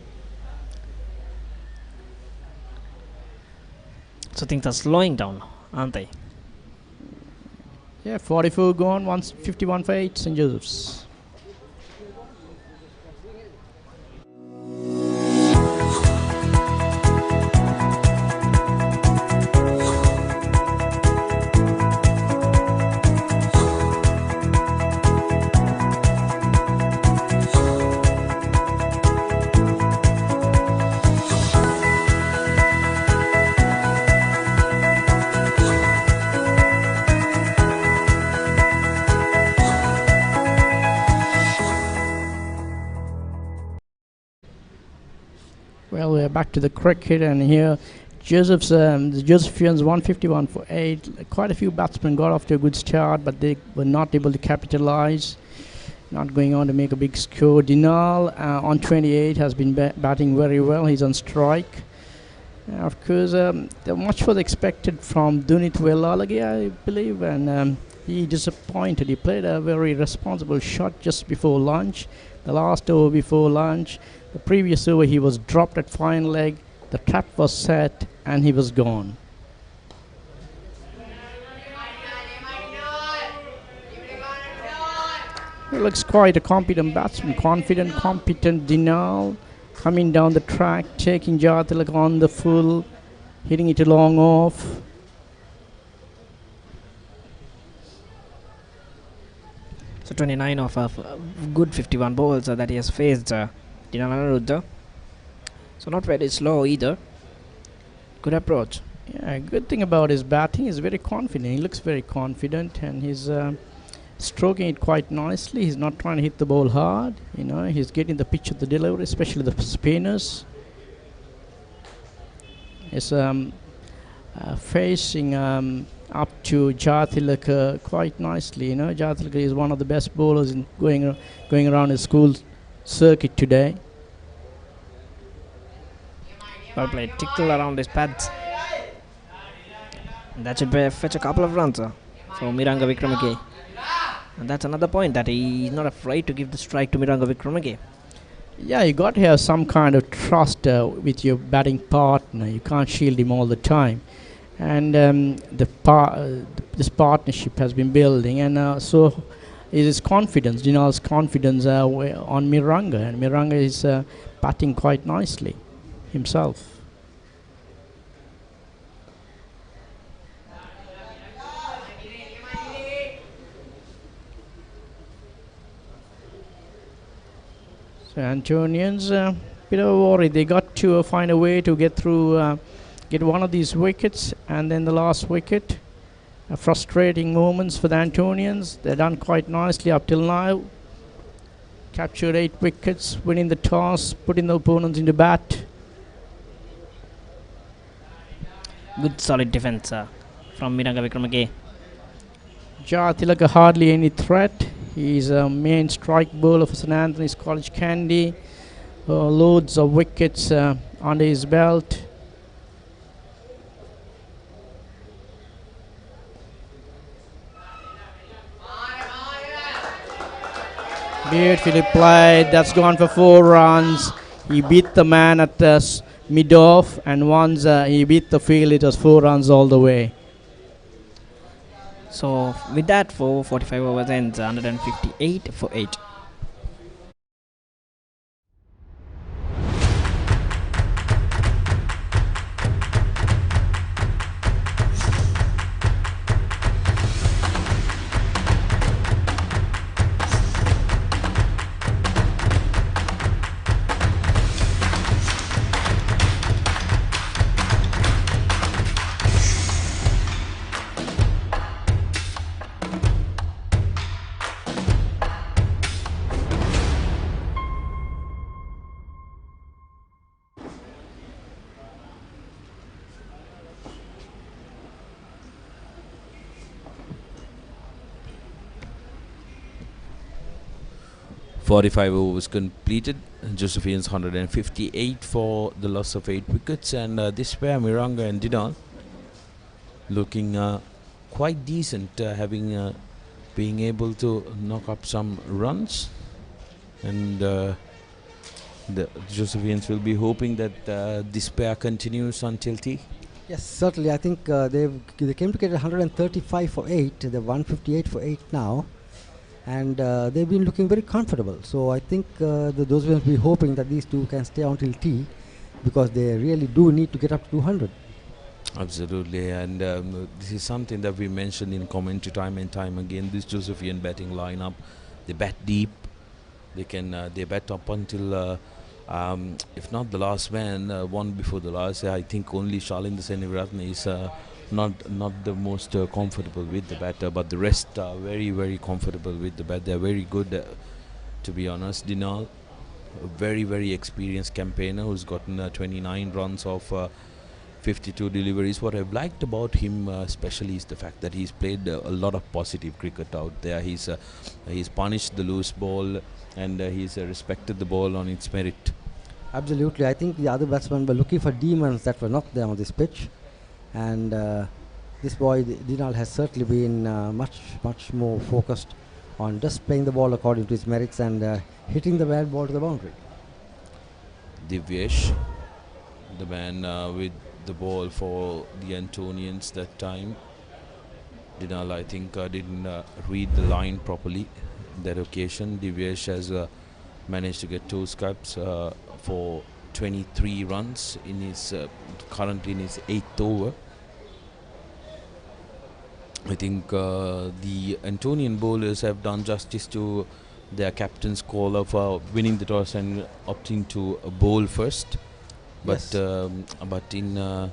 So things are slowing down, aren't they? Yeah, 44 gone, 51 for 8 St. Joseph's. Well, we're back to the cricket, and here the Josephians 151 for 8. Quite a few batsmen got off to a good start, but they were not able to capitalize. Not going on to make a big score. Dinal on 28 has been batting very well. He's on strike. Of course, much was expected from Dunit Velalagi, I believe, and he disappointed. He played a very responsible shot just before lunch. The last over before lunch. The previous over he was dropped at fine leg, the trap was set, and he was gone. He looks quite a competent batsman, competent Dinal, coming down the track, taking Jatilak on the full, hitting it long off. So 29 of good 51 balls that he has faced. So not very slow either. Good approach. Yeah, good thing about his batting is very confident. He looks very confident, and he's stroking it quite nicely. He's not trying to hit the ball hard. He's getting the pitch of the delivery, especially the spinners. He's facing up to Jatilak quite nicely. Jatilak is one of the best bowlers in going around his school circuit today. Well played. Tickle around his pads. And that should fetch a couple of runs for Miranga Wickremake. And that's another point, that he's not afraid to give the strike to Miranga Wickremake. Yeah, you got to have some kind of trust with your batting partner. You can't shield him all the time. And this partnership has been building, and so it is confidence, Dinal's confidence on Miranga, and Miranga is batting quite nicely himself. So Antonians, bit of a worry. They got to find a way to get through, get one of these wickets, and then the last wicket. Frustrating moments for the Antonians. They've done quite nicely up till now. Captured 8 wickets, winning the toss, putting the opponents into bat. Good solid defense from Miranga Wickremake. Jatilaka hardly any threat. He's a main strike bowler for St. Anthony's College Kandy. Loads of wickets under his belt. Beautifully played. That's gone for 4 runs. He beat the man at mid off, and once he beat the field, it was 4 runs all the way. So with that, 45 overs ends 158 for 8. .45 overs completed. Josephians 158 for the loss of 8 wickets, and this pair, Miranga and Dinal, looking quite decent, having being able to knock up some runs, and the Josephians will be hoping that this pair continues until tea. Yes, certainly. I think they came together 135 for 8. They're 158 for 8 now. And they've been looking very comfortable. So I think those will be hoping that these two can stay until tea, because they really do need to get up to 200. Absolutely, and this is something that we mentioned in commentary time and time again. This Josephian batting lineup, they bat deep. They can they bat up until if not the last man, one before the last. I think only Shalinda Senivaratne is not the most comfortable with the batter, but the rest are very comfortable with the bat. They're very good, to be honest. Dinal, a very experienced campaigner who's gotten 29 runs off 52 deliveries. What I've liked about him especially is the fact that he's played a lot of positive cricket out there. He's punished the loose ball, and he's respected the ball on its merit. Absolutely. I think the other batsmen were looking for demons that were not there on this pitch. And this boy Dinal has certainly been much more focused on just playing the ball according to his merits and hitting the bad ball to the boundary. Divyesh, the man with the ball for the Antonians that time. Dinal, I think, didn't read the line properly that occasion. Divyesh has managed to get 2 scraps for 23 runs in his currently in his 8th over. I think the Antonian bowlers have done justice to their captain's call of winning the toss and opting to bowl first. But yes.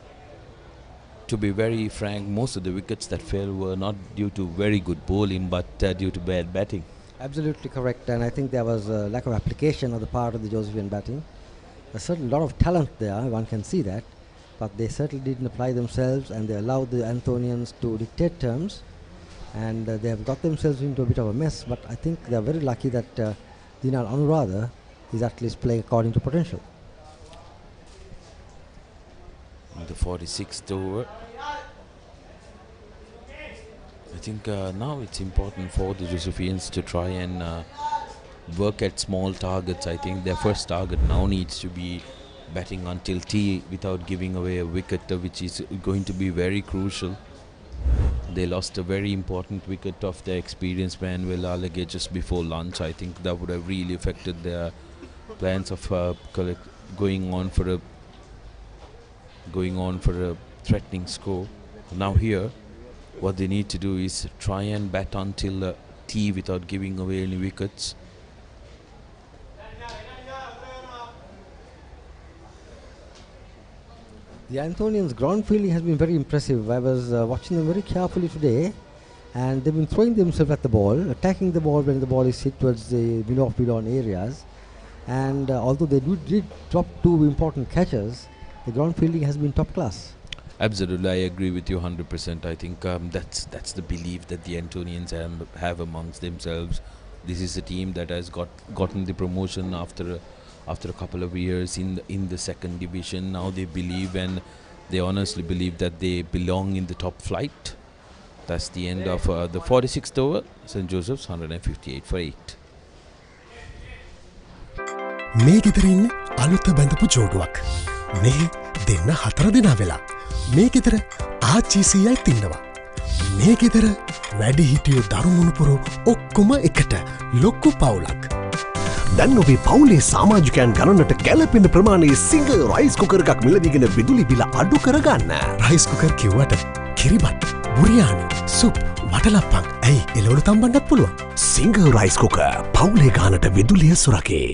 To be very frank, most of the wickets that fell were not due to very good bowling, but due to bad batting. Absolutely correct, and I think there was a lack of application on the part of the Josephian batting. There's certainly a lot of talent there, one can see that, but they certainly didn't apply themselves, and they allowed the Antonians to dictate terms, and they have got themselves into a bit of a mess. But I think they are very lucky that Dinal Anuradha is at least playing according to potential. The 46th over. I think now it's important for the Josephians to try and work at small targets. I think their first target now needs to be batting until tea without giving away a wicket, which is going to be very crucial. They lost a very important wicket of their experienced man Velalage just before lunch. I think that would have really affected their plans of going on for a threatening score. Now here, what they need to do is try and bat until tea without giving away any wickets. The Antonians' ground fielding has been very impressive. I was watching them very carefully today, and they've been throwing themselves at the ball, attacking the ball when the ball is hit towards the mid-off mid-on areas. And although they did drop 2 important catches, the ground fielding has been top class. Absolutely, I agree with you 100%. I think that's the belief that the Antonians have amongst themselves. This is a team that has gotten the promotion after a couple of years in the second division. Now they believe, and they honestly believe, that they belong in the top flight. That's the end of the 46th over. St. Joseph's 158 for 8. මේ ගෙදර ඉන්න අලුත බැඳපු ජෝඩුවක් මේ දෙන්න 4 දෙනා වෙලා මේ ගෙදර ආච්චිසීයයි තින්නවා. මේ ගෙදර වැඩි හිටියෝ දරුමුණුපුරෝ ඔක්කොම එකට ලොක්කු පවුලක්. දැන් ඔබේ පවුලේ සමාජිකයන් ගණනට ගැලපෙන ප්‍රමාණයේ සිංහ රයිස් කුකර් එකක් මිලදීගෙන විදුලි බිල අඩු කරගන්න. රයිස් කුකර් කිව්වට කිරිබත්, බුරියානි, සුප්, වටලප්පන් ඇයි එළවලු තම්බන්නත් පුළුවන්. සිංහ රයිස් කුකර් පවුලේ ගානට විදුලිය සුරකේ.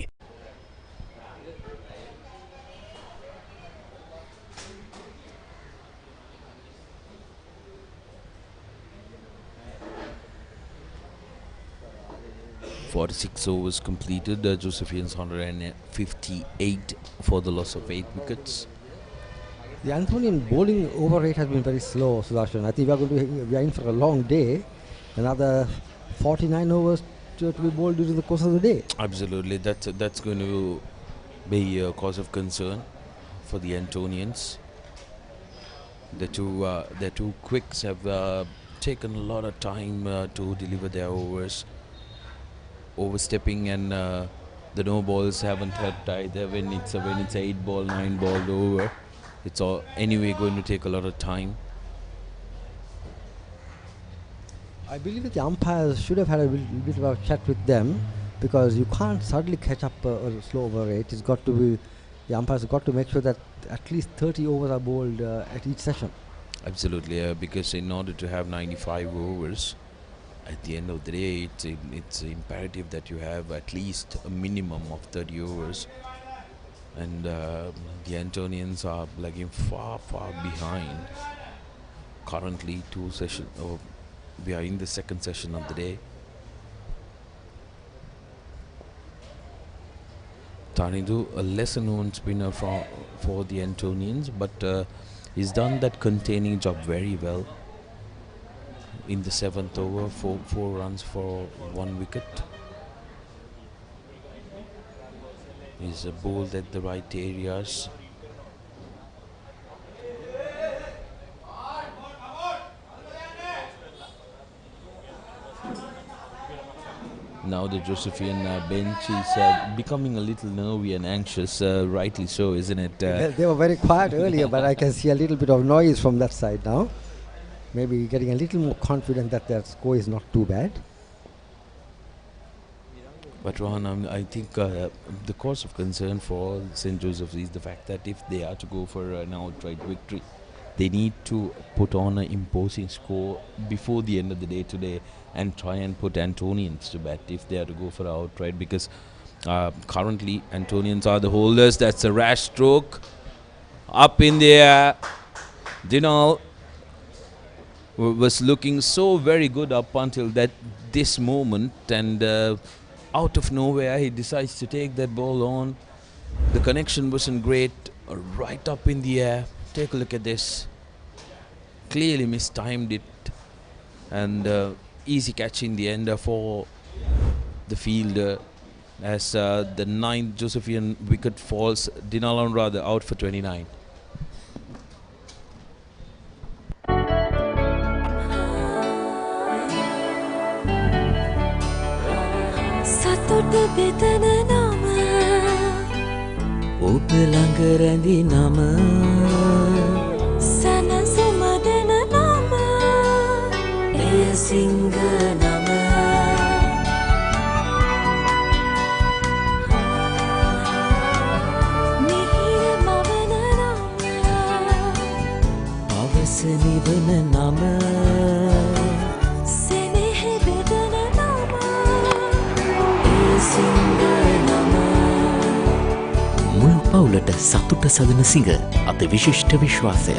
.46 overs completed. Josephians 158 for the loss of 8 wickets. The Antonian bowling over rate has been very slow, Sudarshan. I think we are in for a long day. Another 49 overs to be bowled during the course of the day. Absolutely, that's going to be a cause of concern for the Antonians. The two quicks have taken a lot of time to deliver their overs. Overstepping and the no balls haven't helped either. When it's 8 ball, 9 ball over, it's all anyway going to take a lot of time. I believe that the umpires should have had a bit of a chat with them, because you can't suddenly catch up a slow over rate. It's got to be, the umpires have got to make sure that at least 30 overs are bowled at each session. Absolutely, because in order to have 95 overs, at the end of the day, it's imperative that you have at least a minimum of 30 overs. And the Antonians are lagging far behind. Currently, we are in the second session of the day. Tanidu, a lesser known spinner for the Antonians, but he's done that containing job very well. In the 7th over, four runs for 1 wicket. He's bowled at the right areas. Now the Josephian bench is becoming a little nervy and anxious, rightly so, isn't it? They were very quiet earlier, but I can see a little bit of noise from that side now. Maybe getting a little more confident that their score is not too bad. But Rohan, I think the cause of concern for St. Joseph's is the fact that if they are to go for an outright victory, they need to put on an imposing score before the end of the day today and try and put Antonians to bed if they are to go for outright, because currently Antonians are the holders. That's a rash stroke. Up in the air. Dinal was looking so very good up until this moment, and out of nowhere he decides to take that ball on. The connection wasn't great, right up in the air. Take a look at this. Clearly mistimed it, and easy catch in the end for the fielder as the 9th Josephian wicket falls. Dinalan rather out for 29. බෙදන නම ඔබ ළඟ රැඳි නම සැනසුම දෙන නම එය සිංහ නම මිහිර මවන නම අවස නිවන නම මුළු පවුලට සතුට සදන සිංහ අති විශිෂ්ට විශ්වාසය.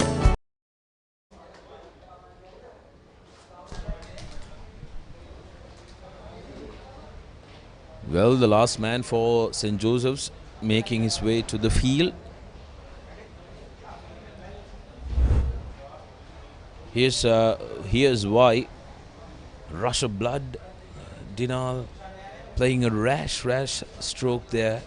Well, the last man for St. Joseph's making his way to the field. Here's why. Rush of blood. Dinal playing a rash stroke there.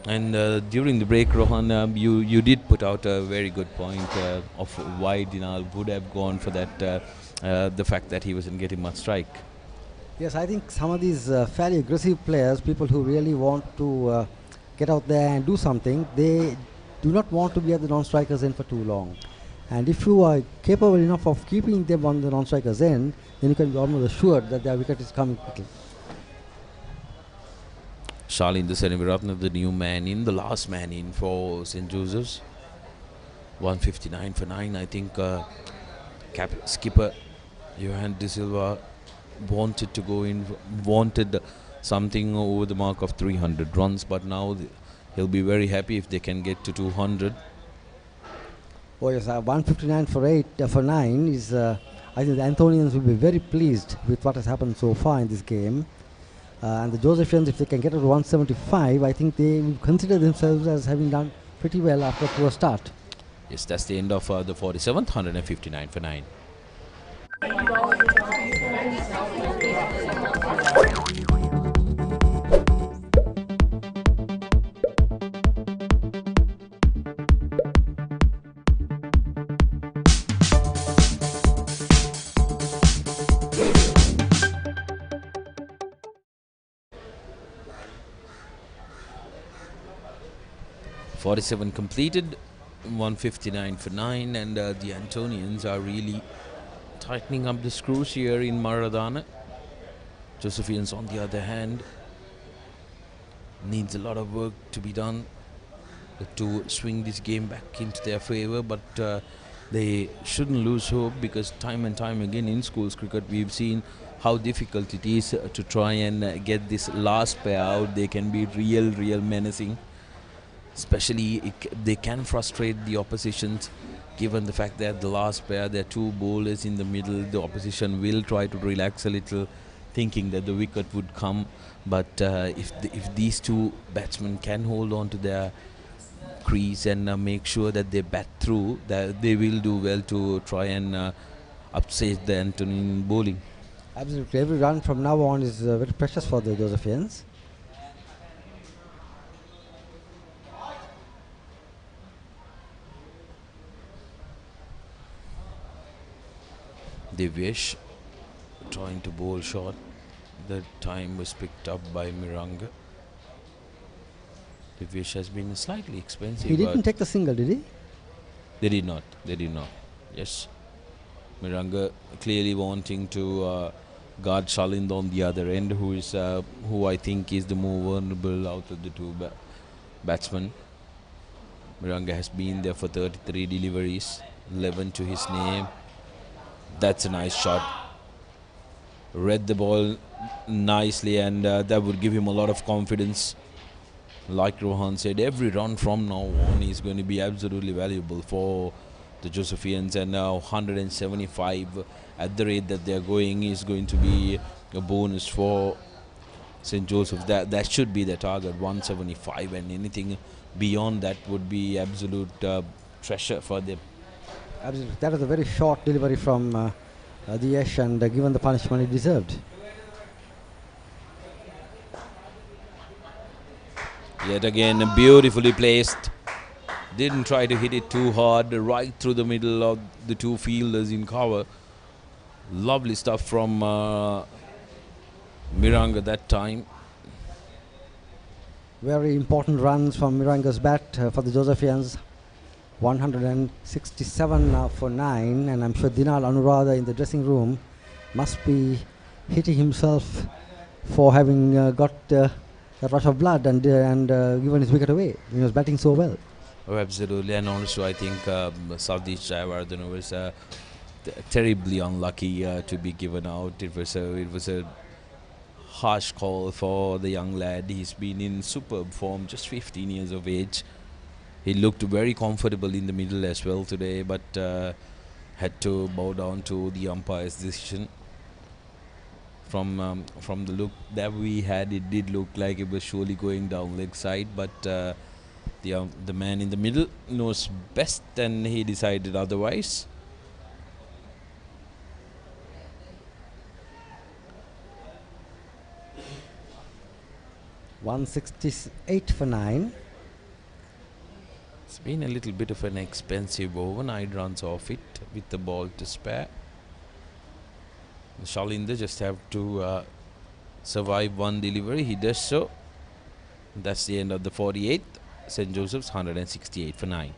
And during the break, Rohan, you did put out a very good point of why Dinal would have gone for that, the fact that he wasn't getting much strike. Yes, I think some of these fairly aggressive players, people who really want to get out there and do something, they do not want to be at the non-strikers end for too long. And if you are capable enough of keeping them on the non-strikers end, then you can be almost assured that their wicket is coming quickly. Shalin the Seneviratna, the new man in, the last man in for St. Joseph's. 159 for 9. I think skipper Johan De Silva wanted to go in, wanted something over the mark of 300 runs, but now he'll be very happy if they can get to 200. Oh yes, 159 for 9 is. I think the Antonians will be very pleased with what has happened so far in this game. And the Josephians, if they can get to 175, I think they will consider themselves as having done pretty well after a poor start. Yes, that's the end of the 47th, 159 for 9. .47 completed, 159 for 9, and the Antonians are really tightening up the screws here in Maradana. Josephians, on the other hand, needs a lot of work to be done to swing this game back into their favor, but they shouldn't lose hope, because time and time again in schools cricket we've seen how difficult it is to try and get this last pair out. They can be real menacing. Especially they can frustrate the oppositions, given the fact that the last pair, there are two bowlers in the middle. The opposition will try to relax a little, thinking that the wicket would come. But if these two batsmen can hold on to their crease and make sure that they bat through, that they will do well to try and upset the Antonian bowling. Absolutely, every run from now on is very precious for the Josephians. Divyesh trying to bowl short. The time was picked up by Miranga. Divyesh has been slightly expensive. He didn't take the single, did he? They did not. Yes. Miranga clearly wanting to guard Shalind on the other end, who I think is the more vulnerable out of the two batsmen. Miranga has been there for 33 deliveries, 11 to his name. That's a nice shot. Read the ball nicely, and that would give him a lot of confidence. Like Rohan said, every run from now on is going to be absolutely valuable for the Josephians, and 175 at the rate that they are going is going to be a bonus for St. Joseph. That should be the target, 175, and anything beyond that would be absolute treasure for them. Absolutely. That was a very short delivery from Diyesh, and given the punishment he deserved. Yet again, beautifully placed. Didn't try to hit it too hard, right through the middle of the two fielders in cover. Lovely stuff from Miranga that time. Very important runs from Miranga's bat for the Josephians. 167 for 9, and I'm sure Dinal Anuradha in the dressing room must be hitting himself for having got that rush of blood and given his wicket away. He was batting so well. Oh, absolutely, and also I think Southeast Jayawardene was terribly unlucky to be given out. It was a harsh call for the young lad. He's been in superb form, just 15 years of age. He looked very comfortable in the middle as well today, but had to bow down to the umpire's decision. From the look that we had, it did look like it was surely going down leg side, but the man in the middle knows best, and he decided otherwise. .168 for 9. It's been a little bit of an expensive over, 9 runs off it with the ball to spare. Shalinder just have to survive one delivery. He does so. That's the end of the 48th. St. Joseph's 168 for 9.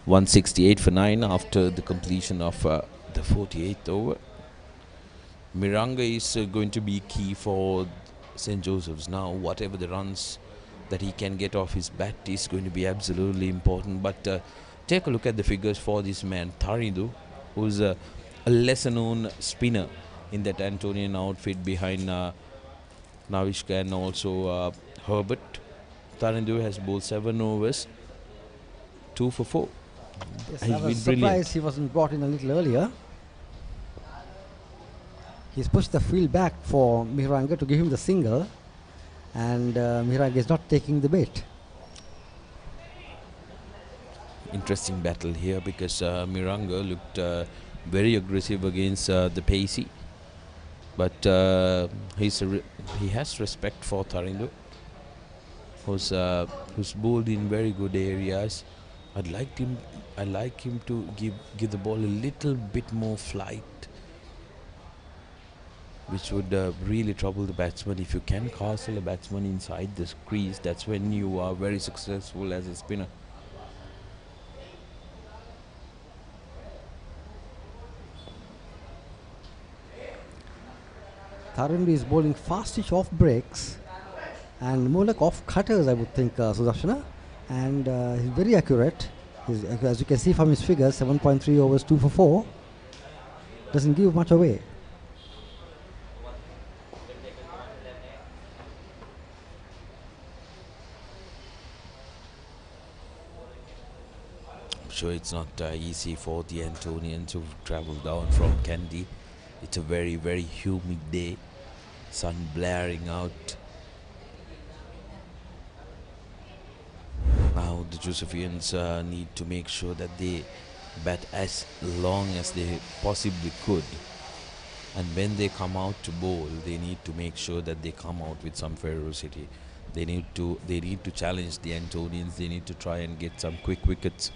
$168 for 9 after the completion of the 48th over. Miranga is going to be key for St. Joseph's now. Whatever the runs that he can get off his bat is going to be absolutely important. But take a look at the figures for this man, Tarindu, who's a lesser known spinner in that Antonian outfit behind Navishka and also Herbert. Tarindu has bowled 7 overs, 2 for 4. Yes, He's I was been surprised brilliant. he wasn't brought in a little earlier. He's pushed the field back for Miranga to give him the single, and Miranga is not taking the bait. Interesting battle here because Miranga looked very aggressive against the pacey, but he has respect for Tarindu, who's bowled in very good areas. I'd like him to give the ball a little bit more flight, which would really trouble the batsman. If you can castle a batsman inside this crease, that's when you are very successful as a spinner. Tarindu is bowling fastish off breaks and more like off cutters, I would think, Sudarshana. And he's very accurate. As you can see from his figures, 7.3 overs, 2 for 4. Doesn't give much away. I'm sure it's not easy for the Antonian to travel down from Kandy. It's a very, very humid day, sun blaring out. Now the Josephians need to make sure that they bat as long as they possibly could, and when they come out to bowl, they need to make sure that they come out with some ferocity. They need to challenge the Antonians. They need to try and get some quick wickets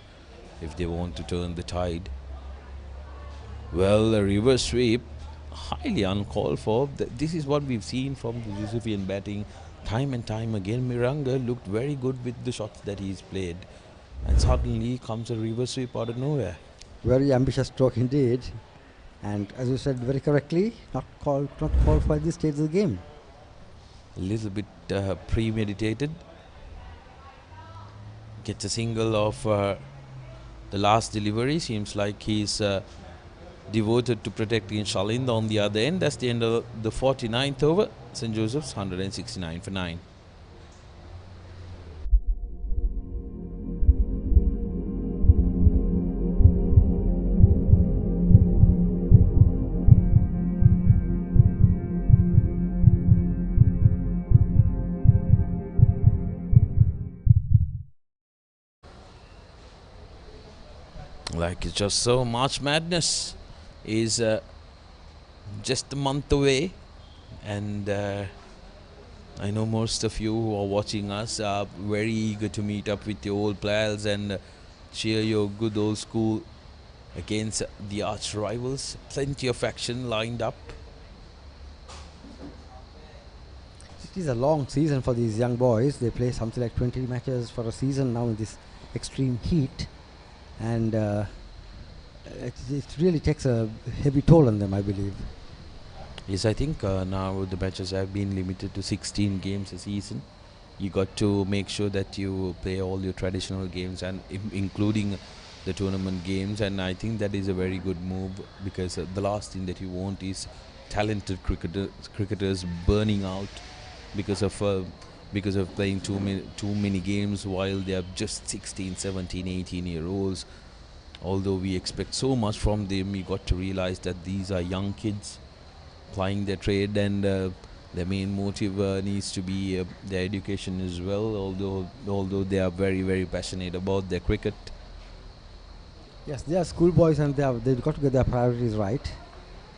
if they want to turn the tide. Well, a reverse sweep, highly uncalled for. This is what we've seen from the Josephian batting time and time again. Miranga looked very good with the shots that he's played, and suddenly comes a reverse sweep out of nowhere. Very ambitious stroke indeed, and as you said very correctly, not called for at this stage of the game. A little bit premeditated. Gets a single of the last delivery. Seems like he's devoted to protecting Shalind on the other end. That's the end of the 49th over. St. Joseph's 169 for 9. Like it's just so, March Madness is just a month away, and I know most of you who are watching us are very eager to meet up with your old pals and cheer your good old school against the arch rivals. Plenty of action lined up. It is a long season for these young boys. They play something like 20 matches for a season now in this extreme heat, and it really takes a heavy toll on them, I believe. Yes, I think now the matches have been limited to 16 games a season. You got to make sure that you play all your traditional games and including the tournament games, and I think that is a very good move, because the last thing that you want is talented cricketers burning out because of playing too many games while they are just 16, 17, 18-year-olds. Although we expect so much from them, you got to realize that these are young kids plying their trade, and their main motive needs to be their education as well, although they are very passionate about their cricket. Yes, they are schoolboys and they've got to get their priorities right.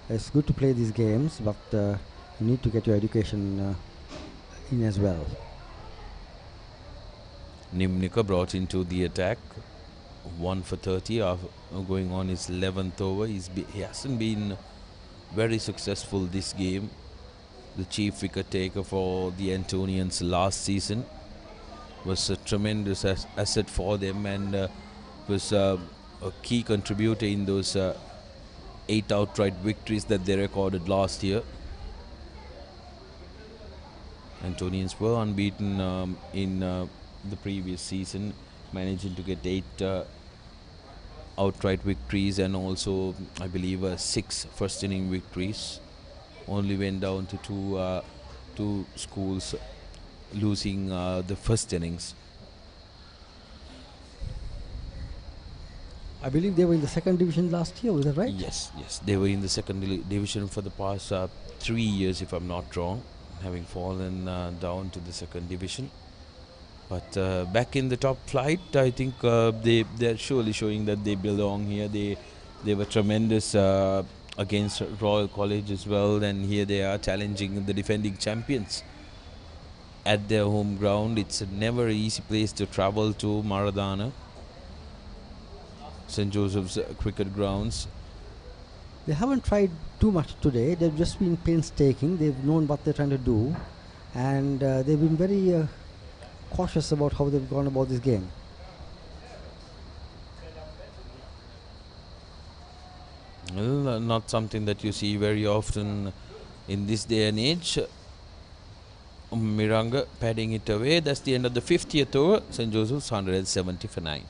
It's good to play these games, but you need to get your education in as well. Nimnika brought into the attack, 1 for 30, going on his 11th over. He hasn't been very successful this game. The chief wicket taker for the Antonians last season, was a tremendous asset for them, and was a key contributor in those 8 outright victories that they recorded last year. Antonians were unbeaten in the previous season, managing to get 8 outright victories and also, I believe, 6 first inning victories. Only went down to two schools losing the first innings. I believe they were in the second division last year, was that right? Yes, they were in the second division for the past 3 years, if I'm not wrong, having fallen down to the second division. But back in the top flight, I think they're surely showing that they belong here. They were tremendous against Royal College as well, and here they are challenging the defending champions at their home ground. It's never an easy place to travel to, Maradana, St. Joseph's cricket grounds. They haven't tried too much today. They've just been painstaking. They've known what they're trying to do, and they've been very cautious about how they've gone about this game. Well, not something that you see very often in this day and age. Miranga padding it away. That's the end of the 50th over. St. Joseph's 170 for 9.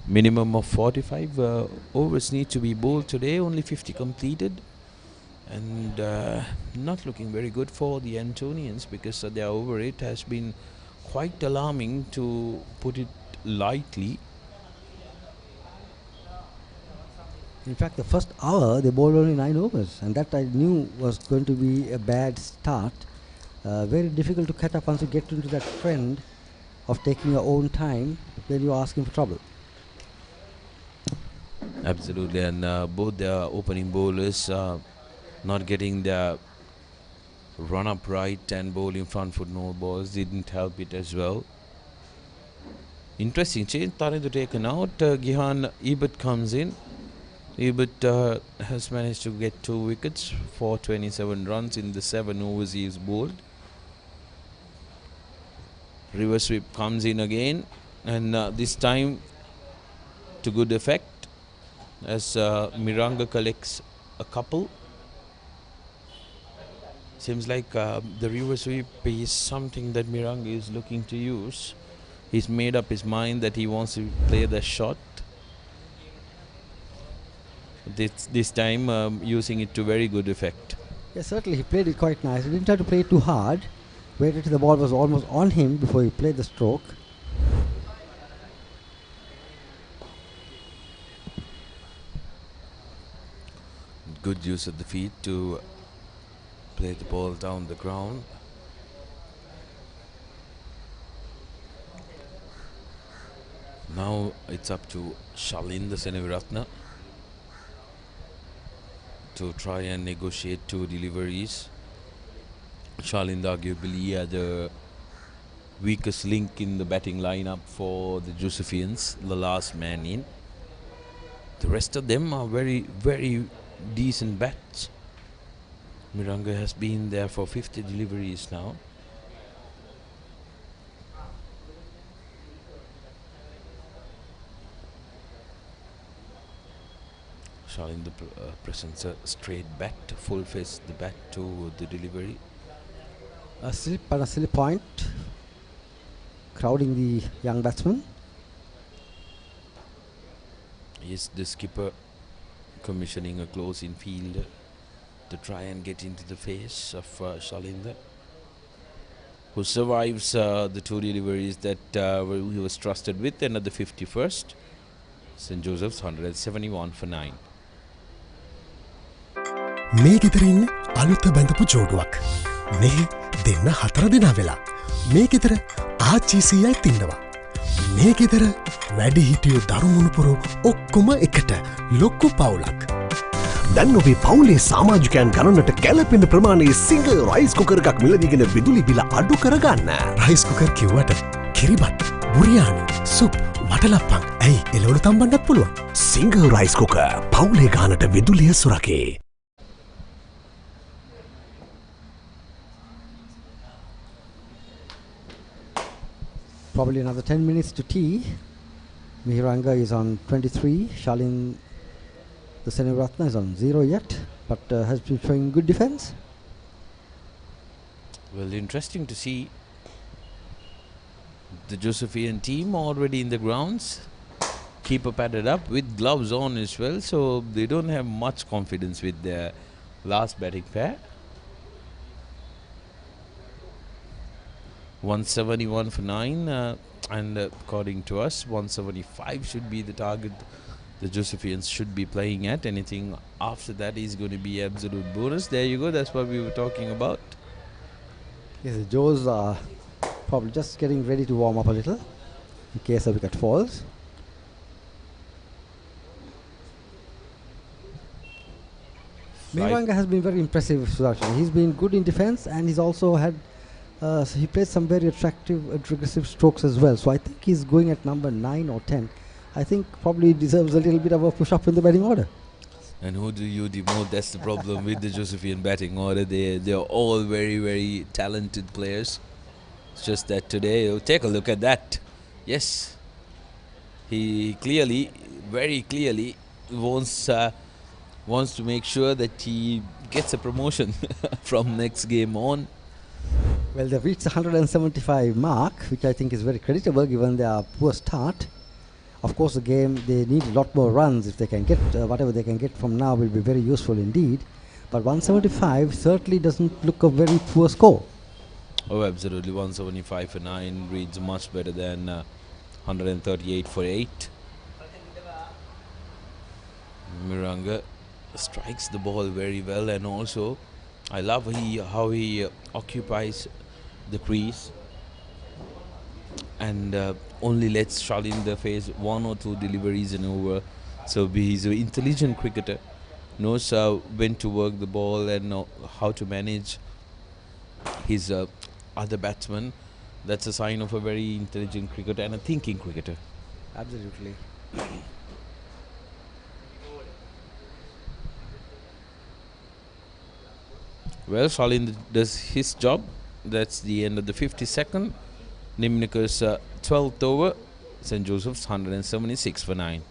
Minimum of 45 overs need to be bowled today. Only 50 completed, and not looking very good for the Antonians, because their over rate has been quite alarming, to put it lightly. In fact, the first hour they bowled only 9 overs, and that I knew was going to be a bad start. Very difficult to catch up once you get into that trend of taking your own time. Then you're asking for trouble. Absolutely, and both their opening bowlers not getting their run up right and bowling front foot no balls didn't help it as well. Interesting change. Taridu taken out. Gihan Ebert comes in. Ebert has managed to get 2 wickets for 27 runs in the 7 overs he's bowled. Reverse sweep comes in again, and this time to good effect, as Miranga collects a couple. Seems like the reverse sweep is something that Miranga is looking to use. He's made up his mind that he wants to play the shot. This time using it to very good effect. Yes, certainly he played it quite nice. He didn't try to play it too hard. Waited till the ball was almost on him before he played the stroke. Good use of the feet to play the ball down the ground. Now it's up to Shalinda Seneviratna to try and negotiate 2 deliveries. Shalinda arguably the weakest link in the batting lineup for the Josephians, the last man in. The rest of them are very decent bats. Miranga has been there for 50 deliveries now. Showing the presence straight bat, full face the bat to the delivery. A slip and a silly point, crowding the young batsman. Yes, the skipper commissioning a close in field to try and get into the face of Shalinder, who survives the two deliveries that he was trusted with, and at the 51st, St. Joseph's 171 for 9. මේ ගෙදර ඉන්න අලුත බැඳපු ජෝඩුවක්. මේ දෙන්න 4 දෙනා වෙලා. මේ ගෙදර ආච්චිසියයි ඉන්නවා. මේ ගෙදර වැඩි හිටියෝ දරුමුණුපුරු ඔක්කොම එකට ලොක්කු පවුලක්. දැන් ඔබේ පවුලේ සමාජිකයන් ගණනට ගැලපෙන ප්‍රමාණයේ සිංහ රයිස් කුකර් එකක් මිලදීගෙන විදුලි බිල අඩු කරගන්න. රයිස් කුකර් කිව්වට කිරිබත්, බුරියානි, සුප්, වටලප්පන් ඇයි එළවලු තම්බන්නත් පුළුවන්. සිංහ රයිස් කුකර් පවුලේ ගානට විදුලිය සුරකේ. Probably another 10 minutes to tea. Mihiranga is on 23. Shalin, the Seneratna, is on 0 yet, but has been showing good defense. Well, interesting to see the Josephian team already in the grounds. Keeper padded up with gloves on as well, so they don't have much confidence with their last batting pair. 171 for 9, and according to us, 175 should be the target the Josephians should be playing at. Anything after that is going to be absolute bonus. There you go, that's what we were talking about. Yes, the Joes are probably just getting ready to warm up a little in case a wicket falls. Mihiranga has been very impressive, Sudarshan. He's been good in defense, and he's also had he plays some very attractive, aggressive strokes as well. So I think he's going at number 9 or 10. I think probably deserves a little bit of a push-up in the batting order. And who do you demote? That's the problem with the Josephian batting order. They're all very, very talented players. It's just that today, oh, take a look at that. Yes, he clearly, very clearly wants to make sure that he gets a promotion from next game on. Well, they've reached the 175 mark, which I think is very creditable given their poor start. Of course, the game, they need a lot more runs. If they can get whatever they can get from now will be very useful indeed. But 175 certainly doesn't look a very poor score. Oh, absolutely. 175 for 9 reads much better than 138 for 8. Miranga strikes the ball very well, and also I love how he occupies the crease and only lets Shalinder face 1 or 2 deliveries and over. So he's an intelligent cricketer, knows when to work the ball and how to manage his other batsmen. That's a sign of a very intelligent cricketer and a thinking cricketer. Absolutely. Well, Shalinder does his job. That's the end of the 52nd. Nimniker's 12th over. St. Joseph's 176 for 9.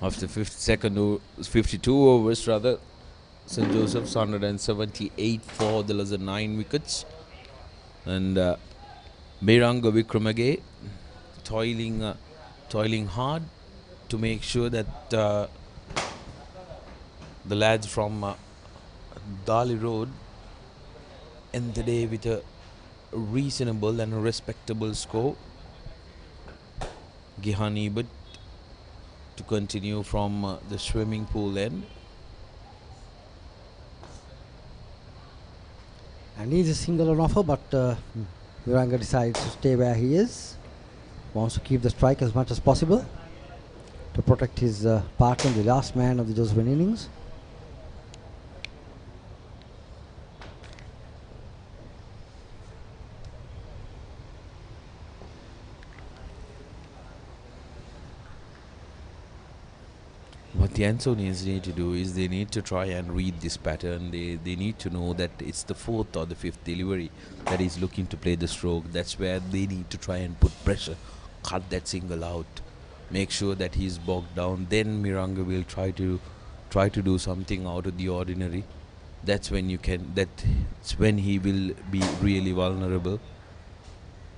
After 52 overs rather, St. Joseph's 178 for the lesser 9 wickets, and Miranga Wickremagay toiling hard to make sure that the lads from Dali Road end the day with a reasonable and a respectable score. Gihan Ebert to continue from the swimming pool end. And he's a single on offer, but Viranga decides to stay where he is. Wants to keep the strike as much as possible to protect his partner, the last man of the Josephian innings. What the Antonians need to do is they need to try and read this pattern. They need to know that it's the fourth or the fifth delivery that is looking to play the stroke. That's where they need to try and put pressure, cut that single out, make sure that he's bogged down. Then Miranga will try to do something out of the ordinary. That's when that's when he will be really vulnerable.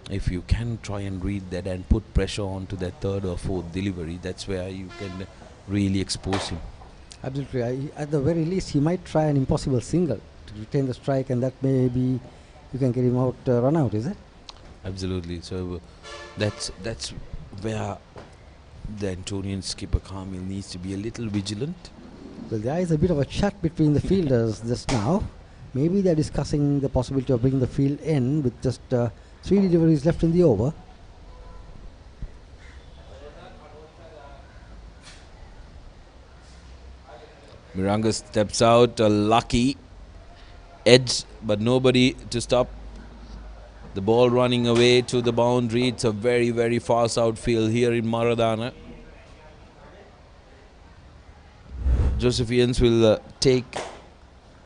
If you can try and read that and put pressure onto that third or fourth delivery, that's where you can really expose him. Absolutely. At the very least, he might try an impossible single to retain the strike, and that may be you can get him out, run out, is it? Absolutely. So that's where the Antonian skipper Kamil needs to be a little vigilant. Well, there is a bit of a chat between the fielders just now. Maybe they're discussing the possibility of bringing the field in with just 3 deliveries left in the over. Miranga steps out, a lucky edge, but nobody to stop. The ball running away to the boundary. It's a very, very fast outfield here in Maradana. Josephians will take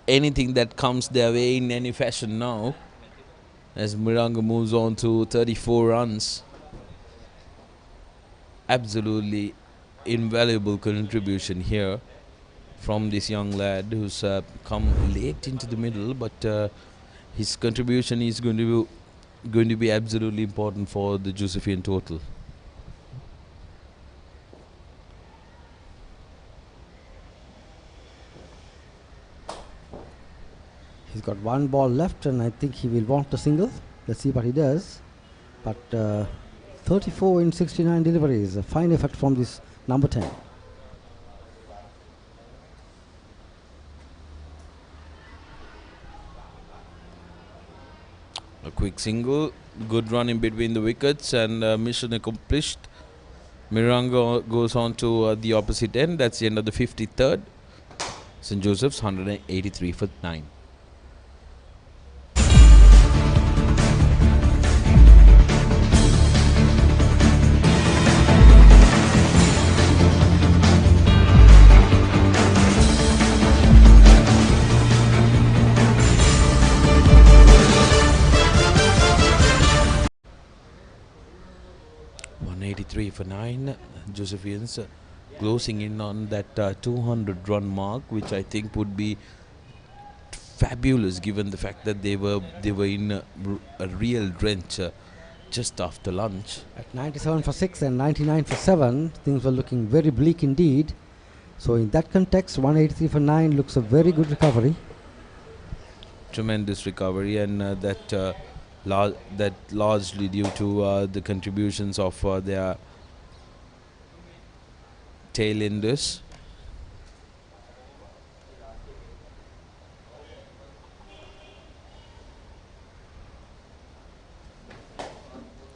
anything that comes their way in any fashion now, as Miranga moves on to 34 runs. Absolutely invaluable contribution here from this young lad who's come late into the middle, but his contribution is going to be absolutely important for the Josephian total. He's got 1 ball left, and I think he will want the single. Let's see what he does. But 34 in 69 deliveries, a fine effort from this number 10. A quick single, good run in between the wickets, and mission accomplished. Miranga goes on to the opposite end. That's the end of the 53rd. St. Joseph's 183 for 9. For 9, Josephians closing in on that 200 run mark, which I think would be fabulous given the fact that they were in a real drench just after lunch. At 97 for 6 and 99 for 7, things were looking very bleak indeed. So in that context, 183 for 9 looks a very good recovery. Tremendous recovery, and that largely due to the contributions of their tail enders.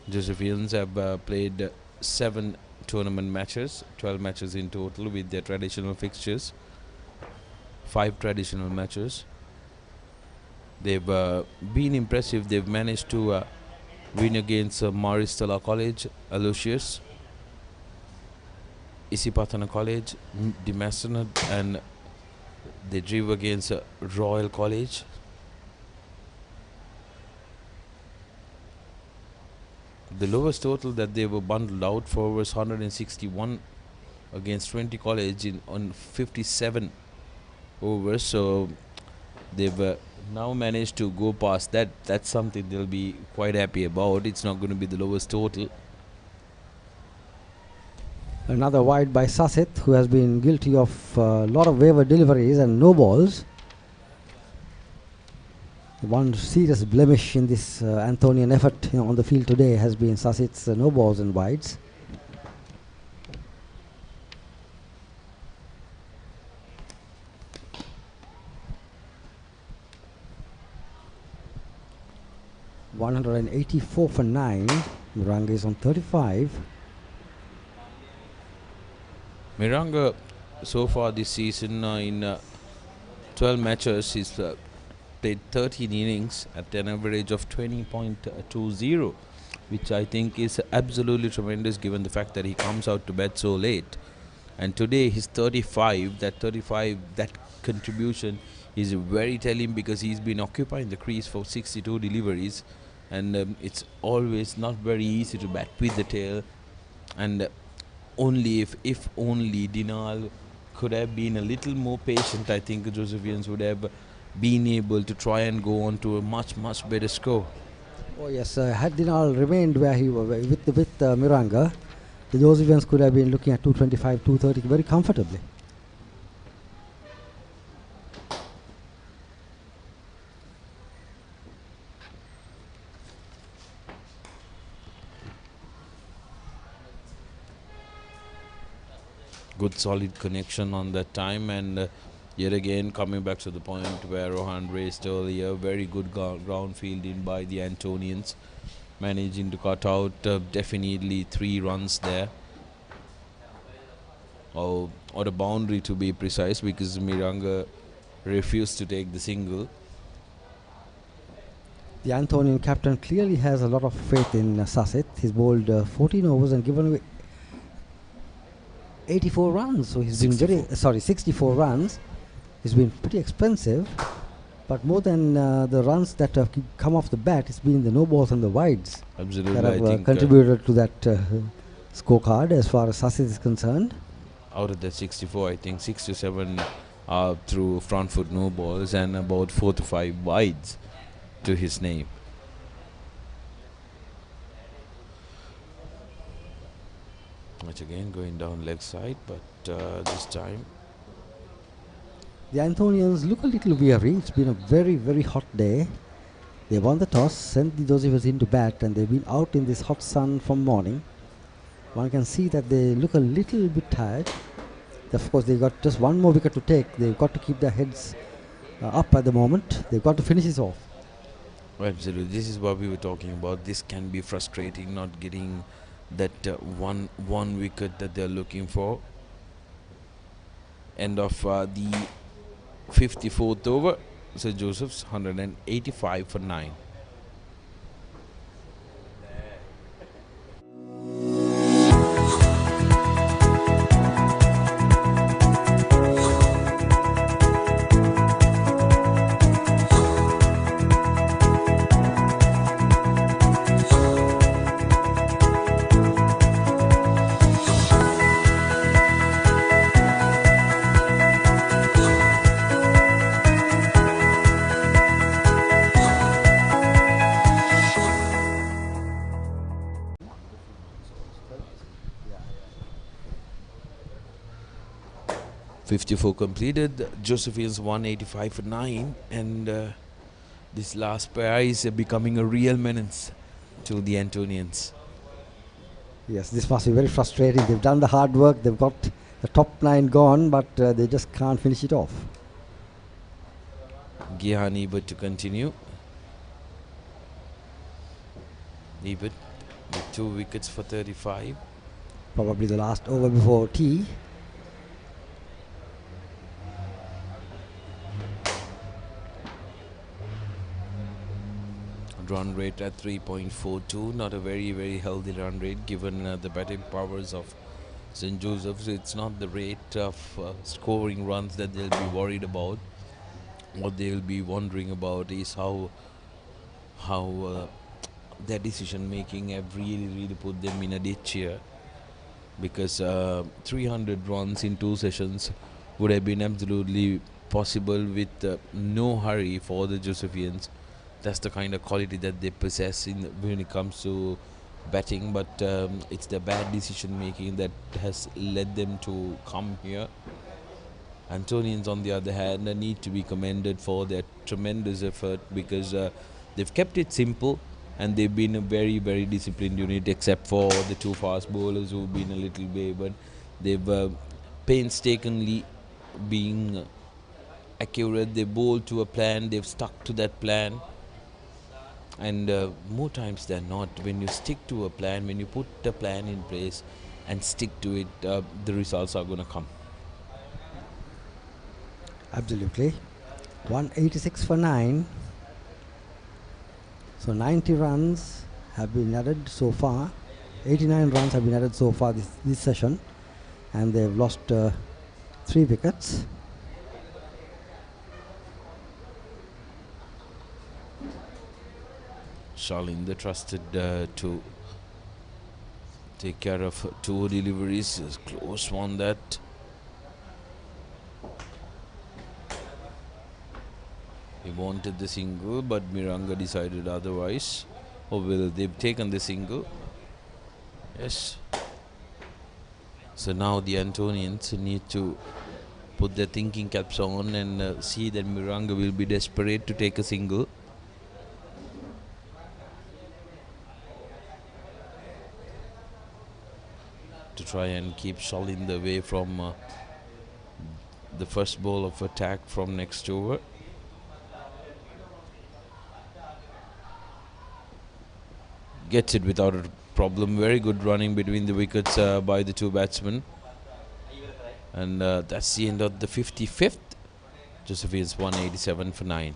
Josephians have played 7 tournament matches, 12 matches in total with their traditional fixtures, 5 traditional matches. They've been impressive. They've managed to win against Maristella College, Aloysius, Isipatana College, Dimasana, and they drew against Royal College. The lowest total that they were bundled out for was 161 against 20 College on 57 overs. So they've now managed to go past that. That's something they'll be quite happy about. It's not going to be the lowest total. Another wide by Sasit, who has been guilty of a lot of waiver deliveries and no balls. One serious blemish in this Antonian effort on the field today has been Sasit's no balls and wides. 184 for 9. Miranga is on 35. Miranga, so far this season, in 12 matches, he's played 13 innings at an average of 20.20, which I think is absolutely tremendous given the fact that he comes out to bat so late. And today he's 35. That contribution is very telling because he's been occupying the crease for 62 deliveries, and it's always not very easy to bat with the tail. And only if only Dinal could have been a little more patient, I think Josephians would have been able to try and go on to a much better score. Oh yes, had Dinal remained where he was with Miranga, the Josephians could have been looking at 225, 230 very comfortably. Good solid connection on that time, and yet again coming back to the point where Rohan raised earlier, very good ground fielding by the Antonians, managing to cut out definitely 3 runs there, or a boundary to be precise, because Miranga refused to take the single. The Antonian captain clearly has a lot of faith in Sasit. He's bowled 14 overs and given away 84 runs, so he's 64. Been very 64 runs. He's been pretty expensive, but more than the runs that have come off the bat, it's been the no balls and the wides Absolutely, that have contributed to that scorecard as far as Sasit is concerned. Out of that 64, I think 6 to 7 are through front foot no balls and about 4 to 5 wides to his name. Which again going down leg side, but this time the Antonians look a little weary. It's been a very hot day. They won the toss, sent the Josephs into bat, and they've been out in this hot sun from morning. One can see that they look a little bit tired. Of course, they've got just one more wicket to take. They've got to keep their heads up at the moment. They've got to finish this off. Absolutely, this is what we were talking about. This can be frustrating, not getting that one wicket that they're looking for. End of the 54th over, Sir Joseph's 185 for 9. .54 completed, Josephians 185 for 9, and this last pair is becoming a real menace to the Antonians. Yes, this must be very frustrating. They've done the hard work, they've got the top 9 gone, but they just can't finish it off. Gihan Ebert to continue. Ebert with 2 wickets for 35. Probably the last over before tea. Run rate at 3.42, not a very healthy run rate given the batting powers of St. Joseph's. It's not the rate of scoring runs that they'll be worried about. What they'll be wondering about is how their decision making have really put them in a ditch here, because 300 runs in 2 sessions would have been absolutely possible with no hurry for the Josephians. That's the kind of quality that they possess when it comes to batting, but it's the bad decision making that has led them to come here. Antonians, on the other hand, need to be commended for their tremendous effort, because they've kept it simple and they've been a very disciplined unit, except for the 2 fast bowlers who've been a little wayward. They've painstakingly being accurate. They bowled to a plan, they've stuck to that plan. And more times than not, when you stick to a plan, when you put a plan in place and stick to it, the results are going to come. Absolutely. 186 for 9. So 90 runs have been added so far. 89 runs have been added so far this session. And they've lost 3 wickets. Shalinder trusted to take care of 2 deliveries. Close one that. He wanted the single, but Miranga decided otherwise. Oh well, they've taken the single. Yes. So now the Antonians need to put their thinking caps on and see that Miranga will be desperate to take a single. To try and keep Shalinder away from the first ball of attack from next over. Gets it without a problem. Very good running between the wickets by the 2 batsmen. And that's the end of the 55th. Josephians 187 for 9.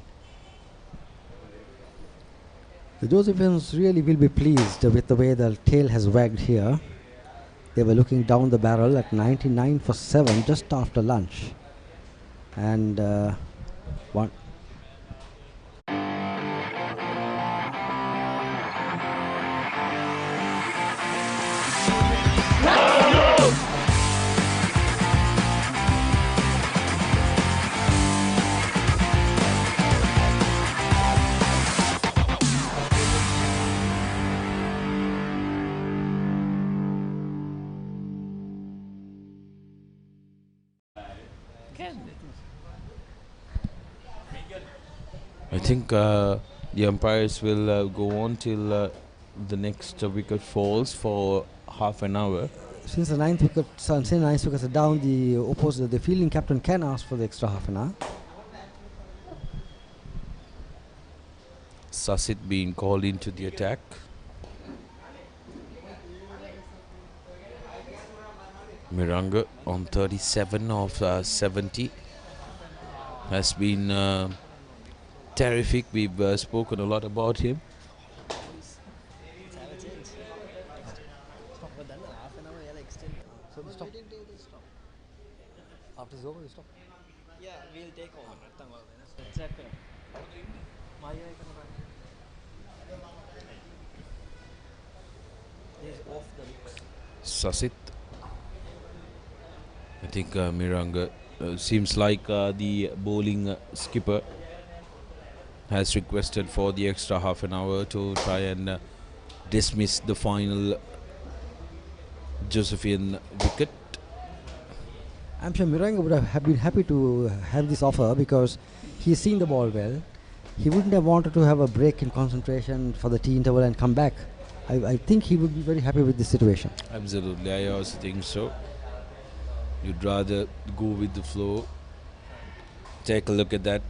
The Josephians really will be pleased with the way the tail has wagged here. They were looking down the barrel at 99 for 7 just after lunch. And one. I think the umpires will go on till the next wicket falls for half an hour. Since the ninth wickets are down, the fielding captain can ask for the extra half an hour. Sasit being called into the attack. Miranga on 37 of 70 has been terrific. We've spoken a lot about him. After it's over, you stop. Yeah, we'll take over. Exactly. He's off the books. Sasit. I think Miranga seems like the bowling skipper has requested for the extra half an hour to try and dismiss the final Josephian wicket. I'm sure Miranga would have been happy to have this offer because he's seen the ball well. He wouldn't have wanted to have a break in concentration for the tea interval and come back. I think he would be very happy with this situation. Absolutely, I also think so. You'd rather go with the flow. Take a look at that.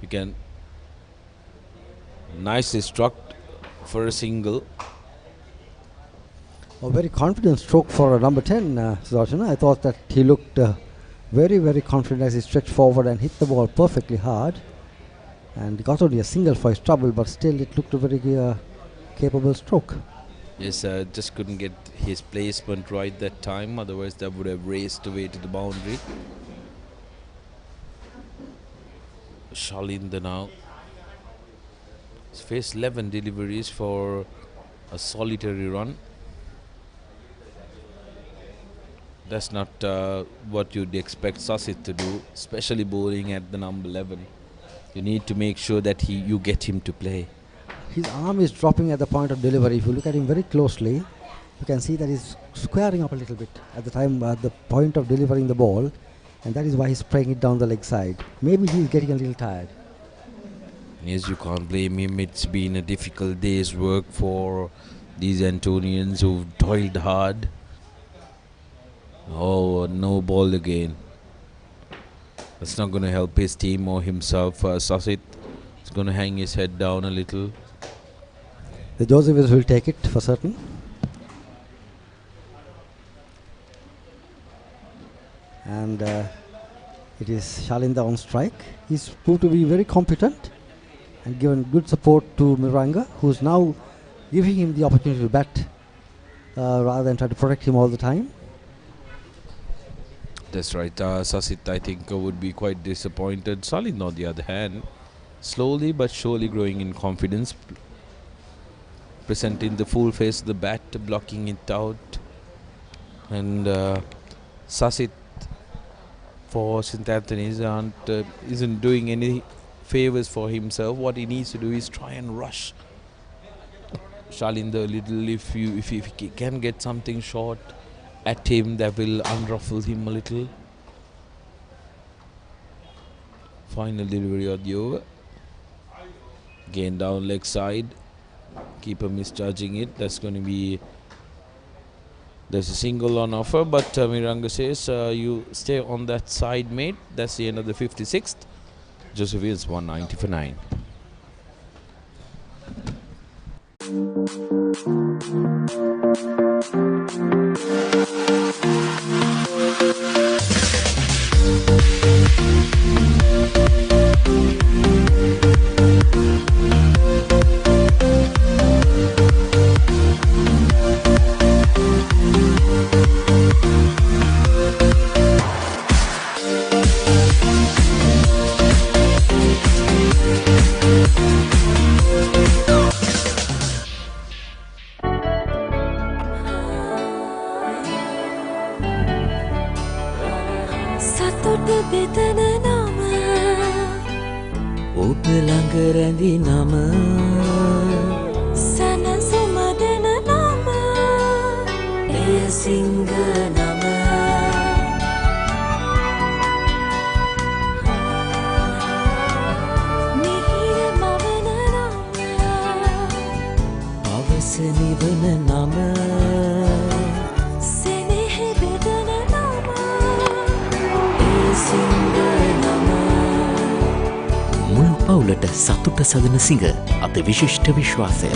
You can nicely struck for a single. A very confident stroke for number 10, Sudarshan. I thought that he looked very, very confident as he stretched forward and hit the ball perfectly hard. And got only a single for his trouble, but still it looked a very capable stroke. Yes, just couldn't get his placement right that time. Otherwise, that would have raced away to the boundary. Shalinder now. He's faced 11 deliveries for a solitary run. That's not what you'd expect Sasit to do, especially bowling at the number 11. You need to make sure that you get him to play. His arm is dropping at the point of delivery. If you look at him very closely, you can see that he's squaring up a little bit at the point of delivering the ball, and that is why he's spraying it down the leg side. Maybe he's getting a little tired. Yes, you can't blame him. It's been a difficult day's work for these Antonians who've toiled hard. Oh, no ball again. That's not going to help his team or himself. Sasit is going to hang his head down a little. The Josephians will take it for certain. And it is Shalinda on strike. He's proved to be very competent and given good support to Miranga, who's now giving him the opportunity to bat rather than try to protect him all the time. That's right. Sasit, I think, would be quite disappointed. Shalinda, on the other hand, slowly but surely growing in confidence, presenting the full face of the bat, blocking it out. And Sasit for St. Anthony's isn't doing any favors for himself. What he needs to do is try and rush Shalinda a little. If he can get something short at him, that will unruffle him a little. Final delivery of the over. Again down leg side. Keeper misjudging it. That's going to be... There's a single on offer, but Miranga says, you stay on that side, mate. That's the end of the 56th. Josephians 190 for 9. සතුට බෙදන නම ඔබ ළඟ රැඳි නම සැනසුම දෙන නම එය සිංහ නම මිහිර මවන නම අවස නිවන නම සෙනෙහ බෙදන නම එය සිංහ නම මුළු පවුලට සතුට සදන සිංහ අත විශිෂ්ට විශ්වාසය.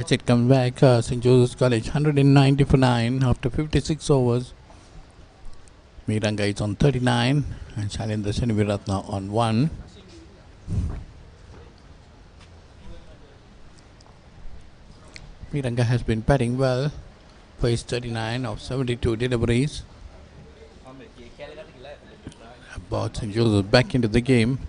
It comes back, St. Joseph's College 190 for 9 after 56 overs. Miranga is on 39 and Shalinda Seniviratna on 1. Miranga has been batting well for his 39 of 72 deliveries. Brought St. Joseph back into the game.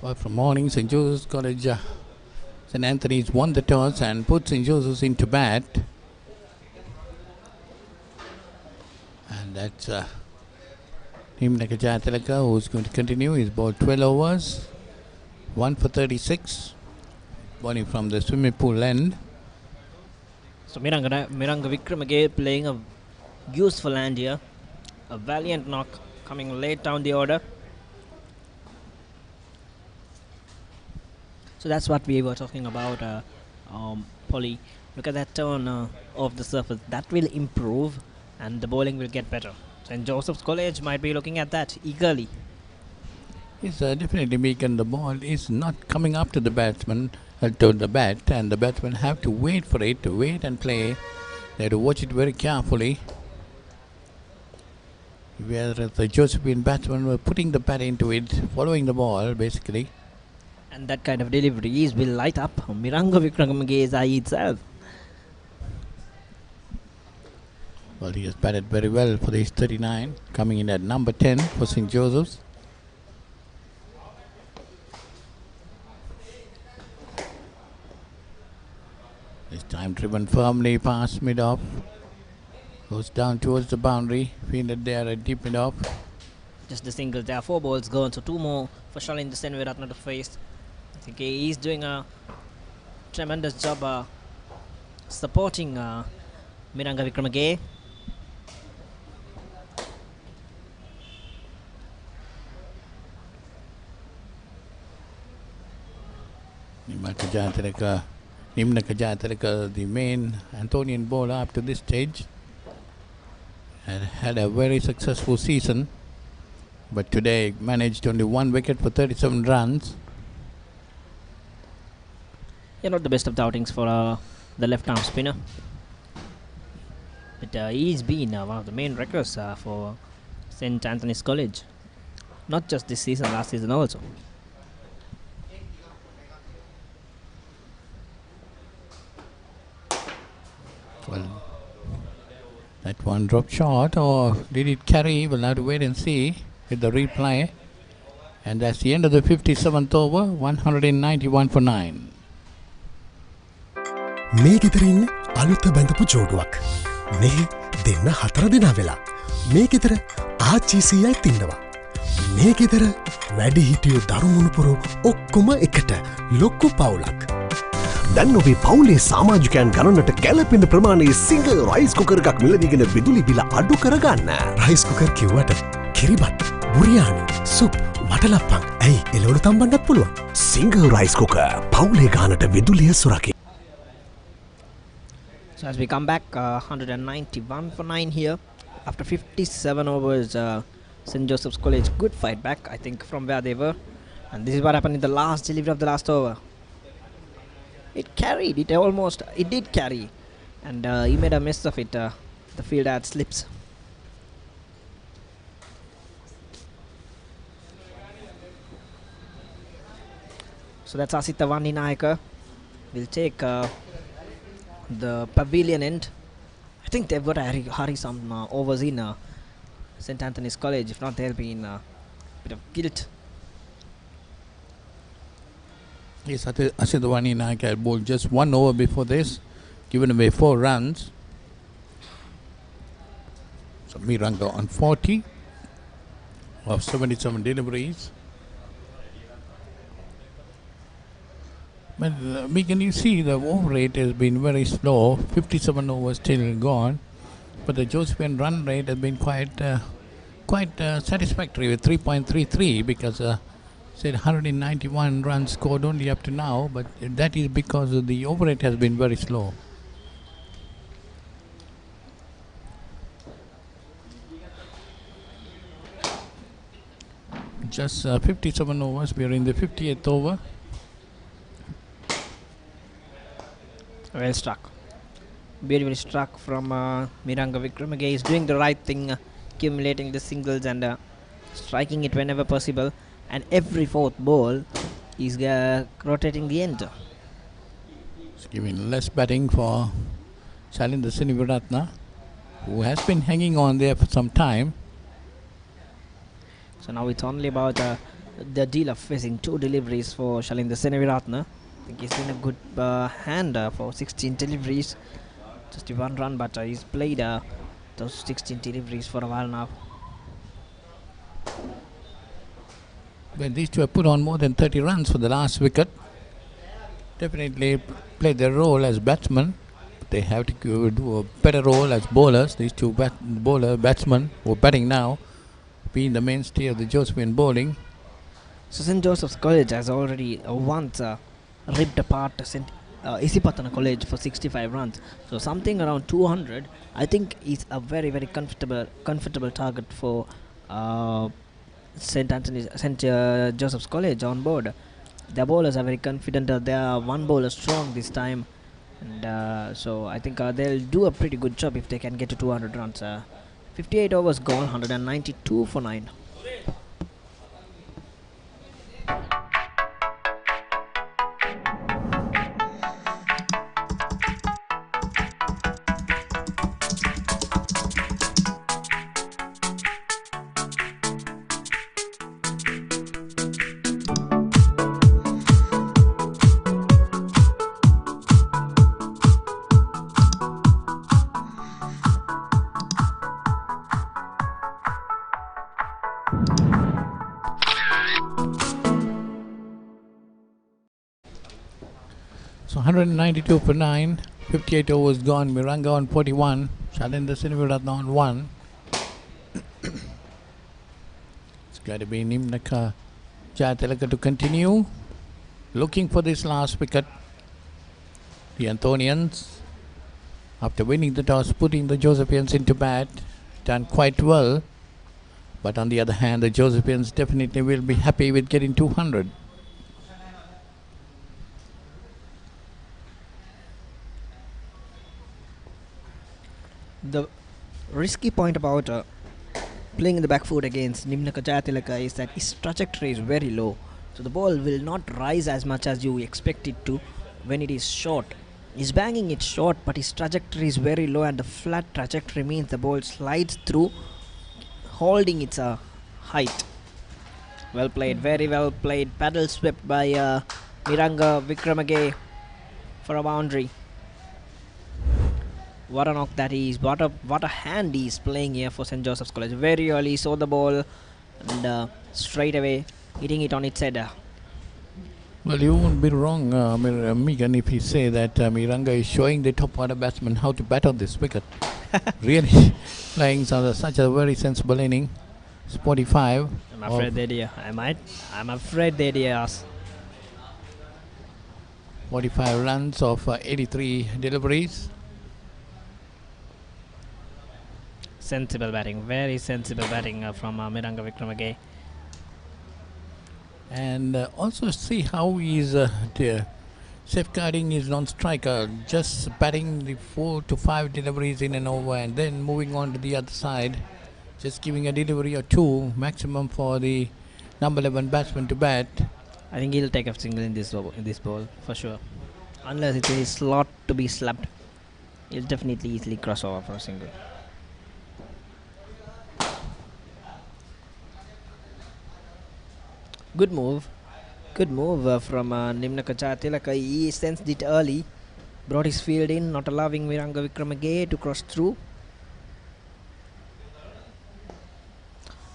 Well, from morning, St. Joseph's College, St. Anthony's won the toss and put St. Joseph's into bat. And that's Team Nakajatalaka, who's going to continue. He's bowled 12 overs, 1 for 36, bowling from the swimming pool end. So Miranga Wickremage playing a useful hand here. A valiant knock coming late down the order. So that's what we were talking about, Polly. Look at that turn of the surface. That will improve and the bowling will get better. St. Joseph's College might be looking at that eagerly. It's definitely weakened. The ball is not coming up to the batsman, to the bat, and the batsmen have to wait for it, to wait and play. They have to watch it very carefully. Whereas the Josephian batsmen were putting the bat into it, following the ball basically. And that kind of deliveries will light up Miranga Wickremage's eye itself. Well, he has batted very well for these 39, coming in at number 10 for St. Joseph's. This time driven firmly past mid-off. Goes down towards the boundary, fielded there at deep mid-off. Just the singles, there are 4 balls gone, so 2 more for Shalin the Senviratna to face. I think he is doing a tremendous job supporting Miranga Wickremage. Nimna Kajataraka, the main Antonian bowler up to this stage, had a very successful season, but today managed only 1 wicket for 37 runs. Yeah, not the best of the outings for the left-arm spinner. But he's been one of the main wreckers for St. Anthony's College. Not just this season, last season also. Well, that one dropped short, or did it carry? We'll have to wait and see with the replay. And that's the end of the 57th over, 191 for 9. මේ ගෙදර ඉන්න අලුත බැඳපු ජෝඩුවක්. මේ දෙන්න 4 දෙනා වෙලා. මේ ගෙදර ආච්චිසියයි තින්නවා. මේ ගෙදර වැඩි හිටියෝ දරුමුණුපුරු ඔක්කොම එකට ලොක්කු පවුලක්. දැන් ඔබේ පවුලේ සමාජිකයන් ගණනට ගැලපෙන ප්‍රමාණයේ සිංගල් රයිස් කුකර් එකක් මිලදීගෙන විදුලි බිල අඩු කරගන්න. රයිස් කුකර් කිව්වට කිරිබත්, බුරියානි, සුප්, වටලප්පන් ඇයි එළවලු තම්බන්නත් පුළුවන්. සිංගල් රයිස් කුකර් පවුලේ ගානට විදුලිය සුරකේ. So as we come back, 191 for 9 here. After 57 overs, St. Joseph's College, good fight back, I think, from where they were. And this is what happened in the last delivery of the last over. It carried, it did carry. And he made a mess of it. The field had slips. So that's Asita Vani Nayaka. We'll take the pavilion end. I think they've got to hurry some overs in St. Anthony's College. If not, they'll be in a bit of guilt. Yes, Asidwani Naik had bowled just 1 over before this, given away 4 runs. So Miranga on 40 of 77 deliveries. But you see the over rate has been very slow, 57 overs still gone, but the Josephian run rate has been quite satisfactory with 3.33 because said 191 runs scored only up to now, but that is because of the over rate has been very slow. Just 57 overs, we are in the 58th over. Well struck. Beautifully struck from Miranga Wickremage. He's doing the right thing, accumulating the singles and striking it whenever possible. And every 4th ball, he's rotating the end. It's giving less batting for Shalin the Senviratna, who has been hanging on there for some time. So now it's only about the deal of facing 2 deliveries for Shalinda Seneviratne. I think he's been a good hander for 16 deliveries. Just 1 run, but he's played those 16 deliveries for a while now. When these two have put on more than 30 runs for the last wicket, definitely played their role as batsmen. They have to do a better role as bowlers. These two batsmen who are batting now, being the mainstay of the Josephian bowling. So St. Joseph's College has already once ripped apart St. Isipatana College for 65 runs. So something around 200, I think, is a very, very comfortable target for St. Joseph's College on board. Their bowlers are very confident. They are 1 bowler strong this time, and so I think they'll do a pretty good job if they can get to 200 runs. 58 overs gone, 192 for 9. So 192 for 9, 58 overs gone. Miranga on 41, Shalinda Seneviratne on 1. It's got to be Nimnaka Jayatilaka to continue, looking for this last wicket. The Antonians, after winning the toss, putting the Josephians into bat, done quite well. But on the other hand, the Josephians definitely will be happy with getting 200. The risky point about playing in the back foot against Nimnaka Jayatilaka is that his trajectory is very low. So the ball will not rise as much as you expect it to when it is short. He's banging it short, but his trajectory is very low, and the flat trajectory means the ball slides through, holding its height. Well played, very well played. Paddle swept by Miranga Wickremaghe for a boundary. What a knock that is. What a hand he is playing here for St. Joseph's College. Very early, saw the ball and straight away hitting it on its head. Well, you won't be wrong, Megan, if you say that Miranga is showing the top order batsman how to bat on this wicket. Really playing such a very sensible inning. It's 45. I'm afraid they did. I'm afraid they did. 45 runs of 83 deliveries. Sensible batting, very sensible batting from Miranga Wickremaghe. And also see how he's safeguarding his non-striker, just batting the 4 to 5 deliveries in an over and then moving on to the other side, just giving a delivery or 2 maximum for the number 11 batsman to bat. I think he'll take a single in this ball for sure, unless it's a slot to be slapped. He'll definitely easily cross over for a single. Good move from Nimnaka Jayatilaka. He sensed it early, brought his field in, not allowing Miranga Wickremaghe to cross through.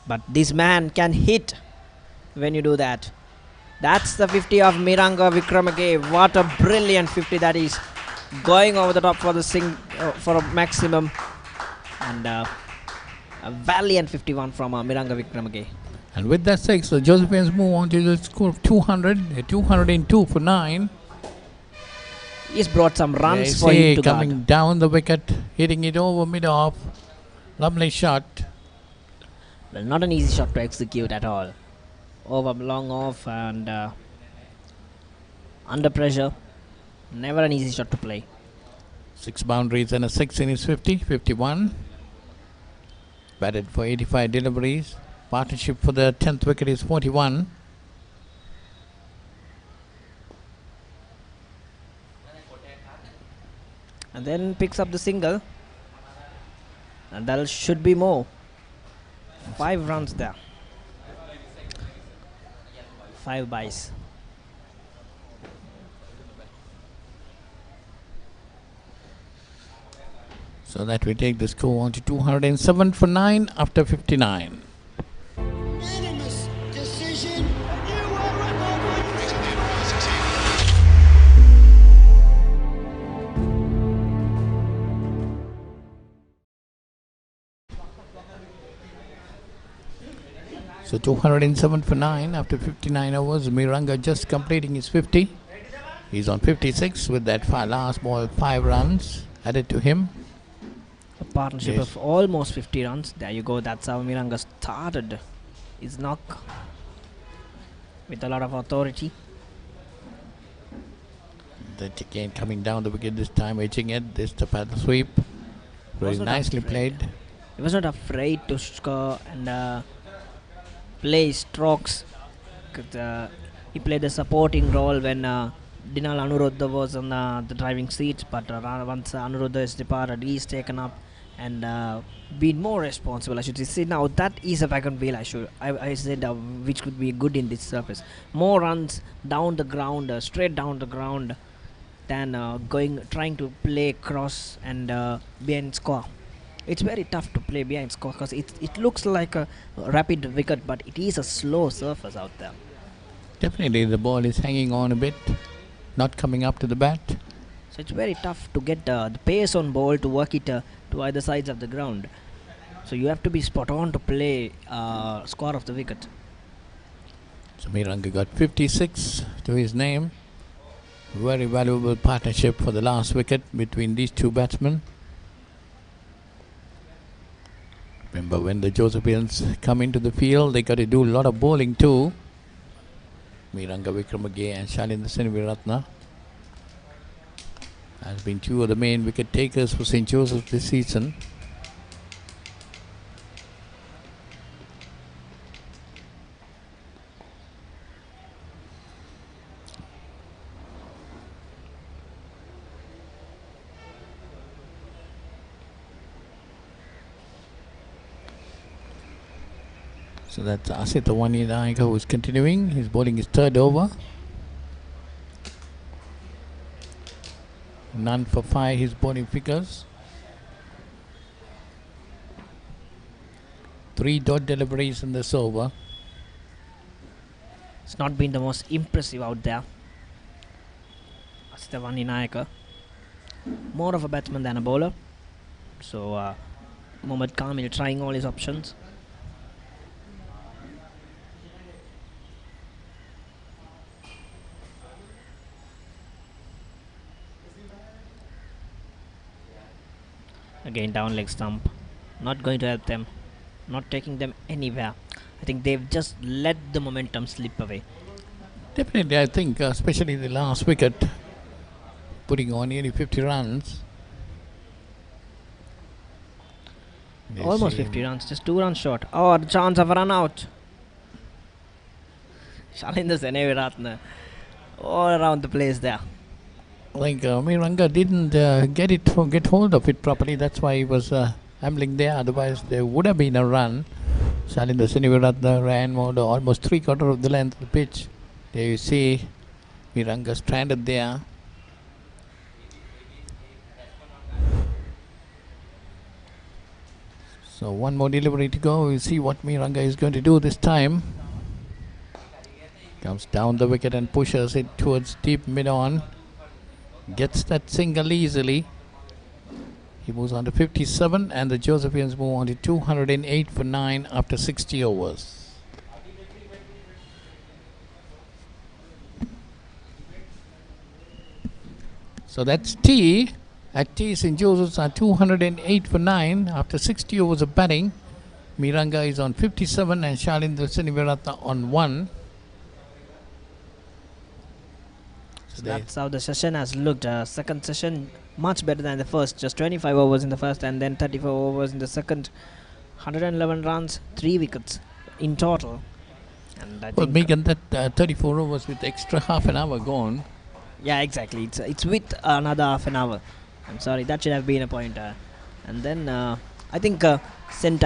But this man can hit when you do that. That's the 50 of Miranga Wickremaghe. What a brilliant 50 that is, going over the top for the for a maximum, and a valiant 51 from Miranga Wickremaghe. And with that 6, the Josephians move on to the score of 200. 202 for 9. He's brought some runs for him to coming guard. Down the wicket, hitting it over mid-off. Lovely shot. Well, not an easy shot to execute at all. Over long off and under pressure. Never an easy shot to play. 6 boundaries and a 6 in his 50. 51. Batted for 85 deliveries. Partnership for the 10th wicket is 41. And then picks up the single. And that should be more. 5 runs there. 5 byes. So that we take the score on to 207 for 9 after 59. So 207 for 9 after 59 overs. Miranga just completing his 50. He's on 56 with that last ball, 5 runs added to him. A partnership of almost 50 runs. There you go. That's how Miranga started his knock with a lot of authority. That again coming down the wicket this time, edging it. This the paddle sweep. Very nicely played. He was not afraid to score and play strokes. He played a supporting role when Dinal Anuruddha was on the driving seat, but once Anuruddha is departed, he's taken up and been more responsible. I should say now that is a wagon wheel. I said which could be good in this surface. More runs down the ground, straight down the ground, than trying to play cross and behind score. It's very tough to play behind score because it looks like a rapid wicket, but it is a slow surface out there. Definitely the ball is hanging on a bit, not coming up to the bat. So it's very tough to get the pace on ball to work it to either sides of the ground. So you have to be spot on to play score of the wicket. So Miranga got 56 to his name. Very valuable partnership for the last wicket between these two batsmen. Remember, when the Josephians come into the field, they got to do a lot of bowling too. Miranga Wickremesinghe and Shalindra Seniviratne has been two of the main wicket takers for St. Joseph's this season. So that's Asit Wanidayaka who is continuing. He's bowling his third over. None for 5 his bowling figures. 3 dot deliveries in this over. It's not been the most impressive out there. Asita Wanidayaka, more of a batsman than a bowler. So Mohammad Kamil trying all his options. Again down leg stump, not going to help them, not taking them anywhere. I think they've just let the momentum slip away. Definitely, I think, especially the last wicket, putting on nearly 50 runs. Almost 50 runs, just 2 runs short. Oh, the chance of a run out. Shalindra Seniviratne all around the place there. Like Miranga didn't get hold of it properly. That's why he was ambling there. Otherwise, there would have been a run. Shalindra Seniviratne ran almost 3/4 of the length of the pitch. There you see Miranga stranded there. So one more delivery to go. We'll see what Miranga is going to do this time. Comes down the wicket and pushes it towards deep mid-on. Gets that single easily. He moves on to 57 and the Josephians move on to 208 for 9 after 60 overs. So that's T. At T, St. Joseph's are 208 for 9 after 60 overs of batting. Miranga is on 57 and Shalindra Seniviratne on 1. So that's how the session has looked. Second session much better than the first. Just 25 overs in the first and then 34 overs in the second. 111 runs, 3 wickets in total. And I think Megan, that 34 overs with extra half an hour gone. Yeah, exactly. It's with another half an hour. I'm sorry, that should have been a pointer. And then I think St.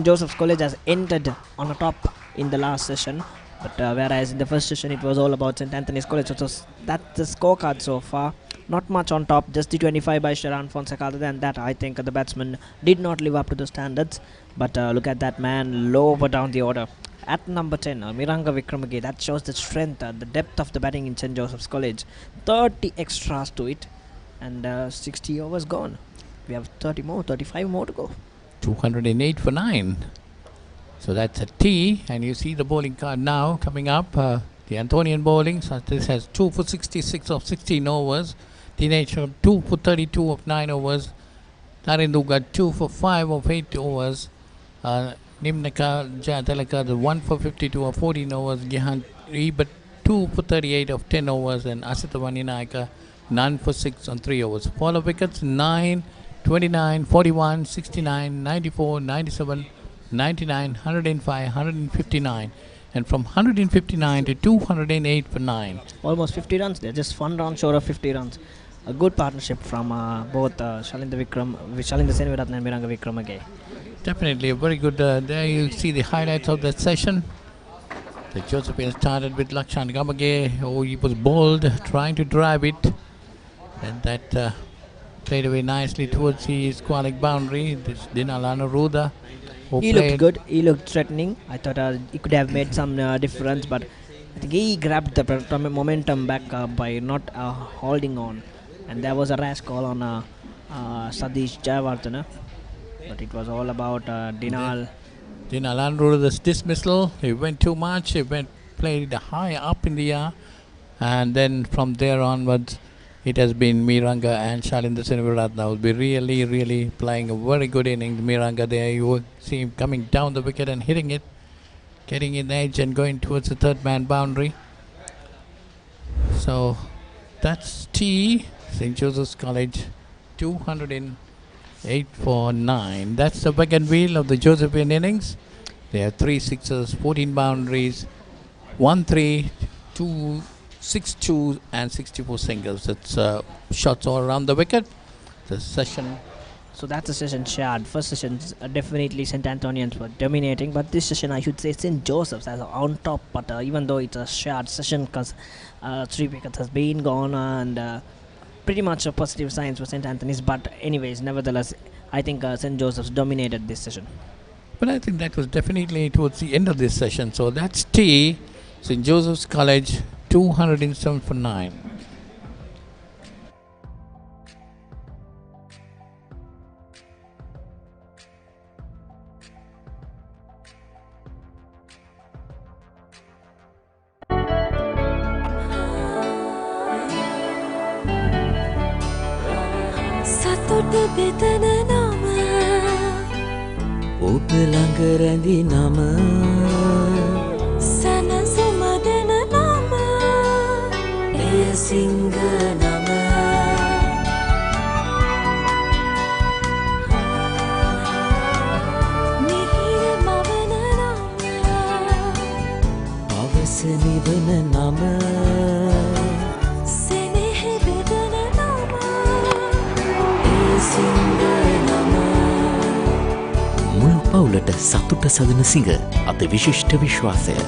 Joseph's College has entered on the top in the last session. But whereas in the first session it was all about St. Anthony's College. So that's the scorecard so far. Not much on top, just the 25 by Sharan Fonseca. Other than that, I think the batsman did not live up to the standards. But look at that man lower down the order. At number 10, Miranga Wickremage. That shows the strength and the depth of the batting in St. Joseph's College. 30 extras to it. And 60 overs gone. We have 35 more to go. 208 for 9. So that's a T, and you see the bowling card now coming up. The Antonian bowling, so this has 2 for 66 of 16 overs. Teenage 2 for 32 of 9 overs. Narindu got 2 for 5 of 8 overs. Nimnaka Jatalaka 1 for 52 of 14 overs. Gihan Rebut 2 for 38 of 10 overs. And Asitavani Naika none for 6 on 3 overs. Follow wickets 9, 29, 41, 69, 94, 97, 99, 105, 159. And from 159 to 208 for 9. Almost 50 runs there, just 1 run short of 50 runs. A good partnership from both Shalinda Seneviratne and Miranga Wickremage. Definitely a very good, there you see the highlights of that session. The Josephians started with Lakshan Gamage. Oh, he was bold, trying to drive it. And that played away nicely towards the squalic boundary. This Dinalana Ruda. He looked good, he looked threatening. I thought he could have made some difference, but I think he grabbed the momentum back by not holding on. And there was a rash call on Sadish Jayawardena. But it was all about Dinal. Dinal Andrew's dismissal. He went too much. He played high up in the air. And then from there onwards, it has been Miranga and Shalinda Seneviratne will be really playing a very good innings. Miranga there, you will see him coming down the wicket and hitting it, getting in edge and going towards the third man boundary. So that's T. St. Joseph's College 208 for 9. That's the wagon wheel of the Josephian innings. They have 3 sixes, 14 boundaries, 1-3, 2 6-2 and 64 singles. It's shots all around the wicket. The session. So that's a session shared. First session definitely St. Antonians were dominating, but this session I should say St. Joseph's as on top. But even though it's a shared session, because 3 wickets has been gone and pretty much a positive signs for St. Anthony's. But anyways, nevertheless, I think St. Joseph's dominated this session. But I think that was definitely towards the end of this session. So that's T. St. Joseph's College 207 for 9. සතුට බෙදන නම ඔබ ළඟ රැඳි නම සැනසුම දෙන නම එය සිංහ නම මිහිර මවන නම පවස නිවන නම සෙනෙහ බෙදන නම එය සිංහ නම මුළු පවුලට සතුට සදන සිඟ අද විශිෂ්ට විශ්වාසය.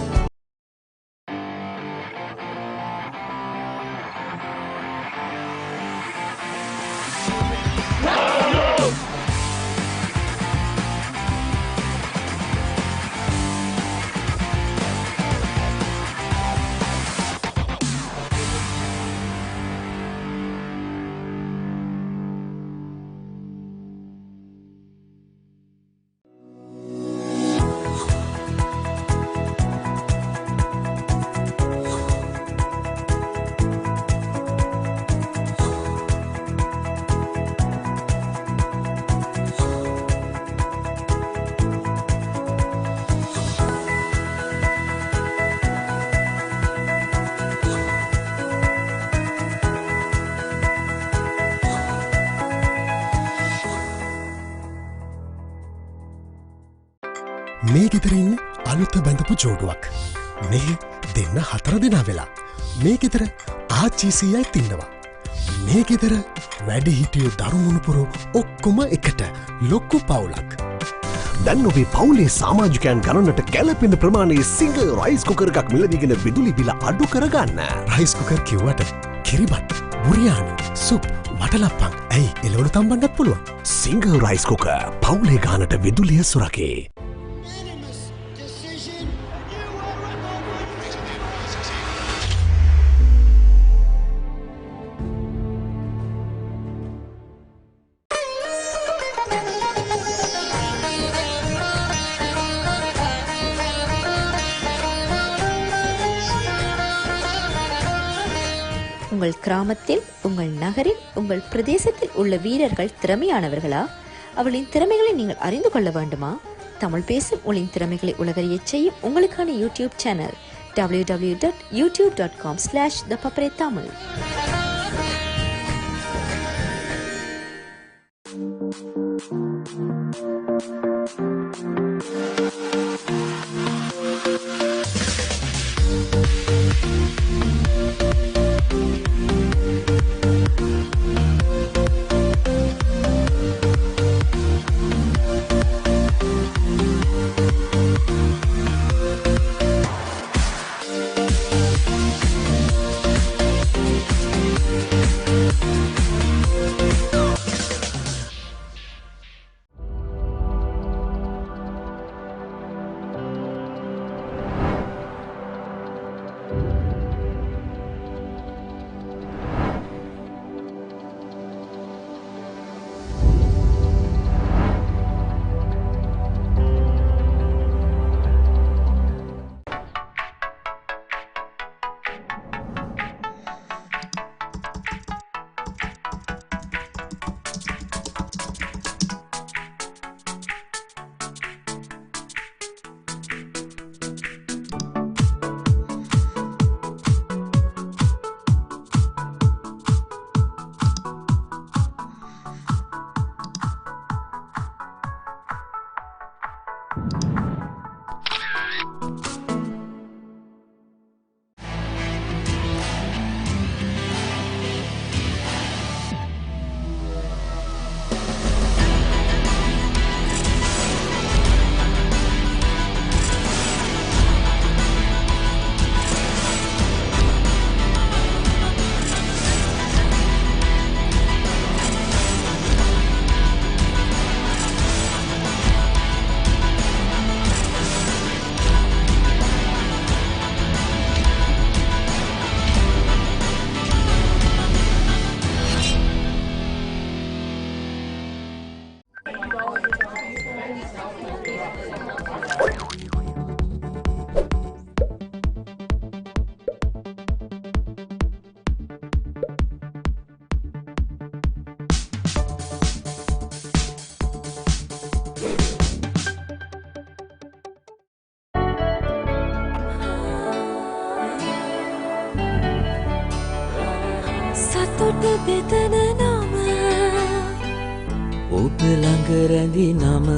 මේ ගෙදරින් අලුත බැඳපු ජෝඩුවක් මේ දෙන්න 4 දෙනා වෙලා මේ ගෙදර ආච්චිසියයි තින්නවා මේ ගෙදර වැඩි හිටියෝ දරුමුණුපුරු ඔක්කොම එකට ලොක්කු පවුලක් දැන් ඔබේ පවුලේ සමාජිකයන් ගණනට ගැලපෙන ප්‍රමාණයේ සිංහ රයිස් කුකර් එකක් මිලදීගෙන විදුලි බිල අඩු කරගන්න. රයිස් කුකර් කිව්වට කිරිබත්, බුරියානි, සුප්, වටලප්පන් ඇයි එළවලු තම්බන්නත් පුළුවන්. සිංහ රයිස් කුකර් පවුලේ ගානට විදුලිය සුරකේ. உங்கள் கிராமத்தில், உங்கள் நகரில், உங்கள் பிரதேசத்தில் உள்ள வீரர்கள் திறமையானவர்களா? அவளின் திறமைகளை நீங்கள் அறிந்து கொள்ள வேண்டுமா? தமிழ் பேசும் உங்களின் திறமைகளை உலகறியச் செய்யும் உங்களுக்கான யூடியூப் சேனல் www.youtube.com/ThePapare Tamil. සතුට බෙදන නම ඔබ ළඟ රැඳි නම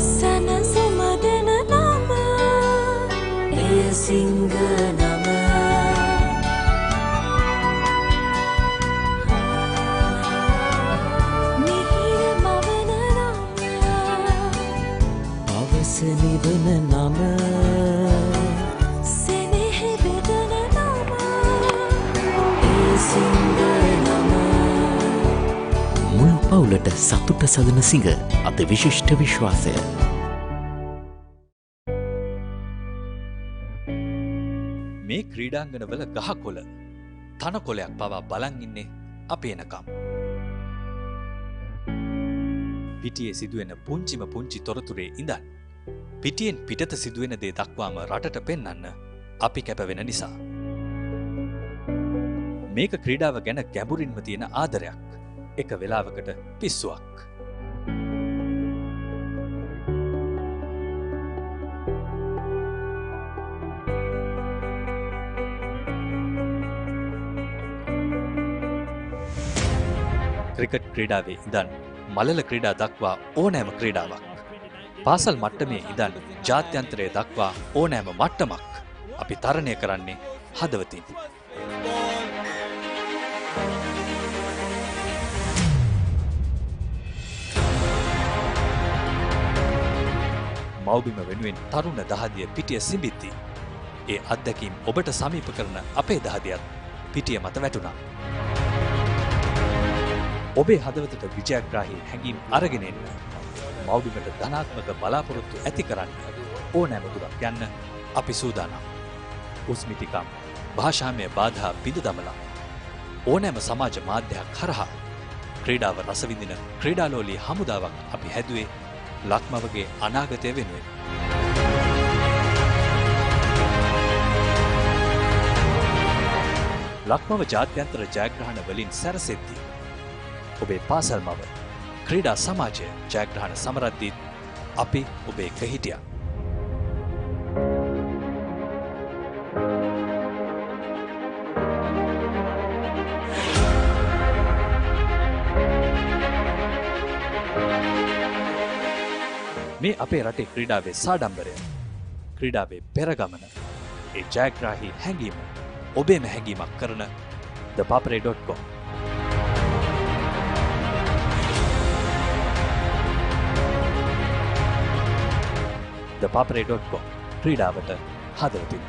සනසුම දෙන නම එය සිංහ නම මිහිර මවන නම අවස නිවන නම සෙනෙහ බෙදන නම එය සිංහ නම මුළු පවුලට සතුට සදන සිංහ අද විශිෂ්ට විශ්වාසය. මේ ක්‍රීඩාංගණවල ගහකොළ තනකොළයක් පවා බලන් ඉන්නේ අපි එනකම්. පිටියේ සිදුවෙන පුංචිම පුංචි තොරතුරේ ඉඳන් පිටියෙන් පිටත සිදුවෙන දේ දක්වාම රටට පෙන්වන්න අපි කැපවෙන නිසා. මේක ක්‍රීඩාව ගැන ගැඹුරින්ම තියෙන ආදරයක්. එක වෙලාවකට පිස්සුවක්. ක්‍රිකට් ක්‍රීඩාවේ ඉඳන් මලල ක්‍රීඩා දක්වා ඕනෑම ක්‍රීඩාවක්. පාසල් මට්ටමේ ඉඳන් ජාත්‍යන්තරය දක්වා ඕනෑම මට්ටමක් අපි තරණය කරන්නේ හදවතින්. මව්බිම වෙනුවෙන් තරුණ දහදිය පිටිය සිඹිද්දී ඒ අත්දැකීම් ඔබට සමීප කරන අපේ දහදියත් පිටිය මත වැටුණා. ඔබේ හදවතට විජයග්‍රාහී හැඟීම් අරගෙන එන්න මව්බිමට ධනාත්මක බලාපොරොත්තු ඇති කරන්න ඕනෑම දුරක් යන්න අපි සූදානම්. උස්මිතිකම් භාෂාමය බාධා පිඳ දමලා ඕනෑම සමාජ මාධ්‍යයක් හරහා ක්‍රීඩාව රසවිඳින ක්‍රීඩාලෝලී හමුදාවක් අපි හැදුවේ ලක්මවගේ අනාගතය වෙනුවෙන්. ලක්මව ජාත්‍යන්තර ජයග්‍රහණ වලින් සැරසෙද්දී ඔබේ පාසල් මව ක්‍රීඩා සමාජය ජයග්‍රහණ සමරද්දීත් අපි ඔබේ එක්ක හිටියා. මේ අපේ රටේ ක්‍රීඩාවේ සාඩම්බරය, ක්‍රීඩාවේ පෙරගමන, ඒ ජයග්‍රාහී හැඟීම ඔබේම හැඟීමක් කරන ThePapare.com. ThePapare.com ක්‍රීඩාවට හදවතින්.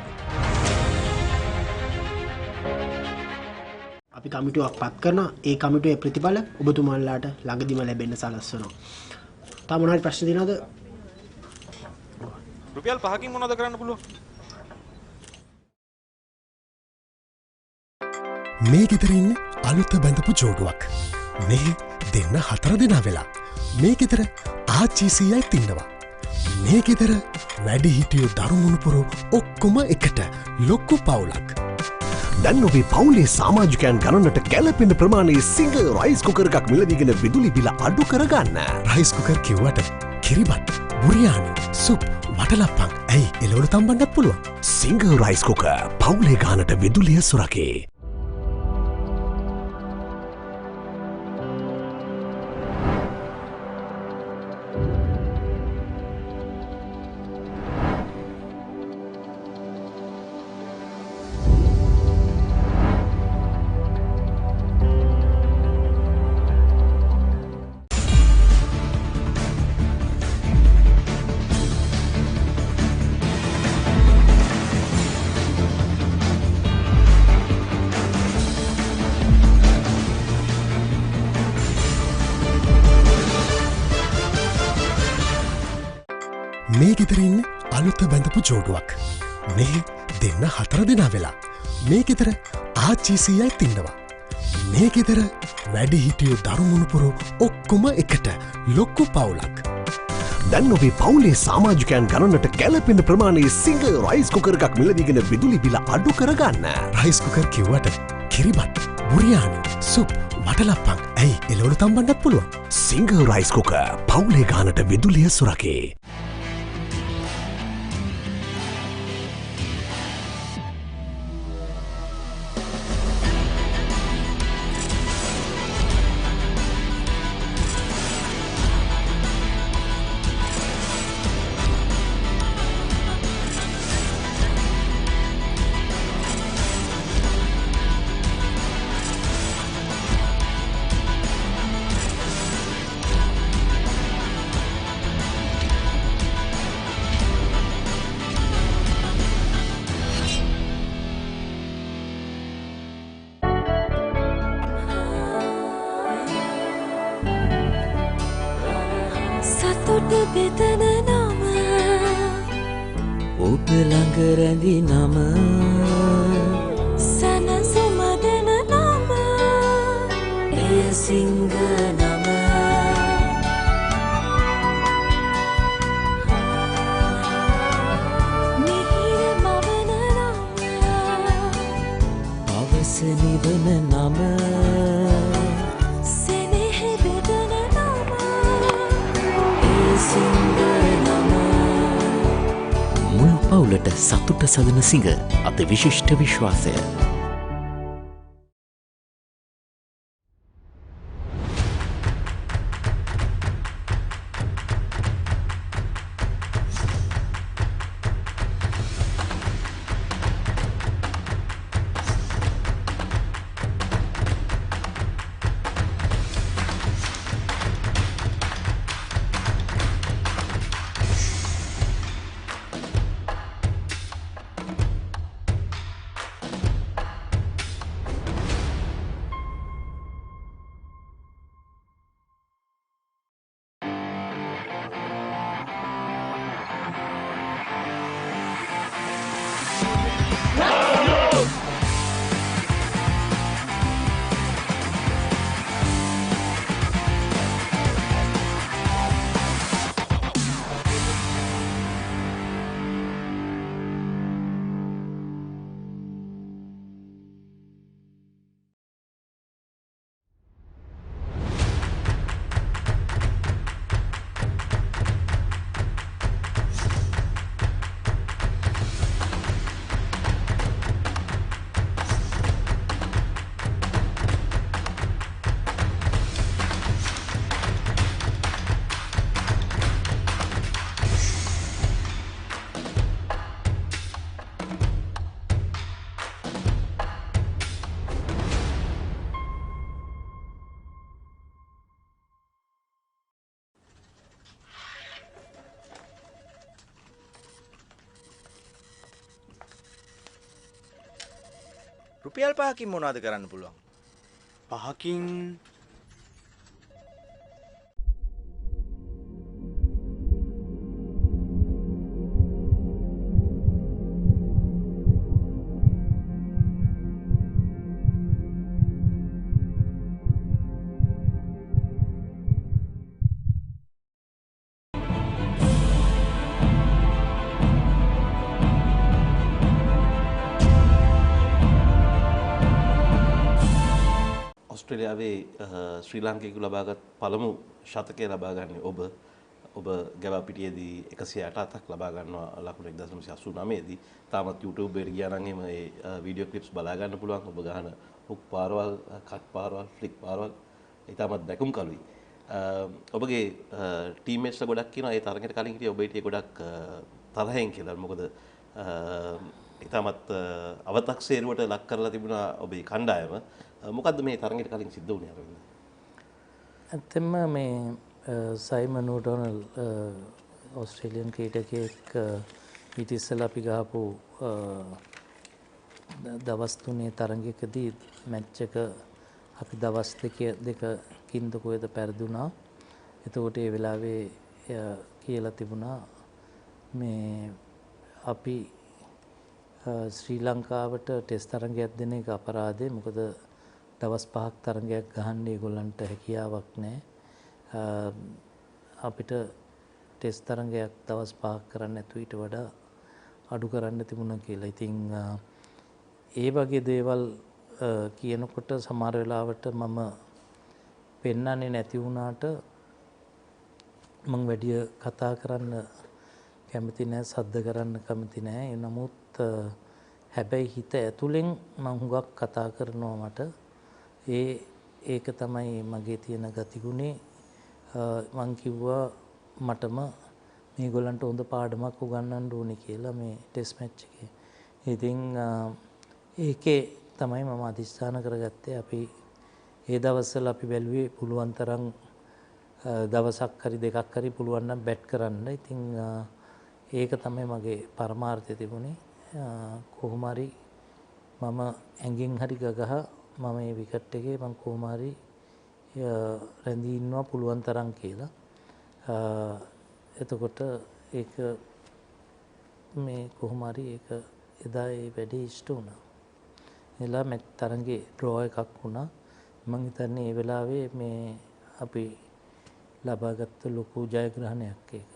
අපි කමිටුවක් පත් කරනවා. ඒ කමිටුවේ ප්‍රතිඵල ඔබතුමාලාට ළඟදිම ලැබෙන්න සලස්වනවා. තා මොනවාරි ප්‍රශ්න තියෙනවද? රුපියල් 5කින් මොනවද කරන්න පුළුවන්? මේ ගෙදර ඉන්න අලුත බැඳපු ජෝඩුවක්. මේ දෙන්න 4 දෙනා වෙලා. මේ ගෙදර ආච්චිසියයි තින්නවා. මේ ගෙදර වැඩි හිටියෝ දරුමුණුපුරෝ ඔක්කොම එකට ලොක්කු පවුලක්. දැන් ඔබේ පවුලේ සමාජිකයන් ගණනට ගැලපෙන ප්‍රමාණයේ සිංහ රයිස් කුකර් එකක් මිලදීගෙන විදුලි බිල අඩු කරගන්න. රයිස් කුකර් කිව්වට කිරිබත්, බුරියානි, සුප්, වටලප්පන් ඇයි එළවලු තම්බන්නත් පුළුවන්. සිංහ රයිස් කුකර් පවුලේ ගානට විදුලිය සුරකේ. මේ ගෙදර ඉන්න අලුත බැඳපු ජෝඩුවක්. මේ දෙන්න 4 දෙනා වෙලා. මේ ගෙදර ආච්චිසියයි තින්නවා. මේ ගෙදර වැඩි හිටියෝ දරුමුණුපුරෝ ඔක්කොම එකට ලොක්කු පවුලක්. දැන් ඔබේ පවුලේ සමාජිකයන් ගණනට ගැලපෙන ප්‍රමාණයේ සිංහ රයිස් කුකර් එකක් මිලදීගෙන විදුලි බිල අඩු කරගන්න. රයිස් කුකර් කිව්වට කිරිබත්, බුරියානි, සුප්, වටලප්පන් ඇයි එළවලු තම්බන්නත් පුළුවන්. සිංහ රයිස් කුකර් පවුලේ ගානට විදුලිය සුරකේ. සතුට බෙදන නම ඔබ ළඟ රැඳි නම සැනසුම දෙන නම එය සිංහ නම මිහිර මවන නම අවස නිවන නම සෙනෙහ බෙදන නම සිංහ නම මුල් පවුලට සතුට සදන සිංහ අද විශිෂ්ට විශ්වාසය. රුපියල් 5කින් මොනවද කරන්න පුළුවන්? 5කින් ඔස්ට්‍රේලියාවේ ශ්‍රී ලාංකිකයෙකු ලබාගත් පළමු ශතකය ලබා ගන්නේ ඔබ ගැබා පිටියේදී 167ක් ලබා ගන්නවා ලකුණු 1989 දී. තාමත් YouTube එකට ගියා නම් එහෙම ඒ වීඩියෝ ක්ලිප්ස් බලා ගන්න පුළුවන්. ඔබ ගහන හුක් පාරවල්, කට් පාරවල්, ෆ්ලික් පාරවල් ඊටමත් දැකුම් කළුයි. ඔබගේ ටීම්මේට්ස්ලා ගොඩක් කියනවා ඒ තරඟයට කලින් හිටියේ ඔබ හිටියේ ගොඩක් තරහෙන් කියලා. මොකද ඊටමත් අව탁සේරුවට ලක් කරලා තිබුණා ඔබේ කණ්ඩායම. මොකද්ද මේ තරඟයට කලින් සිද්ධ වුණේ අරවින්ද? ඇත්තෙන්ම මේ සයිමන් ඕඩොනල් ඕස්ට්‍රේලියන් ක්‍රීඩකයෙක් ඊට ඉස්සෙල්ලා අපි ගහපු දවස් 3 තරඟයකදී මැච් එක අපි දවස් දෙකකින් කොහෙද පෙරදුනා. එතකොට ඒ වෙලාවේ කියලා තිබුණා මේ අපි ශ්‍රී ලංකාවට ටෙස්ට් තරඟයක් දෙන එක අපරාධේ. මොකද දවස් 5ක් තරඟයක් ගහන්න ඒගොල්ලන්ට හැකියාවක් නැහැ. අපිට ටෙස්ට් තරඟයක් දවස් 5ක් කරන්න නැතුව ඊට වඩා අඩු කරන්න තිබුණා කියලා. ඉතින් ඒ වගේ දේවල් කියනකොට සමහර වෙලාවට මම පෙන්නන්නේ නැති වුණාට මම වැඩි කතා කරන්න කැමති නැහැ, සද්ද කරන්න කැමති නැහැ. නමුත් හැබැයි හිත ඇතුලෙන් මම හුඟක් කතා කරනවා මට. ඒක තමයි මගේ තියෙන ගතිගුණේ. මං කිව්වා මටම මේගොල්ලන්ට හොඳ පාඩමක් උගන්වන්න ඕනේ කියලා මේ ටෙස්ට් මැච් එකේ. ඉතින් ඒකේ තමයි මම අදිස්ථාන කරගත්තේ. අපි ඒ දවස්වල අපි බැලුවේ පුළුවන් තරම් දවසක් හරි දෙකක් හරි පුළුවන් නම් බැට් කරන්න. ඉතින් ඒක තමයි මගේ පරමාර්ථය තිබුණේ. කොහොම හරි මම ඇඟෙන් හරි ගගහ මම මේ විකට් එකේ මම කොහොම හරි රැඳී ඉන්නවා පුළුවන් තරම් කියලා. එතකොට ඒක මේ කොහොම හරි ඒක එදා ඒ වැඩේ ඉෂ්ට වුණා. එලා මැච් තරඟේ ඩ්‍රෝ එකක් වුණා. මම හිතන්නේ ඒ වෙලාවේ මේ අපි ලබාගත්ත ලොකු ජයග්‍රහණයක් ඒක.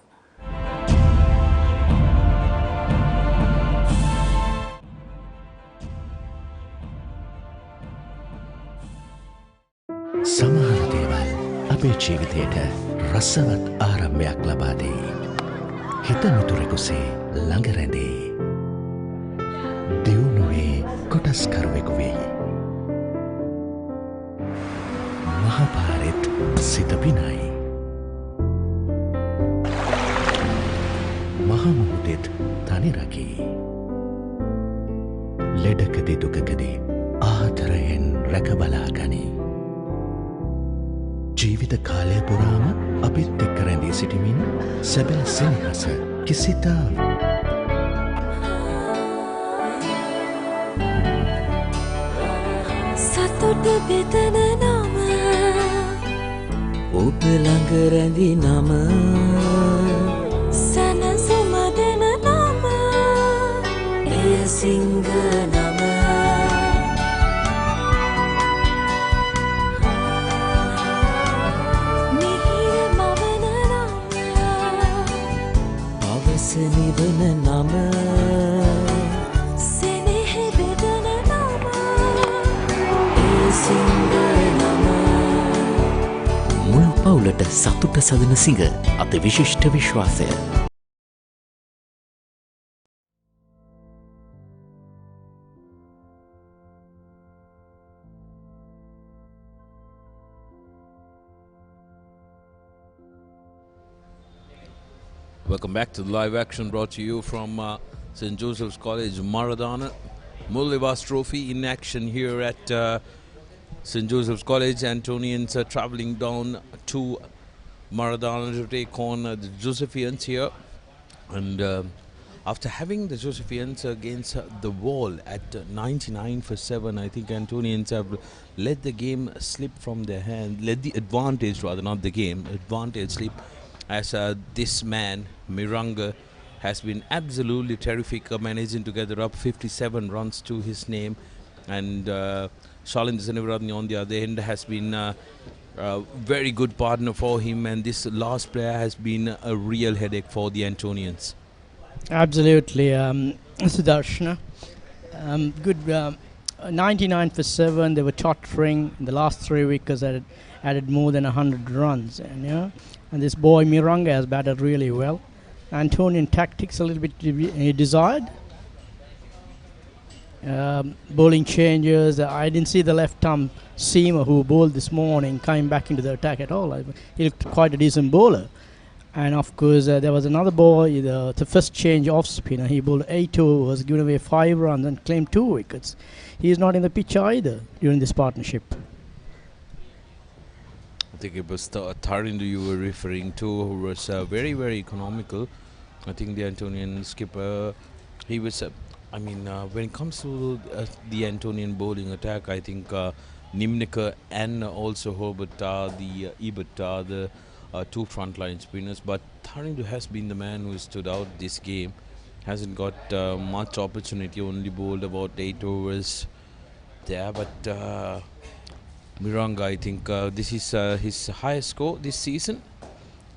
සමහර දේවල් අපේ ජීවිතයට රසවත් ආරම්භයක් ලබා දෙයි. හිත මිතුරෙකුසේ ළඟ රැඳේ. දියුණුවේ කොටස්කරුවෙකු වෙයි. මහපාරෙත් සිත පිනයි. මහමුහුදෙත් තනි රකී. ලෙඩකදී දුකකදී ආදරයෙන් රැකබලා ගනී. ජීවිත කාලය පුරාම අපිත් එක්ක රැඳී සිටිමින් සැබෑ සෙනෙහස කිසිතා සතුට බෙදන නම ඔබ ළඟ රැඳි නම සැනසුම දෙන නම එය සිංහ නම නිවන නම සෙනෙහ බෙදන නම ඒ සිංහ නම මුල් පවුලට සතුට සදන සිංහ අති විශිෂ්ට විශ්වාසය. Welcome back to the live action brought to you from St. Joseph's College, Maradona. Murali Vaas Trophy in action here at St. Joseph's College. Antonians are travelling down to Maradona to take on the Josephians here. And After having the Josephians against the wall at 99 for 7, I think Antonians have let the game slip from their hand, let the advantage rather, not the game, advantage slip, as this man, Miranga, has been absolutely terrific, managing to gather up 57 runs to his name. And Shalin Senivaratne on the other end has been a very good partner for him, and this last player has been a real headache for the Antonians. Absolutely, Sudarshana. Good 99 for 7. They were tottering. In the last 3 wickets added more than 100 runs. And this boy Miranga has batted really well. Antonian tactics a little bit desired. Bowling changes. I didn't see the left-arm seamer who bowled this morning came back into the attack at all. He looked quite a decent bowler. And of course, there was another boy, the first change off spinner. He bowled 8 overs, given away 5 runs, and claimed 2 wickets. He is not in the pitch either during this partnership. I think it was Tharindu you were referring to, who was very, very economical. I think the Antonian skipper, he was, when it comes to the Antonian bowling attack, I think Nimnika and also Herbert are the Ebert are the 2 frontline spinners. But Tharindu has been the man who stood out this game. Hasn't got much opportunity, only bowled about 8 overs there. But Miranga, I think this is his highest score this season,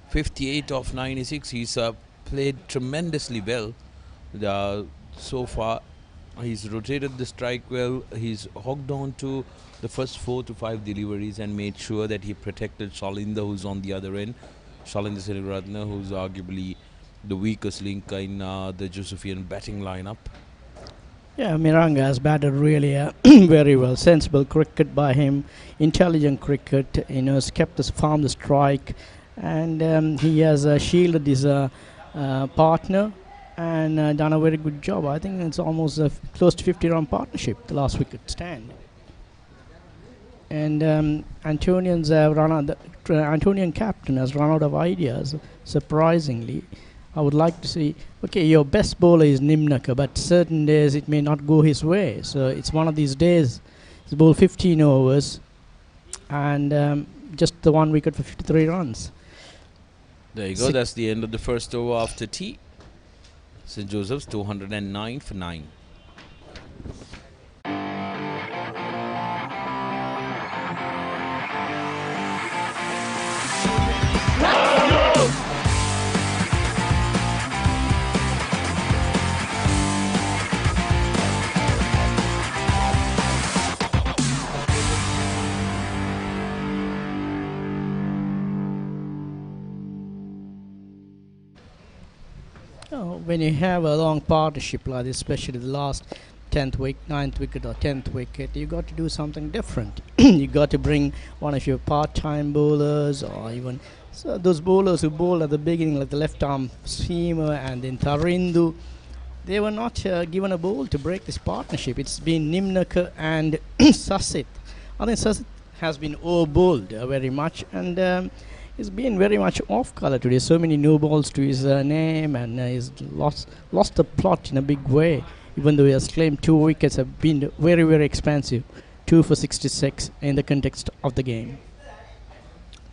58 of 96. He's played tremendously well so far. He's rotated the strike well. He's hogged on to the first 4 to 5 deliveries and made sure that he protected Shalinda, who's on the other end. Shalinda Senivaratne, who's arguably the weakest link in the Josephian batting lineup. Yeah, Miranga has batted really very well. Sensible cricket by him, intelligent cricket. Has kept the farm the strike, and he has shielded his partner and done a very good job. I think it's almost a close to 50-run partnership, the last wicket stand. And Antonians have run out. The Antonian captain has run out of ideas. Surprisingly, I would like to see. Okay, your best bowler is Nimnaka, but certain days it may not go his way. So it's one of these days. He's bowled 15 overs, and just the 1 wicket for 53 runs. There you go. That's the end of the first over after tea. St. Joseph's 209 for 9. When you have a long partnership like this, especially the last 10th wicket, 9th wicket or 10th wicket, you got to do something different. You got to bring one of your part-time bowlers, or even those bowlers who bowled at the beginning, like the left-arm seamer and then Tharindu. They were not given a bowl to break this partnership. It's been Nimnaka and Sasit. I think Sasit has been over-bowled very much, and he's been very much off colour today. So many no balls to his name, and he's lost the plot in a big way. Even though he has claimed 2 wickets have been very, very expensive. 2 for 66 in the context of the game.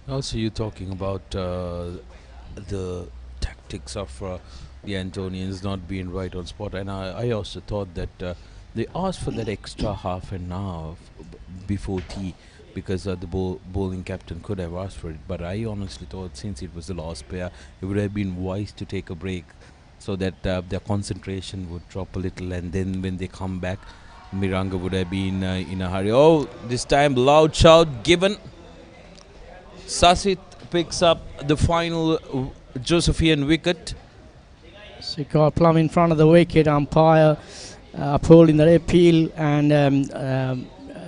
Also, you're talking about the tactics of the Antonians not being right on spot, and I also thought that they asked for that extra half an hour before tea, because the bowling captain could have asked for it. But I honestly thought, since it was the last pair, it would have been wise to take a break so that their concentration would drop a little, and then when they come back, Miranga would have been in a hurry. Oh, this time loud shout given. Sasit picks up the final Josephian wicket. So he got plumb in front of the wicket. Umpire upholding the appeal, and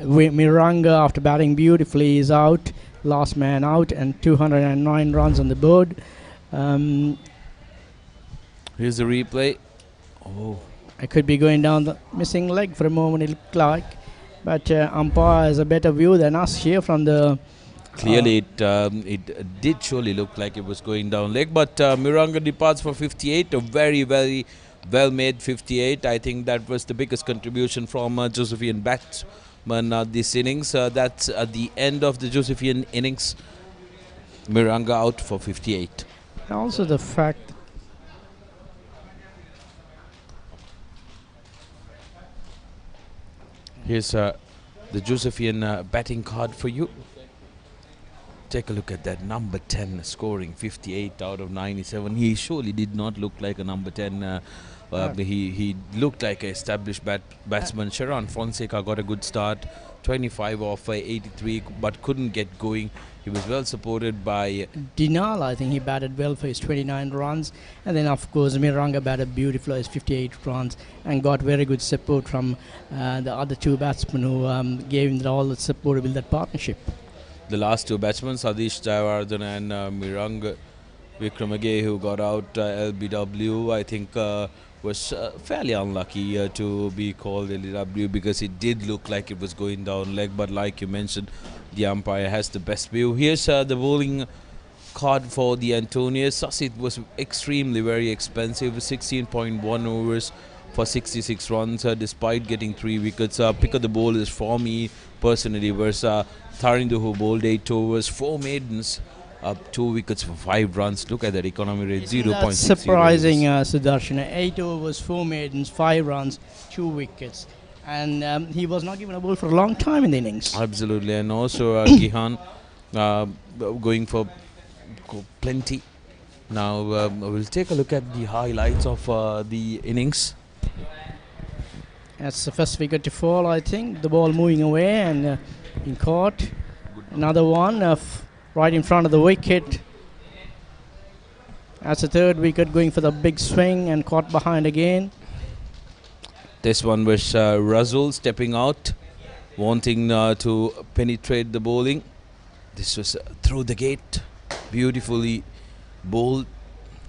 Miranga, after batting beautifully, is out. Last man out, and 209 runs on the board. Here's the replay. Oh, I could be going down the missing leg for a moment, it looked like. But umpire has a better view than us here from the... Clearly, it did surely look like it was going down leg. But Miranga departs for 58. A very, very well made 58. I think that was the biggest contribution from Josephian batsman this innings. That's at the end of the Josephian innings. Miranga out for 58. And also the fact here's the Josephian batting card for you. Take a look at that number 10 scoring 58 out of 97. He surely did not look like a number 10. He looked like an established batsman. Sharan Fonseca got a good start, 25 off 83, but couldn't get going. He was well supported by Dinal. I think he batted well for his 29 runs, and then of course Miranga batted beautifully his 58 runs and got very good support from the other two batsmen who gave him all the support to build that partnership. the last two batsmen, Sadish Jayawardene and Mirang Wickremege, who got out LBW, I think was fairly unlucky to be called LBW because it did look like it was going down leg, but like you mentioned, the umpire has the best view. Here's the bowling card for the Antonians. Sasit was extremely very expensive, 16.1 overs for 66 runs despite getting 3 wickets. Pick of the bowlers for me personally was Tharindu, who bowled 8 overs, 4 maidens, 2 wickets for 5 runs. Look at that economy rate, 0.6. Surprising, Sudarshan. 8 overs, 4 maidens, 5 runs, 2 wickets. And he was not given a ball for a long time in the innings. Absolutely. And also Gihan going for plenty. Now we'll take a look at the highlights of the innings. That's the first wicket to fall, I think. The ball moving away and in caught. Another one right in front of the wicket. That's the third wicket, going for the big swing and caught behind again. This one was Razul stepping out, wanting to penetrate the bowling. This was through the gate, beautifully bowled.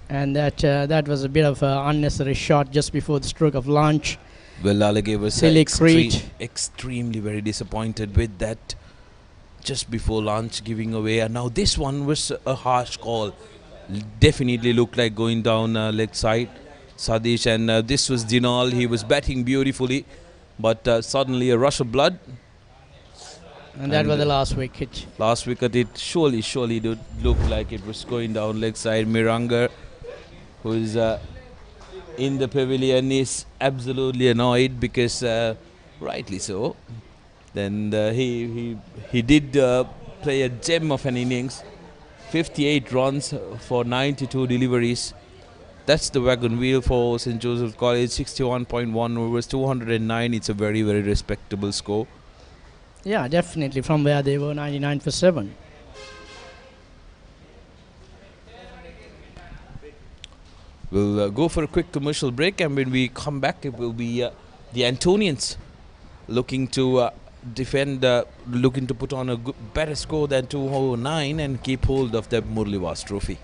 And that was a bit of an unnecessary shot just before the stroke of lunch. Well, Alage was extremely very disappointed with that just before lunch, giving away. And now this one was a harsh call. Definitely looked like going down leg side. Sadish, and this was Dinal. He was batting beautifully, but suddenly a rush of blood. And that was the last wicket. Last wicket, it surely did look like it was going down leg side. Miranga, who is in the pavilion, is absolutely annoyed because, rightly so, then he did play a gem of an innings. 58 runs for 92 deliveries. That's the wagon wheel for St. Joseph's College. 61.1 overs, 209. It's a very, very respectable score. Yeah, definitely, from where they were 99 for 7. We'll go for a quick commercial break, and when we come back, it will be the Antonians looking to defend, looking to put on a better score than 209 and keep hold of the Murali Vaas trophy.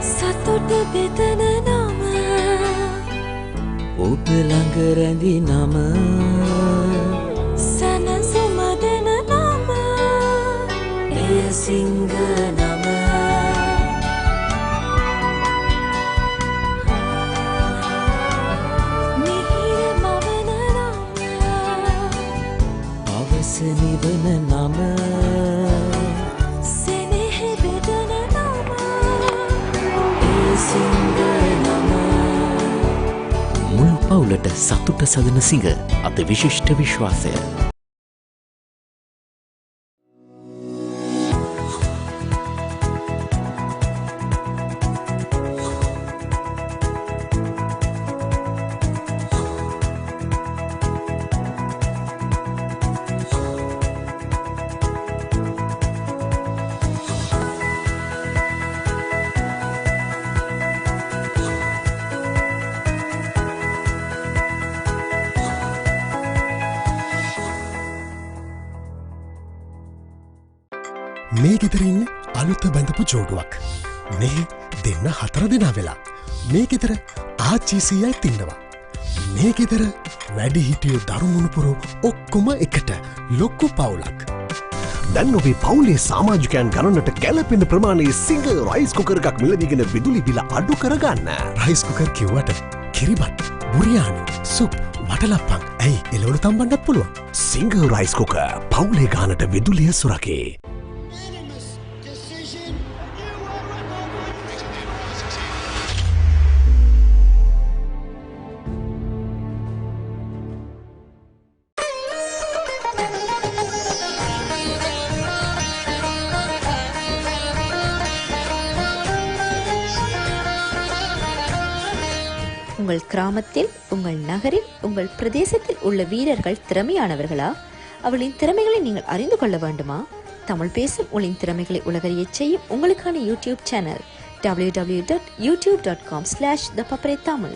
සතුට බෙදන නම ඔබ ළඟ රැඳි නම සැනසුම දෙන නම එය සිංහ නම මිහිර මවන නම අවස නිවන නම සෙනෙහ බෙදන නම එය සිංහ නම මුල් පවුලට සතුට සදන සිඟ අද විශිෂ්ට විශ්වාසය. මේ ගෙදරඉන්න අලුත බැඳපු ජෝඩුවක්. මේ දෙන්න 4 දෙනා වෙලා. මේ ගෙදර ආච්චීසීයයි තින්නවා. මේ ගෙදර වැඩි හිටියෝ දරුමුණුපුරු ඔක්කොම එකට ලොක්කු පවුලක්. දැන් ඔබේ පවුලේ සාමාජිකයන් ගණනට ගැලපෙන ප්‍රමාණයේ සිංහ රයිස් කුකර් එකක් මිලදීගෙන විදුලි බිල අඩු කරගන්න. රයිස් කුකර් කිව්වට කිරිබත්, බුරියානි, සුප්, වටලප්පන් ඇයි එළවලු තම්බන්නත් පුළුවන්. සිංහ රයිස් කුකර් පවුලේ ගානට විදුලිය සුරකේ. உங்கள் கிராமத்தில், உங்கள் நகரில், உங்கள் பிரதேசத்தில் உள்ள வீரர்கள் திறமையானவர்களா? அவளின் திறமைகளை நீங்கள் அறிந்து கொள்ள வேண்டுமா? தமிழ் பேசும் உங்களின் திறமைகளை உலகறியச் செய்யும் உங்களுக்கான யூடியூப் சேனல் www.youtube.com/ThePapare Tamil.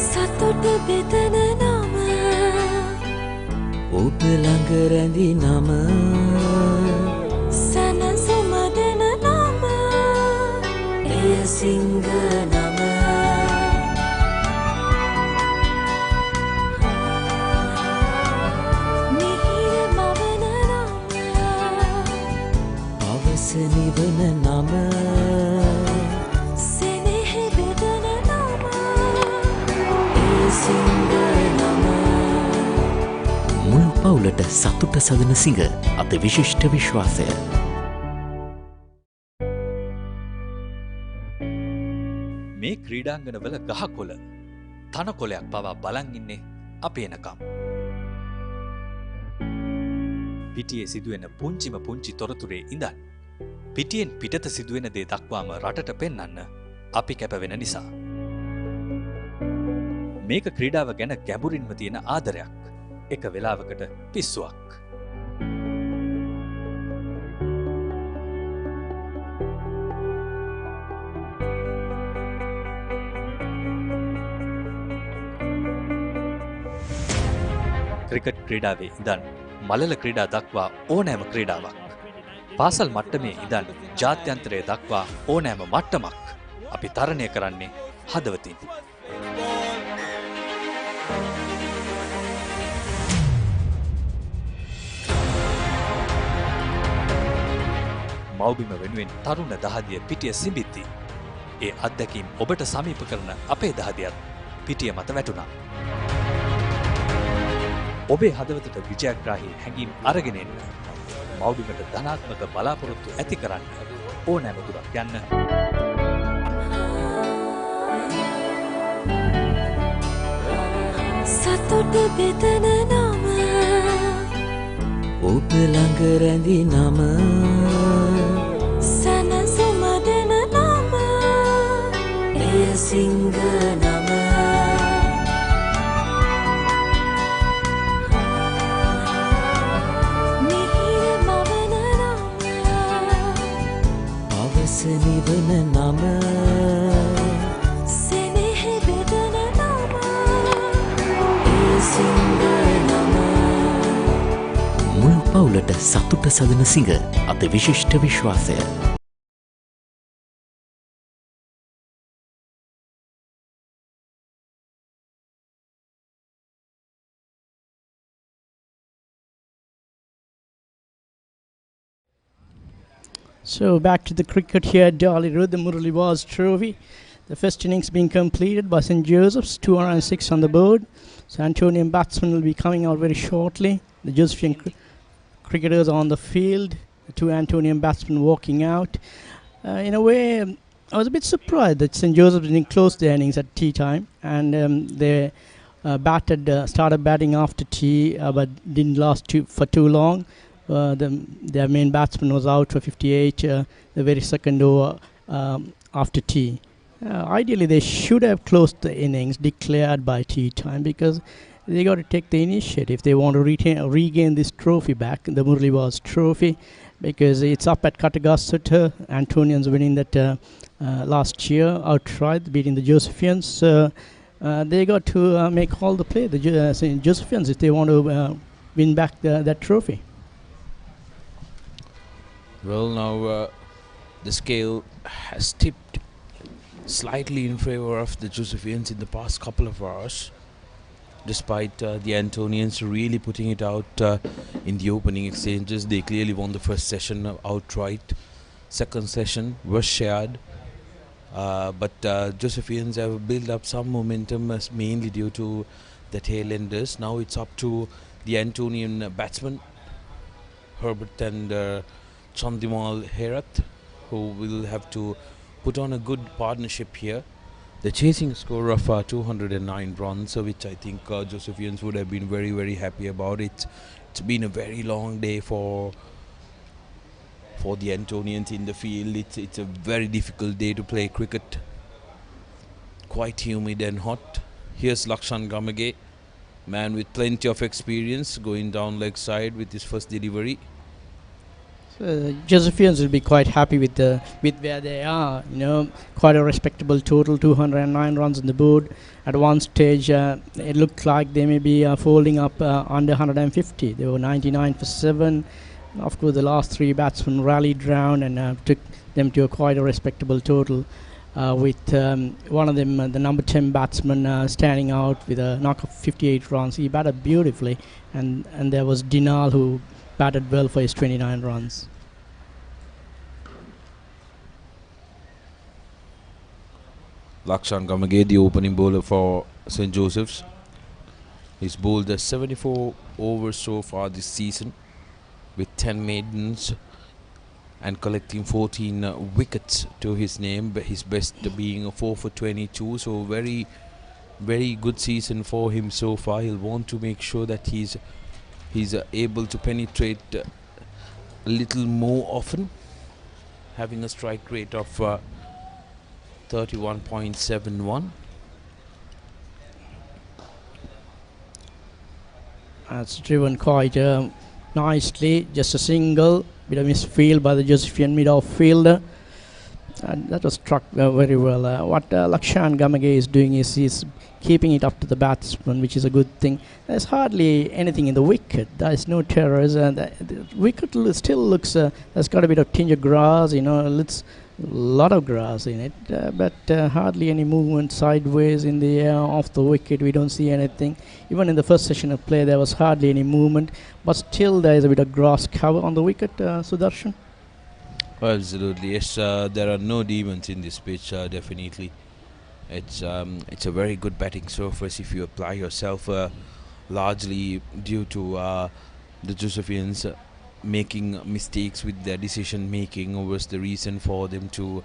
සතුට බෙදන නම ඔබ ළඟ රැඳි නම සනසුම දෙන නම එය සිංහ නම මිහිර මවන නම පවස නිවන නම සෙනෙහ බෙදන නම එය සිංහ නම මුළු පවුලට සතුට සදන සිංහ අති විශිෂ්ට විශ්වාසය. මේ ක්‍රීඩාංගනවල ගහකොළ තනකොළයක් පවා බලන් ඉන්නේ අපි එනකම්. පිටියේ සිදුවෙන පුංචිම පුංචි තොරතුරේ ඉඳන් පිටියෙන් පිටත සිදුවෙන දේ දක්වාම රටට පෙන්වන්න අපි කැපවෙන නිසා. මේක ක්‍රීඩාව ගැන ගැඹුරින්ම තියෙන ආදරයක්. එක වෙලාවකට පිස්සුවක්. ක්‍රිකට් ක්‍රීඩාවේ ඉඳන් මලල ක්‍රීඩා දක්වා ඕනෑම ක්‍රීඩාවක් පාසල් මට්ටමේ ඉඳන් ජාත්‍යන්තරය දක්වා ඕනෑම මට්ටමක් අපි තරණය කරන්නේ හදවතින්. මව්බිම වෙනුවෙන් තරුණ දහදිය පිටිය සිඹිද්දී ඒ අත්දැකීම් ඔබට සමීප කරන අපේ දහදියත් පිටිය මත වැටුණා. ඔබේ හදවතට විජයග්‍රාහී හැඟීම් අරගෙන එන්න මව්බිමට ධනාත්මක බලාපොරොත්තු ඇති කරන්න ඕනෑම දුරක් යන්න. සතුට බෙදන නම ඔබ ළඟ රැඳි නම සනසුම දෙන නම එය සිංහ නම මිහිර මවන නම පවස නිවන නම සෙනෙහ බෙදන නම එය සිංහ නම මුළු පවුලට සතුට සදන සිඟ අත විශිෂ්ට විශ්වාසය. So back to the cricket here at Dali Road, the Murali Vaas trophy. The first innings being completed by St. Joseph's, 206 on the board. So Antonian batsmen will be coming out very shortly. The Josephian cricketers are on the field. The two Antonian batsmen walking out. In a way, I was a bit surprised that St. Joseph's didn't close their innings at tea time, and they started batting after tea, but didn't last for too long. Their main batsman was out for 58 the very second over after tea. Ideally, they should have closed the innings declared by tea time, because they got to take the initiative if they want to regain this trophy back, the Murali Vaas trophy, because it's up at Katugasthota. Antonians winning that last year outright, beating the Josephians. They got to make all the play, the Josephians, if they want to win back that trophy. Well, now the scale has tipped slightly in favor of the Josephians in the past couple of hours, despite the Antonians really putting it out in the opening exchanges. They clearly won the first session outright. Second session was shared, but Josephians have built up some momentum, mainly due to the tail-enders. Now it's up to the Antonian batsmen, Herbert and Chandimal Herath, who will have to put on a good partnership here. They're chasing a score of 209 runs, which I think Josephians would have been very, very happy about. It's been a very long day for the Antonians in the field. It's a very difficult day to play cricket. Quite humid and hot. Here's Lakshan Gamage, man with plenty of experience, going down leg side with his first delivery. So Josephians will be quite happy with where they are. Quite a respectable total, 209 runs on the board. At one stage, it looked like they may be folding up under 150. They were 99 for 7. Of course, the last three batsmen rallied round and took them to quite a respectable total. With one of them, the number 10 batsman, standing out with a knock of 58 runs. He batted beautifully, and there was Dinal, who batted well for his 29 runs. Lakshan Gamage, the opening bowler for St. Joseph's. He's bowled 74 overs so far this season, with 10 maidens and collecting 14 wickets to his name, but his best being a 4 for 22. So very, very good season for him so far. He'll want to make sure that he's able to penetrate a little more often, having a strike rate of 31.71. It's driven quite nicely, just a single, bit of misfield by the Josephian mid-off-fielder. And that was struck very well. What Lakshan Gamage is doing is he's keeping it up to the batsman, which is a good thing. There's hardly anything in the wicket. There is no terrors, and the wicket still looks. There's got a bit of tinge of grass, it's a lot of grass in it, but hardly any movement sideways in the air off the wicket. We don't see anything. Even in the first session of play, there was hardly any movement, but still there is a bit of grass cover on the wicket, Sudarshan. Absolutely, yes. There are no demons in this pitch. Definitely, it's a very good batting surface if you apply yourself. Largely due to the Josephians making mistakes with their decision making was the reason for them to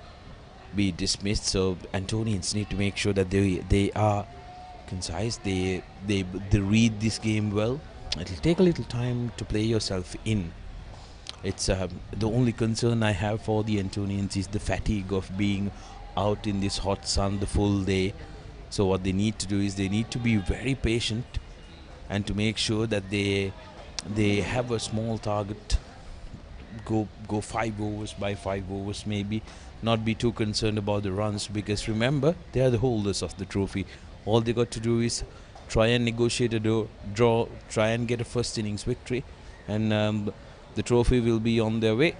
be dismissed. So Antonians need to make sure that they are concise. They read this game well. It'll take a little time to play yourself in. It's the only concern I have for the Antonians is the fatigue of being out in this hot sun the full day. So what they need to do is they need to be very patient and to make sure that they have a small target, go 5 overs by 5 overs maybe, not be too concerned about the runs, because remember, they are the holders of the trophy. All they got to do is try and negotiate a draw, try and get a first innings victory, and the trophy will be on their way.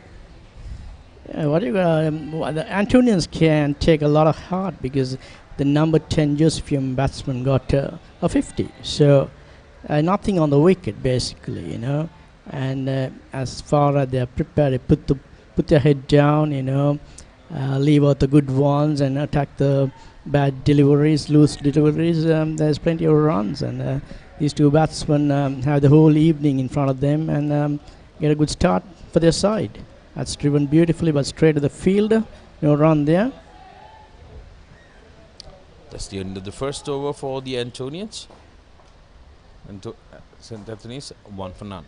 The Antonians can take a lot of heart because the number 10 Josephian batsman got a 50. So nothing on the wicket basically, And as far as they are prepared, they put their head down, leave out the good ones and attack the bad deliveries, loose deliveries. There's plenty of runs, and these two batsmen have the whole evening in front of them and get a good start for their side. That's driven beautifully, but straight to the fielder. No run there. That's the end of the first over for the Antonians. St. Anthony's 1 for none.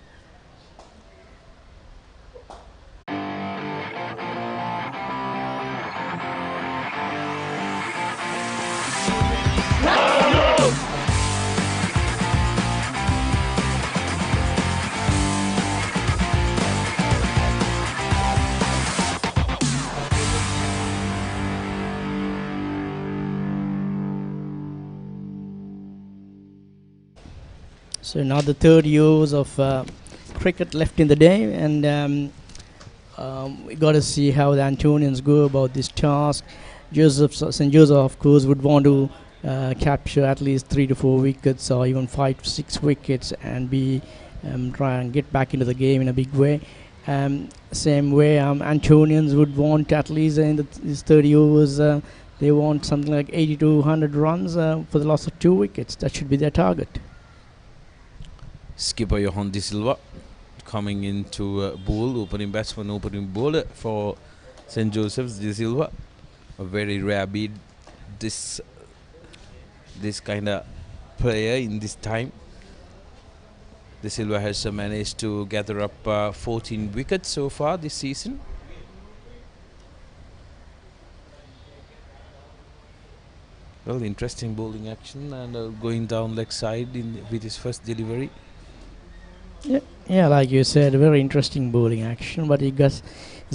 So now the 30 overs of cricket left in the day, and we got to see how the Antonians go about this task. St. Joseph, of course, would want to capture at least 3 to 4 wickets, or even 5 to 6 wickets, and try and get back into the game in a big way. Same way, Antonians would want at least in these 30 overs. They want something like 80 to 100 runs for the loss of 2 wickets. That should be their target. Skipper Johan De Silva coming into bowl, opening batsman, opening bowler for St. Joseph's. De Silva, a very rare beat, this kind of player in this time. De Silva has managed to gather up 14 wickets so far this season. Well, interesting bowling action, and going down leg side with his first delivery. Yeah, like you said, very interesting bowling action, but he's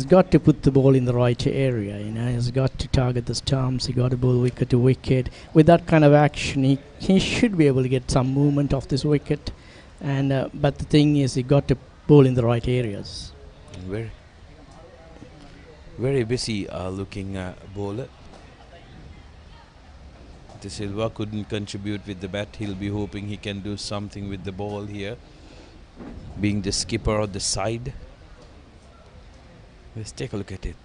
got to put the ball in the right area. He's got to target the stumps. He got to bowl wicket to wicket. With that kind of action, he should be able to get some movement off this wicket. And but the thing is, he got to bowl in the right areas. Very, very busy looking bowler. De Silva couldn't contribute with the bat. He'll be hoping he can do something with the ball here, being the skipper of the side. Let's take a look at it.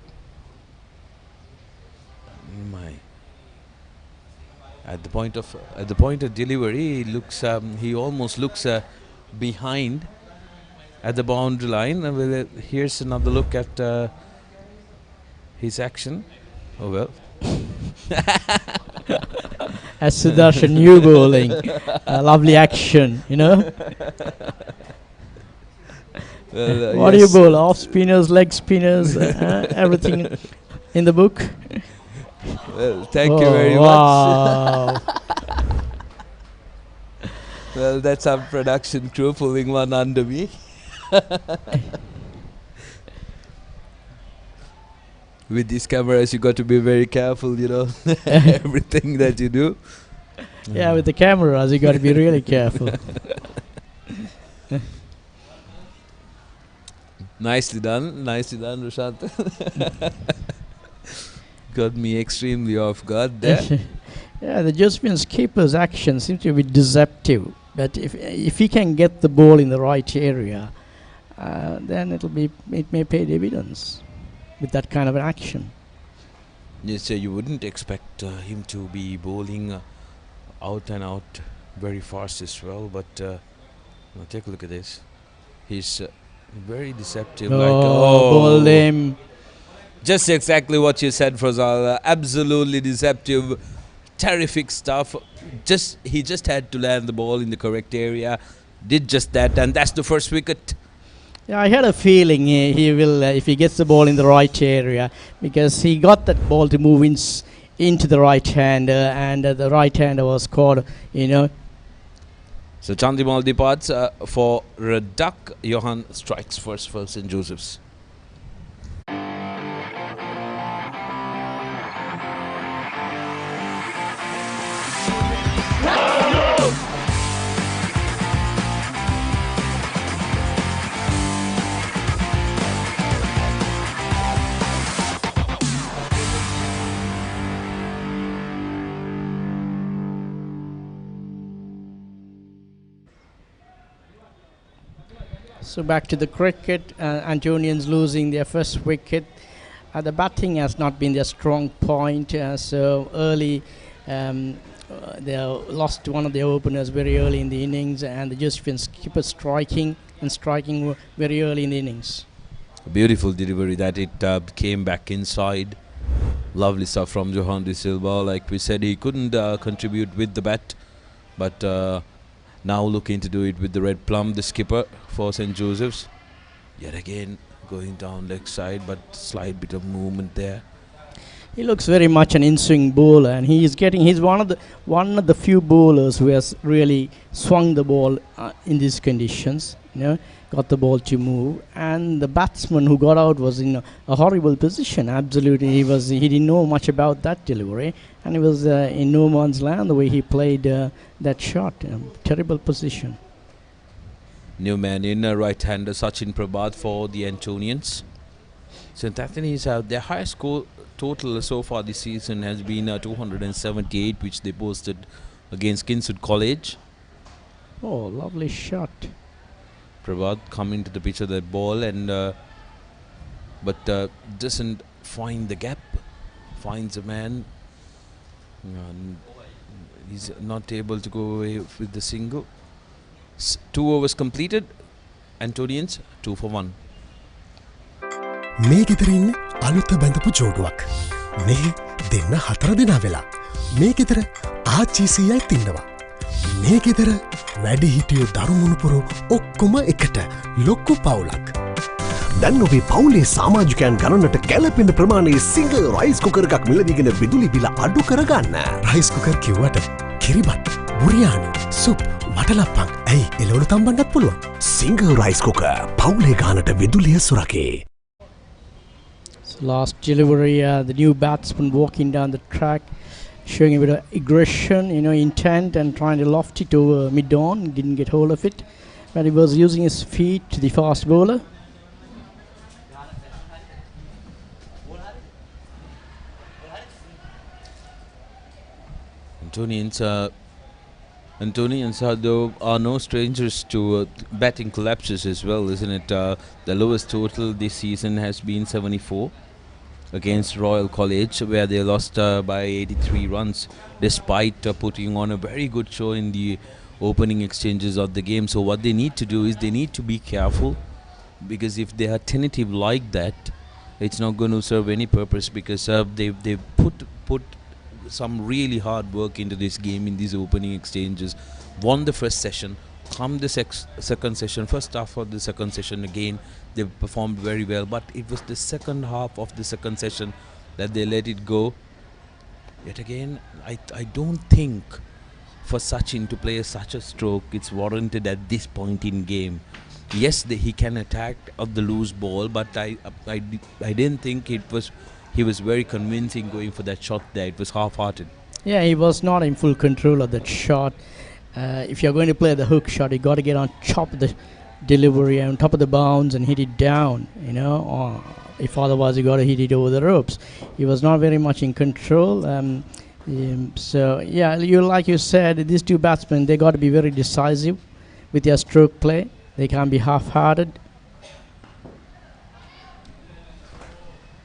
My, at the point of delivery, he almost looks behind at the boundary line. Here's another look at his action. Oh well. As Sudarshan, new bowling, lovely action, What do you bowl? Off spinners, leg spinners, everything in the book. Well, thank you very much. Well, that's our production crew pulling one under me. With these cameras, you got to be very careful, everything that you do. Yeah, with the cameras, you got to be really careful. Nicely done, Rushant. Got me extremely off guard there. Yeah, the Josephians keeper's action seems to be deceptive. But if he can get the ball in the right area, then it may pay dividends with that kind of an action. Yes, you wouldn't expect him to be bowling out and out very fast as well. But now take a look at this. He's very deceptive. Bowled him. Just exactly what you said, Fazal. Absolutely deceptive. Terrific stuff. He just had to land the ball in the correct area. Did just that, and that's the first wicket. Yeah, I had a feeling he will, if he gets the ball in the right area, because he got that ball to move into the right hander, and the right hander was caught, So Chandimal departs for Radak. Johan strikes first for St. Joseph's. So back to the cricket, Antonians losing their first wicket. The batting has not been their strong point, so early they lost one of their openers very early in the innings, and the Josephians keep striking very early in the innings. A beautiful delivery that it came back inside. Lovely stuff from Johan De Silva. Like we said, he couldn't contribute with the bat, but now looking to do it with the red plum, the skipper for St. Joseph's. Yet again going down leg side, but slight bit of movement there. He looks very much an in-swing bowler, and he's one of the few bowlers who has really swung the ball in these conditions. Got the ball to move, and the batsman who got out was in a horrible position. Absolutely, he didn't know much about that delivery, and he was in no man's land the way he played that shot. Terrible position. New man in, right-hander Sachin Prabhat for the Antonians. St. Anthony's their highest score total so far this season has been 278, which they posted against Kingswood College. Oh, lovely shot. Prabhat coming to the pitch of that ball, and but doesn't find the gap. Finds a man. And he's not able to go away with the single. 2 overs completed. Antonians 2 for 1. මේ ගෙදරින් අලුත බැඳපු ජෝඩුවක් මේ දෙන්න 4 දෙනා වෙලා මේ ගෙදර ආච්චීසීයයි තින්නවා මේ ගෙදර වැඩි හිටියෝ දරුමුණුපුරු ඔක්කොම එකට ලොක්කු පවුලක් දැන් ඔබේ පවුලේ සමාජිකයන් ගණනට ගැලපෙන ප්‍රමාණයේ සිංගල් රයිස් කුකර් එකක් මිලදීගෙන විදුලි බිල අඩු කරගන්න රයිස් කුකර් කිව්වට කිරිබත් බුරියානි සුප් වටලප්පන් ඇයි එළවලු තම්බන්නත් පුළුවන් සිංගල් රයිස් කුකර් පවුලේ ගානට විදුලිය සුරකේ. Last delivery, the new batsman walking down the track, showing a bit of aggression, intent, and trying to loft it over mid-on. Didn't get hold of it, but he was using his feet to the fast bowler. Antonians are no strangers to batting collapses as well, isn't it? The lowest total this season has been 74 against Royal College, where they lost by 83 runs, despite putting on a very good show in the opening exchanges of the game. So what they need to do is they need to be careful, because if they are tentative like that, it's not going to serve any purpose, because they put some really hard work into this game in these opening exchanges. Won the first session, come the second session, first half of the second session again, they performed very well, but it was the second half of the second session that they let it go. Yet again, I don't think for Sachin to play such a stroke it's warranted at this point in game. Yes, he can attack of the loose ball, but I didn't think he was very convincing going for that shot there. It was half-hearted. Yeah, he was not in full control of that shot. If you're going to play the hook shot, you got to get on top of the delivery, on top of the bounce, and hit it down. Or if otherwise you got to hit it over the ropes. He was not very much in control. So yeah, like you said, these two batsmen, they got to be very decisive with their stroke play. They can't be half-hearted.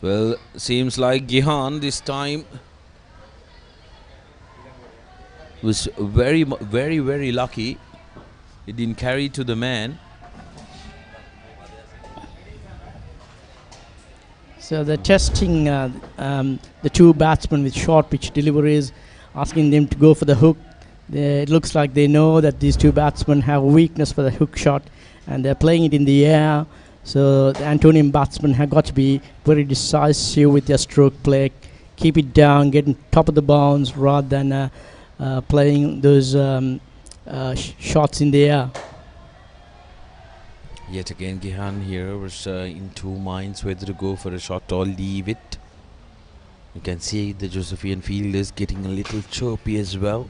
Well, seems like Gihan this time was very, very lucky. It didn't carry to the man. So they're testing the two batsmen with short pitch deliveries, asking them to go for the hook. It looks like they know that these two batsmen have a weakness for the hook shot, and they're playing it in the air. So the Antonian batsmen have got to be very decisive with their stroke play, keep it down, get on top of the bounce rather than playing those shots in the air. Yet again, Gihan here was in two minds whether to go for a shot or leave it. You can see the Josephian fielders getting a little chirpy as well,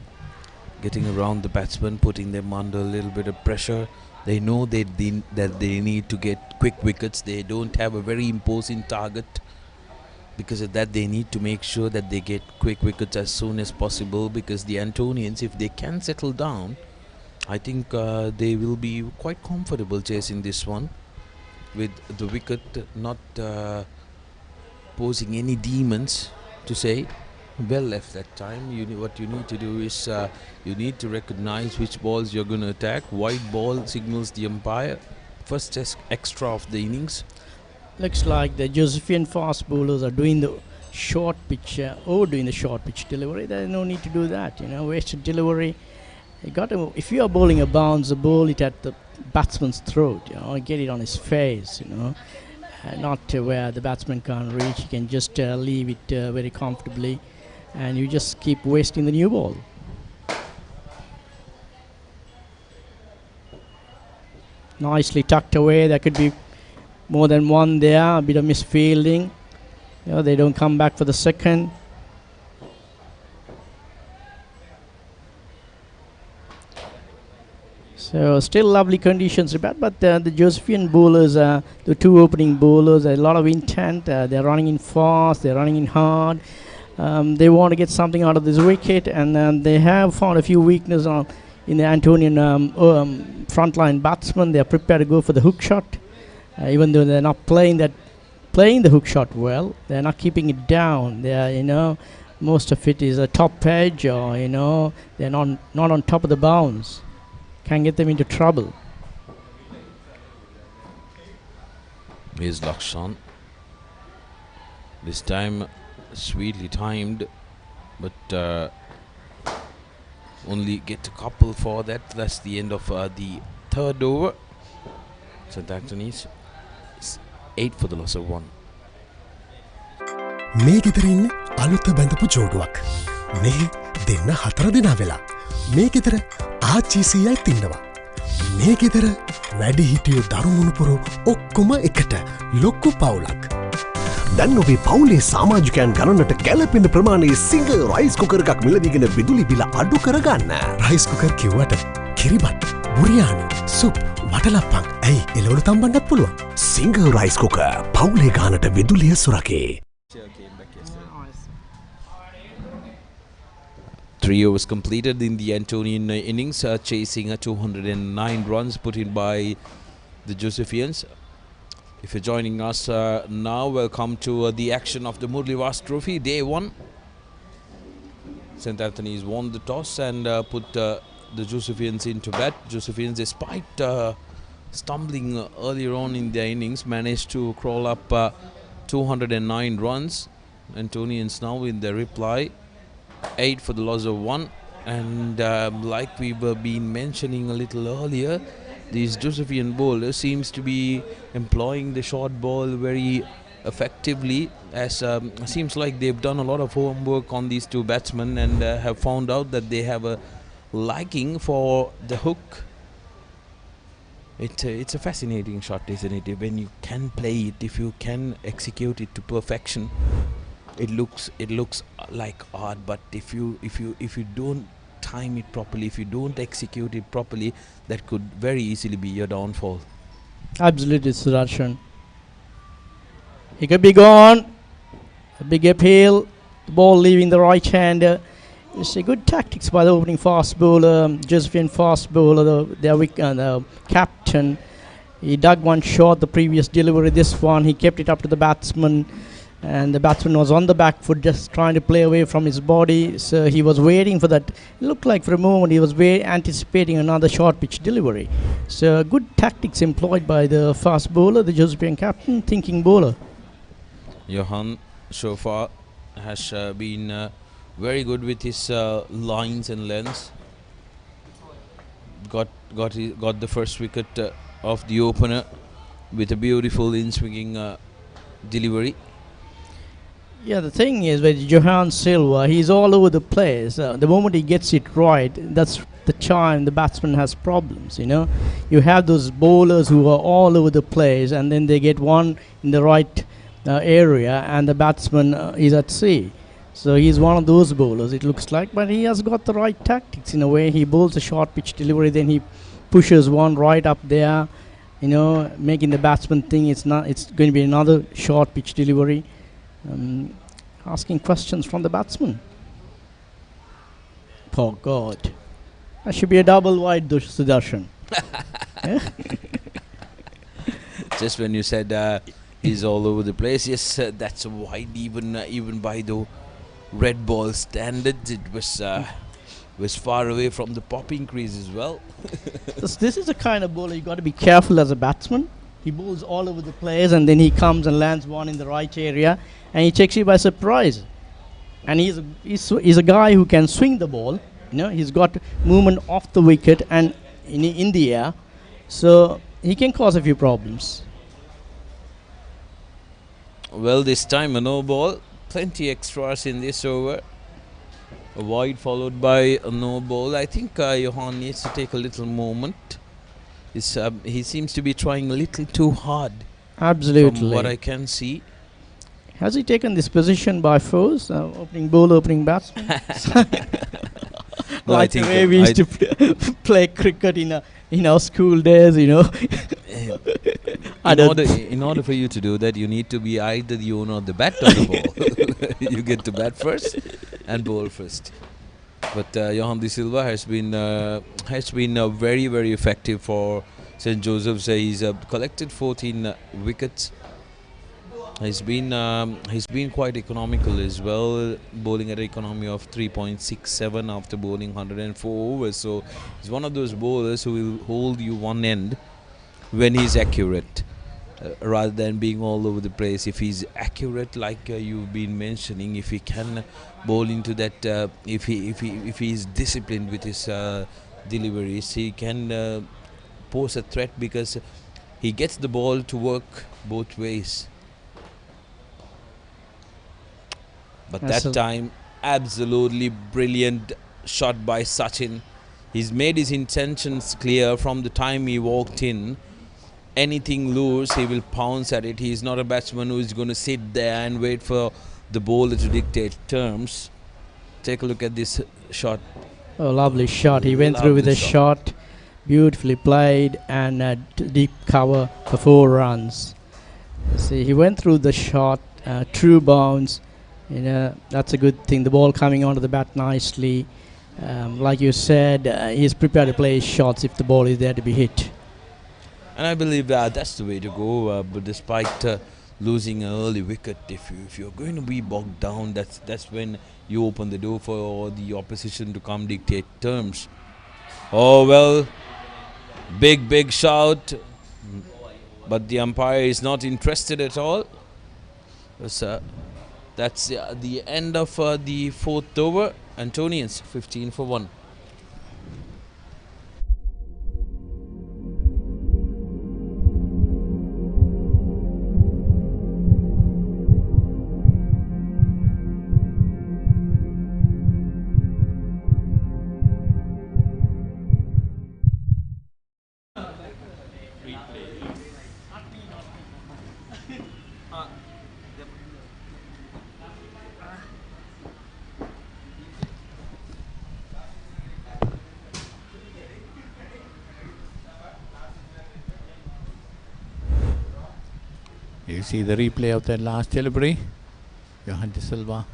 getting around the batsmen, putting them under a little bit of pressure. They know that they need to get quick wickets. They don't have a very imposing target. Because of that, they need to make sure that they get quick wickets as soon as possible, because the Antonians, if they can settle down, I think they will be quite comfortable chasing this one, with the wicket not posing any demons, to say. Well left that time. What you need to do is you need to recognize which balls you're going to attack. White ball signals the umpire. First extra of the innings. Looks like the Josephian fast bowlers are doing the short pitch, overdoing the short pitch delivery. There's no need to do that, wasted delivery. You got to, if you are bowling a bounce, bowl it at the batsman's throat, get it on his face, not where the batsman can't reach. You can just leave it very comfortably, and you just keep wasting the new ball. Nicely tucked away. There could be more than one there. A bit of misfielding. They don't come back for the second. So still lovely conditions, but the Josephian bowlers, the two opening bowlers, a lot of intent. They're running in fast. They're running in hard. They want to get something out of this wicket, and they have found a few weaknesses in the Antonian frontline batsmen. They are prepared to go for the hook shot, even though they're not playing the hook shot well. They're not keeping it down. They are, most of it is a top edge, or they're not on top of the bounce. Can get them into trouble. Here's Lakshan. This time sweetly timed, but only get a couple for that. That's the end of the third over. St. Anthony's 8 for the loss of 1. මේ ගෙදරින් අලුත බැඳපු ජෝඩුවක් මේ දෙන්න 4 දෙනා වෙලා මේ ගෙදර ආච්චීසීයයි තින්නවා මේ ගෙදර වැඩි හිටියෝ දරුමුණුපුරු ඔක්කොම එකට ලොක්කු පවුලක් දැන් ඔබේ පවුලේ සමාජිකයන් ගණනට ගැලපෙන ප්‍රමාණයේ සිංගල් රයිස් කුකර් එකක් මිලදීගෙන විදුලි බිල අඩු කරගන්න රයිස් කුකර් කිව්වට කිරිබත් බුරියානි සුප් වටලප්පන් ඇයි එළවලු තම්බන්නත් පුළුවන් සිංගල් රයිස් කුකර් පවුලේ ගානට විදුලිය සුරකේ 3 overs completed in the Antonian innings, chasing 209 runs put in by the Josephians. If you're joining us now, welcome to the action of the Murali Vaas Trophy, day 1. St. Anthony's won the toss and put the Josephians into bat. Josephians, despite stumbling earlier on in their innings, managed to crawl up 209 runs. Antonians now in their reply, 8 for the loss of 1. And like we were been mentioning a little earlier, these Josephian bowlers seems to be employing the short ball very effectively, as seems like they've done a lot of homework on these two batsmen and have found out that they have a liking for the hook. It's a fascinating shot, isn't it? When you can play it, if you can execute it to perfection, it looks like art, but if you don't time it properly, if you don't execute it properly, that could very easily be your downfall. Absolutely, Sudarshan. He could be gone. A big appeal. The ball leaving the right hander. It's a good tactics by the opening fast bowler, Josephian fast bowler, the captain. He dug one shot, the previous delivery, this one, he kept it up to the batsman. And the batsman was on the back foot, just trying to play away from his body. So he was waiting for that. It looked like for a moment he was anticipating another short pitch delivery. So good tactics employed by the fast bowler, the Josephian captain, thinking bowler. Johan so far has been very good with his lines and lengths. Got the first wicket of the opener with a beautiful in-swinging delivery. Yeah, the thing is with Johan Silva, he's all over the place. The moment he gets it right, that's the time the batsman has problems, you know. You have those bowlers who are all over the place, and then they get one in the right area, and the batsman is at sea. So he's one of those bowlers, it looks like, but he has got the right tactics in a way. He bowls a short pitch delivery, then he pushes one right up there, you know, making the batsman think it's going to be another short pitch delivery. Asking questions from the batsman. Oh God, that should be a double wide, Sudarshan. Just when you said he's all over the place, yes, that's a wide. Even by the red ball standards, it was far away from the popping crease as well. This is the kind of bowler you got to be careful as a batsman. He bowls all over the place, and then he comes and lands one in the right area, and he takes you by surprise. And he's a guy who can swing the ball. You know, he's got movement off the wicket and in the air, so he can cause a few problems. Well, this time a no ball. Plenty extras in this over. A wide followed by a no ball. I think Johan needs to take a little moment. He seems to be trying a little too hard. Absolutely. From what I can see. Has he taken this position by force? Opening bowler, opening batsman? No, like the way we used to play cricket in our school days, you know. In order for you to do that, you need to be either the owner of the bat or the ball. You get to bat first and bowl first. But Johan De Silva has been very, very effective for St. Joseph's. He's collected 14 wickets. He's been quite economical as well, bowling at an economy of 3.67 after bowling 104 overs. So he's one of those bowlers who will hold you one end when he's accurate, rather than being all over the place. If he's accurate, like you've been mentioning, if he can bowl into that, if he is disciplined with his deliveries, he can pose a threat because he gets the ball to work both ways. But that time, absolutely brilliant shot by Sachin. He's made his intentions clear from the time he walked in. Anything loose, he will pounce at it. He's not a batsman who is going to sit there and wait for the bowler to dictate terms. Take a look at this shot. Oh, lovely shot. He went through with a shot. Beautifully played, and deep cover for 4 runs. See, he went through the shot, true bounce. You know, that's a good thing. The ball coming onto the bat nicely. Like you said, he's prepared to play his shots if the ball is there to be hit. And I believe that's the way to go. But despite losing an early wicket, if you're going to be bogged down, that's when you open the door for the opposition to come dictate terms. Oh well, big shout, but the umpire is not interested at all. That's the end of the 4th over. Antonians 15 for 1. You see the replay of that last delivery. Johan de Silva.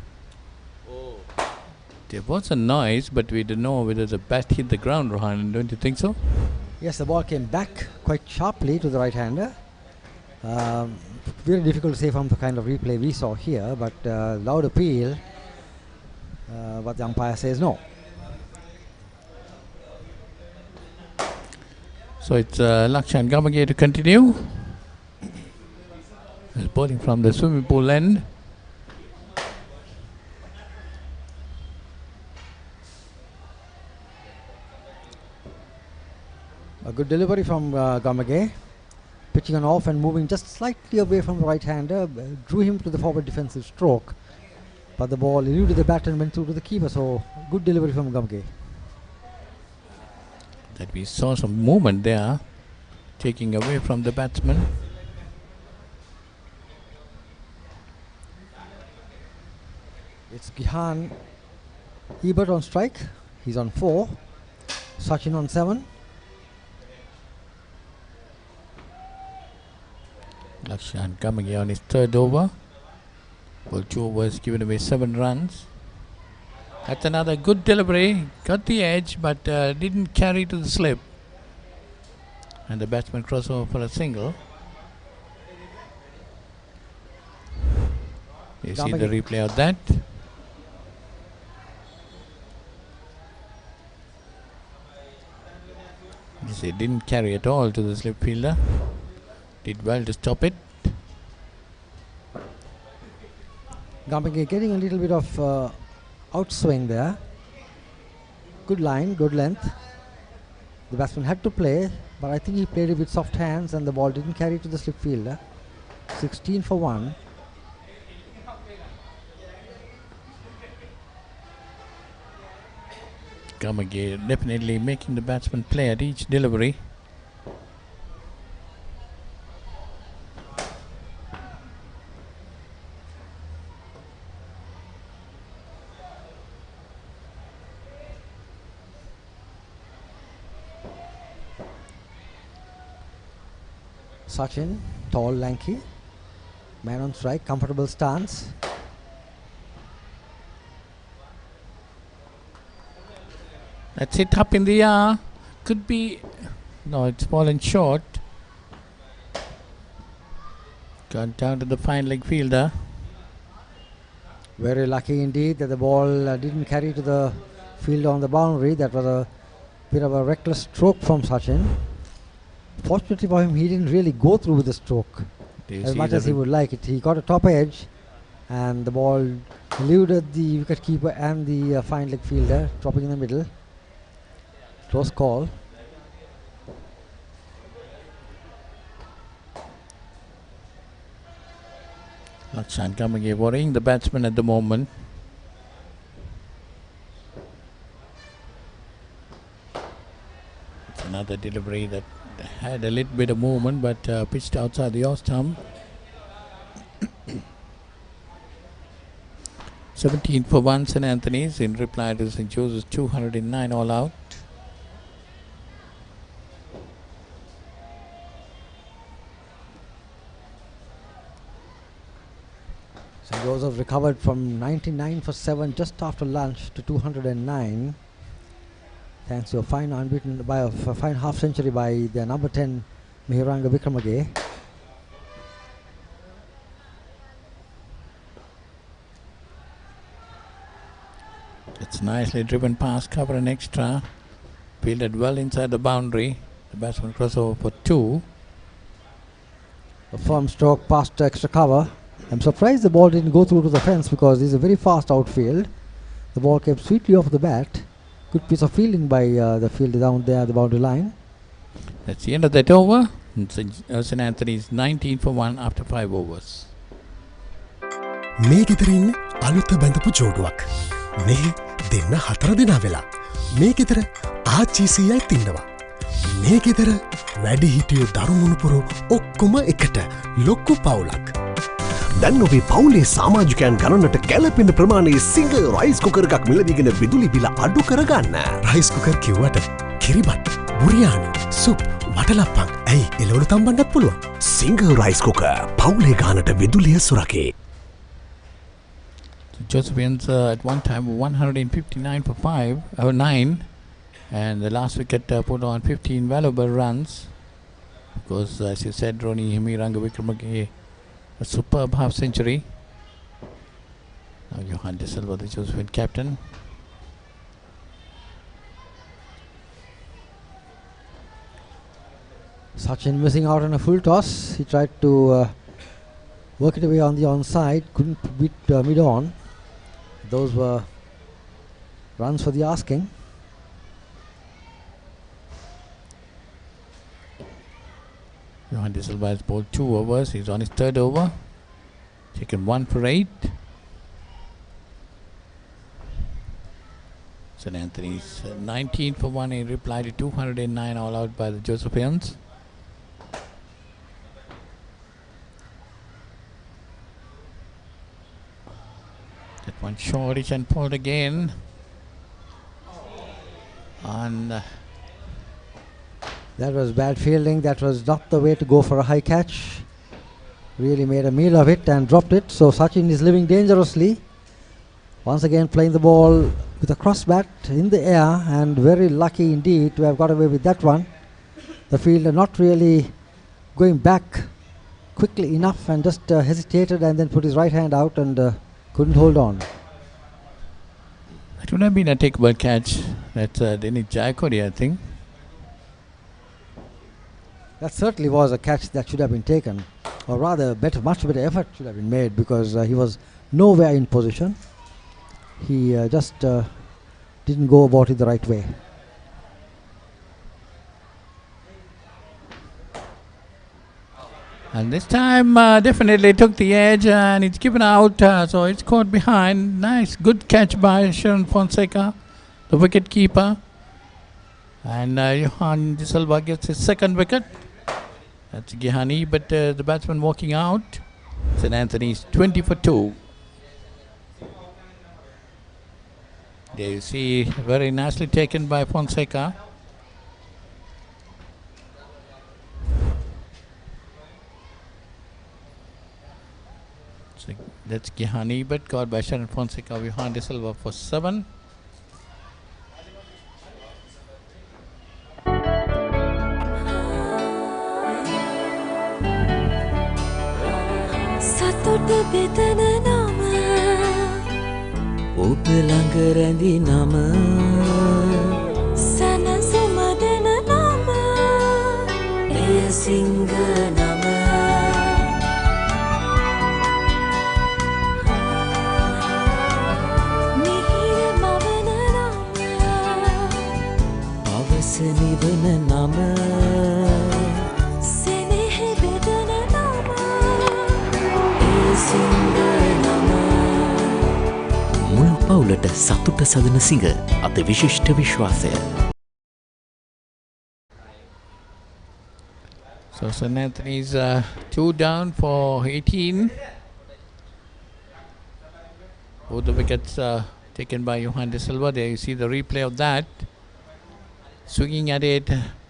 There was a noise, but we don't know whether the bat hit the ground, Rohan. Don't you think so? Yes, the ball came back quite sharply to the right-hander. Very difficult to say from the kind of replay we saw here, but loud appeal, but the umpire says no. So it's Lakshan Gamage to continue. He's bowling from the swimming pool end. A good delivery from Gamage, pitching on off and moving just slightly away from the right-hander, drew him to the forward defensive stroke, but the ball eluded the bat and went through to the keeper, so good delivery from Gamage. That we saw some movement there, taking away from the batsman. It's Gihan Ebert on strike, he's on 4, Sachin on 7. Lakshan Gamage on his third over. Well, 2 overs given away 7 runs. That's another good delivery. Got the edge, but didn't carry to the slip. And the batsman crossed over for a single. You see the replay of that. You see, didn't carry at all to the slip fielder. Did well to stop it. Gamage getting a little bit of outswing there. Good line, good length. The batsman had to play, but I think he played it with soft hands and the ball didn't carry to the slip fielder. 16 for 1. Gamage definitely making the batsman play at each delivery. Sachin, tall, lanky, man on strike, comfortable stance. That's it, up in the air. Could be. No, it's fallen short. Gone down to the fine leg fielder. Very lucky indeed that the ball didn't carry to the fielder on the boundary. That was a bit of a reckless stroke from Sachin. Fortunately for him, he didn't really go through with the stroke as much as he would like it. He got a top edge and the ball eluded the wicketkeeper and the fine leg fielder, dropping in the middle. Close call. Lakshan Gamage worrying the batsman at the moment. It's another delivery that had a little bit of movement, but pitched outside the off stump. 17 for 1 St. Anthony's in reply to St. Joseph's 209 all out. St. Joseph recovered from 99 for 7 just after lunch to 209. Thanks to a fine unbeaten by a fine half century by their number 10 Mihiranga Wickremaghe. It's nicely driven past cover and extra. Fielded well inside the boundary. The batsman crossed over for 2. A firm stroke past extra cover. I'm surprised the ball didn't go through to the fence because this is a very fast outfield. The ball came sweetly off the bat. Good piece of fielding by the fielder down there at the boundary line. That's the end of that over. St. Anthony's 19 for 1 after 5 overs. මේ ගෙදරින් අලුත බැඳපු ජෝඩුවක්. මේ දෙන්න 4 දෙනා වෙලා. මේ ගෙදර ආච්චීසීයයි තින්නවා. මේ ගෙදර වැඩි හිටියෝ දරුමුණුපුරු ඔක්කොම එකට ලොක්කු පවුලක්. දැන් ඔබේ පවුලේ සාමාජිකයන් ගණනට ගැලපෙන ප්‍රමාණයේ සිංග රයිස් කුකර් එකක් මිලදීගෙන විදුලි බිල අඩු කරගන්න. රයිස් කුකර් කිව්වට කිරිබත්, බුරියානි, සුප්, වටලප්පන් ඇයි එලවලු තම්බන්නත් පුළුවන්. සිංහ රයිස් කුකර් පවුලේ ගානට විදුලිය සුරකේ. The Josephians at one time were 159 for 9, and the last wicket put on 15 valuable runs. Of course, as you said, Ronnie Himiranga Wickremake, a superb half century. Now Johan De Silva, the Josephian captain. Sachin missing out on a full toss. He tried to work it away on the onside, couldn't beat mid-on. Those were runs for the asking. Johan De Silva has bowled 2 overs. He's on his 3rd over. Taken 1 for 8. St. Anthony's 19 for 1 in reply to 209 all out by the Josephians. That one shortish and pulled again. And that was bad fielding. That was not the way to go for a high catch. Really made a meal of it and dropped it. So Sachin is living dangerously. Once again playing the ball with a cross bat in the air, and very lucky indeed to have got away with that one. The fielder not really going back quickly enough and just hesitated and then put his right hand out and couldn't hold on. It would have been a takeable catch. That's Dennis Jayakodi, I think. That certainly was a catch that should have been taken, or rather much better effort should have been made, because he was nowhere in position. He just didn't go about it the right way. And this time definitely took the edge, and it's given out, so it's caught behind. Nice, good catch by Sharon Fonseca, the wicket keeper. And Johan De Silva gets his 2nd wicket. That's Gihani, but the batsman walking out. St. Anthony's 20 for 2. There you see, very nicely taken by Fonseca. So that's Gihani, but caught by Sharon Fonseca. Johan De Silva for 7. සතුට බෙදන නම ඔබ ළඟ රැඳි නම සැනසුම දෙන නම එය සිංහ නම මිහිර මවන නම පවස නිවන නම සෙනෙහ බෙදන නම මුළු පවුලට සතුට සදන සිංහ අද විශිෂ්ට විශ්වාසය. So St. Anthony's 2 down for 18. Both the wickets taken by Johan De Silva. There you see the replay of that. Swinging at it,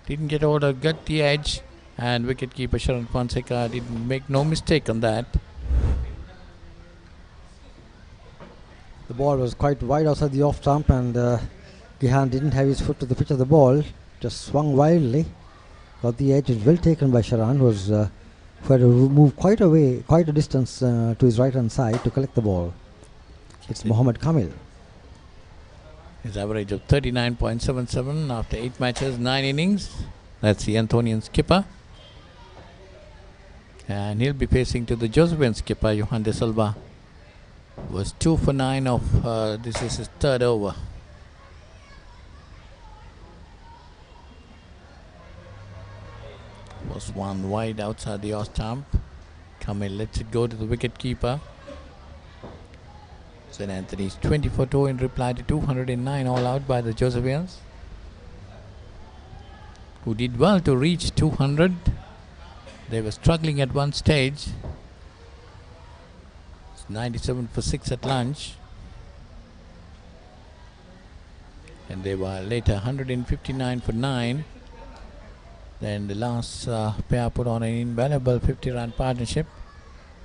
didn't get over, got the edge, and wicketkeeper Sharon Fonseca didn't make no mistake on that. The ball was quite wide outside the off stump, and Gihan didn't have his foot to the pitch of the ball, just swung wildly, got the edge. Well taken by Sharan, who had to move quite a distance to his right hand side to collect the ball. It's Mohammad Kamil. His average of 39.77 after 8 matches, 9 innings. That's the Antonian skipper. And he'll be facing to the Josephian skipper, Johan De Silva. Was 2 for 9 of, this is his 3rd over. Was one wide outside the off stump. Kamil lets it go to the wicket keeper. St. Anthony's 20 for 2 in reply to 209 all out by the Josephians, who did well to reach 200. They were struggling at one stage. It's 97 for 6 at lunch. And they were later 159 for 9. Then the last pair put on an invaluable 50-run partnership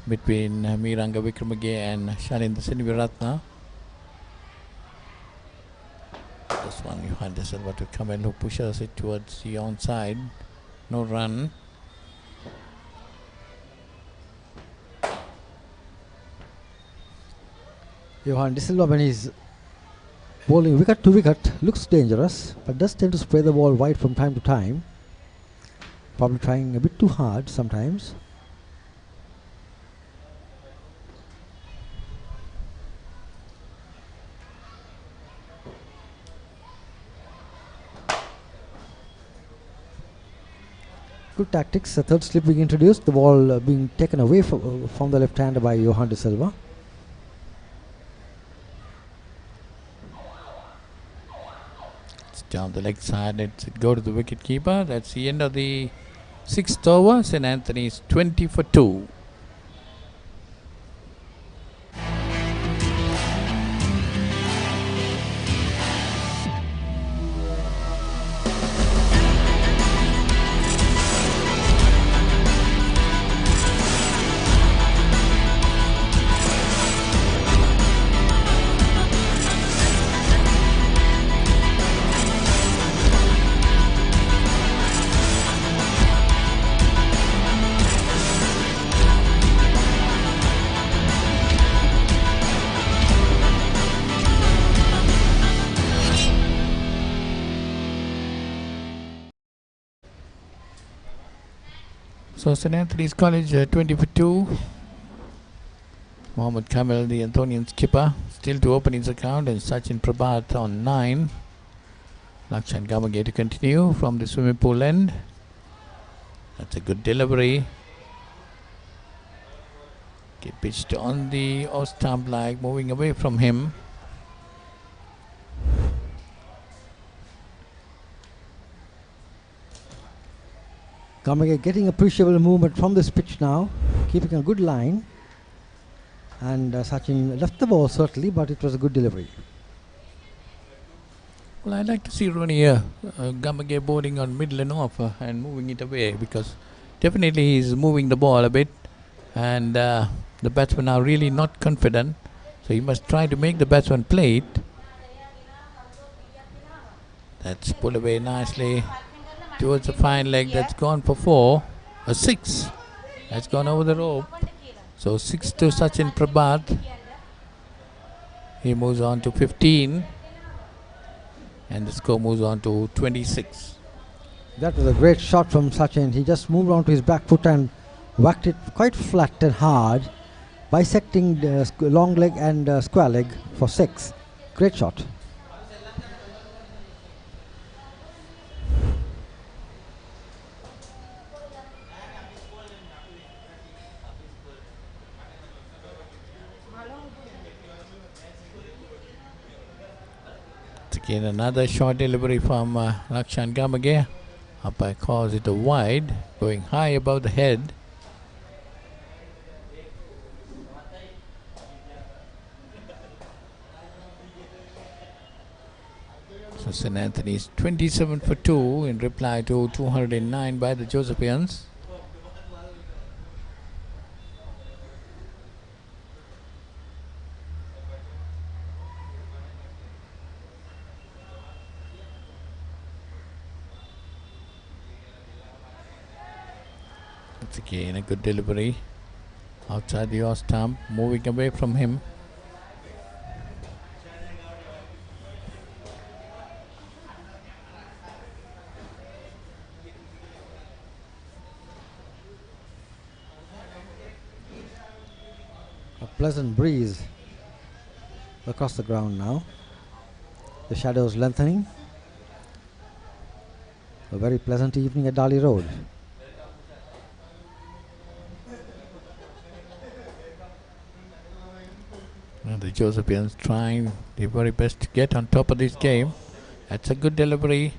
between Miranga Wickremagge and Shalinda Siniviratna. This one, Johan De Silva to come in, who pushes it towards the onside. No run. Johan De Silva, when he's bowling wicket to wicket, looks dangerous, but does tend to spray the ball wide from time to time. Probably trying a bit too hard sometimes. Good tactics. A third slip being introduced. The ball being taken away from the left-hander by Johan De Silva. It's down the leg side. Let's go to the wicket keeper. That's the end of the 6th over. St. Anthony's 20 for 2. So St. Anthony's College 20 for 2. Mohammad Kamil, the Antonian skipper, still to open his account, and Sachin Prabhat on 9. Lakshan Gamage to continue from the swimming pool end. That's a good delivery. Get pitched on the off stump leg, moving away from him. Gamage getting appreciable movement from this pitch now, keeping a good line. And Sachin left the ball certainly, but it was a good delivery. Well, I'd like to see Ronnie Gamage bowling on middle and off and moving it away, because definitely he's moving the ball a bit, and the batsmen are really not confident, so he must try to make the batsman play it. That's pulled away nicely towards the fine leg. That's gone for 4, a 6. That's gone over the rope. So 6 to Sachin Prabhat. He moves on to 15, and the score moves on to 26. That was a great shot from Sachin. He just moved on to his back foot and whacked it quite flat and hard, bisecting the long leg and square leg for 6. Great shot. Again, another short delivery from Lakshan Gamage. Umpire calls it a wide, going high above the head. So St. Anthony's 27 for 2 in reply to 209 by the Josephians. It's again a good delivery outside the off stump, moving away from him. A pleasant breeze across the ground now. The shadows lengthening. A very pleasant evening at Dali Road. And the Josephians trying their very best to get on top of this game. That's a good delivery.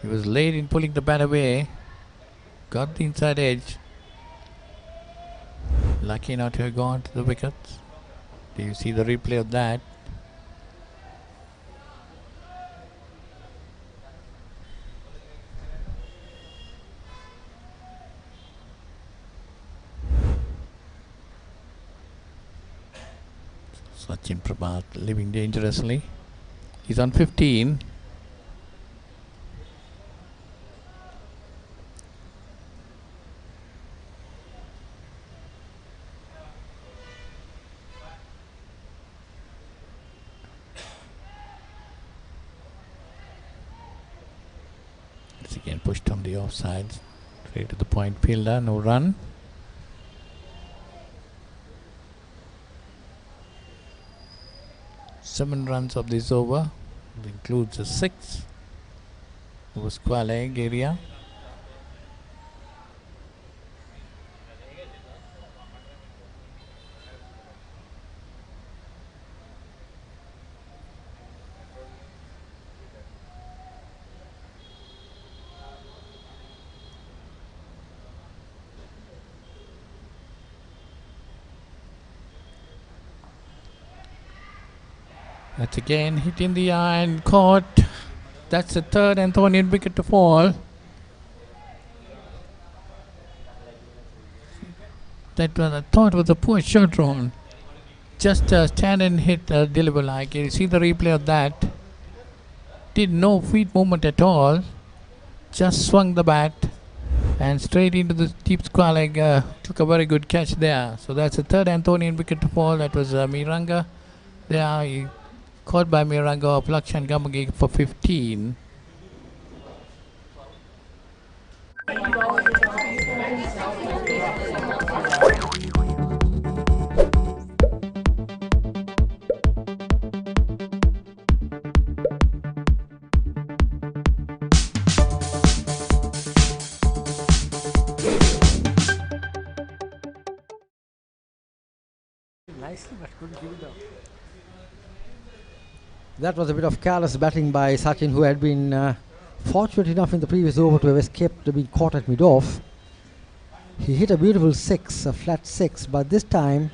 He was late in pulling the bat away. Got the inside edge. Lucky not to have gone to the wickets. Do you see the replay of that? Sachin Prabhat living dangerously. He's on 15. It's again pushed on the offside. Straight to the point fielder, no run. Seven runs of this over. It includes a 6 over square leg area. That's again hit in the eye and caught. That's the third Antonian wicket to fall. That was, I thought, was a poor shot drawn. Just stand and hit deliver like. You see the replay of that. Did no feet movement at all. Just swung the bat and straight into the deep square leg. Took a very good catch there. So that's the third Antonian wicket to fall. That was Miranga. There he caught by Miranga of Lakshan Gamage for 15. Nicely, but couldn't give it up. That was a bit of careless batting by Sachin, who had been fortunate enough in the previous over to have escaped being caught at mid-off. He hit a beautiful 6, a flat 6, but this time,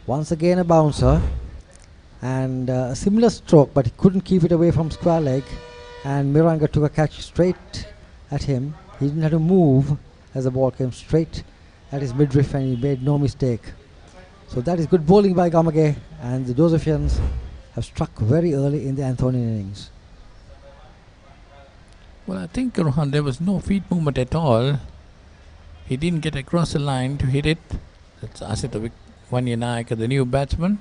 once again a bouncer, and a similar stroke, but he couldn't keep it away from square leg, and Miranga took a catch straight at him. He didn't have to move as the ball came straight at his midriff, and he made no mistake. So that is good bowling by Gamage, and the Josephians have struck very early in the Antonian innings. Well, I think Rohan, there was no feet movement at all. He didn't get across the line to hit it. That's Asitovic Wanyanayaka, the new batsman.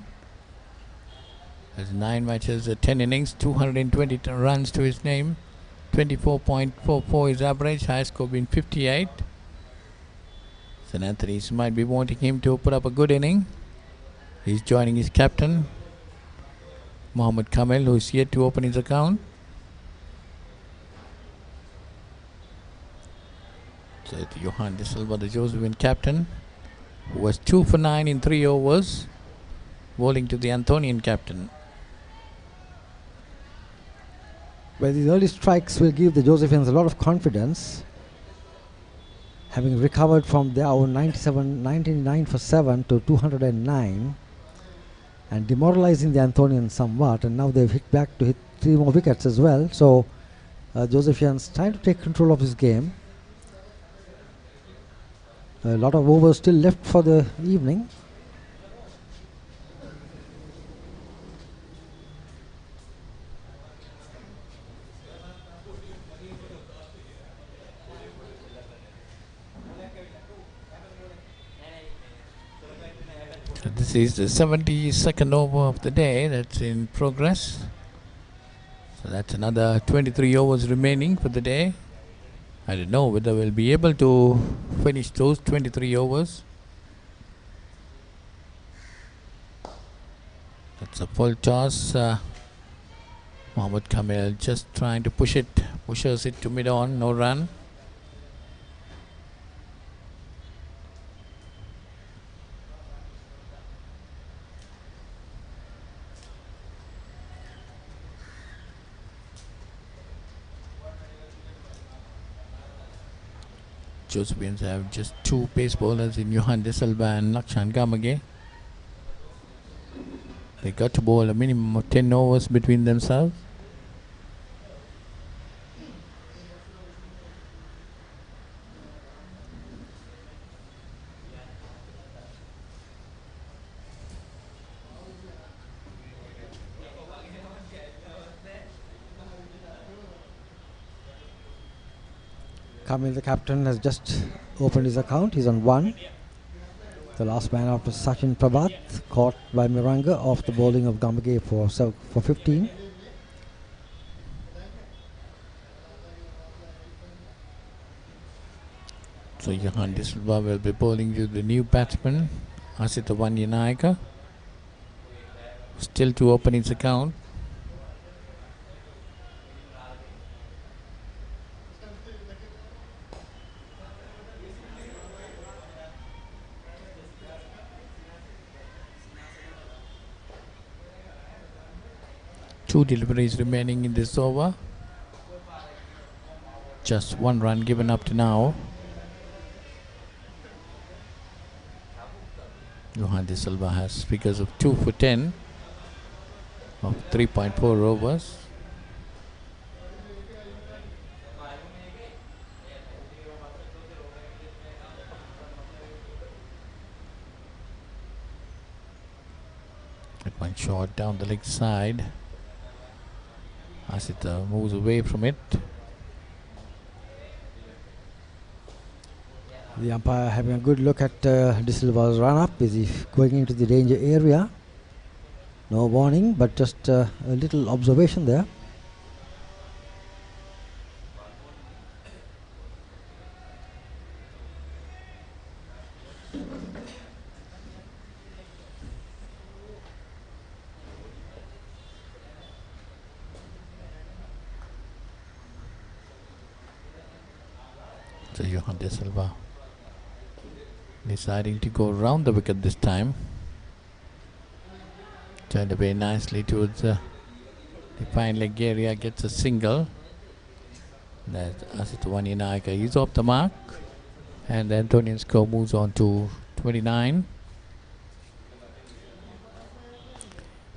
Has 9 matches, 10 innings, 220 runs to his name. 24.44 is average, high score being 58. St. Anthony's might be wanting him to put up a good inning. He's joining his captain, Mohammad Kamel, who is yet to open his account. So it's Johan De Silva, the Josephian captain, who was 2 for 9 in 3 overs, bowling to the Antonian captain. Well, these early strikes will give the Josephians a lot of confidence, having recovered from their own 99 for 7 to 209, and demoralizing the Antonians somewhat, and now they've hit back to hit 3 more wickets as well. So Josephians trying to take control of this game. A lot of overs still left for the evening. So this is the 72nd over of the day that's in progress. So that's another 23 overs remaining for the day. I don't know whether we'll be able to finish those 23 overs. That's a full toss. Mohammad Kamel just trying to pushes it to mid-on, no run. Josephians have just 2 pace bowlers in Johan De Silva and Lakshan Gamage. They got to bowl a minimum of 10 overs between themselves. Kamil, the captain, has just opened his account. He's on 1. The last man after Sachin Prabhat, caught by Miranga off the bowling of Gambage for 15. So Johan De Silva will be bowling to the new batsman, Asita Vanyanayaka. Still to open his account. Two deliveries remaining in this over. Just 1 run given up to now. Johan De Silva has figures of 2 for 10 of 3.4 overs. At one shot down the leg side. As it moves away from it. The umpire having a good look at De Silva's run-up. Is he going into the danger area? No warning, but just a little observation there. So Johan De Silva deciding to go round the wicket this time. Turned away nicely towards the fine leg area, gets a single. That Asita Vanyanayaka is off the mark, and the Antonian score moves on to 29.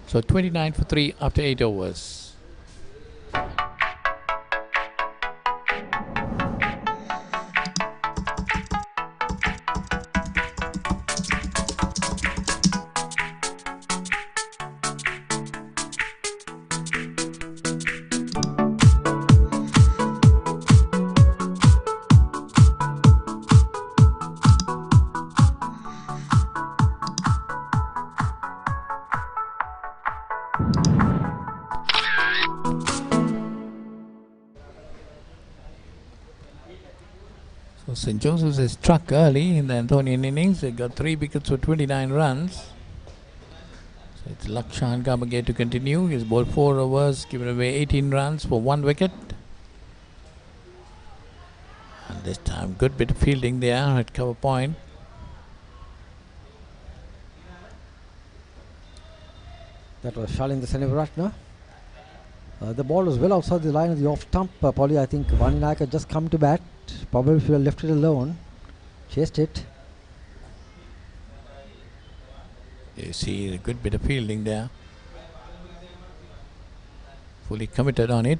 So 29 for 3 after 8 overs. St. Joseph's is struck early in the Antonian innings. They got 3 wickets for 29 runs. So it's Lakshan Gambage to continue. He's bowled 4 overs, given away 18 runs for 1 wicket. And this time, good bit of fielding there at cover point. That was Shalin the Seneviratna. The ball was well outside the line of the off stump. Probably, I think Vanyanayaka had just come to bat. Probably should have left it alone. Chased it. You see a good bit of fielding there. Fully committed on it.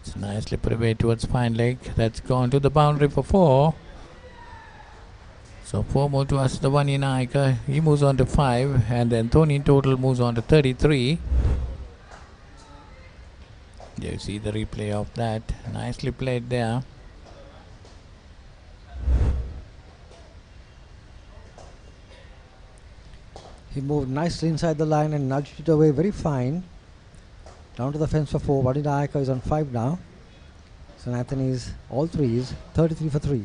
It's nicely put away towards fine leg. That's gone to the boundary for 4. So 4 more to Asita Vanyanayaka. He moves on to 5, and the Antonian total moves on to 33. There you see the replay of that. Nicely played there. He moved nicely inside the line and nudged it away very fine. Down to the fence for 4. Vanyanayaka is on 5 now. St. Anthony's, all 3s, 33 for 3.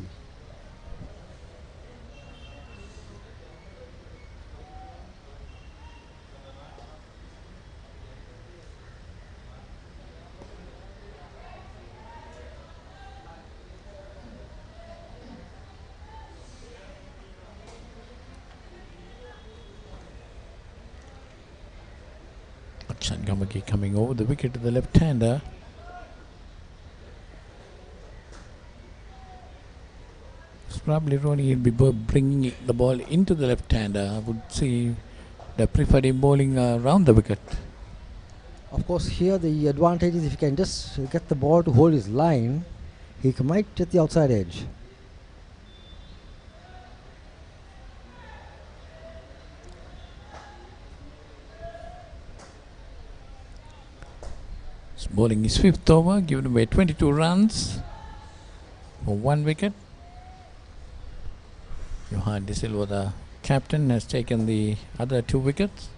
Gambage coming over the wicket to the left-hander. It's probably Ronnie he'll be bringing the ball into the left-hander. I would say they preferred him bowling around the wicket. Of course, here the advantage is if he can just get the ball to hold his line, he might hit the outside edge. He's bowling his 5th over, giving away 22 runs for 1 wicket. Johan De Silva, the captain, has taken the other 2 wickets.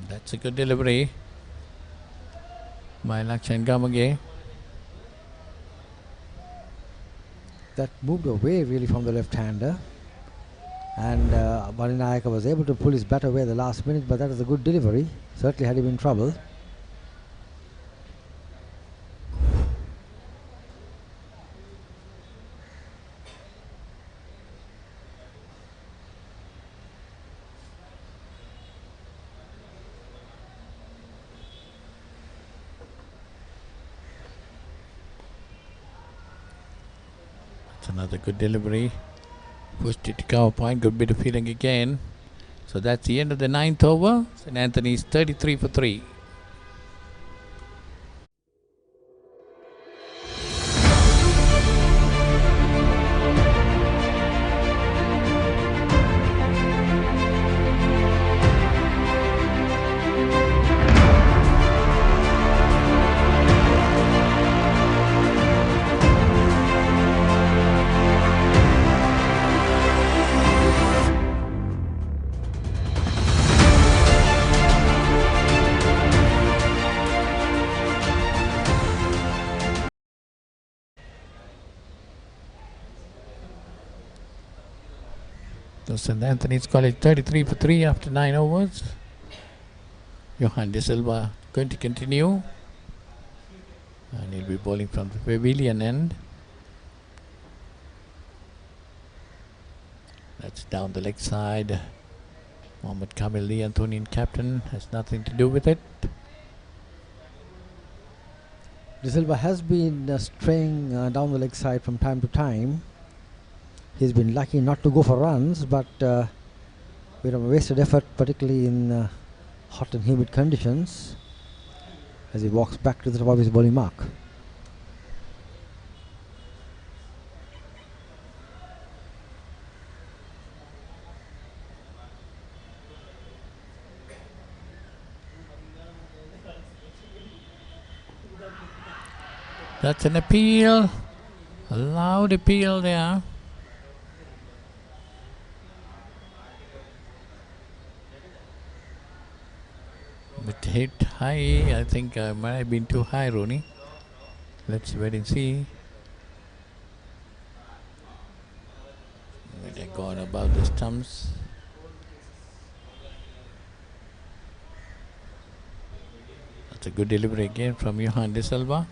That's a good delivery by Lakshan Gamage. That moved away really from the left-hander, and Valinayaka was able to pull his bat away the last minute, but that was a good delivery. Certainly had him in trouble. Another good delivery. Pushed it to cover point. Good bit of fielding again. So that's the end of the 9th over. St. Anthony's 33 for 3. So St. Anthony's College 33 for 3 after 9 overs. Johan De Silva going to continue. And he'll be bowling from the pavilion end. That's down the leg side. Mohammad Kamil, the Antonian captain, has nothing to do with it. De Silva has been straying down the leg side from time to time. He's been lucky not to go for runs, but with a wasted effort, particularly in hot and humid conditions, as he walks back to the top of his bowling mark. That's an appeal. A loud appeal there. But hit high, I think might have been too high, Rooney. Let's wait and see. Might have gone above the stumps. That's a good delivery again from Johan De Silva.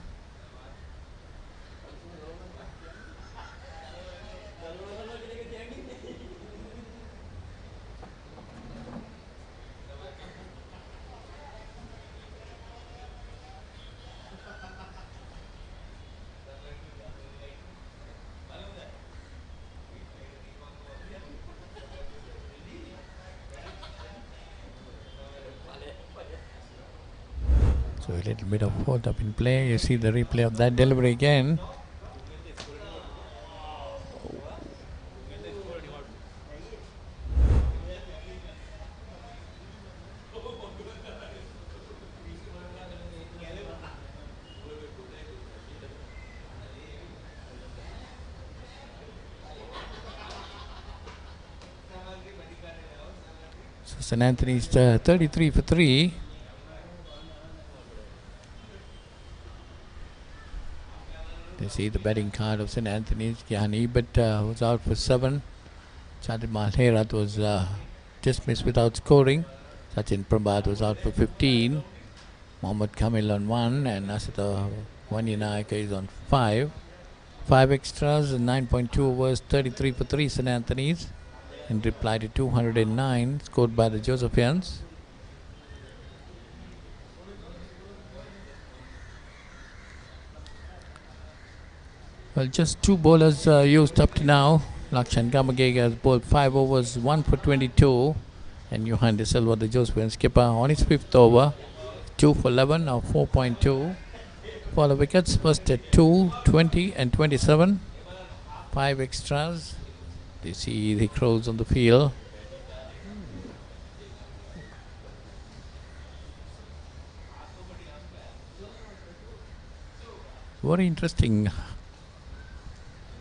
So a little bit of hold up in play. You see the replay of that delivery again. So St. Anthony's 33 for 3. You see the batting card of St. Anthony's. Gihan Ebert was out for 7. Chadid Malherat was dismissed without scoring. Sachin Prabhat was out for 15. Mohammad Kamil on 1 and Asita Vanyanayaka is on 5. 5 extras and 9.2 overs, 33 for 3 St. Anthony's in reply to 209 scored by the Josephians. Well, just 2 bowlers used up to now. Lakshan Gamage has bowled 5 overs, 1 for 22. And Johan De Silva, the Josephian skipper, on his 5th over, 2 for 11, now 4.2 for the wickets. First at 2, 20 and 27, 5 extras. They see the crows on the field. Very interesting.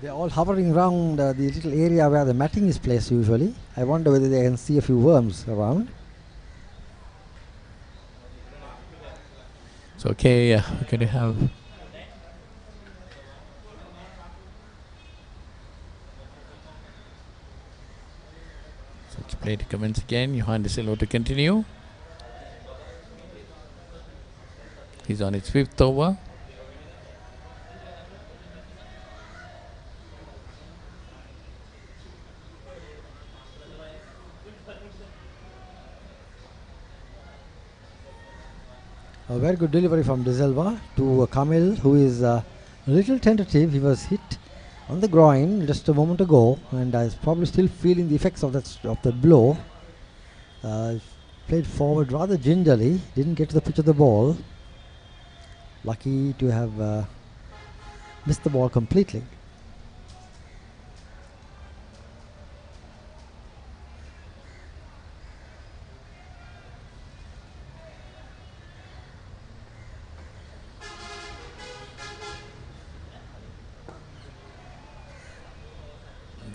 They're all hovering around the little area where the matting is placed usually. I wonder whether they can see a few worms around. So okay, we're going to have such play to commence again. Johan De Silva to continue. He's on his 5th over. A very good delivery from De Silva to Kamil, who is a little tentative. He was hit on the groin just a moment ago and is probably still feeling the effects of that blow. Played forward rather gingerly, didn't get to the pitch of the ball. Lucky to have missed the ball completely.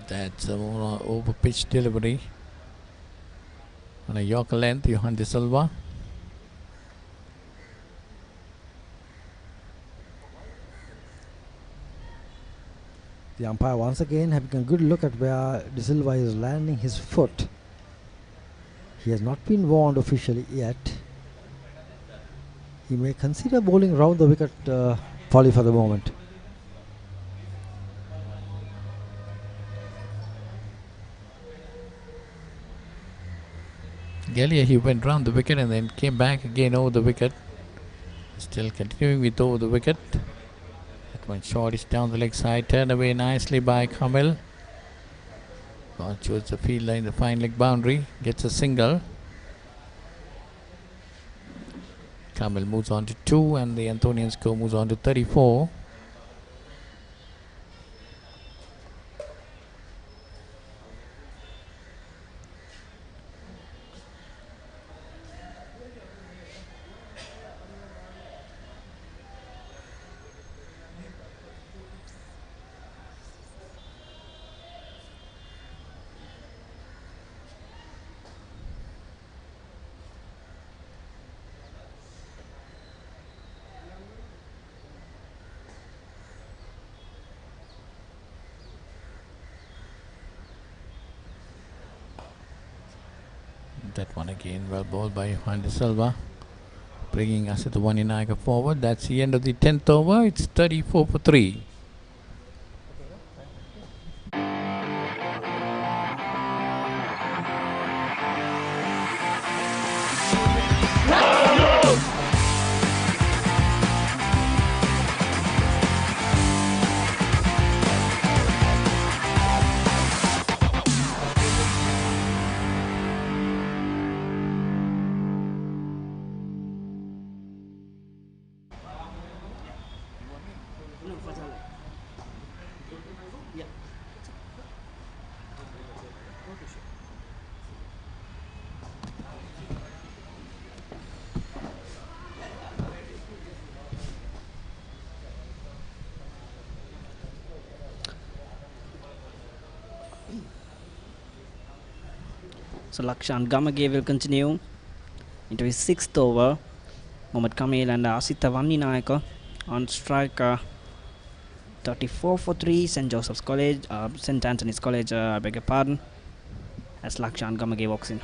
That's a more over pitch delivery on a Yorker length. Johan De Silva. The umpire once again having a good look at where De Silva is landing his foot. He has not been warned officially yet. He may consider bowling round the wicket volley for the moment. Earlier he went round the wicket and then came back again over the wicket. Still continuing with over the wicket. That one shot is down the leg side, turned away nicely by Kamil. Gone towards the fielder in the fine leg boundary, gets a single. Kamil moves on to 2 and the Antonian score moves on to 34. That one again well bowled by Johan De Silva, bringing us at the one in forward. That's the end of the 10th over. It's 34 for 3. So Lakshan Gamage will continue into his 6th over. Mohammad Kamil and Asita Vanninayaka on strike. 34 for 3. St. Joseph's College, St. Anthony's College, I beg your pardon, as Lakshan Gamage walks in.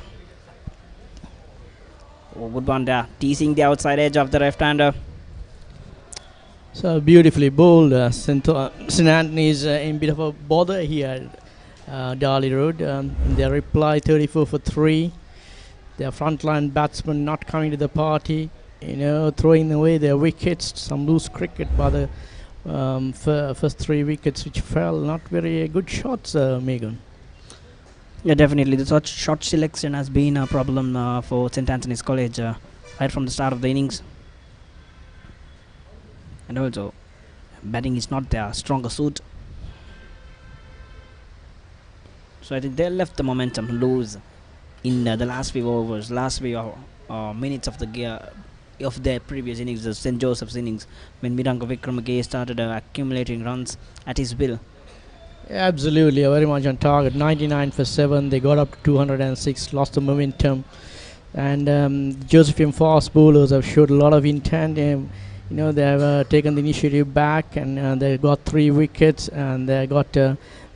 Oh, good one there, teasing the outside edge of the left-hander. So beautifully bowled. St. Anthony is in a bit of a bother here. Darley Road. Their reply 34 for 3. Their frontline batsmen not coming to the party, throwing away their wickets. Some loose cricket by the first 3 wickets which fell. Not very good shots, Megan. Yeah, definitely. The short selection has been a problem for St. Anthony's College right from the start of the innings. And also, batting is not their stronger suit. So I think they left the momentum loose in the last few overs, last few minutes of the of their previous innings, the St. Joseph's innings, when Miranga Vikramage started accumulating runs at his will. Absolutely, very much on target. 99 for 7. They got up to 206, lost the momentum. And Josephian fast bowlers have showed a lot of intent. They have taken the initiative back, and they got 3 wickets, and they got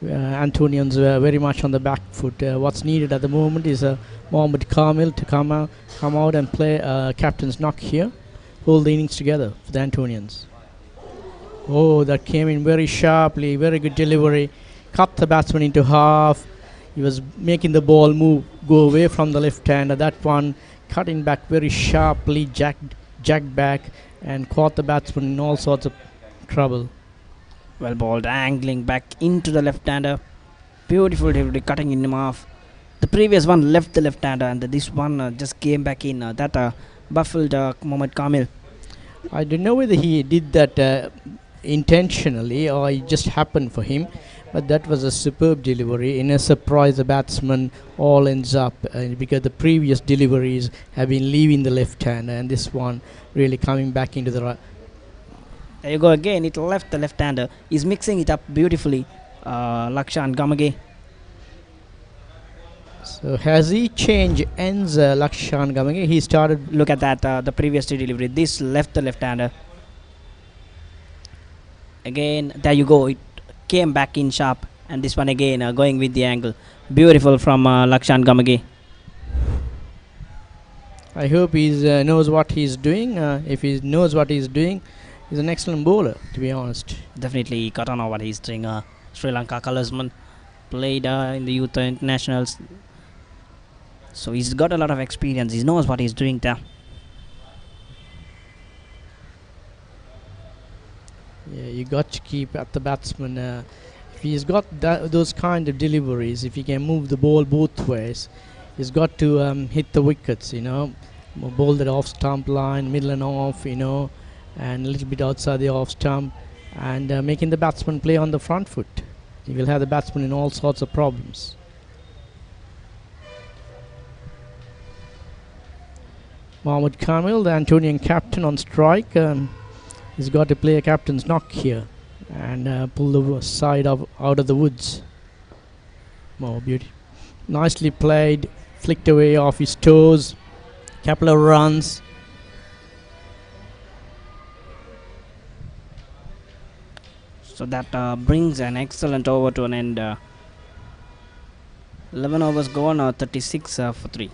Antonians very much on the back foot. What's needed at the moment is Mohammad Kamil to come out and play captain's knock here, hold the innings together for the Antonians. Oh, that came in very sharply, very good delivery, cut the batsman into half. He was making the ball go away from the left hander. That one cutting back very sharply, jacked back, and caught the batsman in all sorts of trouble. Well bowled, angling back into the left hander. Beautiful delivery, cutting in him off. The previous one left the left hander, and this one just came back in. That baffled Mohammad Kamil. I don't know whether he did that intentionally or it just happened for him, but that was a superb delivery. In a surprise, the batsman all ends up because the previous deliveries have been leaving the left hand, and this one really coming back into the right. There you go again, it left the left hander. He's mixing it up beautifully, Lakshan Gamage. So has he changed ends, Lakshan Gamage? He started. Look at that, the previous delivery. This left the left hander. Again, there you go, it came back in sharp, and this one again going with the angle. Beautiful from Lakshan Gamage. I hope he knows what he's doing. If he knows what he's doing, he's an excellent bowler, to be honest. Definitely cut on what he's doing. Sri Lanka colorsman, played in the youth internationals, so he's got a lot of experience. He knows what he's doing there. Yeah, you got to keep at the batsman. If he's got those kind of deliveries, if he can move the ball both ways, he's got to hit the wickets, bowl that off stump line, middle and off, and a little bit outside the off stump, and making the batsman play on the front foot. He will have the batsman in all sorts of problems. Mohammad Kamil, the Antonian captain, on strike. He's got to play a captain's knock here and pull the side out of the woods. More beauty. Nicely played, flicked away off his toes. Couple of runs. So that brings an excellent over to an end. 11 overs gone, 36 for 3.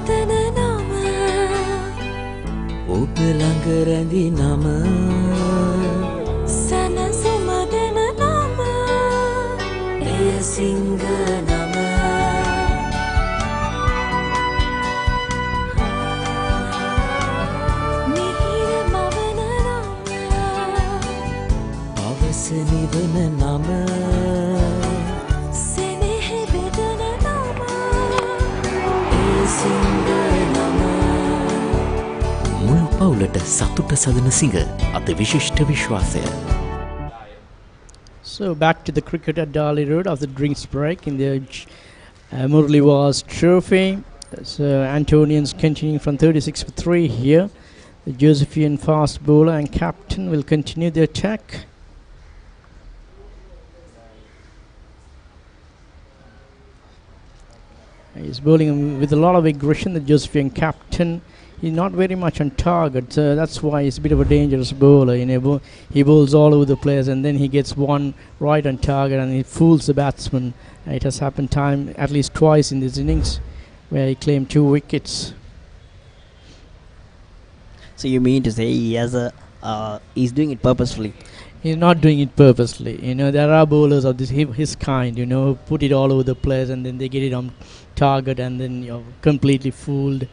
බෙදන නම ඔබ ළඟ රැඳි නම සැනසුම දෙන නම එය සිංහ නම මිහිර මවන නම අවස නිවන නම සෙනෙහෙ බෙදන නම එය සිංහ නම මුළු පවුලට සතුට සදන සිඟ අද විශිෂ්ට විශ්වාසය. So back to the cricket at Dali Road after the drinks break in the Murali Vaas trophy. So Antonians continuing from 36 for 3 here. The Josephian fast bowler and captain will continue the attack. He's bowling with a lot of aggression, the Josephian captain. He's not very much on target, so that's why he's a bit of a dangerous bowler. He bowls all over the place, and then he gets one right on target, and he fools the batsman. It has happened at least twice in this innings, where he claimed 2 wickets. So you mean to say he's doing it purposefully? He's not doing it purposely. There are bowlers of his kind, who put it all over the place, and then they get it on target, and then you're completely fooled.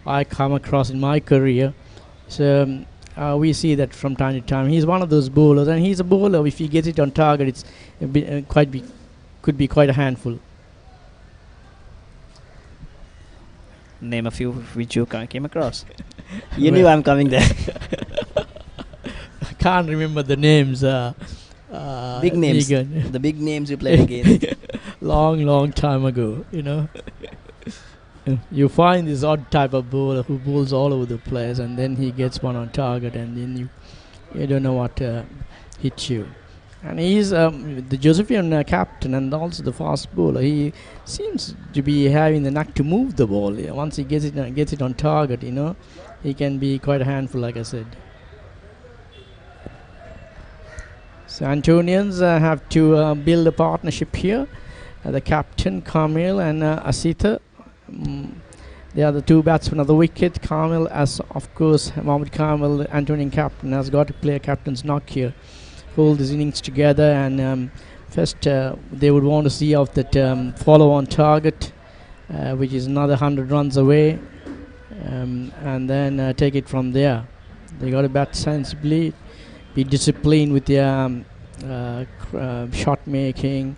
I come across in my career. So we see that from time to time. He's one of those bowlers, and he's a bowler. If he gets it on target, it's could be quite a handful. Name a few which you came across. You knew I'm coming there. I can't remember the names. Big names. Megan. The big names you played against. long time ago, You find this odd type of bowler who bowls all over the place, and then he gets one on target, and then you don't know what hits you. And he's the Josephian captain and also the fast bowler. He seems to be having the knack to move the ball. Once he gets it on target, he can be quite a handful, like I said. So Antonians have to build a partnership here. The captain, Kamil, and Asita. They are the 2 batsmen of the wicket. Kamil, as of course, Mohammad Kamil, Antonian captain, has got to play a captain's knock here. Hold these innings together, and first they would want to see out that follow-on target, which is another 100 runs away, and then take it from there. They got to bat sensibly, be disciplined with their shot making,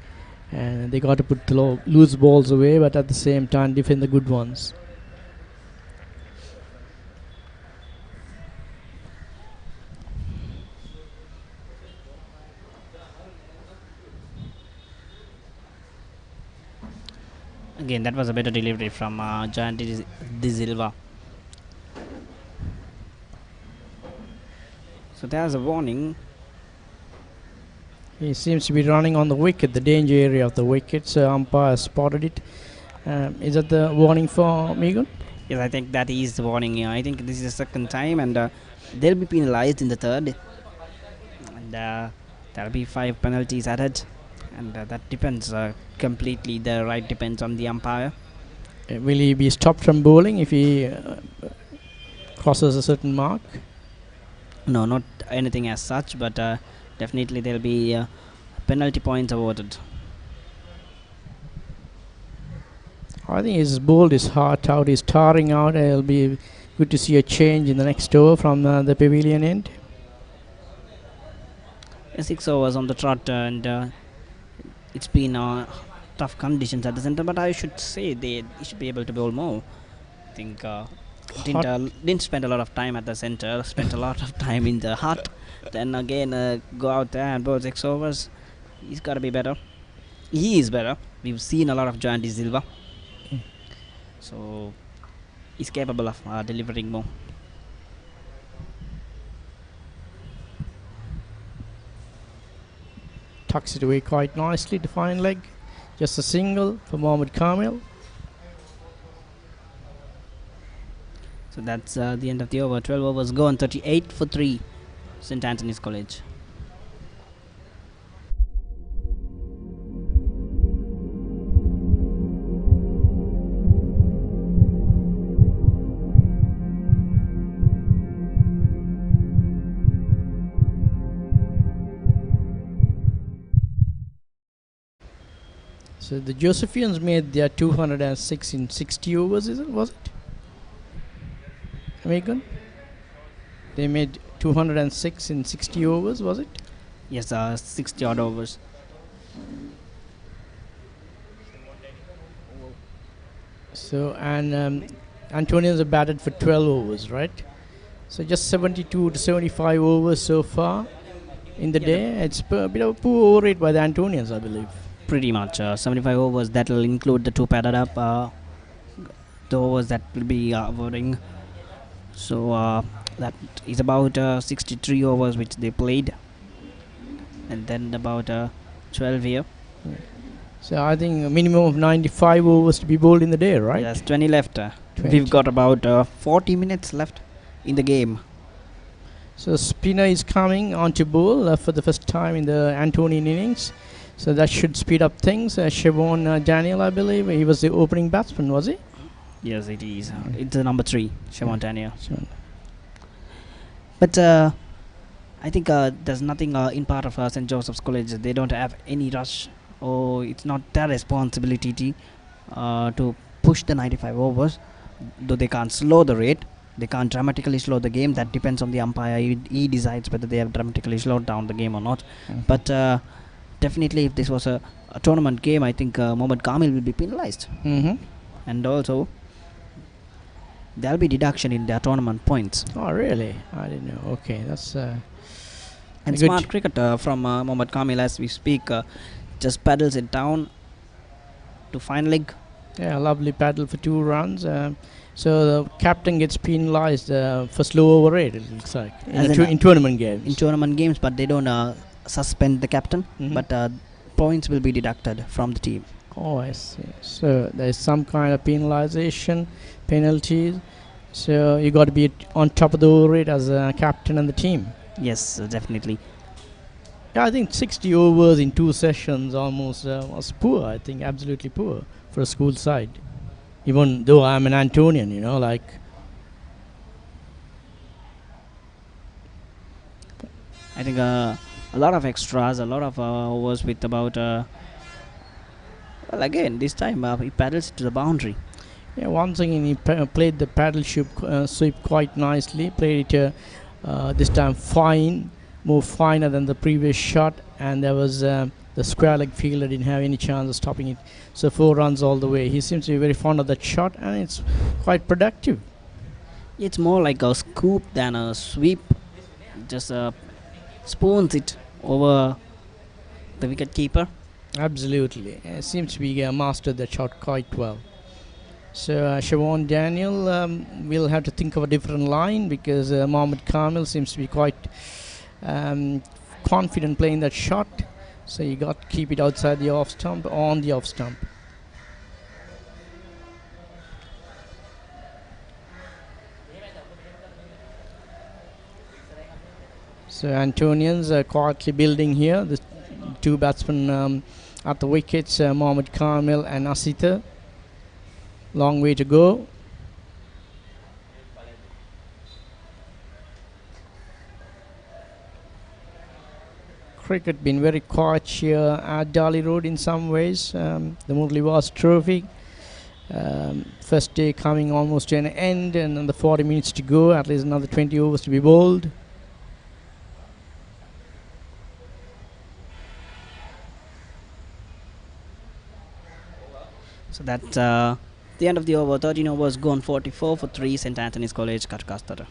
and they got to put the loose balls away, but at the same time defend the good ones. Again, that was a better delivery from Giant De Silva. So there's a warning. He seems to be running on the wicket, the danger area of the wicket. So umpire spotted it. Is that the warning for Megan? Yes, I think that is the warning. I think this is the second time, and they'll be penalized in the third. And there'll be 5 penalties added. And that depends completely. The right depends on the umpire. Will he be stopped from bowling if he crosses a certain mark? No, not anything as such, but definitely there'll be penalty points awarded. I think his bowled his heart out. He's tiring out. It'll be good to see a change in the next over from the pavilion end. 6 overs on the trot, and it's been tough conditions at the center, but I should say they should be able to bowl more. I think didn't spend a lot of time at the center, spent a lot of time in the hut, then again go out there and bowl 6 overs. He's got to be better. He is better. We've seen a lot of Giant De Silva, so he's capable of delivering more. Tucks it away quite nicely to fine leg. Just a single for Mohammad Kamil. So that's the end of the over. 12 overs gone, 38 for 3, St. Anthony's College. So the Josephians made their 206 in 60 overs, was it? American? They made 206 in 60 overs, was it? Yes, 60 odd overs. So, and Antonians have batted for 12 overs, right? So just 72 to 75 overs so far in the day. It's a bit of a poor over rate by the Antonians, I believe. Pretty much 75 overs. That will include the two padded up, the overs that will be voting. So that is about 63 overs which they played, and then about 12 here. So I think a minimum of 95 overs to be bowled in the day, right? Yes, 20 left. 20. We've got about 40 minutes left in the game. So spinner is coming onto bowl for the first time in the Antonian innings. So that should speed up things. Siobhan Daniel, I believe, he was the opening batsman, was he? Yes, it is. It's the number 3, Siobhan Daniel. But I think there's nothing in part of St. Joseph's College. They don't have any rush, or it's not their responsibility to push the 95 overs. Though they can't slow the rate, they can't dramatically slow the game. That depends on the umpire. He decides whether they have dramatically slowed down the game or not. But definitely, if this was a tournament game, I think Mohammad Kamil will be penalized. And also, there'll be deduction in their tournament points. Oh, really? I didn't know. Okay, that's and smart cricket from Mohammad Kamil as we speak. Just paddles it down to fine leg. Yeah, lovely paddle for 2 runs. So the captain gets penalized for slow over rate, it looks like, in tournament games. In tournament games, but they don't suspend the captain, but points will be deducted from the team. Oh, I see. So there's some kind of penalties. So you got to be on top of the over rate as a captain and the team. Yes, definitely. Yeah, I think 60 overs in 2 sessions almost was poor. I think absolutely poor for a school side. Even though I'm an Antonian, you know, like. I think a lot of extras, a lot of overs with about. Well, again, this time he paddles to the boundary. Yeah, once again he played the paddle sweep quite nicely. Played it this time fine, more finer than the previous shot, and there was the square leg fielder didn't have any chance of stopping it. So 4 runs all the way. He seems to be very fond of that shot, and it's quite productive. It's more like a scoop than a sweep. Just spoons it over the wicket keeper. Absolutely. Seems to be mastered that shot quite well. So Siobhan Daniel will have to think of a different line, because Mohammad Kamil seems to be quite confident playing that shot. So you got to keep it outside the off stump, on the off stump. So Antonians are quietly building here. The 2 batsmen at the wickets, Mohammad Kamil and Asita. Long way to go. Cricket been very quiet here at Dali Road in some ways. The Murali Vaas Trophy. First day coming almost to an end, and another 40 minutes to go. At least another 20 overs to be bowled. So that's the end of the over. 13 overs gone, 44 for 3, St. Anthony's College, Katugasthota.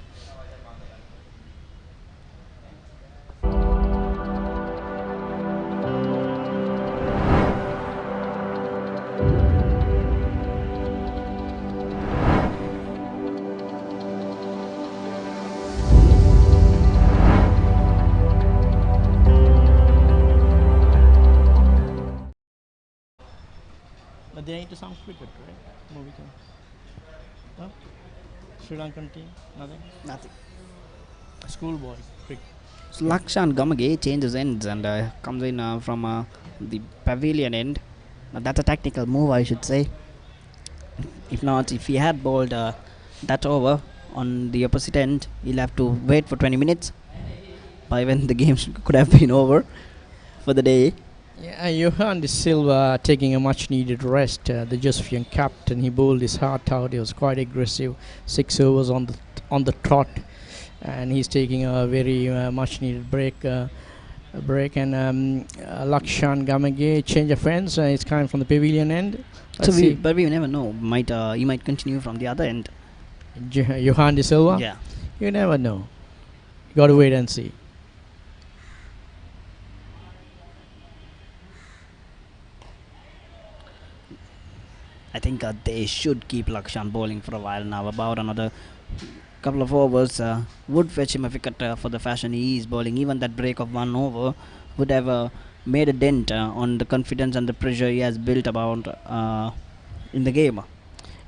But they into some cricket, right? Movie team. No? Sri Lankan team? Nothing? Nothing. Schoolboy cricket. So Lakshan Gamage changes ends and comes in from the pavilion end. Now that's a tactical move, I should say. If not, if he had bowled that over on the opposite end, he'll have to wait for 20 minutes, by when the game could have been over for the day. Yeah, Johan De Silva taking a much needed rest. The Josephian captain, he bowled his heart out. He was quite aggressive. 6 overs on the trot, and he's taking a very much needed break. And Lakshan Gamage, change of ends. It's coming from the pavilion end. So but we never know. He might continue from the other end. Johan De Silva. Yeah, you never know. You got to wait and see. I think they should keep Lakshan bowling for a while now. About another couple of overs would fetch him a wicket for the fashion he is bowling. Even that break of 1 over would have made a dent on the confidence and the pressure he has built about in the game.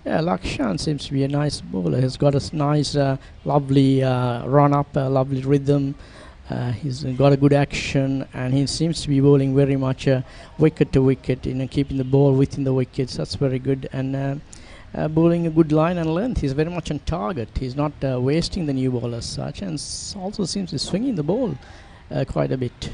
Yeah, Lakshan seems to be a nice bowler. He's got a nice, lovely run up, lovely rhythm. He's got a good action, and he seems to be bowling very much wicket to wicket, keeping the ball within the wickets. That's very good. And bowling a good line and length. He's very much on target. He's not wasting the new ball as such, and also seems to be swinging the ball quite a bit.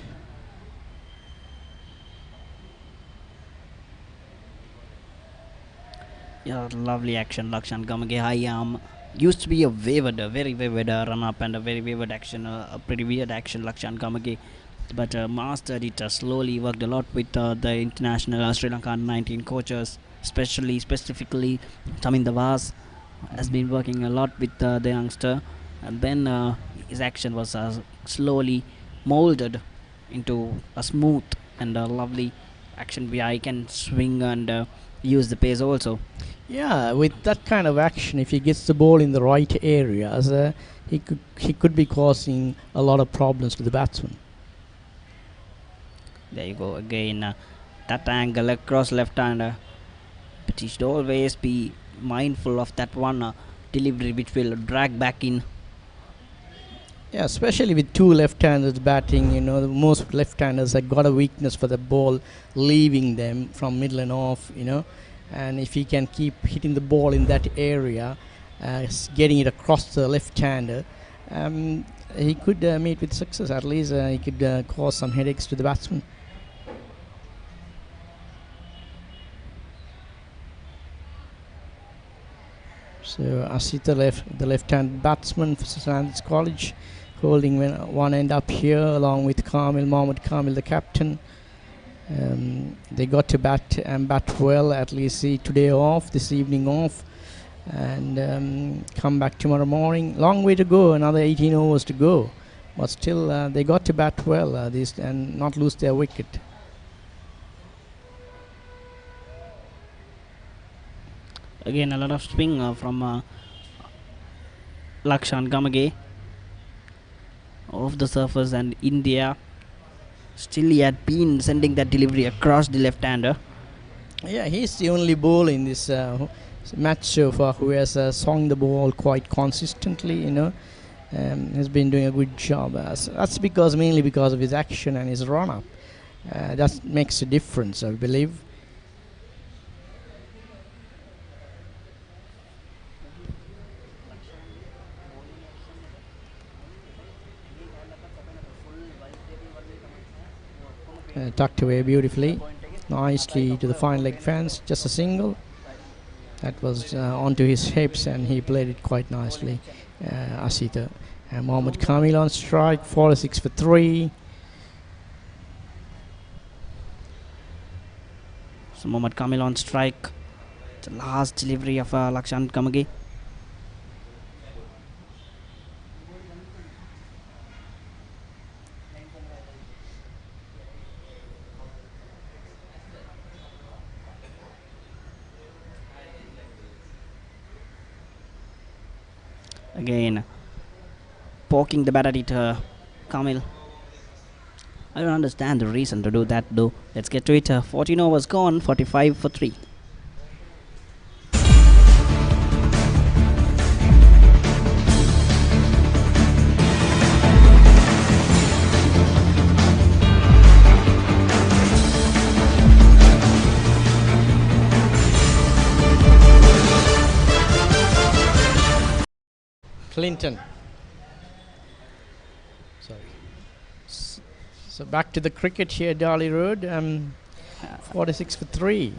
Yeah, lovely action, Lakshan Gamage. High arm used to be a very wayward run up and a very wayward action, a pretty weird action, Lakshan Gamage. But mastered it slowly, worked a lot with the international Sri Lanka 19 coaches, specifically Murali Vaas has been working a lot with the youngster, and then his action was slowly molded into a smooth and a lovely action where he can swing and use the pace also. Yeah, with that kind of action, if he gets the ball in the right areas, he could be causing a lot of problems to the batsman. There you go again, that angle across left-hander, but he should always be mindful of that one delivery which will drag back in. Yeah, especially with two left-handers batting, most left-handers have got a weakness for the ball leaving them from middle and off, and if he can keep hitting the ball in that area, getting it across the left-hander, he could meet with success. At least he could cause some headaches to the batsman. So Asita the left-hand batsman for Sanders College, holding one end up here along with Mohammad Kamil, the captain. They got to bat well, at least see today off, this evening off, and come back tomorrow morning. Long way to go, another 18 overs to go, but still they got to bat well and not lose their wicket. Again, a lot of swing from Lakshan Gamage off the surface, and India still he had been sending that delivery across the left-hander. Yeah, he's the only bowler in this match so far who has swung the ball quite consistently, has been doing a good job. That's mainly because of his action and his run-up. That makes a difference, I believe. Tucked away beautifully, nicely to the fine leg fence, just a single. That was onto his hips, and he played it quite nicely, Asita. And Mohammad Kamil on strike, 46 for 3. So Mohammad Kamil on strike. The last delivery of Lakshan Gamage. Again, poking the bat at it, Kamil. I don't understand the reason to do that though. Let's get to it. 14 overs gone, 45 for 3. Clinton. So back to the cricket here, Darley Road. 46 for 3.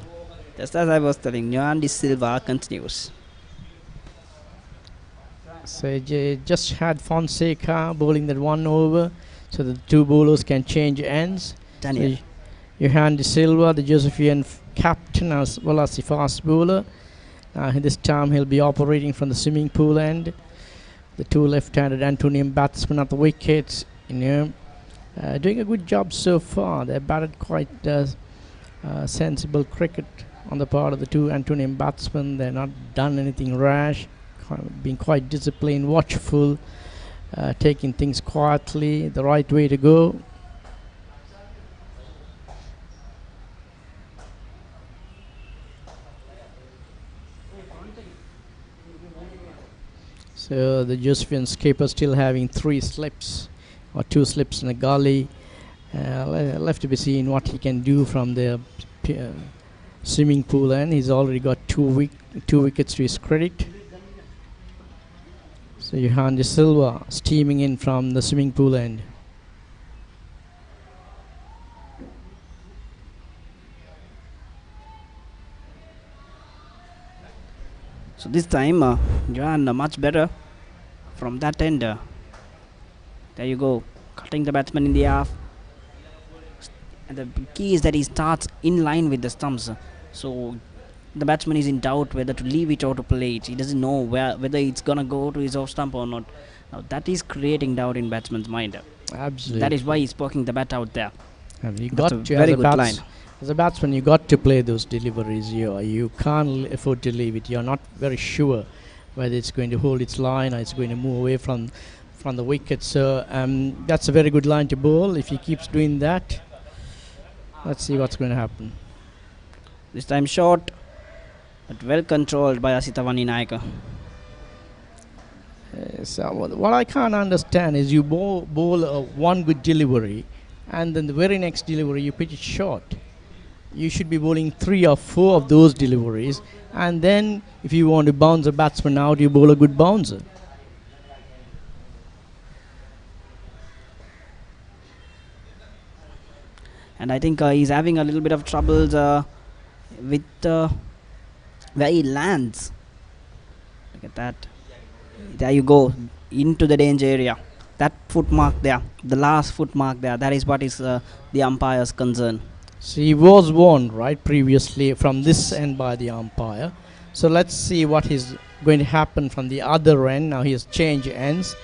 Just as I was telling, Johan Silva continues. So just had Fonseca bowling that 1 over, so the 2 bowlers can change ends. Daniel. So Johan De Silva, the Josephian captain, as well as the fast bowler. This time he'll be operating from the swimming pool end. The 2 left-handed Antonian batsmen at the wickets, doing a good job so far. They batted quite sensible cricket on the part of the 2 Antonian batsmen. They're not done anything rash, being quite disciplined, watchful, taking things quietly, the right way to go. So the Josephians keeper still having 3 slips or 2 slips in a gully. Left to be seen what he can do from the swimming pool end. He's already got 2 wickets to his credit. So Johan De Silva steaming in from the swimming pool end. So this time, Johan much better from that end. There you go, cutting the batsman in the half. And the key is that he starts in line with the stumps. So the batsman is in doubt whether to leave it or to play it. He doesn't know whether it's gonna go to his off stump or not. Now that is creating doubt in batsman's mind. Absolutely. That is why he's poking the bat out there. And you That's got a to, very good line. As a batsman, you got to play those deliveries. You can't afford to leave it. You're not very sure whether it's going to hold its line or it's going to move away from the wicket. So that's a very good line to bowl. If he keeps doing that, let's see what's going to happen. This time short, but well controlled by Asita Vaninayaka. So what I can't understand is you bowl one good delivery, and then the very next delivery you pitch it short. You should be bowling 3 or 4 of those deliveries, and then if you want to bounce a batsman out, you bowl a good bouncer. And I think he's having a little bit of troubles with where he lands. Look at that. There you go, into the danger area. That foot mark there, the last foot mark there, that is what is the umpire's concern. So he was warned, right, previously from this end by the umpire. So let's see what is going to happen from the other end. Now he has changed ends.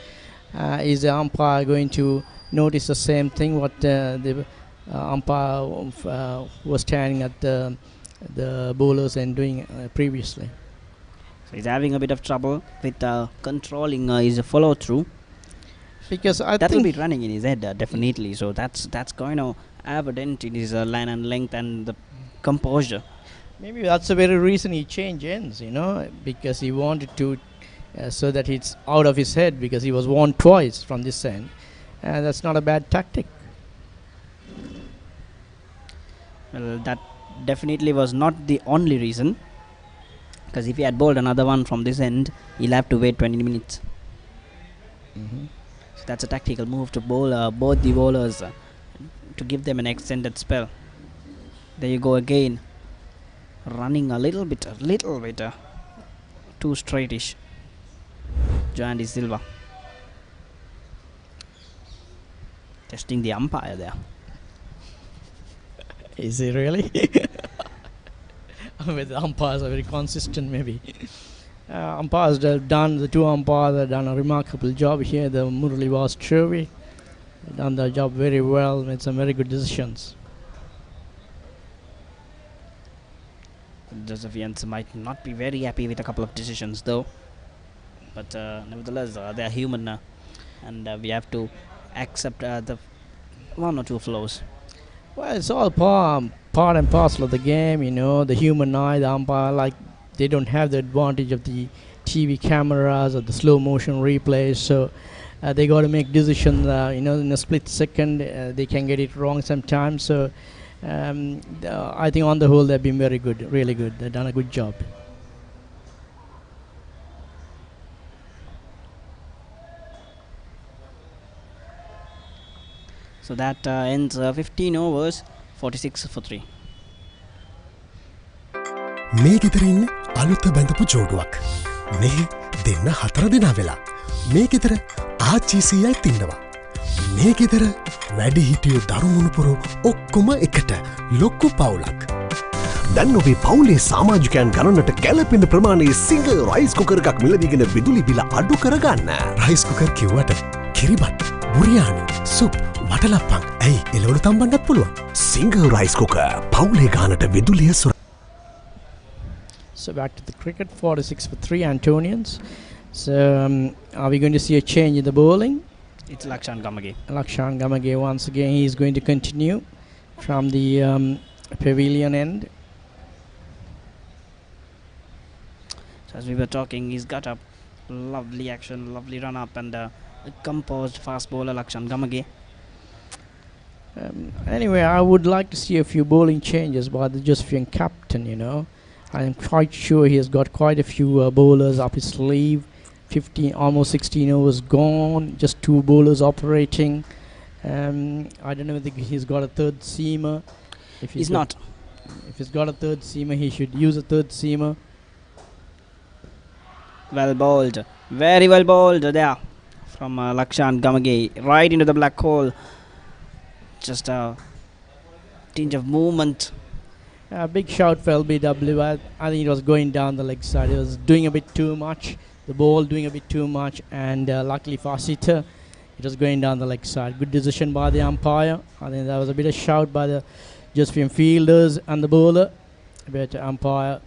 Is the umpire going to notice the same thing what the umpire was standing at the bowlers end doing previously? So he's having a bit of trouble with controlling his follow through. Because I that will think be running in his head definitely. So that's going to have a dent in his line and length and the composure. Maybe that's the very reason he changed ends, because he wanted to, so that it's out of his head, because he was warned twice from this end. And that's not a bad tactic. Well, that definitely was not the only reason, because if he had bowled another one from this end, he'll have to wait 20 minutes. So that's a tactical move to bowl both the bowlers to give them an extended spell. There you go again, running a little bit too straightish. Johan De Silva testing the umpire there. Is he really? With the umpires are very consistent, maybe. Umpires have done, the 2 umpires have done a remarkable job here. The Murali Vaas trophy, done their job very well, made some very good decisions. Josephians might not be very happy with a couple of decisions though, but nevertheless they are human and we have to accept the 1 or 2 flaws. Well, it's all part and parcel of the game, the human eye, the umpire, they don't have the advantage of the TV cameras or the slow motion replays, so they got to make decisions, in a split second. They can get it wrong sometimes, so I think on the whole they've been very good, really good. They've done a good job. So that ends 15 overs, 46 for 3. මේ ගෙදරින් අලුත බැඳපු ජෝඩුවක් මේ දෙන්න 4 දෙනා වෙලා මේ ගෙදර ආච්චිසියයි තින්නවා මේ ගෙදර වැඩි හිටියෝ දරුමුණුපුරු ඔක්කොම එකට ලොක්කු පවුලක් දැන් ඔබේ පවුලේ සමාජිකයන් ගණනට ගැලපෙන ප්‍රමාණයේ සිංහ රයිස් කුකර් එකක් මිලදීගෙන විදුලි බිල අඩු කරගන්න. රයිස් කුකර් කිව්වට කිරිබත්, බුරියානි, සුප්, වටලප්පන් ඇයි එළවලු තම්බන්නත් පුළුවන්. සිංහ රයිස් කුකර් පවුලේ ගානට විදුලිය සුර. So back to the cricket, 46 for 3 Antonians. So are we going to see a change in the bowling? It's Lakshan Gamage. Lakshan Gamage once again, he is going to continue from the pavilion end. So as we were talking, he's got a lovely action, lovely run up, and a composed fast bowler Lakshan Gamage. Anyway, I would like to see a few bowling changes by the Josephian captain, you know. I'm quite sure he has got quite a few bowlers up his sleeve. 15, almost 16 overs gone, just 2 bowlers operating. I don't know whether he's got a third seamer. If He's not. If he's got a third seamer, he should use a third seamer. Well bowled, very well bowled there from Lakshan Gamage, right into the black hole. Just a tinge of movement. Big shout for LBW. I think it was going down the leg side. It was doing a bit too much. The ball doing a bit too much, and luckily for Sita, it was going down the leg side. Good decision by the umpire. I think that was a bit of shout by the Josephian fielders and the bowler, but umpire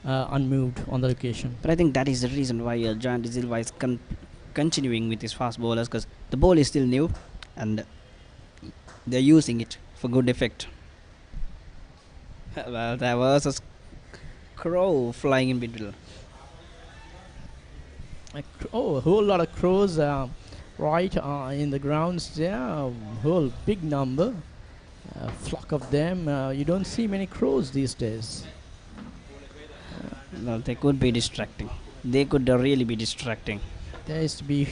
unmoved on the occasion. But I think that is the reason why John De Silva is continuing with his fast bowlers, because the ball is still new and they're using it for good effect. Well, there was a crow flying in between. A whole lot of crows right in the grounds there. A whole big number. A flock of them. You don't see many crows these days. Well, they could be distracting. They could really be distracting. There used to be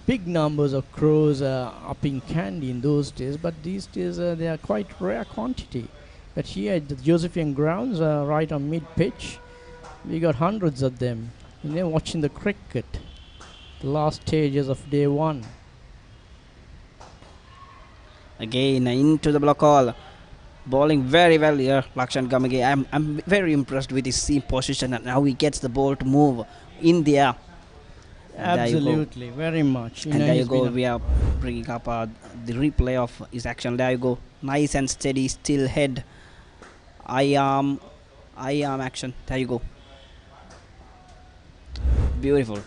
big numbers of crows up in Kandy in those days, but these days they are quite rare quantity. But here at the Josephian grounds, right on mid-pitch, we got hundreds of them. And they're watching the cricket, the last stages of day 1. Again into the block hole. Bowling very well here, Lakshan Gamage. I'm very impressed with his seam position and how he gets the ball to move in the air. Absolutely, very much. And there you go, we are bringing up the replay of his action. There you go, nice and steady, still head. Eye arm action. There you go. Beautiful.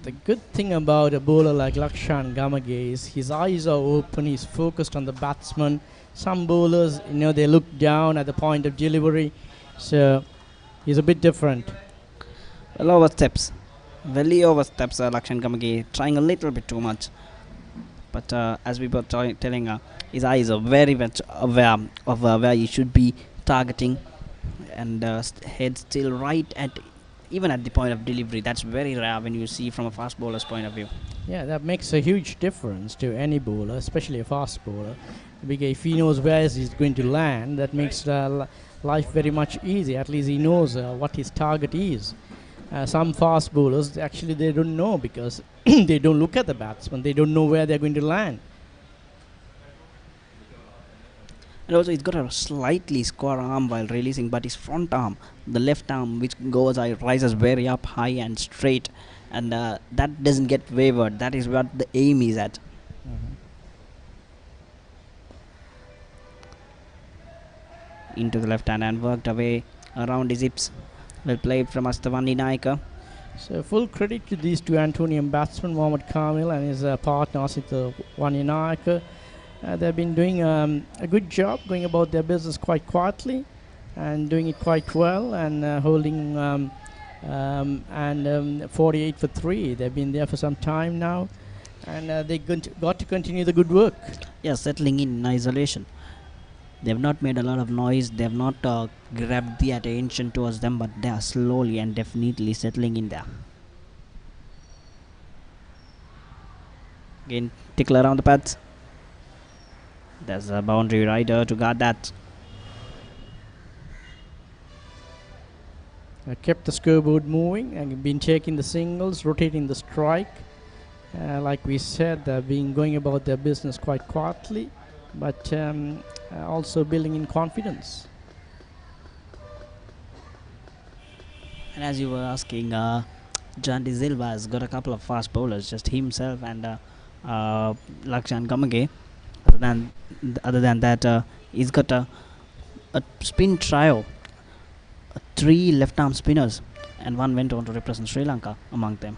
The good thing about a bowler like Lakshan Gamage is his eyes are open, he's focused on the batsman. Some bowlers, they look down at the point of delivery, so he's a bit different. Well, oversteps. Very oversteps Lakshan Gamage, trying a little bit too much. But as we were telling, his eyes are very much aware of where he should be targeting, and head still right at even at the point of delivery. That's very rare when you see from a fast bowler's point of view. Yeah, that makes a huge difference to any bowler, especially a fast bowler, because if he knows where he's going to land, that makes life very much easy. At least he knows what his target is. Some fast bowlers, actually they don't know, because they don't look at the batsman, they don't know where they're going to land. And also he's got a slightly square arm while releasing, but his front arm, the left arm, which rises very up high and straight, and that doesn't get wavered. That is what the aim is at. Into the left hand and worked away around his hips. Well played from Astavani Naika. So full credit to these two Antonian batsmen, Mohammad Kamil and his partner Asita Waninaika. They've been doing a good job, going about their business quite quietly and doing it quite well, and holding 48 for 3. They've been there for some time now, and they got to continue the good work. Yeah, settling in isolation. They've not made a lot of noise. They've not grabbed the attention towards them, but they are slowly and definitely settling in there. Again, tickle around the pads. There's a boundary rider to guard that. Kept the scoreboard moving and been taking the singles, rotating the strike. Like we said, they've been going about their business quite quietly, but also building in confidence. And as you were asking, Jan De Silva has got a couple of fast bowlers, just himself and Lakshan Kamage. Other than that, he's got a spin trio, 3 left-arm spinners, and one went on to represent Sri Lanka among them.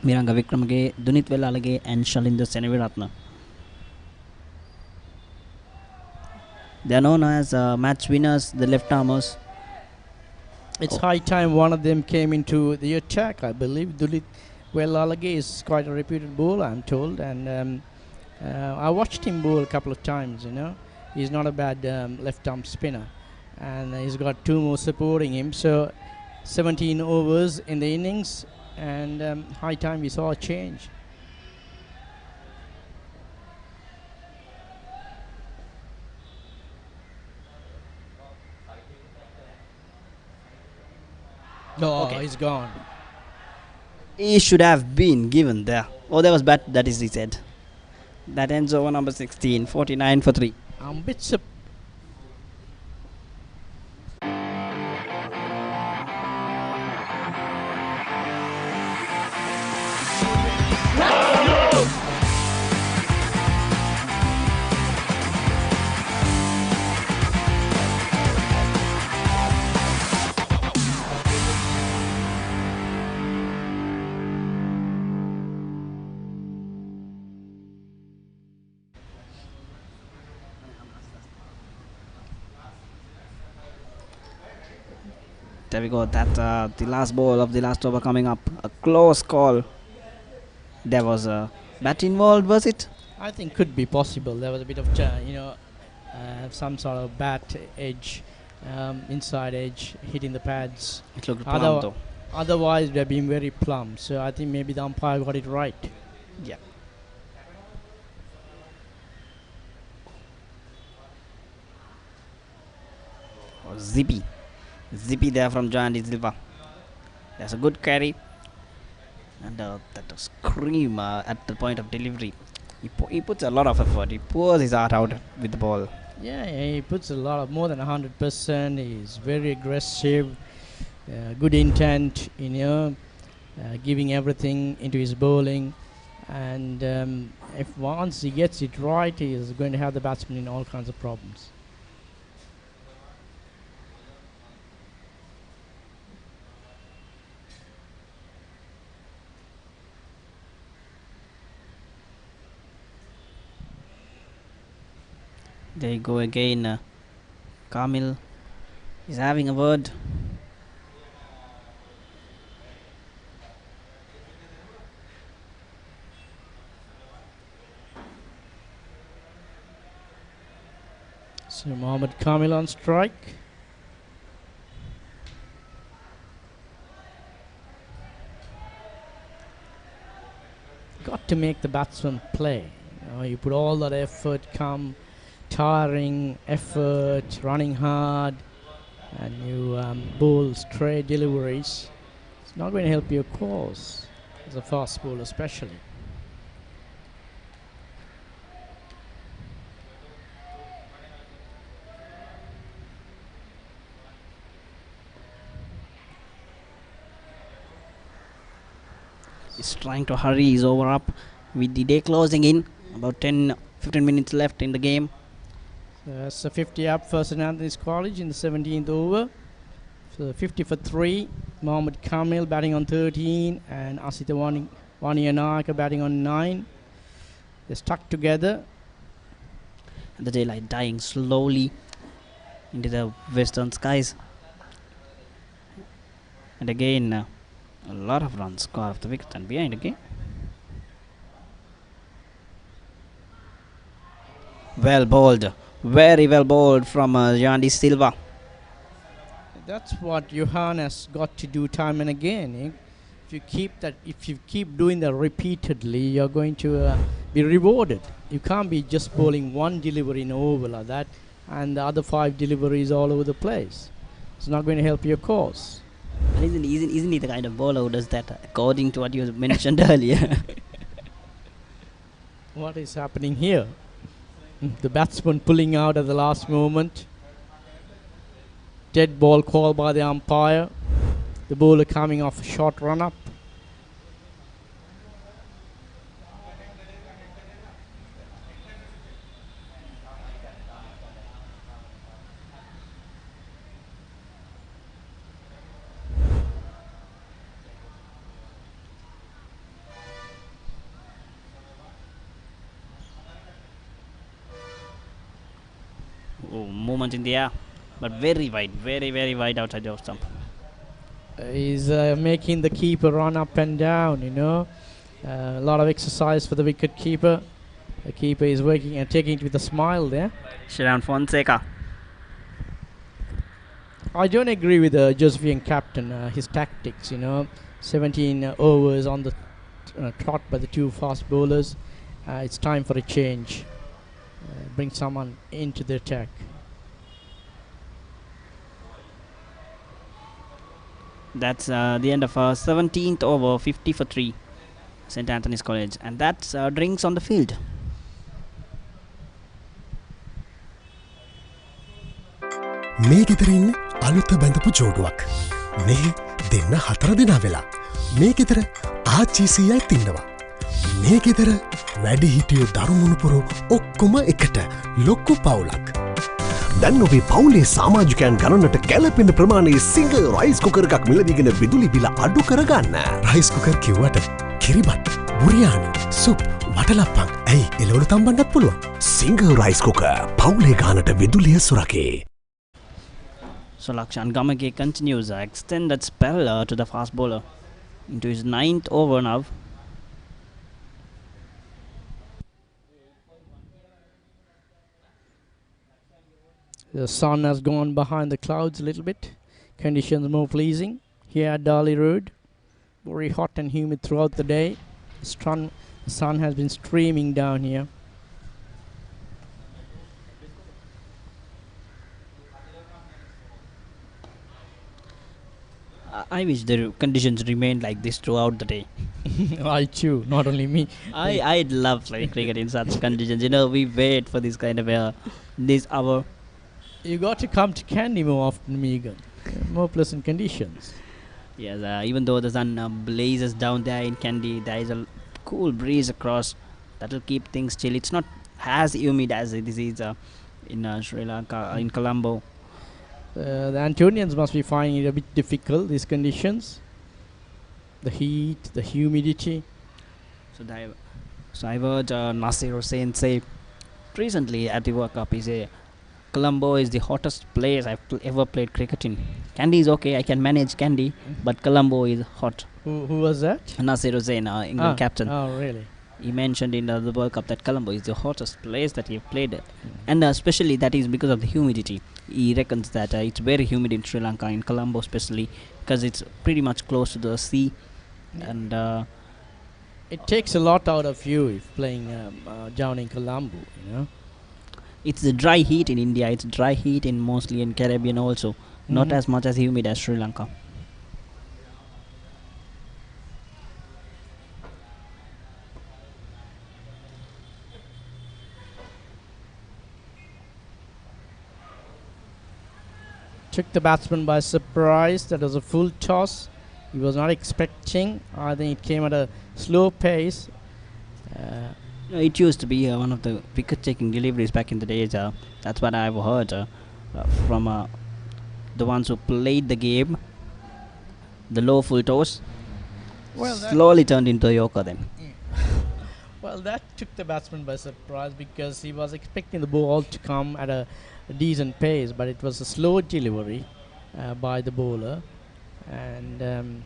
Miranga Wickramaga, Dunith Velalage, and Shalinda Seneviratna. They are known as match winners, the left-armers. It's high time one of them came into the attack, I believe. Dunith Velalage is quite a reputed bowler, I'm told, and I watched him bowl a couple of times, you know. He's not a bad left-arm spinner, and he's got 2 more supporting him. So 17 overs in the innings, and high time we saw a change. No, Okay. he's gone. He should have been given there. Oh, that was bad, that is he said. That ends over number 16, 49 for 3. I'm a bit surprised. There we go. That the last ball of the last over coming up. A close call. There was a bat involved, was it? I think could be possible. There was a bit of, some sort of bat edge, inside edge, hitting the pads. It looked plumb though. Otherwise, they've been very plumb. So I think maybe the umpire got it right. Yeah. Oh, Zippy there from Jan De Silva. That's a good carry. And that scream at the point of delivery. He puts a lot of effort. He pours his heart out with the ball. Yeah, he puts a lot of more than 100%. He's very aggressive, good intent, giving everything into his bowling. And if once he gets it right, he is going to have the batsman in all kinds of problems. There you go again. Kamil is having a word. So Mohammad Kamil on strike. Got to make the batsman play. You put all that effort, tiring effort, running hard, and you bowl straight deliveries. It's not going to help your cause as a fast bowler especially. He's trying to hurry his over up with the day closing in. About 10-15 minutes left in the game. So 50 up for St. Anthony's College in the 17th over. So 50 for 3. Mohammad Kamil batting on 13 and Asita Waniyanaka batting on 9. They're stuck together. And the daylight dying slowly into the western skies. And again, a lot of runs score off the wicket and behind again. Well bowled. Very well bowled from Jan De Silva. That's what Johan has got to do time and again. if you keep doing that repeatedly, you're going to be rewarded. You can't be just bowling one delivery in over like that and the other 5 deliveries all over the place. It's not going to help your cause. And isn't he the kind of bowler who does that, according to what you mentioned earlier? What is happening here? The batsman pulling out at the last moment. Dead ball called by the umpire. The bowler coming off a short run up. Oh, movement in the air, but very wide, very wide outside the off stump. He's making the keeper run up and down, you know. A lot of exercise for the wicket keeper. The keeper is working and taking it with a smile there. Sharan Fonseca. I don't agree with the Josephian captain, his tactics, you know. 17 overs on the trot by the 2 fast bowlers. It's time for a change. Bring someone into the attack. That's the end of 17th over, 50 for 3, St. Anthony's College. And that's drinks on the field. මේ ගෙදරින් අලුත බැඳපු ජෝඩුවක් මේ දෙන්න 4 දෙනා වෙලා මේ ගෙදර ආච්චීසීයයි තින්නවා මේ ගෙදර වැඩි හිටියෝ දරුමුණුපුරු ඔක්කොම එකට ලොක්කු පවුලක් දැන් ඔබේ පවුලේ සමාජිකයන් ගණනට කැලපෙන ප්‍රමාණයේ සිංහ රයිස් කුකර් එකක් මිලදීගෙන විදුලි බිල අඩු කරගන්න රයිස් කුකර් කිව්වට කිරිබත් බුරියානි සුප් වටලප්පන් ඇයි එළවලු තම්බන්නත් පුළුවන් සිංහ රයිස් කුකර් පවුලේ ගානට විදුලිය සුරකේ. So Lakshan Gamage continues extended spell to the fast bowler into his 9th over now. The sun has gone behind the clouds a little bit. Conditions more pleasing. Here at Dali Road, very hot and humid throughout the day. The sun has been streaming down here. I wish the conditions remained like this throughout the day. I too, not only me. I'd love playing cricket in such conditions. You know, we wait for this kind of this hour. You got to come to Kandy more often, Megan. More pleasant conditions. Yes, even though the sun blazes down there in Kandy, there is a cool breeze across that will keep things chill. It's not as humid as it is in Sri Lanka, in Colombo. The Antonians must be finding it a bit difficult, these conditions. The heat, the humidity. So I heard Nasir Hussain say recently at the World Cup, he said, Colombo is the hottest place I've ever played cricket in. Kandy is okay, I can manage Kandy, but Colombo is hot. Who was that? Nasir Hussain, England captain. Oh, really? He mentioned in the World Cup that Colombo is the hottest place that he played, and especially that is because of the humidity. He reckons that it's very humid in Sri Lanka, in Colombo especially, because it's pretty much close to the sea, and it takes a lot out of you if playing down in Colombo, you know. It's the dry heat in India. It's dry heat in mostly in Caribbean also, not as much as humid as Sri Lanka. Took the batsman by surprise. That was a full toss. He was not expecting. I think it came at a slow pace. It used to be one of the wicket-taking deliveries back in the days. That's what I've heard from the ones who played the game. The low full toss slowly turned into a yorker then. Well, that took the batsman by surprise because he was expecting the ball to come at a decent pace, but it was a slow delivery by the bowler. And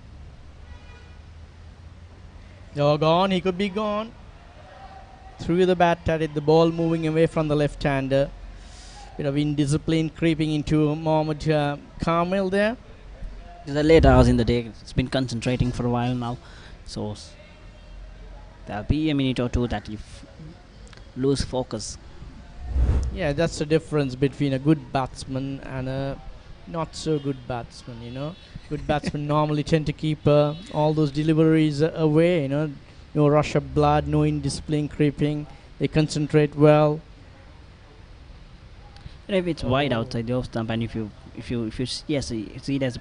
gone, he could be gone. Threw the bat at it, the ball moving away from the left-hander. Bit of indiscipline creeping into Mohammad Kamil there. It's the late hours in the day. It's been concentrating for a while now, so there'll be a minute or two that you lose focus. Yeah, that's the difference between a good batsman and a not so good batsman. Good batsmen normally tend to keep all those deliveries away. No rush of blood, no indiscipline creeping. They concentrate well. And if it's wide outside the off stump, and if you see it as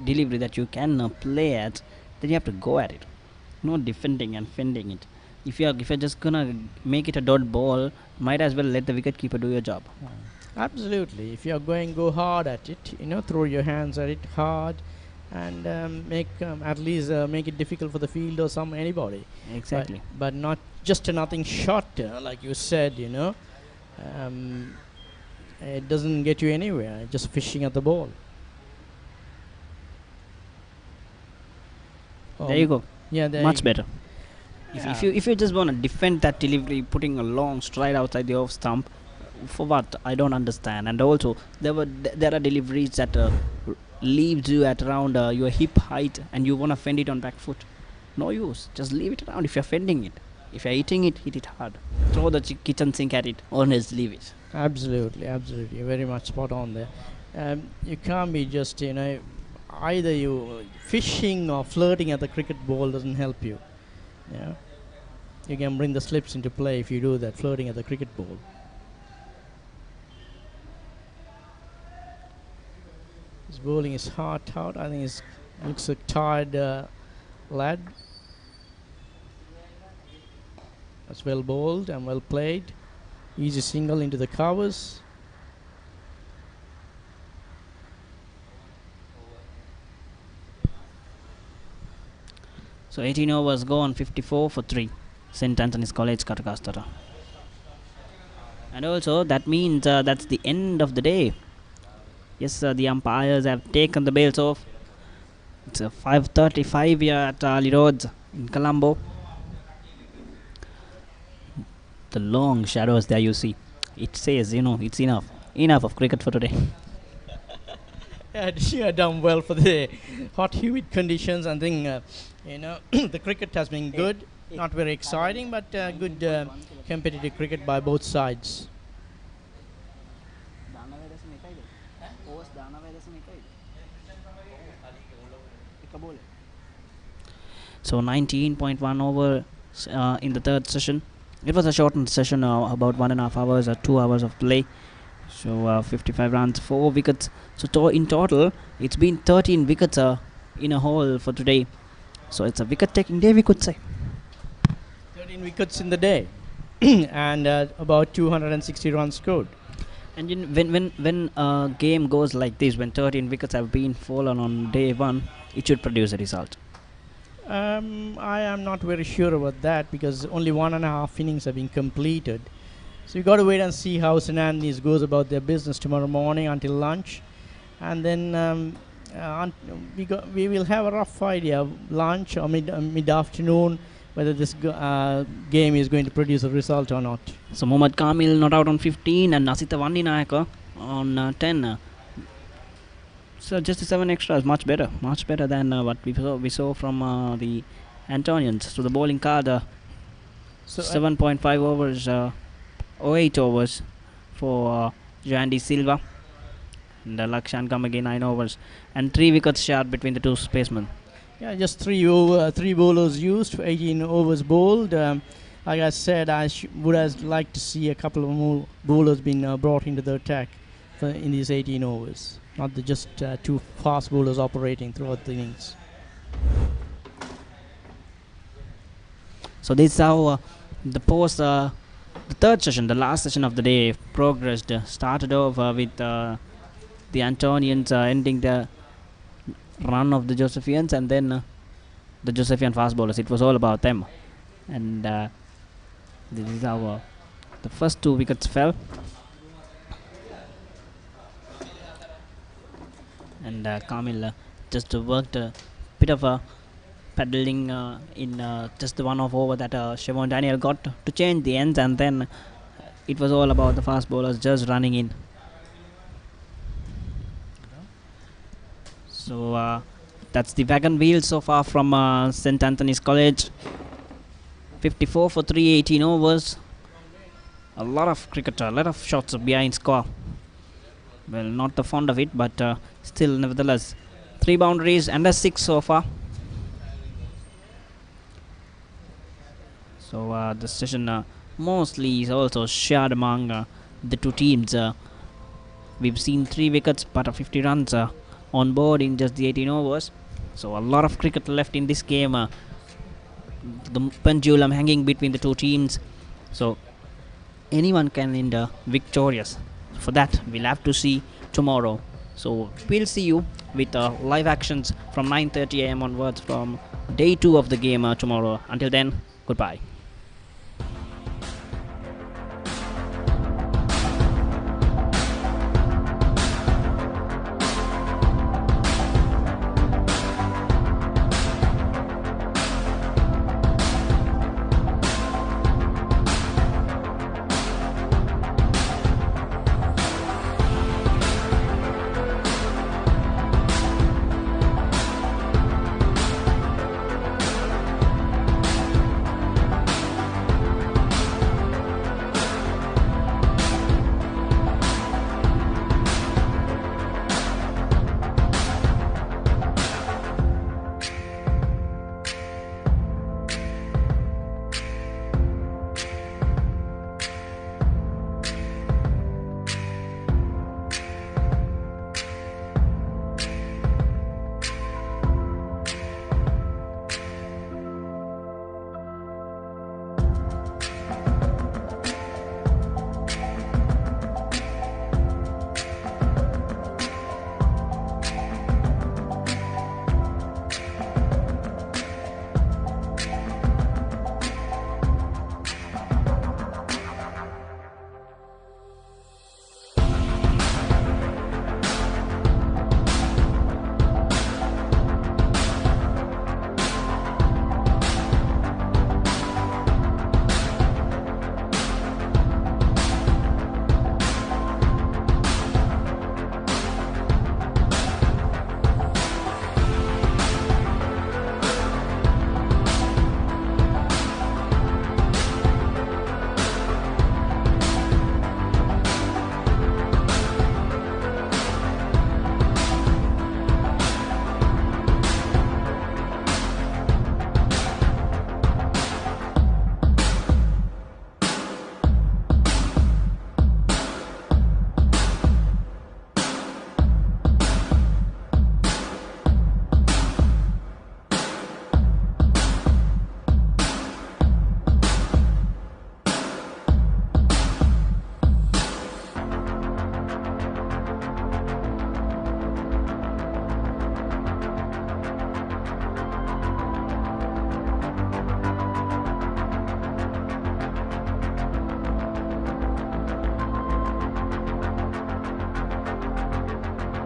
delivery that you can play at, then you have to go at it, no defending and fending it. If you're just gonna make it a dot ball, might as well let the wicket keeper do your job. Absolutely. If you're going, go hard at it. Throw your hands at it hard, and make at least make it difficult for the field or anybody. Exactly. But not just a nothing shot, like you said. It doesn't get you anywhere. Just fishing at the ball. There you go. Yeah, much better. If you just want to defend that delivery, putting a long stride outside the off stump, for what? I don't understand. And also there are deliveries that leaves you at around your hip height, and you want to fend it on back foot. No use. Just leave it around. If you're fending it, if you're hitting it, hit it hard. Throw the kitchen sink at it, or else leave it. Absolutely. Very much spot on there. You can't be just either you fishing or flirting at the cricket ball doesn't help you. You can bring the slips into play if you do that, flirting at the cricket ball. His bowling is hard out. I think he looks a tired lad. That's well bowled and well played. Easy single into the covers. So 18 overs gone, 54 for 3. St. Anthony's College, Katugasthota. And also that means that's the end of the day. Yes, the umpires have taken the bails off. It's 5:35 here at Ali Roads in Colombo. The long shadows there you see. It says, it's enough of cricket for today. You have done well for the hot, humid conditions. I think the cricket has been good. Not very exciting, but good competitive cricket by both sides. So 19.1 over in the third session. It was a shortened session, about 1.5 hours or 2 hours of play. So 55 runs, 4 wickets. So in total, it's been 13 wickets in a whole for today. So it's a wicket-taking day, we could say. 13 wickets in the day, and about 260 runs scored. And when a game goes like this, when 13 wickets have been fallen on day one, it should produce a result. I am not very sure about that, because only 1.5 innings have been completed. So you got to wait and see how St. Anthony's goes about their business tomorrow morning until lunch, and then we will have a rough idea of lunch or mid-afternoon whether this game is going to produce a result or not. So Mohammad Kamil not out on 15 and Nasitha Vanninayaka on 10. So just the 7 extras, much better than what we saw from the Antonians. So the bowling card, 7.5 overs, 08 overs for Jandy Silva, and Lakshan Kamagi 9 overs, and 3 wickets shared between the two spacemen. Yeah, just three bowlers used for 18 overs bowled. Like I said, I would have liked to see a couple of more bowlers being brought into the attack in these 18 overs. Not just 2 fast bowlers operating throughout the innings. So this is how the third session, the last session of the day, progressed. Started off with the Antonians ending the run of the Josephians, and then the Josephian fast bowlers. It was all about them. And this is how the first 2 wickets fell. And Kamil just worked a bit of a paddling in just the 1 off over that Siobhan Daniel got to change the ends, and then it was all about the fast bowlers just running in. So that's the wagon wheel so far from St. Anthony's College. 54 for 318 overs. A lot of cricket, a lot of shots behind score. Well, not the fond of it, but still, nevertheless, 3 boundaries and a 6 so far. So the session mostly is also shared among the two teams. We've seen 3 wickets, but 50 runs on board in just the 18 overs. So a lot of cricket left in this game. The pendulum hanging between the two teams. So anyone can end victorious. For that, we'll have to see tomorrow. So we'll see you with live actions from 9:30 AM onwards from day 2 of the game tomorrow. Until then, goodbye.